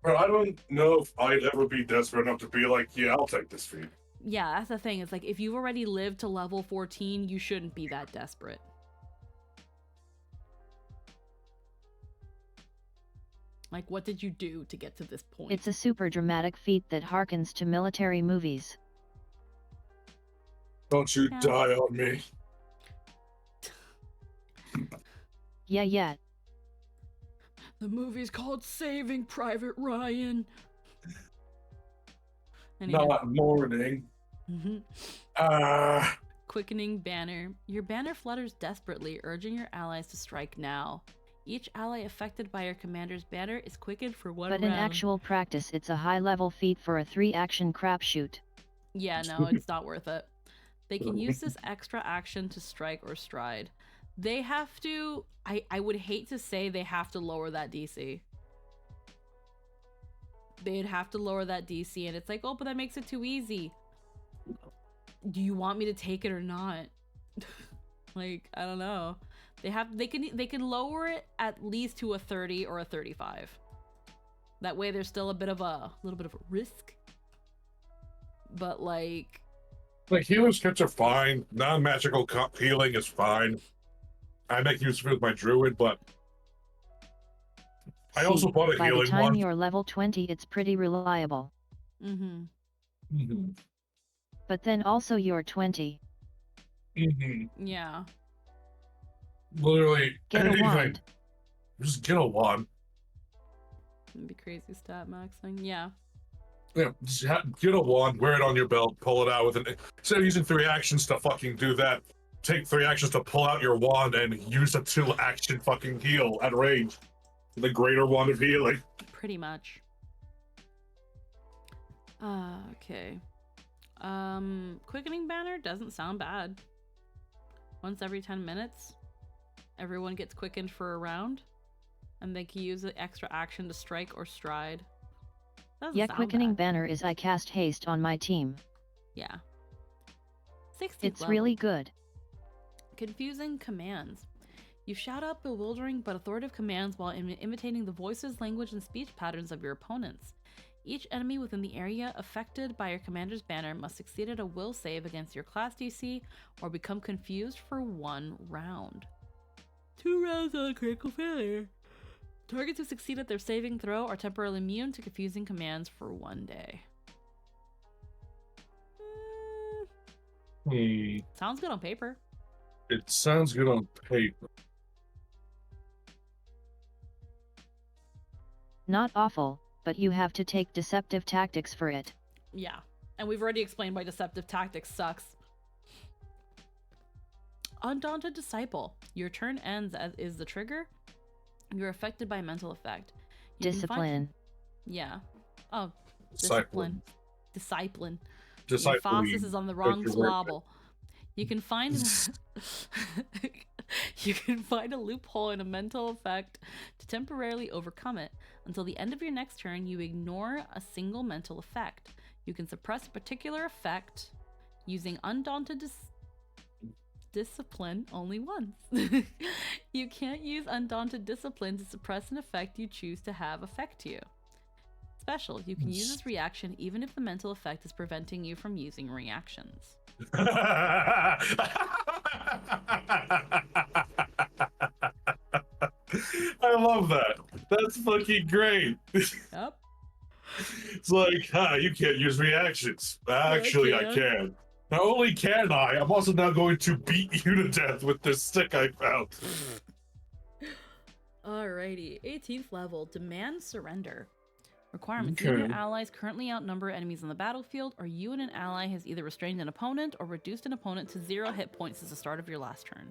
[SPEAKER 2] But I don't know if I'd ever be desperate enough to be like, yeah, I'll take this feat.
[SPEAKER 6] Yeah, that's the thing. It's like if you've already lived to level 14, you shouldn't be that desperate. Like, what did you do to get to this point?
[SPEAKER 3] It's a super dramatic feat that harkens to military movies.
[SPEAKER 2] Don't you die on me.
[SPEAKER 3] Yeah.
[SPEAKER 6] The movie's called Saving Private Ryan. Anyway.
[SPEAKER 2] Not morning.
[SPEAKER 6] Quickening banner. Your banner flutters desperately, urging your allies to strike now. Each ally affected by your commander's banner is quickened for 1 round.
[SPEAKER 3] But in actual practice, it's a high-level feat for a 3-action crapshoot.
[SPEAKER 6] Yeah, no, it's not worth it. They can use this extra action to strike or stride. They have to... I would hate to say they have to lower that DC. They'd have to lower that DC, and it's like, oh, but that makes it too easy. Do you want me to take it or not? Like, I don't know. They can lower it at least to a 30 or a 35. That way there's still a little bit of a risk. But like
[SPEAKER 2] healing kits are fine. Non-magical healing is fine. I make use of it with my druid, but I also bought a healing one.
[SPEAKER 3] By the time you're level 20, it's pretty reliable. But then also you're 20.
[SPEAKER 6] Yeah.
[SPEAKER 2] Literally,
[SPEAKER 3] get a wand.
[SPEAKER 2] Just get a wand.
[SPEAKER 6] It'd be crazy stat maxing. Yeah.
[SPEAKER 2] Yeah, just get a wand, wear it on your belt, pull it out with it. Instead of using 3 actions to fucking do that, take 3 actions to pull out your wand and use a 2-action fucking heal at range. The greater wand of healing.
[SPEAKER 6] Pretty much. Okay. Quickening banner doesn't sound bad. Once every 10 minutes, everyone gets quickened for a round, and they can use the extra action to strike or stride.
[SPEAKER 3] Yeah, quickening banner is I cast haste on my team.
[SPEAKER 6] Yeah. 60th
[SPEAKER 3] It's
[SPEAKER 6] level.
[SPEAKER 3] really good.
[SPEAKER 6] Confusing commands. You shout out bewildering but authoritative commands while imitating the voices, language, and speech patterns of your opponents. Each enemy within the area affected by your commander's banner must succeed at a will save against your class DC or become confused for 1 round. 2 rounds on a critical failure. Targets who succeed at their saving throw are temporarily immune to confusing commands for 1 day. Sounds good on paper.
[SPEAKER 2] It sounds good on paper.
[SPEAKER 3] Not awful, but you have to take deceptive tactics for it.
[SPEAKER 6] Yeah, and we've already explained why deceptive tactics sucks. Undaunted Disciple. Your turn ends as is the trigger. You're affected by a mental effect.
[SPEAKER 3] Discipline.
[SPEAKER 6] Yeah. Oh,
[SPEAKER 2] Discipline.
[SPEAKER 6] Discipline.
[SPEAKER 2] Discipline.
[SPEAKER 6] Emphasis is on the wrong syllable. You can find you can find a loophole in a mental effect to temporarily overcome it. Until the end of your next turn, you ignore a single mental effect. You can suppress a particular effect using Undaunted Discipline only once. You can't use Undaunted Discipline to suppress an effect you choose to have affect you. Special, you can use this reaction even if the mental effect is preventing you from using reactions.
[SPEAKER 2] I love that. That's fucking great.
[SPEAKER 6] Yep.
[SPEAKER 2] It's like, you can't use reactions. Actually, I can. Not only can I'm also now going to beat you to death with this stick I found.
[SPEAKER 6] Alrighty, 18th level, Demand Surrender. Requirements. You and your allies currently outnumber enemies on the battlefield, or you and an ally has either restrained an opponent or reduced an opponent to 0 hit points at the start of your last turn.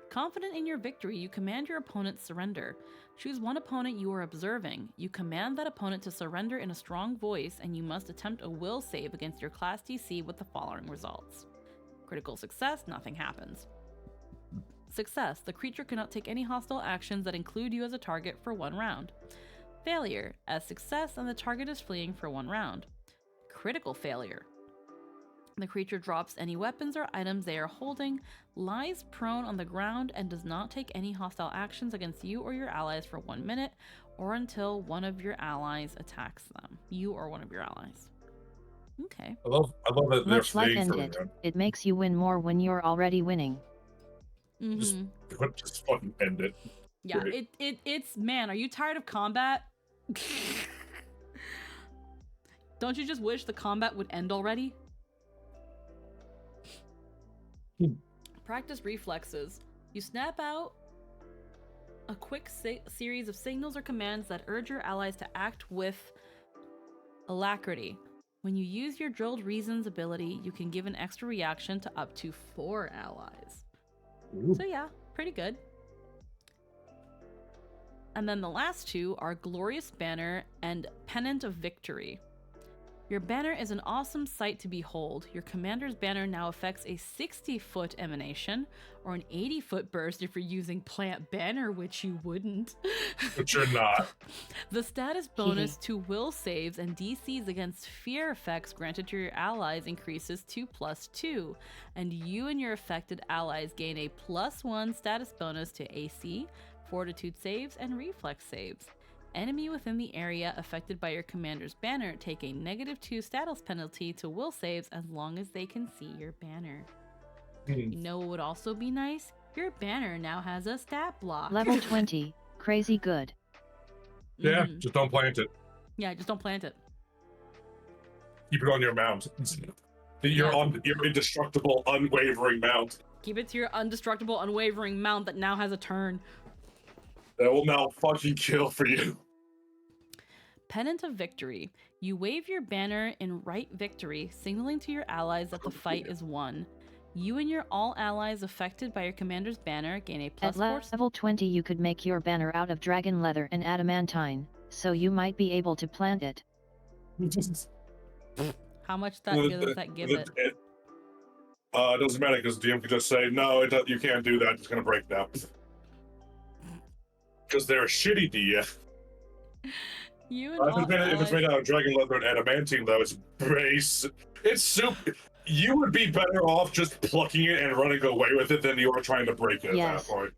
[SPEAKER 6] Confident in your victory, you command your opponent's surrender. Choose one opponent you are observing. You command that opponent to surrender in a strong voice, and you must attempt a will save against your class DC with the following results. Critical success, nothing happens. Success, the creature cannot take any hostile actions that include you as a target for 1 round. Failure, as success and the target is fleeing for 1 round. Critical failure. The creature drops any weapons or items they are holding, lies prone on the ground, and does not take any hostile actions against you or your allies for 1 minute, or until one of your allies attacks them. You or one of your allies. Okay.
[SPEAKER 2] I love that they're
[SPEAKER 3] Much like
[SPEAKER 2] fleeing for
[SPEAKER 3] End
[SPEAKER 2] me.
[SPEAKER 3] It, it makes you win more when you're already winning.
[SPEAKER 6] Mm-hmm.
[SPEAKER 2] Just fucking end it.
[SPEAKER 6] Yeah,
[SPEAKER 2] Great.
[SPEAKER 6] it's man, are you tired of combat? Don't you just wish the combat would end already? Practice reflexes. You snap out a quick series of signals or commands that urge your allies to act with alacrity. When you use your Drilled Reasons ability, you can give an extra reaction to up to 4 allies.
[SPEAKER 2] Ooh.
[SPEAKER 6] So yeah, pretty good. And then the last 2 are Glorious Banner and Pennant of Victory. Your banner is an awesome sight to behold. Your commander's banner now affects a 60-foot emanation, or an 80-foot burst if you're using plant banner, which you wouldn't.
[SPEAKER 2] But you're not.
[SPEAKER 6] The status bonus to will saves and DCs against fear effects granted to your allies increases to +2, and you and your affected allies gain a +1 status bonus to AC, fortitude saves, and reflex saves. Enemy within the area affected by your commander's banner take a -2 status penalty to will saves as long as they can see your banner. You know what would also be nice? Your banner now has a stat block.
[SPEAKER 3] Level 20, crazy good.
[SPEAKER 2] Yeah, just don't plant it.
[SPEAKER 6] Yeah, just don't plant it.
[SPEAKER 2] Keep it on your mount. Your indestructible, unwavering mount.
[SPEAKER 6] Keep it to your indestructible, unwavering mount that now has a turn.
[SPEAKER 2] That will now fucking kill for you.
[SPEAKER 6] Pennant of Victory. You wave your banner in right victory, signaling to your allies that the fight is won. You and your all allies affected by your commander's banner gain a
[SPEAKER 3] At
[SPEAKER 6] +4.
[SPEAKER 3] level 20 you could make your banner out of dragon leather and adamantine, so you might be able to plant it.
[SPEAKER 6] How much does that give it?
[SPEAKER 2] It doesn't matter because DM can just say, no, you can't do that, it's gonna break now. Because they're a shitty DM.
[SPEAKER 6] You and
[SPEAKER 2] If it's made out of dragon leather and adamantine, though, it's base. It's super. You would be better off just plucking it and running away with it than you are trying to break it at that point.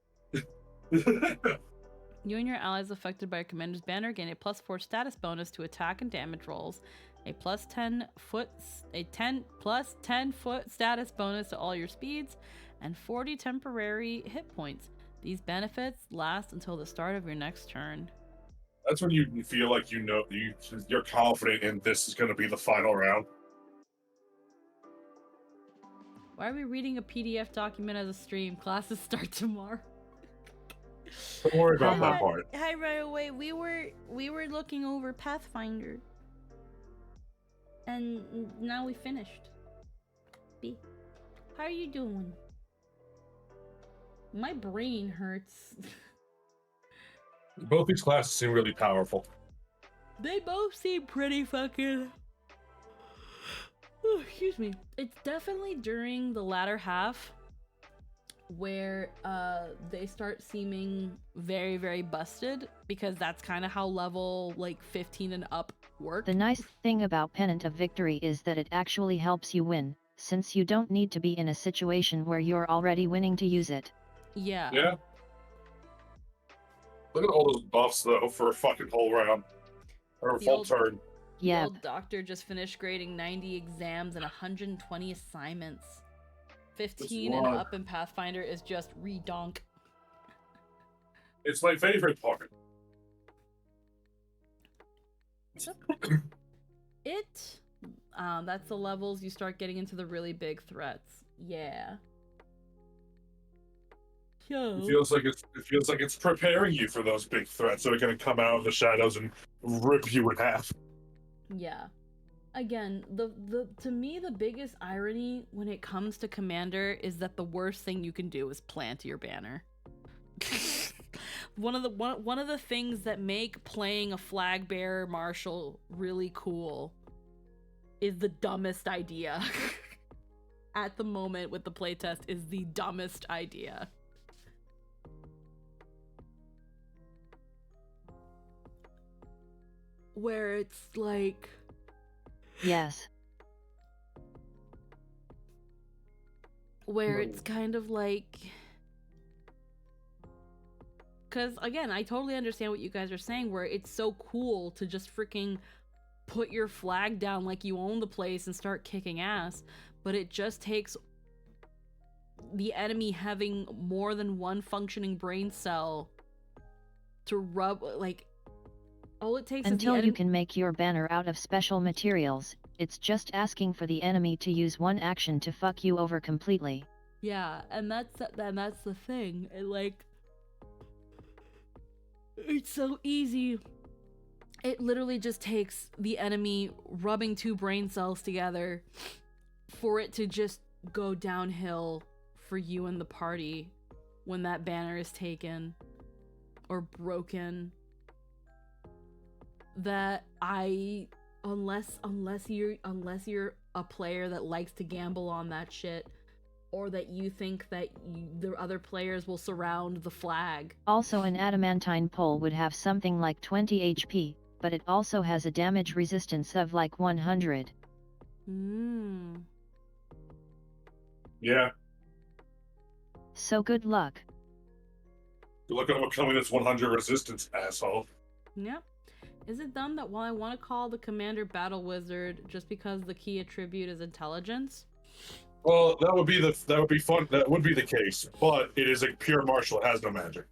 [SPEAKER 6] You and your allies affected by your commander's banner gain a +4 status bonus to attack and damage rolls, a +10 foot status bonus to all your speeds, and 40 temporary hit points. These benefits last until the start of your next turn.
[SPEAKER 2] That's when you feel like you're confident in this is going to be the final round.
[SPEAKER 6] Why are we reading a PDF document as a stream? Classes start tomorrow.
[SPEAKER 2] Don't worry about that part.
[SPEAKER 6] Hi, right away. We were looking over Pathfinder, and now we finished. B, how are you doing? My brain hurts.
[SPEAKER 2] Both these classes seem really powerful.
[SPEAKER 6] They both seem pretty fucking Excuse me. It's definitely during the latter half where they start seeming very, very busted, because that's kind of how level like 15 and up work.
[SPEAKER 3] The nice thing about Pennant of Victory is that it actually helps you win, since you don't need to be in a situation where you're already winning to use it.
[SPEAKER 6] Yeah.
[SPEAKER 2] Yeah. Look at all those buffs though for a fucking whole round. Or a
[SPEAKER 6] The
[SPEAKER 2] full
[SPEAKER 6] old-
[SPEAKER 2] turn.
[SPEAKER 6] The
[SPEAKER 3] Yeah.
[SPEAKER 6] old doctor just finished grading 90 exams and 120 assignments. 15 and up in Pathfinder is just redonk.
[SPEAKER 2] It's my favorite part.
[SPEAKER 6] That's the levels you start getting into the really big threats. Yeah.
[SPEAKER 2] It feels like it's preparing you for those big threats that are gonna come out of the shadows and rip you in half.
[SPEAKER 6] Yeah. Again, to me the biggest irony when it comes to Commander is that the worst thing you can do is plant your banner. one of the things that make playing a flag bearer marshal really cool is the dumbest idea. At the moment with the playtest is the dumbest idea. Where it's like,
[SPEAKER 3] Yes.
[SPEAKER 6] where it's kind of like, because again, I totally understand what you guys are saying, where it's so cool to just freaking put your flag down like you own the place and start kicking ass, but it just takes the enemy having more than one functioning brain cell to rub, like, all it takes
[SPEAKER 3] Until
[SPEAKER 6] is
[SPEAKER 3] you can make your banner out of special materials, it's just asking for the enemy to use one action to fuck you over completely.
[SPEAKER 6] Yeah, and that's the thing. It's so easy. It literally just takes the enemy rubbing two brain cells together for it to just go downhill for you and the party when that banner is taken or broken. That unless you're a player that likes to gamble on that shit, or that you think that the other players will surround the flag.
[SPEAKER 3] Also, an adamantine pole would have something like 20 HP, but it also has a damage resistance of like 100.
[SPEAKER 2] Yeah.
[SPEAKER 3] So good luck.
[SPEAKER 2] Look at overcoming this 100 resistance, asshole.
[SPEAKER 6] Yep. Is it dumb that while I want to call the commander battle wizard just because the key attribute is intelligence?
[SPEAKER 2] Well, that would be fun. That would be the case, but it is a pure martial. It has no magic.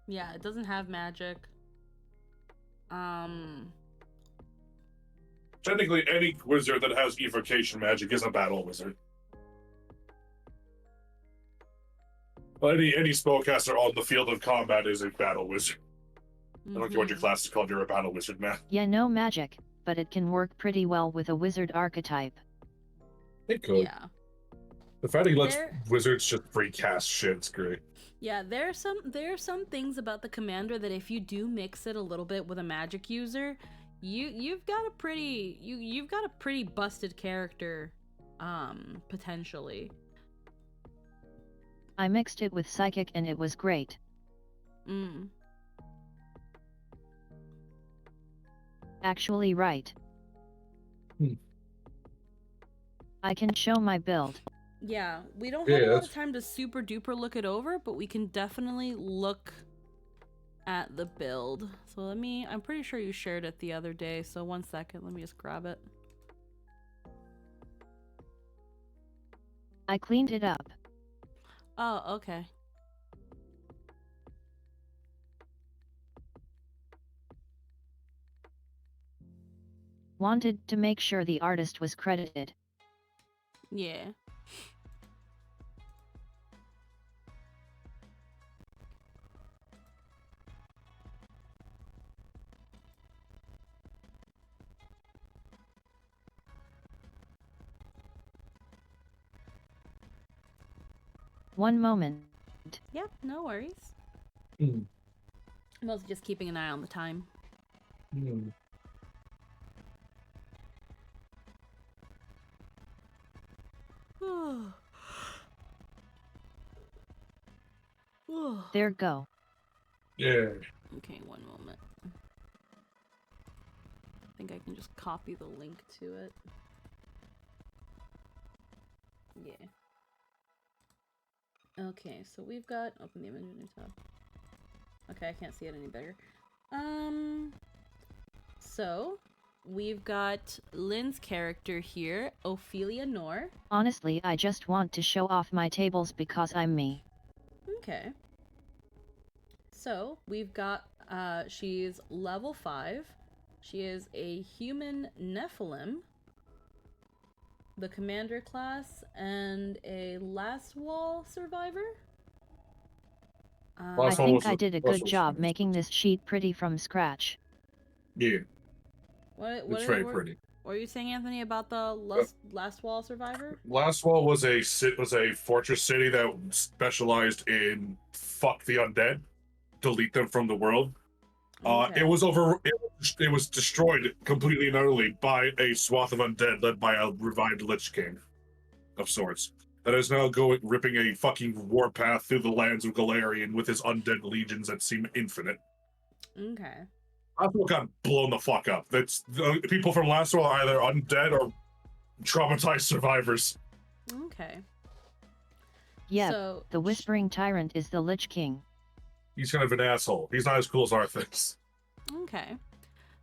[SPEAKER 6] Yeah, it doesn't have magic.
[SPEAKER 2] Technically, any wizard that has evocation magic is a battle wizard. Well, any spellcaster on the field of combat is a battle wizard. I don't care what your class is called, you're a battle wizard, man.
[SPEAKER 3] Yeah, no magic, but it can work pretty well with a wizard archetype.
[SPEAKER 2] It could.
[SPEAKER 6] Yeah.
[SPEAKER 2] The fact he lets wizards just free cast shit, it's great.
[SPEAKER 6] Yeah, there are some things about the commander that if you do mix it a little bit with a magic user, you've got a pretty busted character, potentially.
[SPEAKER 3] I mixed it with psychic and it was great. Actually, right. I can show my build.
[SPEAKER 6] Yeah, we don't have a lot of time to super duper look it over, but we can definitely look at the build. So I'm pretty sure you shared it the other day, so 1 second, let me just grab it.
[SPEAKER 3] I cleaned it up.
[SPEAKER 6] Oh, okay.
[SPEAKER 3] Wanted to make sure the artist was credited.
[SPEAKER 6] Yeah.
[SPEAKER 3] One moment.
[SPEAKER 6] Yep, no worries. I'm also just keeping an eye on the time.
[SPEAKER 3] There go.
[SPEAKER 2] Yeah.
[SPEAKER 6] Okay, one moment. I think I can just copy the link to it. Yeah. Okay, so we've got open the image in new tab. Okay, I can't see it any better. So we've got Lynn's character here, Ophelia Nor.
[SPEAKER 3] Honestly, I just want to show off my tables because I'm me.
[SPEAKER 6] Okay. So we've got she's level 5. She is a human Nephilim, the commander class, and a last wall survivor.
[SPEAKER 3] I
[SPEAKER 2] Last one
[SPEAKER 3] think
[SPEAKER 2] was
[SPEAKER 3] I
[SPEAKER 2] the-
[SPEAKER 3] did a
[SPEAKER 2] last
[SPEAKER 3] good
[SPEAKER 2] one was
[SPEAKER 3] job
[SPEAKER 2] the-
[SPEAKER 3] making this sheet pretty from scratch.
[SPEAKER 2] Yeah,
[SPEAKER 6] What
[SPEAKER 2] it's very pretty.
[SPEAKER 6] What are you saying, Anthony, about the last wall survivor?
[SPEAKER 2] Last Wall was a fortress city that specialized in fuck the undead, delete them from the world.
[SPEAKER 6] Okay.
[SPEAKER 2] It was destroyed completely and utterly by a swath of undead led by a revived Lich King of sorts. That is now ripping a fucking warpath through the lands of Galarian with his undead legions that seem infinite.
[SPEAKER 6] Okay.
[SPEAKER 2] Last Wall got blown the fuck up. That's people from Last Wall are either undead or traumatized survivors.
[SPEAKER 6] Okay.
[SPEAKER 3] Yep,
[SPEAKER 6] So
[SPEAKER 3] the Whispering Tyrant is the Lich King.
[SPEAKER 2] He's kind of an asshole. He's not as cool as Arthas.
[SPEAKER 6] Okay.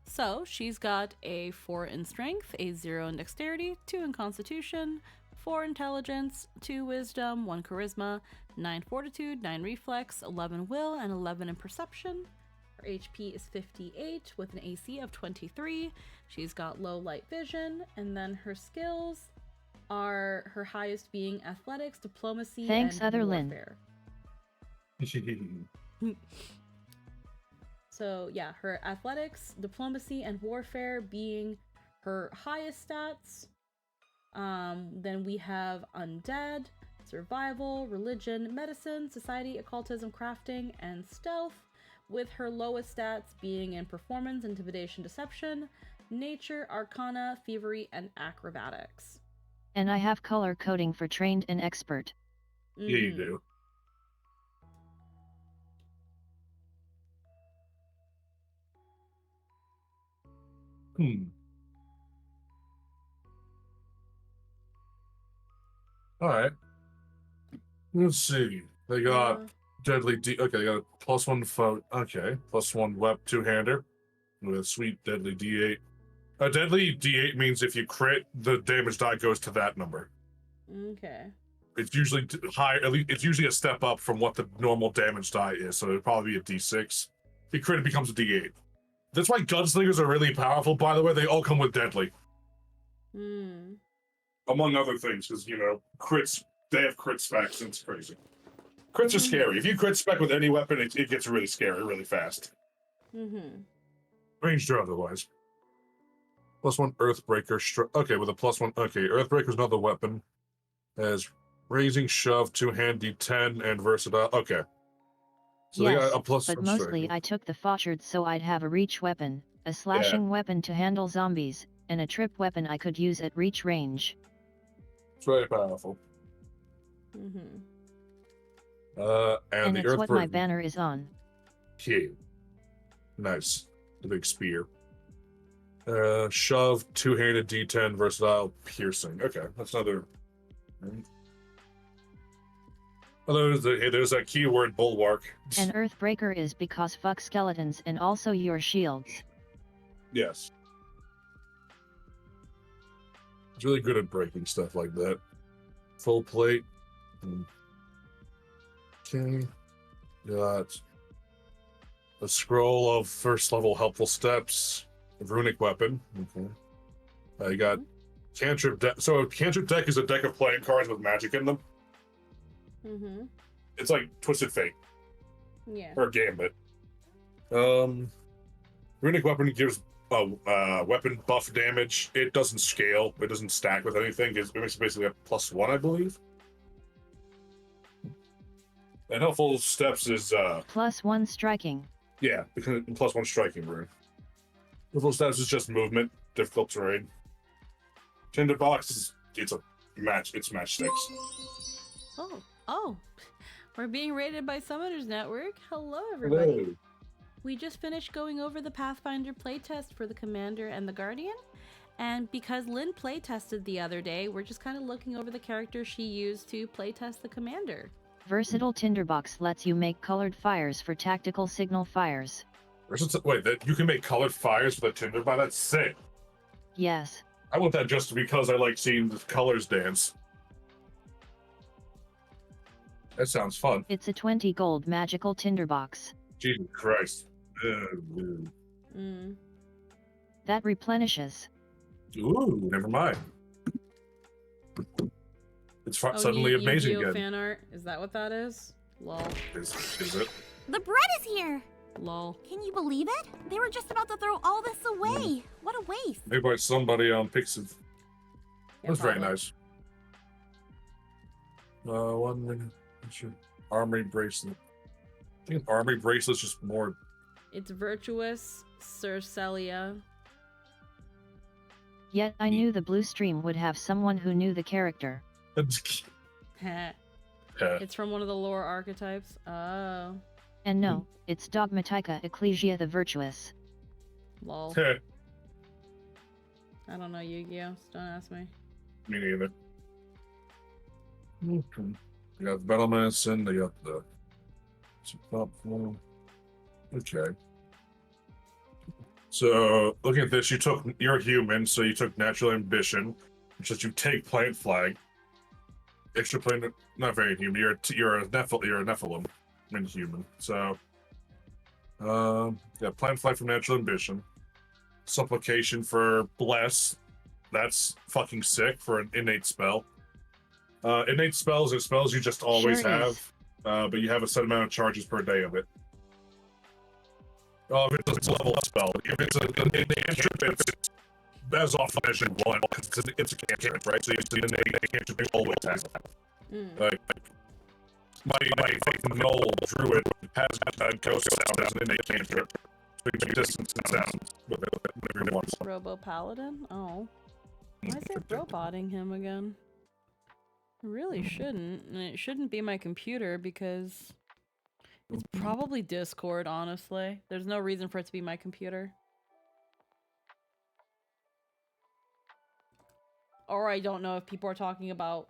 [SPEAKER 6] So she's got a 4 in strength, a 0 in dexterity, 2 in constitution, 4 intelligence, 2 wisdom, 1 charisma, 9 fortitude, 9 reflex, 11 will, and 11 in perception. Her HP is 58 with an AC of 23. She's got low light vision, and then her skills are her highest being athletics, diplomacy,
[SPEAKER 3] Thanks,
[SPEAKER 6] and
[SPEAKER 3] other Lynn.
[SPEAKER 6] warfare. So yeah, her athletics, diplomacy, and warfare being her highest stats. Then we have undead, survival, religion, medicine, society, occultism, crafting, and stealth, with her lowest stats being in performance, intimidation, deception, nature, arcana, thievery, and acrobatics.
[SPEAKER 3] And I have color coding for trained and expert.
[SPEAKER 2] Yeah, you do. All right. Let's see. They got deadly okay, they got a +1 foe. Okay. +1 two-hander with a sweet deadly D8. A deadly D8 means if you crit, the damage die goes to that number.
[SPEAKER 6] Okay.
[SPEAKER 2] It's usually high. At least it's usually a step up from what the normal damage die is, so it'd probably be a D6. If you crit, it becomes a D8. That's why gunslingers are really powerful, by the way. They all come with deadly. Among other things, because, crits, they have crit specs, and it's crazy. Crits are scary. If you crit spec with any weapon, it gets really scary really fast. Ranged or otherwise. +1 Earthbreaker. Okay, with a +1. Okay, Earthbreaker's another weapon. Has raising, shove, two-hand D10, and versatile. Okay. So
[SPEAKER 3] yes,
[SPEAKER 2] they got a +1
[SPEAKER 3] but mostly
[SPEAKER 2] striking.
[SPEAKER 3] I took the Fauchard so I'd have a reach weapon, a slashing weapon to handle zombies, and a trip weapon I could use at reach range.
[SPEAKER 2] It's very powerful.
[SPEAKER 6] Mm-hmm.
[SPEAKER 2] And the
[SPEAKER 3] it's what my
[SPEAKER 2] Earthbreaker.
[SPEAKER 3] banner is on.
[SPEAKER 2] Cute. Nice. The big spear. Shove, two-handed D10, versatile, piercing. Okay, that's another. Oh, there's a keyword, bulwark.
[SPEAKER 3] And Earthbreaker is because fuck skeletons and also your shields.
[SPEAKER 2] Yes. It's really good at breaking stuff like that. Full plate. Okay. Got a scroll of first level helpful steps. A runic weapon. Okay. You got cantrip deck. So a cantrip deck is a deck of playing cards with magic in them. It's like Twisted Fate.
[SPEAKER 6] Yeah.
[SPEAKER 2] Or Gambit. Runic weapon gives weapon buff damage. It doesn't scale. It doesn't stack with anything. It makes basically a +1, I believe. And helpful steps is
[SPEAKER 3] +1 striking.
[SPEAKER 2] yeah, because +1 striking rune. Helpful steps is just movement, difficult terrain. Tinderbox is it's a match 6.
[SPEAKER 6] Oh, we're being rated by Summoners Network. Hello, everybody.
[SPEAKER 2] Hello.
[SPEAKER 6] We just finished going over the Pathfinder playtest for the Commander and the Guardian. And because Lynn playtested the other day, we're just kind of looking over the character she used to playtest the Commander.
[SPEAKER 3] Versatile Tinderbox lets you make colored fires for tactical signal fires.
[SPEAKER 2] Wait, that you can make colored fires with a tinderbox? That's sick.
[SPEAKER 3] Yes.
[SPEAKER 2] I want that just because I like seeing the colors dance. That sounds fun.
[SPEAKER 3] It's a 20 gold magical tinderbox.
[SPEAKER 2] Jesus Christ.
[SPEAKER 3] That replenishes.
[SPEAKER 2] Ooh, never mind. It's suddenly amazing
[SPEAKER 6] Yu-Gi-Oh!
[SPEAKER 2] again.
[SPEAKER 6] Fan art? Is that what that is? Lol.
[SPEAKER 2] Is it?
[SPEAKER 8] The bread is here!
[SPEAKER 6] Lol.
[SPEAKER 8] Can you believe it? They were just about to throw all this away. What a waste.
[SPEAKER 2] Made by somebody on Pixiv. That's very
[SPEAKER 6] probably.
[SPEAKER 2] nice. 1 minute. Armory bracelet. I think armory bracelet's just more.
[SPEAKER 6] It's Virtuous Cercelia.
[SPEAKER 3] Yet I knew the blue stream would have someone who knew the character.
[SPEAKER 6] It's from one of the lore archetypes. Oh.
[SPEAKER 3] And no, it's Dogmatica Ecclesia the Virtuous.
[SPEAKER 6] Lol. I don't know Yu-Gi-Oh! So don't ask me.
[SPEAKER 2] Me neither. Okay. They got the battle medicine, they got the platform. Okay. So looking at this, you're a human, so you took natural ambition, which is you take plant flag. Extra plant, not very human. You're a Nephilim, I mean human. So yeah, plant flag from natural ambition. Supplication for bless. That's fucking sick for an innate spell. Innate spells are spells you just always
[SPEAKER 3] Sure
[SPEAKER 2] have,
[SPEAKER 3] is.
[SPEAKER 2] but you have a set amount of charges per day of it. If it's a level up spell, if it's an cantrip, it's as often as you want, because it's a cantrip, right? So you need a cantrip you always have. Like, my fucking Knoll Druid has ghost sound as an innate cantrip. So you can distance and sound with it whenever you want.
[SPEAKER 6] Robo Paladin? Oh. Why is it roboting him again? It really shouldn't. And it shouldn't be my computer because it's probably Discord, honestly. There's no reason for it to be my computer. Or I don't know if people are talking about...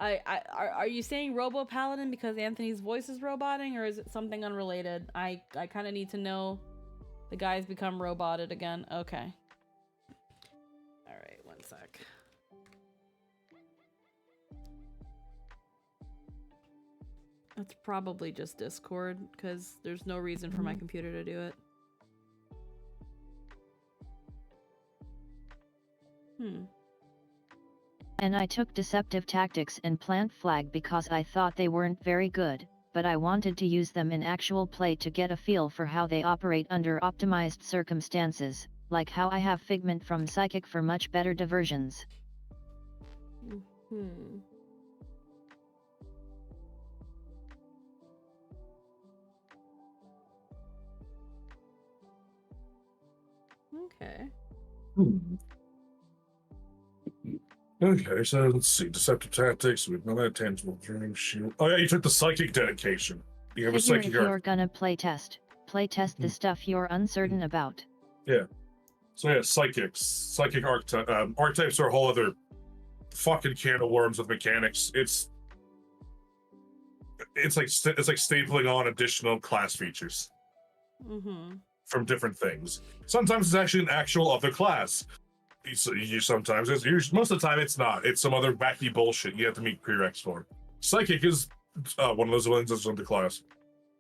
[SPEAKER 6] Are you saying Robo Paladin because Anthony's voice is roboting, or is it something unrelated? I kind of need to know. The guy's become roboted again. Okay. Alright, one sec. That's probably just Discord, because there's no reason for my computer to do it.
[SPEAKER 3] And I took Deceptive Tactics and Plant Flag because I thought they weren't very good, but I wanted to use them in actual play to get a feel for how they operate under optimized circumstances, like how I have Figment from Psychic for much better diversions.
[SPEAKER 6] Okay.
[SPEAKER 2] Okay, so let's see. Deceptive tactics. We've done that. Tangible dream shield. Oh yeah, you took the psychic dedication. You have a
[SPEAKER 3] Figure
[SPEAKER 2] psychic
[SPEAKER 3] if you're
[SPEAKER 2] arc.
[SPEAKER 3] gonna playtest the stuff you're uncertain about.
[SPEAKER 2] Yeah. So yeah, psychic archetypes are a whole other fucking can of worms with mechanics. It's like stapling on additional class features from different things. Sometimes it's actually an actual other class. Sometimes most of the time it's not. It's some other wacky bullshit you have to meet prereqs for. Psychic is one of those ones that's on the class.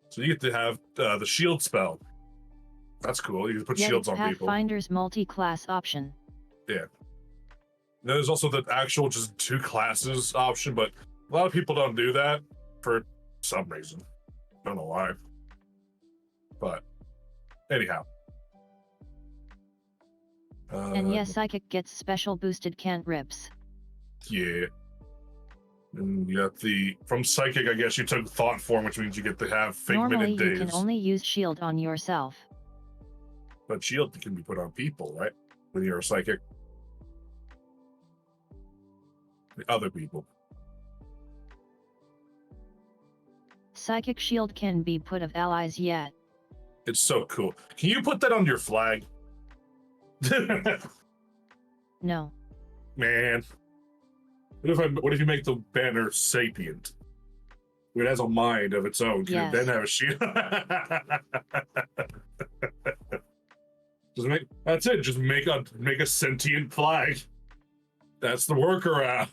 [SPEAKER 2] So you get to have the shield spell. That's cool. You can put
[SPEAKER 3] Yet
[SPEAKER 2] shields
[SPEAKER 3] it's
[SPEAKER 2] on people.
[SPEAKER 3] Pathfinder's multi-class option.
[SPEAKER 2] Yeah. Then there's also the actual just 2 classes option, but a lot of people don't do that for some reason. Don't know why. But anyhow.
[SPEAKER 3] And yes, Psychic gets special boosted cantrips.
[SPEAKER 2] Yeah. And you got from Psychic, I guess you took Thought Form, which means you get to have Figment
[SPEAKER 3] Normally
[SPEAKER 2] and Daze.
[SPEAKER 3] you can only use Shield on yourself.
[SPEAKER 2] But Shield can be put on people, right? When you're a Psychic. other people.
[SPEAKER 3] Psychic shield can be put of allies yet.
[SPEAKER 2] It's so cool. Can you put that on your flag?
[SPEAKER 3] No.
[SPEAKER 2] Man. What if you make the banner sapient? It has a mind of its own. Can
[SPEAKER 3] Yes.
[SPEAKER 2] it then have a shield? That's it. Just make a sentient flag. That's the workaround.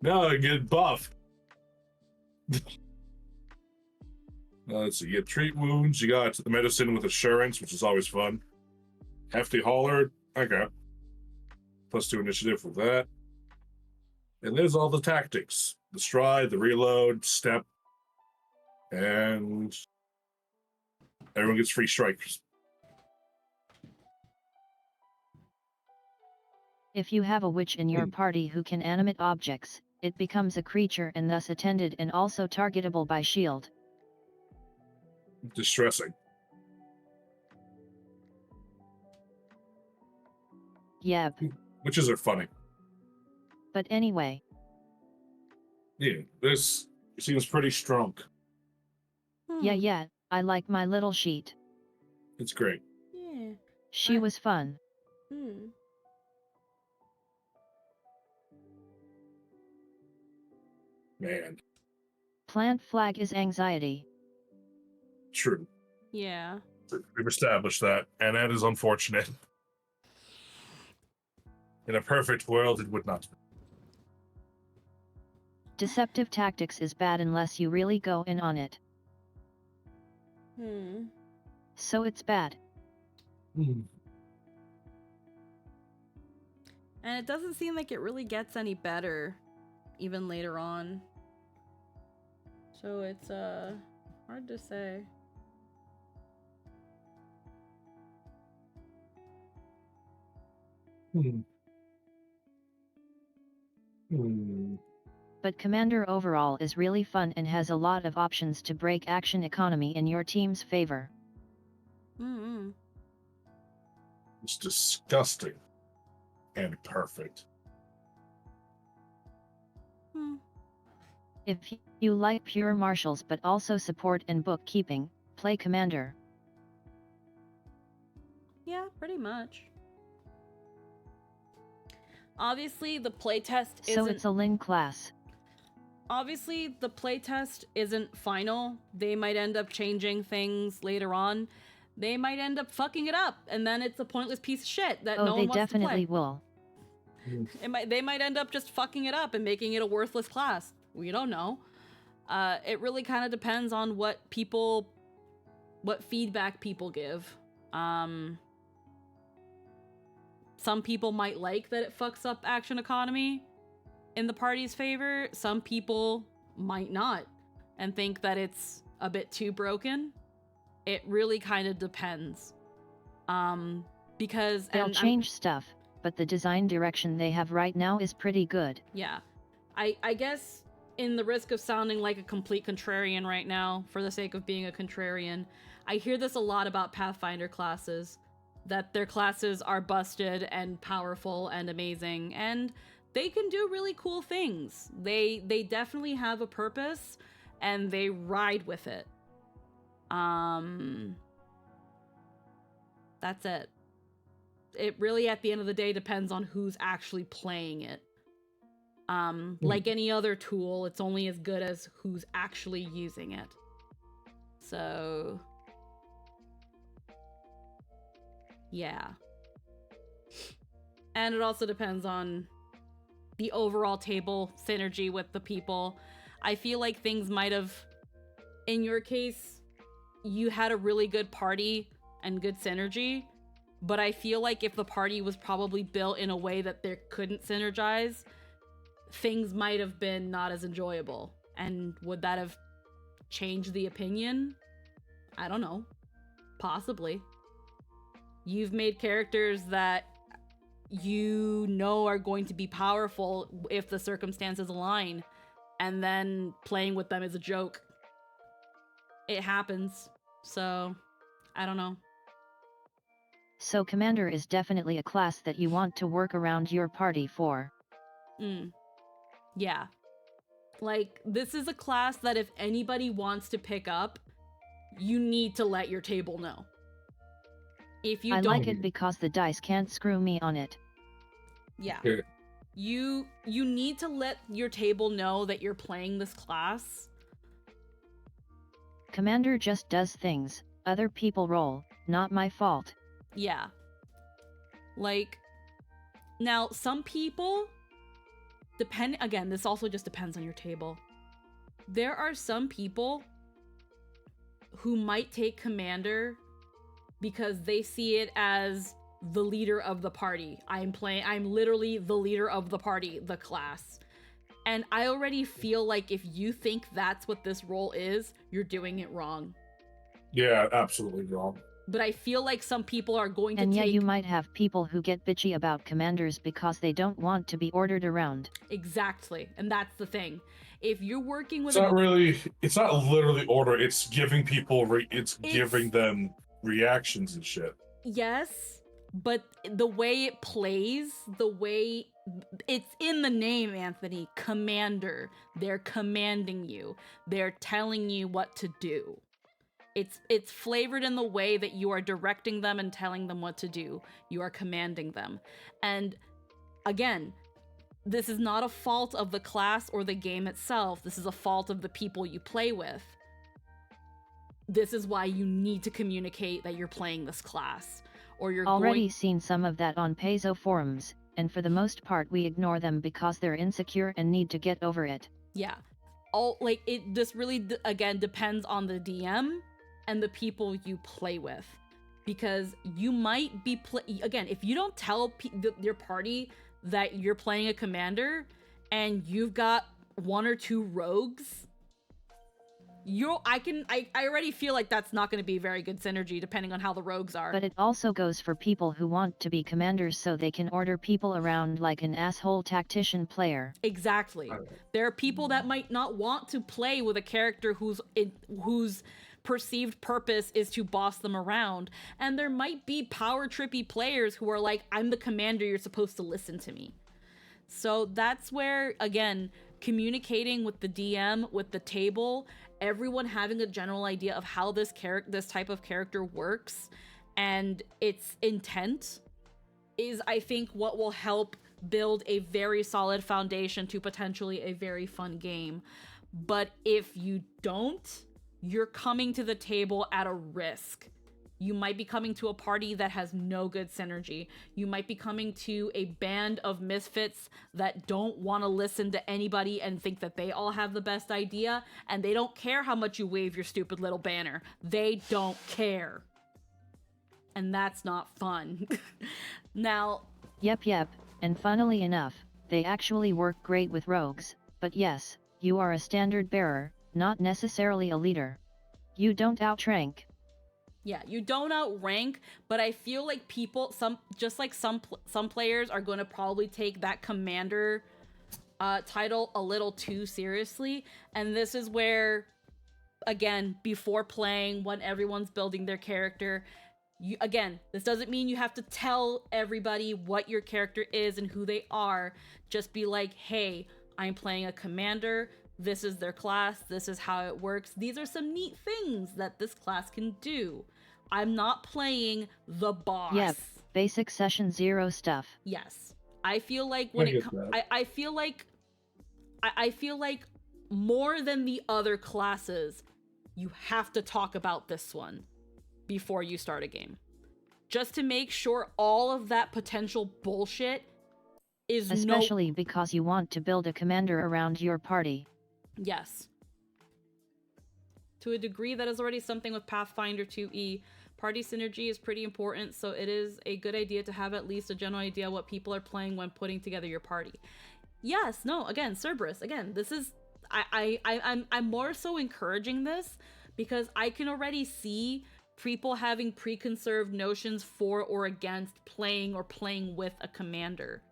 [SPEAKER 2] No, I get buffed. Let's see. You get treat wounds. You got the medicine with assurance, which is always fun. Hefty hauler. Okay. +2 initiative for that. And there's all the tactics. The stride, the reload, step, and everyone gets free strikes.
[SPEAKER 3] If you have a witch in your party who can animate objects, it becomes a creature and thus attended and also targetable by shield.
[SPEAKER 2] Distressing.
[SPEAKER 3] Yep.
[SPEAKER 2] Witches are funny.
[SPEAKER 3] But anyway.
[SPEAKER 2] Yeah, this seems pretty strong.
[SPEAKER 3] Yeah, I like my little sheet.
[SPEAKER 2] It's great.
[SPEAKER 6] Yeah.
[SPEAKER 3] She was fun.
[SPEAKER 2] Man,
[SPEAKER 3] Plant flag is anxiety.
[SPEAKER 2] true.
[SPEAKER 6] Yeah.
[SPEAKER 2] We've established that, and that is unfortunate. In a perfect world, it would not.
[SPEAKER 3] Deceptive tactics is bad unless you really go in on it. So it's bad.
[SPEAKER 6] And it doesn't seem like it really gets any better, even later on. So it's hard to say.
[SPEAKER 3] But Commander overall is really fun and has a lot of options to break action economy in your team's favor.
[SPEAKER 2] It's disgusting and perfect.
[SPEAKER 3] If you like pure martials but also support and bookkeeping, play Commander.
[SPEAKER 6] Yeah, pretty much. Obviously, the playtest isn't...
[SPEAKER 3] So it's a Lin class.
[SPEAKER 6] Obviously, the playtest isn't final. They might end up changing things later on. They might end up fucking it up, and then it's a pointless piece of shit that no one wants to play.
[SPEAKER 3] Oh, they definitely will.
[SPEAKER 6] They might end up just fucking it up and making it a worthless class. We don't know. It really kind of depends on what feedback people give. Some people might like that it fucks up action economy in the party's favor. Some people might not and think that it's a bit too broken. It really kind of depends. Because
[SPEAKER 3] they'll change stuff, but the design direction they have right now is pretty good.
[SPEAKER 6] Yeah. I guess in the risk of sounding like a complete contrarian right now, for the sake of being a contrarian, I hear this a lot about Pathfinder classes, that their classes are busted and powerful and amazing, and they can do really cool things. They definitely have a purpose, and they ride with it. That's it. It really, at the end of the day, depends on who's actually playing it. Like any other tool, it's only as good as who's actually using it. So... yeah. And it also depends on the overall table synergy with the people. I feel like things might have, in your case, you had a really good party and good synergy, but I feel like if the party was probably built in a way that they couldn't synergize, things might have been not as enjoyable. And would that have changed the opinion? I don't know. Possibly. You've made characters that you know are going to be powerful if the circumstances align, and then playing with them is a joke. It happens. So, I don't know.
[SPEAKER 3] So Commander is definitely a class that you want to work around your party for.
[SPEAKER 6] Yeah. Like, this is a class that if anybody wants to pick up, you need to let your table know. If you
[SPEAKER 3] I
[SPEAKER 6] don't,
[SPEAKER 3] like it because the dice can't screw me on it.
[SPEAKER 6] yeah.
[SPEAKER 2] Okay.
[SPEAKER 6] You need to let your table know that you're playing this class.
[SPEAKER 3] Commander just does things, other people roll, not my fault.
[SPEAKER 6] Yeah. Like, now some people again, this also just depends on your table. There are some people who might take commander because they see it as the leader of the party. I'm literally the leader of the party, the class. And I already feel like if you think that's what this role is, you're doing it wrong.
[SPEAKER 2] Yeah, absolutely wrong.
[SPEAKER 6] But I feel like some people are going to
[SPEAKER 3] And
[SPEAKER 6] take...
[SPEAKER 3] yeah, you might have people who get bitchy about commanders because they don't want to be ordered around.
[SPEAKER 6] Exactly. And that's the thing. If you're working with
[SPEAKER 2] It's not literally order, it's giving people, giving them reactions and shit.
[SPEAKER 6] Yes, but the way it plays, it's in the name, Anthony. Commander. They're commanding you. They're telling you what to do. It's flavored in the way that you are directing them and telling them what to do. You are commanding them. And again, this is not a fault of the class or the game itself. This is a fault of the people you play with. This is why you need to communicate that you're playing this class. Or you're
[SPEAKER 3] already seen some of that on Paizo forums, and for the most part we ignore them because they're insecure and need to get over it.
[SPEAKER 6] Yeah. It just really, again, depends on the DM and the people you play with. Because you might be, again, if you don't tell your party that you're playing a commander and you've got 1 or 2 rogues, I already feel like that's not going to be very good synergy depending on how the rogues are.
[SPEAKER 3] But it also goes for people who want to be commanders so they can order people around like an asshole tactician player.
[SPEAKER 6] Exactly. There are people that might not want to play with a character whose perceived purpose is to boss them around, and there might be power trippy players who are like, I'm the commander, you're supposed to listen to me. So that's where, again, communicating with the DM, with the table, everyone having a general idea of how this type of character works and its intent is, I think, what will help build a very solid foundation to potentially a very fun game. But if you don't, you're coming to the table at a risk. You might be coming to a party that has no good synergy. You might be coming to a band of misfits that don't want to listen to anybody and think that they all have the best idea, and they don't care how much you wave your stupid little banner. They don't care. And that's not fun. Now...
[SPEAKER 3] Yep, and funnily enough, they actually work great with rogues, but yes, you are a standard bearer, not necessarily a leader. You don't outrank.
[SPEAKER 6] Yeah, you don't outrank, but I feel like some players are going to probably take that commander title a little too seriously, and this is where, again, before playing, when everyone's building their character, this doesn't mean you have to tell everybody what your character is and who they are. Just be like, hey, I'm playing a commander. This is their class. This is how it works. These are some neat things that this class can do. I'm not playing the boss.
[SPEAKER 3] Yep, basic session 0 stuff.
[SPEAKER 6] Yes. I feel like I feel like more than the other classes, you have to talk about this one before you start a game. Just to make sure all of that potential bullshit is
[SPEAKER 3] especially because you want to build a commander around your party.
[SPEAKER 6] Yes. To a degree, that is already something with Pathfinder 2e. Party synergy is pretty important, so it is a good idea to have at least a general idea what people are playing when putting together your party. Yes, no, again, Cerberus, again, this is... I'm more so encouraging this because I can already see people having preconceived notions for or against playing or playing with a commander.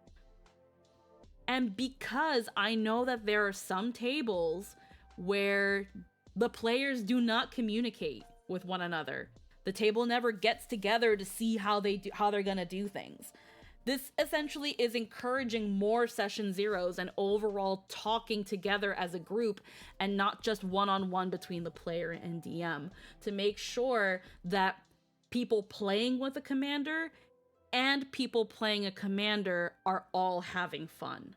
[SPEAKER 6] And because I know that there are some tables where the players do not communicate with one another. The table never gets together to see how they're gonna do things.
[SPEAKER 1] This essentially is encouraging more session zeros and overall talking together as a group and not just one-on-one between the player and DM, to make sure that people playing with a commander and people playing a commander are all having fun.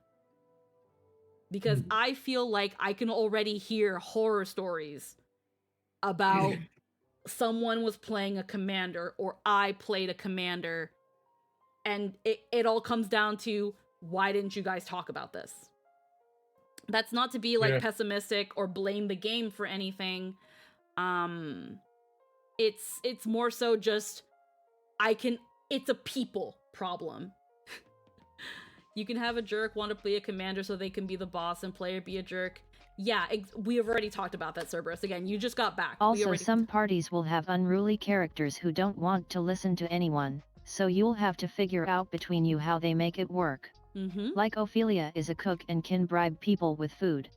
[SPEAKER 1] Because I feel like I can already hear horror stories about someone was playing a commander or I played a commander, and it all comes down to, why didn't you guys talk about this? That's not to be like pessimistic or blame the game for anything. It's more so just it's a people problem. You can have a jerk want to play a commander so they can be the boss and player be a jerk. Yeah, we have already talked about that, Cerberus. Again, you just got back.
[SPEAKER 3] Also, some parties will have unruly characters who don't want to listen to anyone, so you'll have to figure out between you how they make it work. Like Ophelia is a cook and can bribe people with food.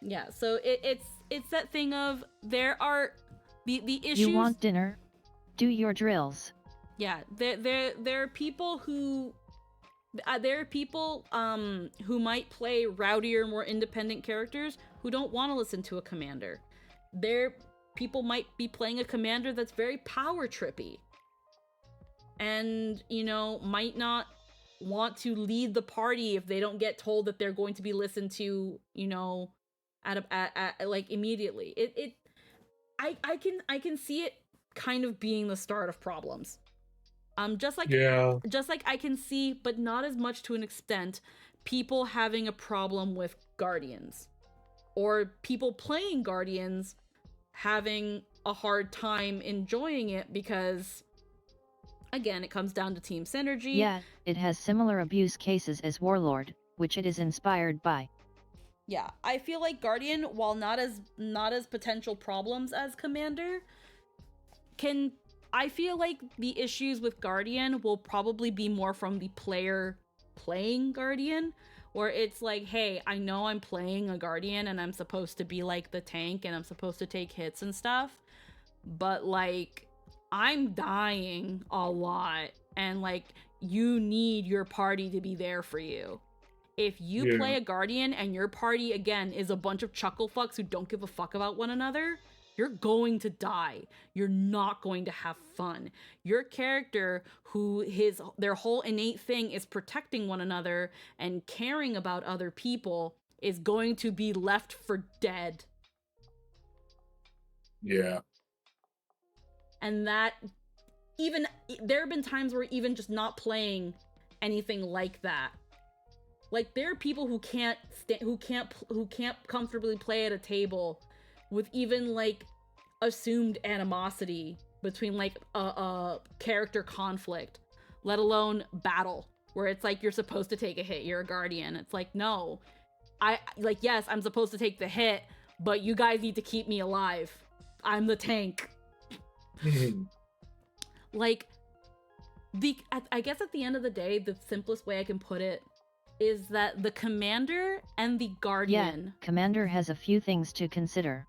[SPEAKER 1] Yeah, so it's that thing of, there are the issues.
[SPEAKER 3] You want dinner? Do your drills.
[SPEAKER 1] Yeah, there are people who who might play rowdier, more independent characters who don't want to listen to a commander. People might be playing a commander that's very power trippy, and might not want to lead the party if they don't get told that they're going to be listened to, like immediately. I can see it kind of being the start of problems. Just like I can see, but not as much to an extent, people having a problem with Guardians, or people playing Guardians having a hard time enjoying it because, again, it comes down to team synergy.
[SPEAKER 3] Yeah, it has similar abuse cases as Warlord, which it is inspired by.
[SPEAKER 1] Yeah, I feel like Guardian, while not as potential problems as Commander, I feel like the issues with Guardian will probably be more from the player playing Guardian, where it's like, hey, I know I'm playing a Guardian and I'm supposed to be like the tank and I'm supposed to take hits and stuff, but like, I'm dying a lot and like, you need your party to be there for you. If you play a Guardian and your party, again, is a bunch of chuckle fucks who don't give a fuck about one another, you're going to die. You're not going to have fun. Your character, their whole innate thing is protecting one another and caring about other people, is going to be left for dead.
[SPEAKER 2] Yeah.
[SPEAKER 1] And that, even, there have been times where even just not playing anything like that, like, there are people who can't comfortably play at a table with even like assumed animosity between like a character conflict, let alone battle, where it's like you're supposed to take a hit, you're a Guardian. It's like, no, yes, I'm supposed to take the hit, but you guys need to keep me alive. I'm the tank. Like, I guess at the end of the day, the simplest way I can put it is that the Commander and the Guardian...
[SPEAKER 3] Yeah, Commander has a few things to consider.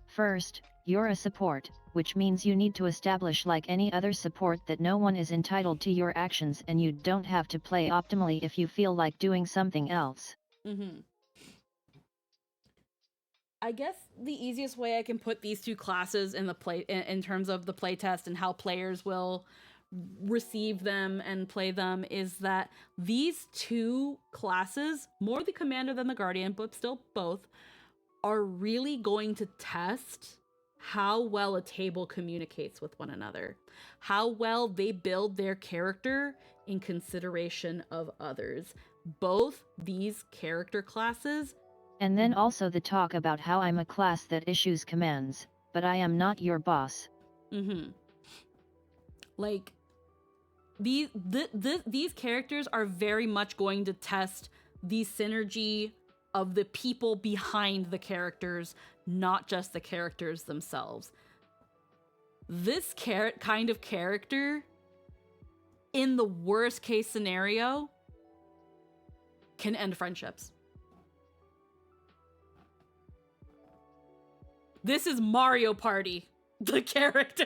[SPEAKER 3] First, you're a support, which means you need to establish, like any other support, that no one is entitled to your actions and you don't have to play optimally if you feel like doing something else.
[SPEAKER 1] I guess the easiest way I can put these two classes in terms of the playtest and how players will receive them and play them is that these two classes, more the Commander than the Guardian, but still both, are really going to test how well a table communicates with one another, how well they build their character in consideration of others. Both these character classes.
[SPEAKER 3] And then also the talk about how I'm a class that issues commands, but I am not your boss.
[SPEAKER 1] Like, these characters are very much going to test the synergy of the people behind the characters, not just the characters themselves. This kind of character, in the worst case scenario, can end friendships. This is Mario Party. The character.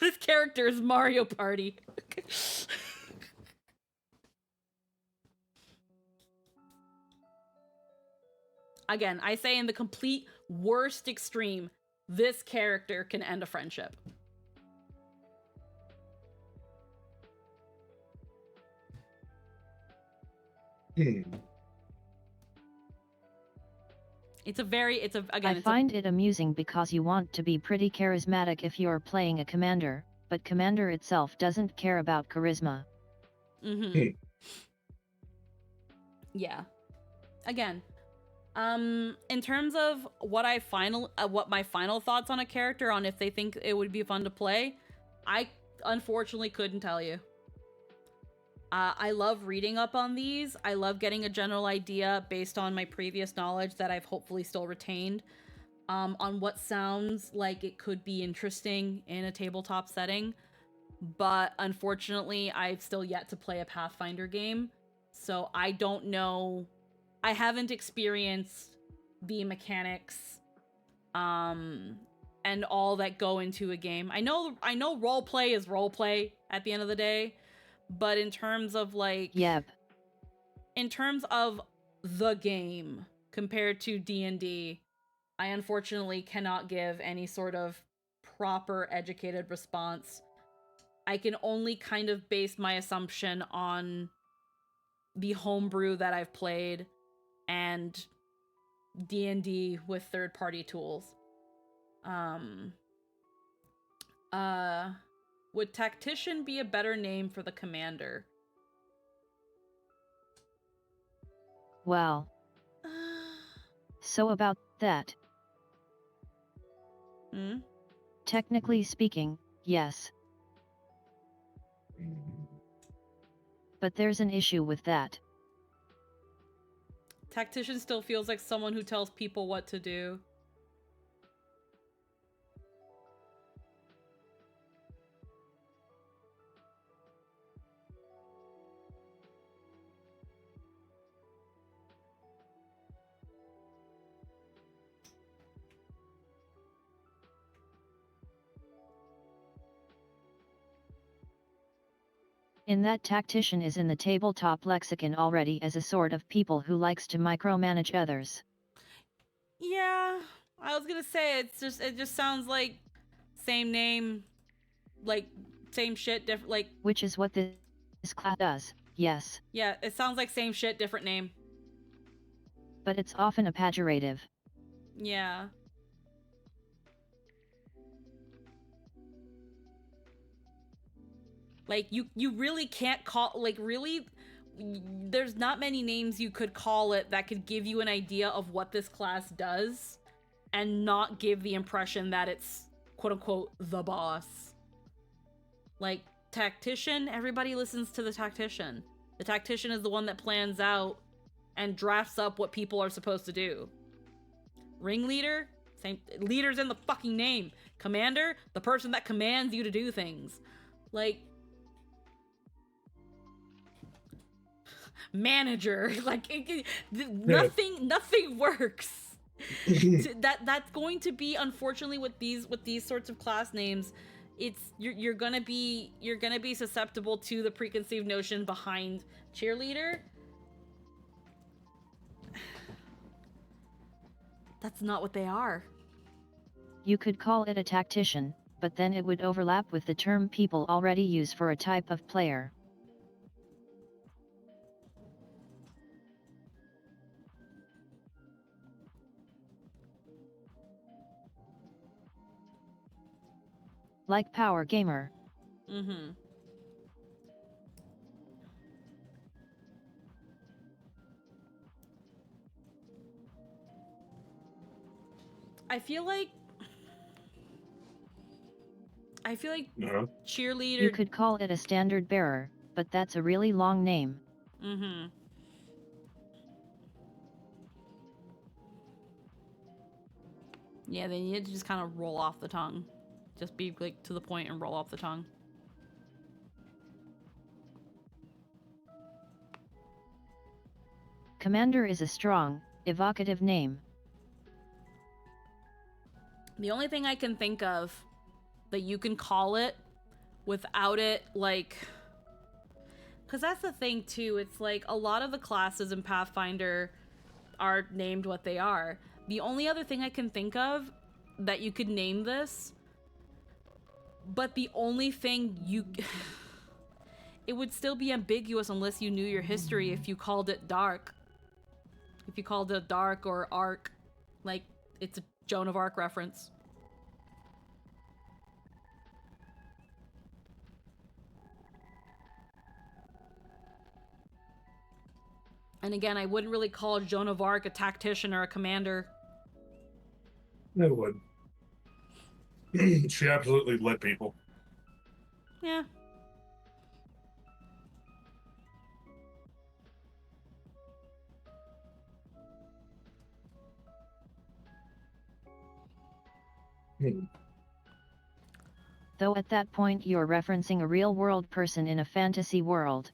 [SPEAKER 1] This character is Mario Party. Again, I say in the complete worst extreme, this character can end a friendship.
[SPEAKER 3] I find it amusing because you want to be pretty charismatic if you're playing a commander, but commander itself doesn't care about charisma.
[SPEAKER 1] Yeah. Again, in terms of what my final thoughts on a character, on if they think it would be fun to play, I unfortunately couldn't tell you. I love reading up on these. I love getting a general idea based on my previous knowledge that I've hopefully still retained, on what sounds like it could be interesting in a tabletop setting. But unfortunately, I've still yet to play a Pathfinder game, so I don't know. I haven't experienced the mechanics, and all that go into a game. I know roleplay is roleplay at the end of the day, but in terms of in terms of the game compared to D&D, I unfortunately cannot give any sort of proper educated response. I can only kind of base my assumption on the homebrew that I've played and D&D with third-party tools. Would Tactician be a better name for the commander?
[SPEAKER 3] Well, so about that. Technically speaking, yes. But there's an issue with that.
[SPEAKER 1] Tactician still feels like someone who tells people what to do.
[SPEAKER 3] In that Tactician is in the tabletop lexicon already as a sort of people who likes to micromanage others.
[SPEAKER 1] Yeah, I was gonna say it just sounds like same name, like same shit, different, like.
[SPEAKER 3] Which is what this class does, yes.
[SPEAKER 1] Yeah, it sounds like same shit, different name.
[SPEAKER 3] But it's often a pejorative.
[SPEAKER 1] Yeah. Like, you really can't call, like, really, there's not many names you could call it that could give you an idea of what this class does and not give the impression that it's, quote-unquote, the boss. Like, Tactician, everybody listens to the Tactician. The Tactician is the one that plans out and drafts up what people are supposed to do. Ringleader? Same, leader's in the fucking name. Commander? The person that commands you to do things. Like, manager, like nothing works. That's going to be, unfortunately, with these sorts of class names, it's you're gonna be susceptible to the preconceived notion behind cheerleader. That's not what they are.
[SPEAKER 3] You could call it a tactician, but then it would overlap with the term people already use for a type of player. Like power gamer.
[SPEAKER 1] I feel like cheerleader.
[SPEAKER 3] You could call it a standard bearer, but that's a really long name.
[SPEAKER 1] Yeah, they need to just kind of roll off the tongue. Just be, like, to the point and roll off the tongue.
[SPEAKER 3] Commander is a strong, evocative name.
[SPEAKER 1] The only thing I can think of that you can call it without it, like... Because that's the thing, too. It's like a lot of the classes in Pathfinder
[SPEAKER 6] are named what they are. The only other thing I can think of that you could name this, but the only thing you... it would still be ambiguous unless you knew your history if you called it Dark. If you called it Dark or Arc. Like, it's a Joan of Arc reference. And again, I wouldn't really call Joan of Arc a tactician or a commander.
[SPEAKER 2] It would. She absolutely led people.
[SPEAKER 6] Yeah.
[SPEAKER 3] Though at that point you're referencing a real-world person in a fantasy world.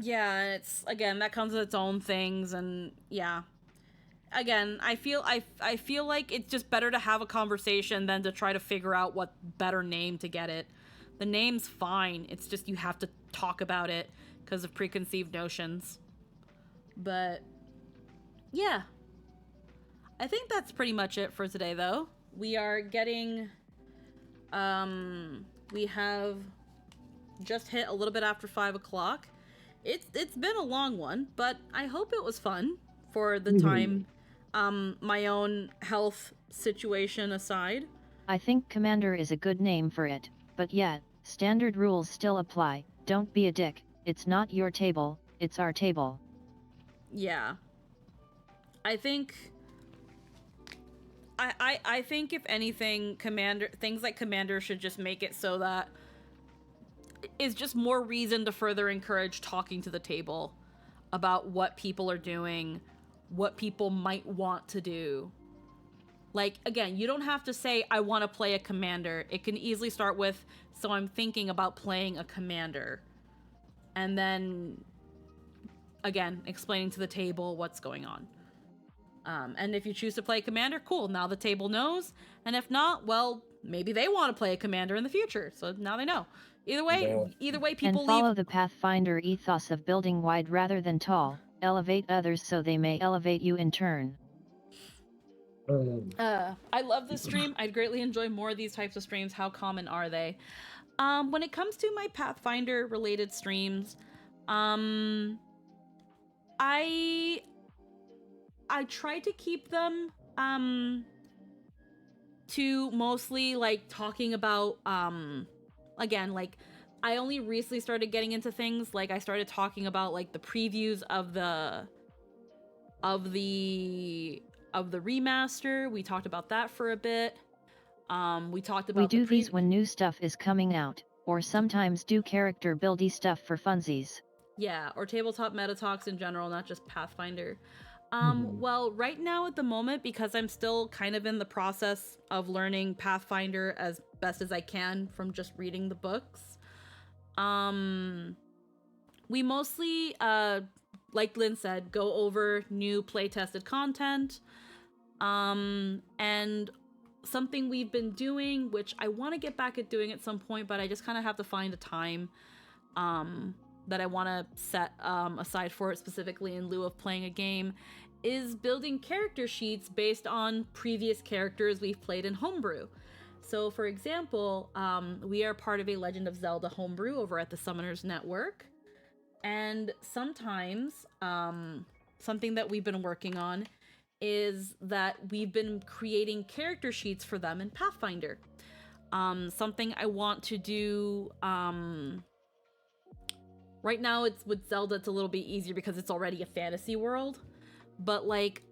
[SPEAKER 6] Yeah, it's, again, that comes with its own things, and yeah. Again, I feel like it's just better to have a conversation than to try to figure out what better name to get it. The name's fine, it's just you have to talk about it because of preconceived notions. But yeah. I think that's pretty much it for today, though. We are getting... we have just hit a little bit after 5 o'clock. It's been a long one, but I hope it was fun for the time. My own health situation aside.
[SPEAKER 3] I think Commander is a good name for it, but yeah, standard rules still apply. Don't be a dick. It's not your table, it's our table.
[SPEAKER 6] Yeah. I think... I think if anything, things like Commander should just make it so that is just more reason to further encourage talking to the table about what people are doing, what people might want to do. Like, again, you don't have to say, I want to play a commander. It can easily start with, so I'm thinking about playing a commander. And then, again, explaining to the table what's going on. And if you choose to play commander, cool, now the table knows. And if not, well, maybe they want to play a commander in the future, so now they know. Either way, people
[SPEAKER 3] and follow the Pathfinder ethos of building wide rather than tall. Elevate others so they may elevate you in turn.
[SPEAKER 6] I love this stream. I'd greatly enjoy more of these types of streams. How common are they? When it comes to my Pathfinder related streams, I try to keep them to mostly like talking about again, like I only recently started getting into things. Like I started talking about like the previews of the remaster. We talked about that for a bit. We talked about
[SPEAKER 3] we do these when new stuff is coming out, or sometimes do character buildy stuff for funsies.
[SPEAKER 6] Yeah, or tabletop meta talks in general, not just Pathfinder. Well, right now at the moment, because I'm still kind of in the process of learning Pathfinder as best as I can from just reading the books, we mostly, like Lynn said, go over new playtested content, and something we've been doing, which I want to get back at doing at some point, but I just kind of have to find a time, that I want to set aside for it specifically in lieu of playing a game, is building character sheets based on previous characters we've played in Homebrew. So for example, we are part of a Legend of Zelda homebrew over at the Summoners Network, and sometimes something that we've been working on is that we've been creating character sheets for them in Pathfinder. Something I want to do right now, it's with Zelda, it's a little bit easier because it's already a fantasy world. But like,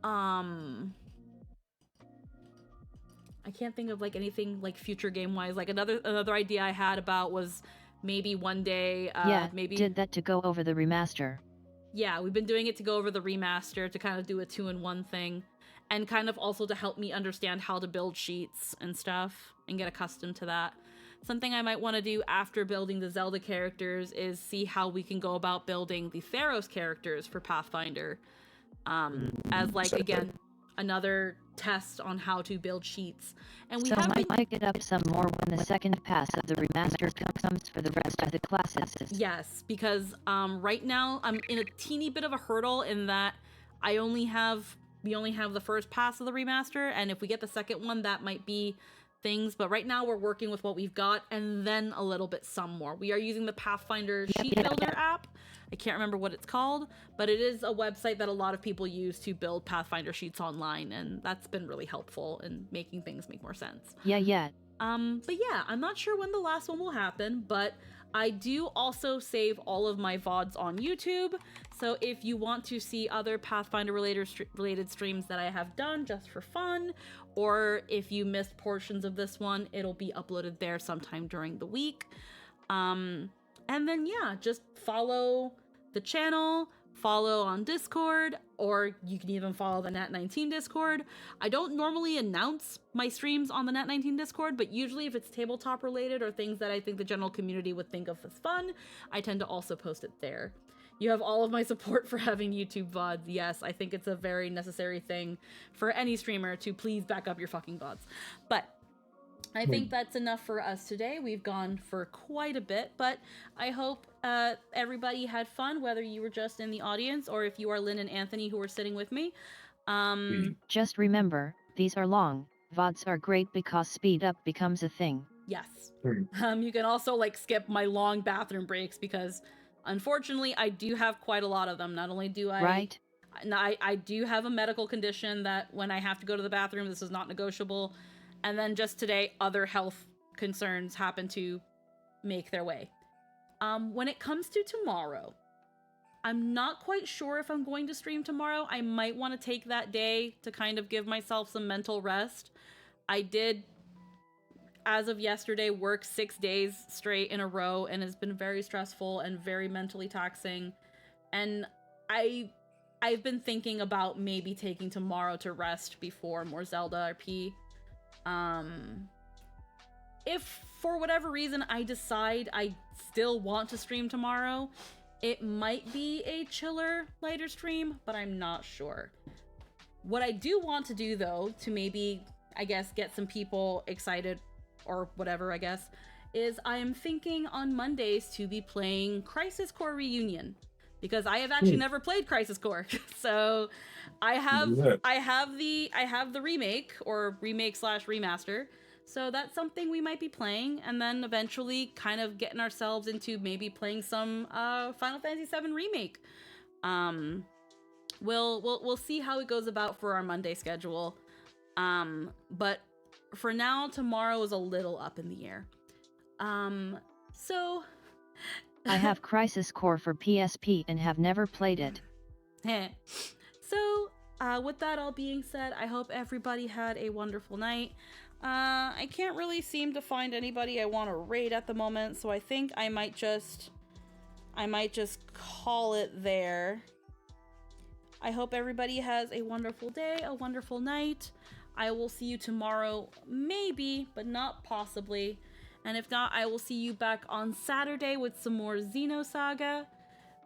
[SPEAKER 6] I can't think of like anything like future game wise. Like another idea I had about was maybe one day, maybe
[SPEAKER 3] did that to go over the remaster.
[SPEAKER 6] Yeah, we've been doing it to go over the remaster to kind of do a 2-in-1 thing, and kind of also to help me understand how to build sheets and stuff and get accustomed to that. Something I might want to do after building the Zelda characters is see how we can go about building the Theros characters for Pathfinder, as like, again, another test on how to build sheets. And we
[SPEAKER 3] might get up some more when the second pass of the remaster comes for the rest of the classes.
[SPEAKER 6] Yes, because right now I'm in a teeny bit of a hurdle in that we only have the first pass of the remaster, and if we get the second one, that might be things. But right now we're working with what we've got, and then a little bit some more. We are using the Pathfinder sheet builder app. I can't remember what it's called, but it is a website that a lot of people use to build Pathfinder sheets online, and that's been really helpful in making things make more sense.
[SPEAKER 3] Yeah.
[SPEAKER 6] But yeah, I'm not sure when the last one will happen, but I do also save all of my VODs on YouTube. So if you want to see other Pathfinder related streams that I have done just for fun, or if you missed portions of this one, it'll be uploaded there sometime during the week. And then yeah, just follow the channel, follow on Discord, or you can even follow the Nat19 Discord. I don't normally announce my streams on the Nat19 Discord, but usually if it's tabletop related or things that I think the general community would think of as fun, I tend to also post it there. You have all of my support for having YouTube VODs. Yes, I think it's a very necessary thing for any streamer to please back up your fucking VODs. But I think that's enough for us today. We've gone for quite a bit, but I hope everybody had fun, whether you were just in the audience or if you are Lynn and Anthony who are sitting with me.
[SPEAKER 3] Just remember, these are long. VODs are great because speed up becomes a thing.
[SPEAKER 6] Yes. You can also skip my long bathroom breaks because unfortunately I do have quite a lot of them. Not only do I...
[SPEAKER 3] Right?
[SPEAKER 6] I do have a medical condition that when I have to go to the bathroom, this is not negotiable. And then just today, other health concerns happen to make their way. When it comes to tomorrow, I'm not quite sure if I'm going to stream tomorrow. I might want to take that day to kind of give myself some mental rest. I did, as of yesterday, work 6 days straight in a row, and it's been very stressful and very mentally taxing. And I've been thinking about maybe taking tomorrow to rest before more Zelda RP. If for whatever reason I decide I still want to stream tomorrow, it might be a chiller, lighter stream, but I'm not sure. What I do want to do though, to maybe, I guess, get some people excited or whatever, I guess, is I am thinking on Mondays to be playing Crisis Core Reunion, because I have actually never played Crisis Core. So I have the remake or remake/remaster. So that's something we might be playing, and then eventually kind of getting ourselves into maybe playing some Final Fantasy VII Remake. We'll see how it goes about for our Monday schedule. But for now, tomorrow is a little up in the air. So
[SPEAKER 3] I have Crisis Core for PSP and have never played it.
[SPEAKER 6] So, with that all being said, I hope everybody had a wonderful night. I can't really seem to find anybody I want to raid at the moment, so I think I might just call it there. I hope everybody has a wonderful day, a wonderful night. I will see you tomorrow, maybe, but not possibly. And if not, I will see you back on Saturday with some more Xenosaga.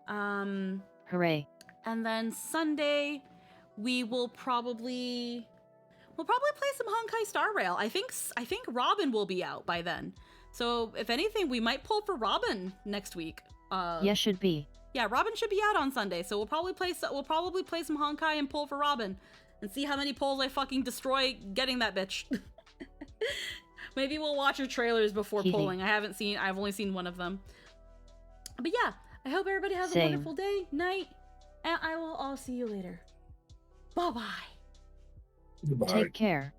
[SPEAKER 3] Hooray.
[SPEAKER 6] And then Sunday, we'll probably play some Honkai Star Rail. I think Robin will be out by then. So if anything, we might pull for Robin next week.
[SPEAKER 3] Yeah, should be.
[SPEAKER 6] Yeah, Robin should be out on Sunday. So we'll probably play some Honkai and pull for Robin and see how many pulls I fucking destroy getting that bitch. Maybe we'll watch your trailers before pulling. I've only seen one of them. But yeah, I hope everybody has a wonderful day, night, and I will all see you later. Bye-bye.
[SPEAKER 2] Goodbye.
[SPEAKER 3] Take care.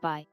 [SPEAKER 3] Bye.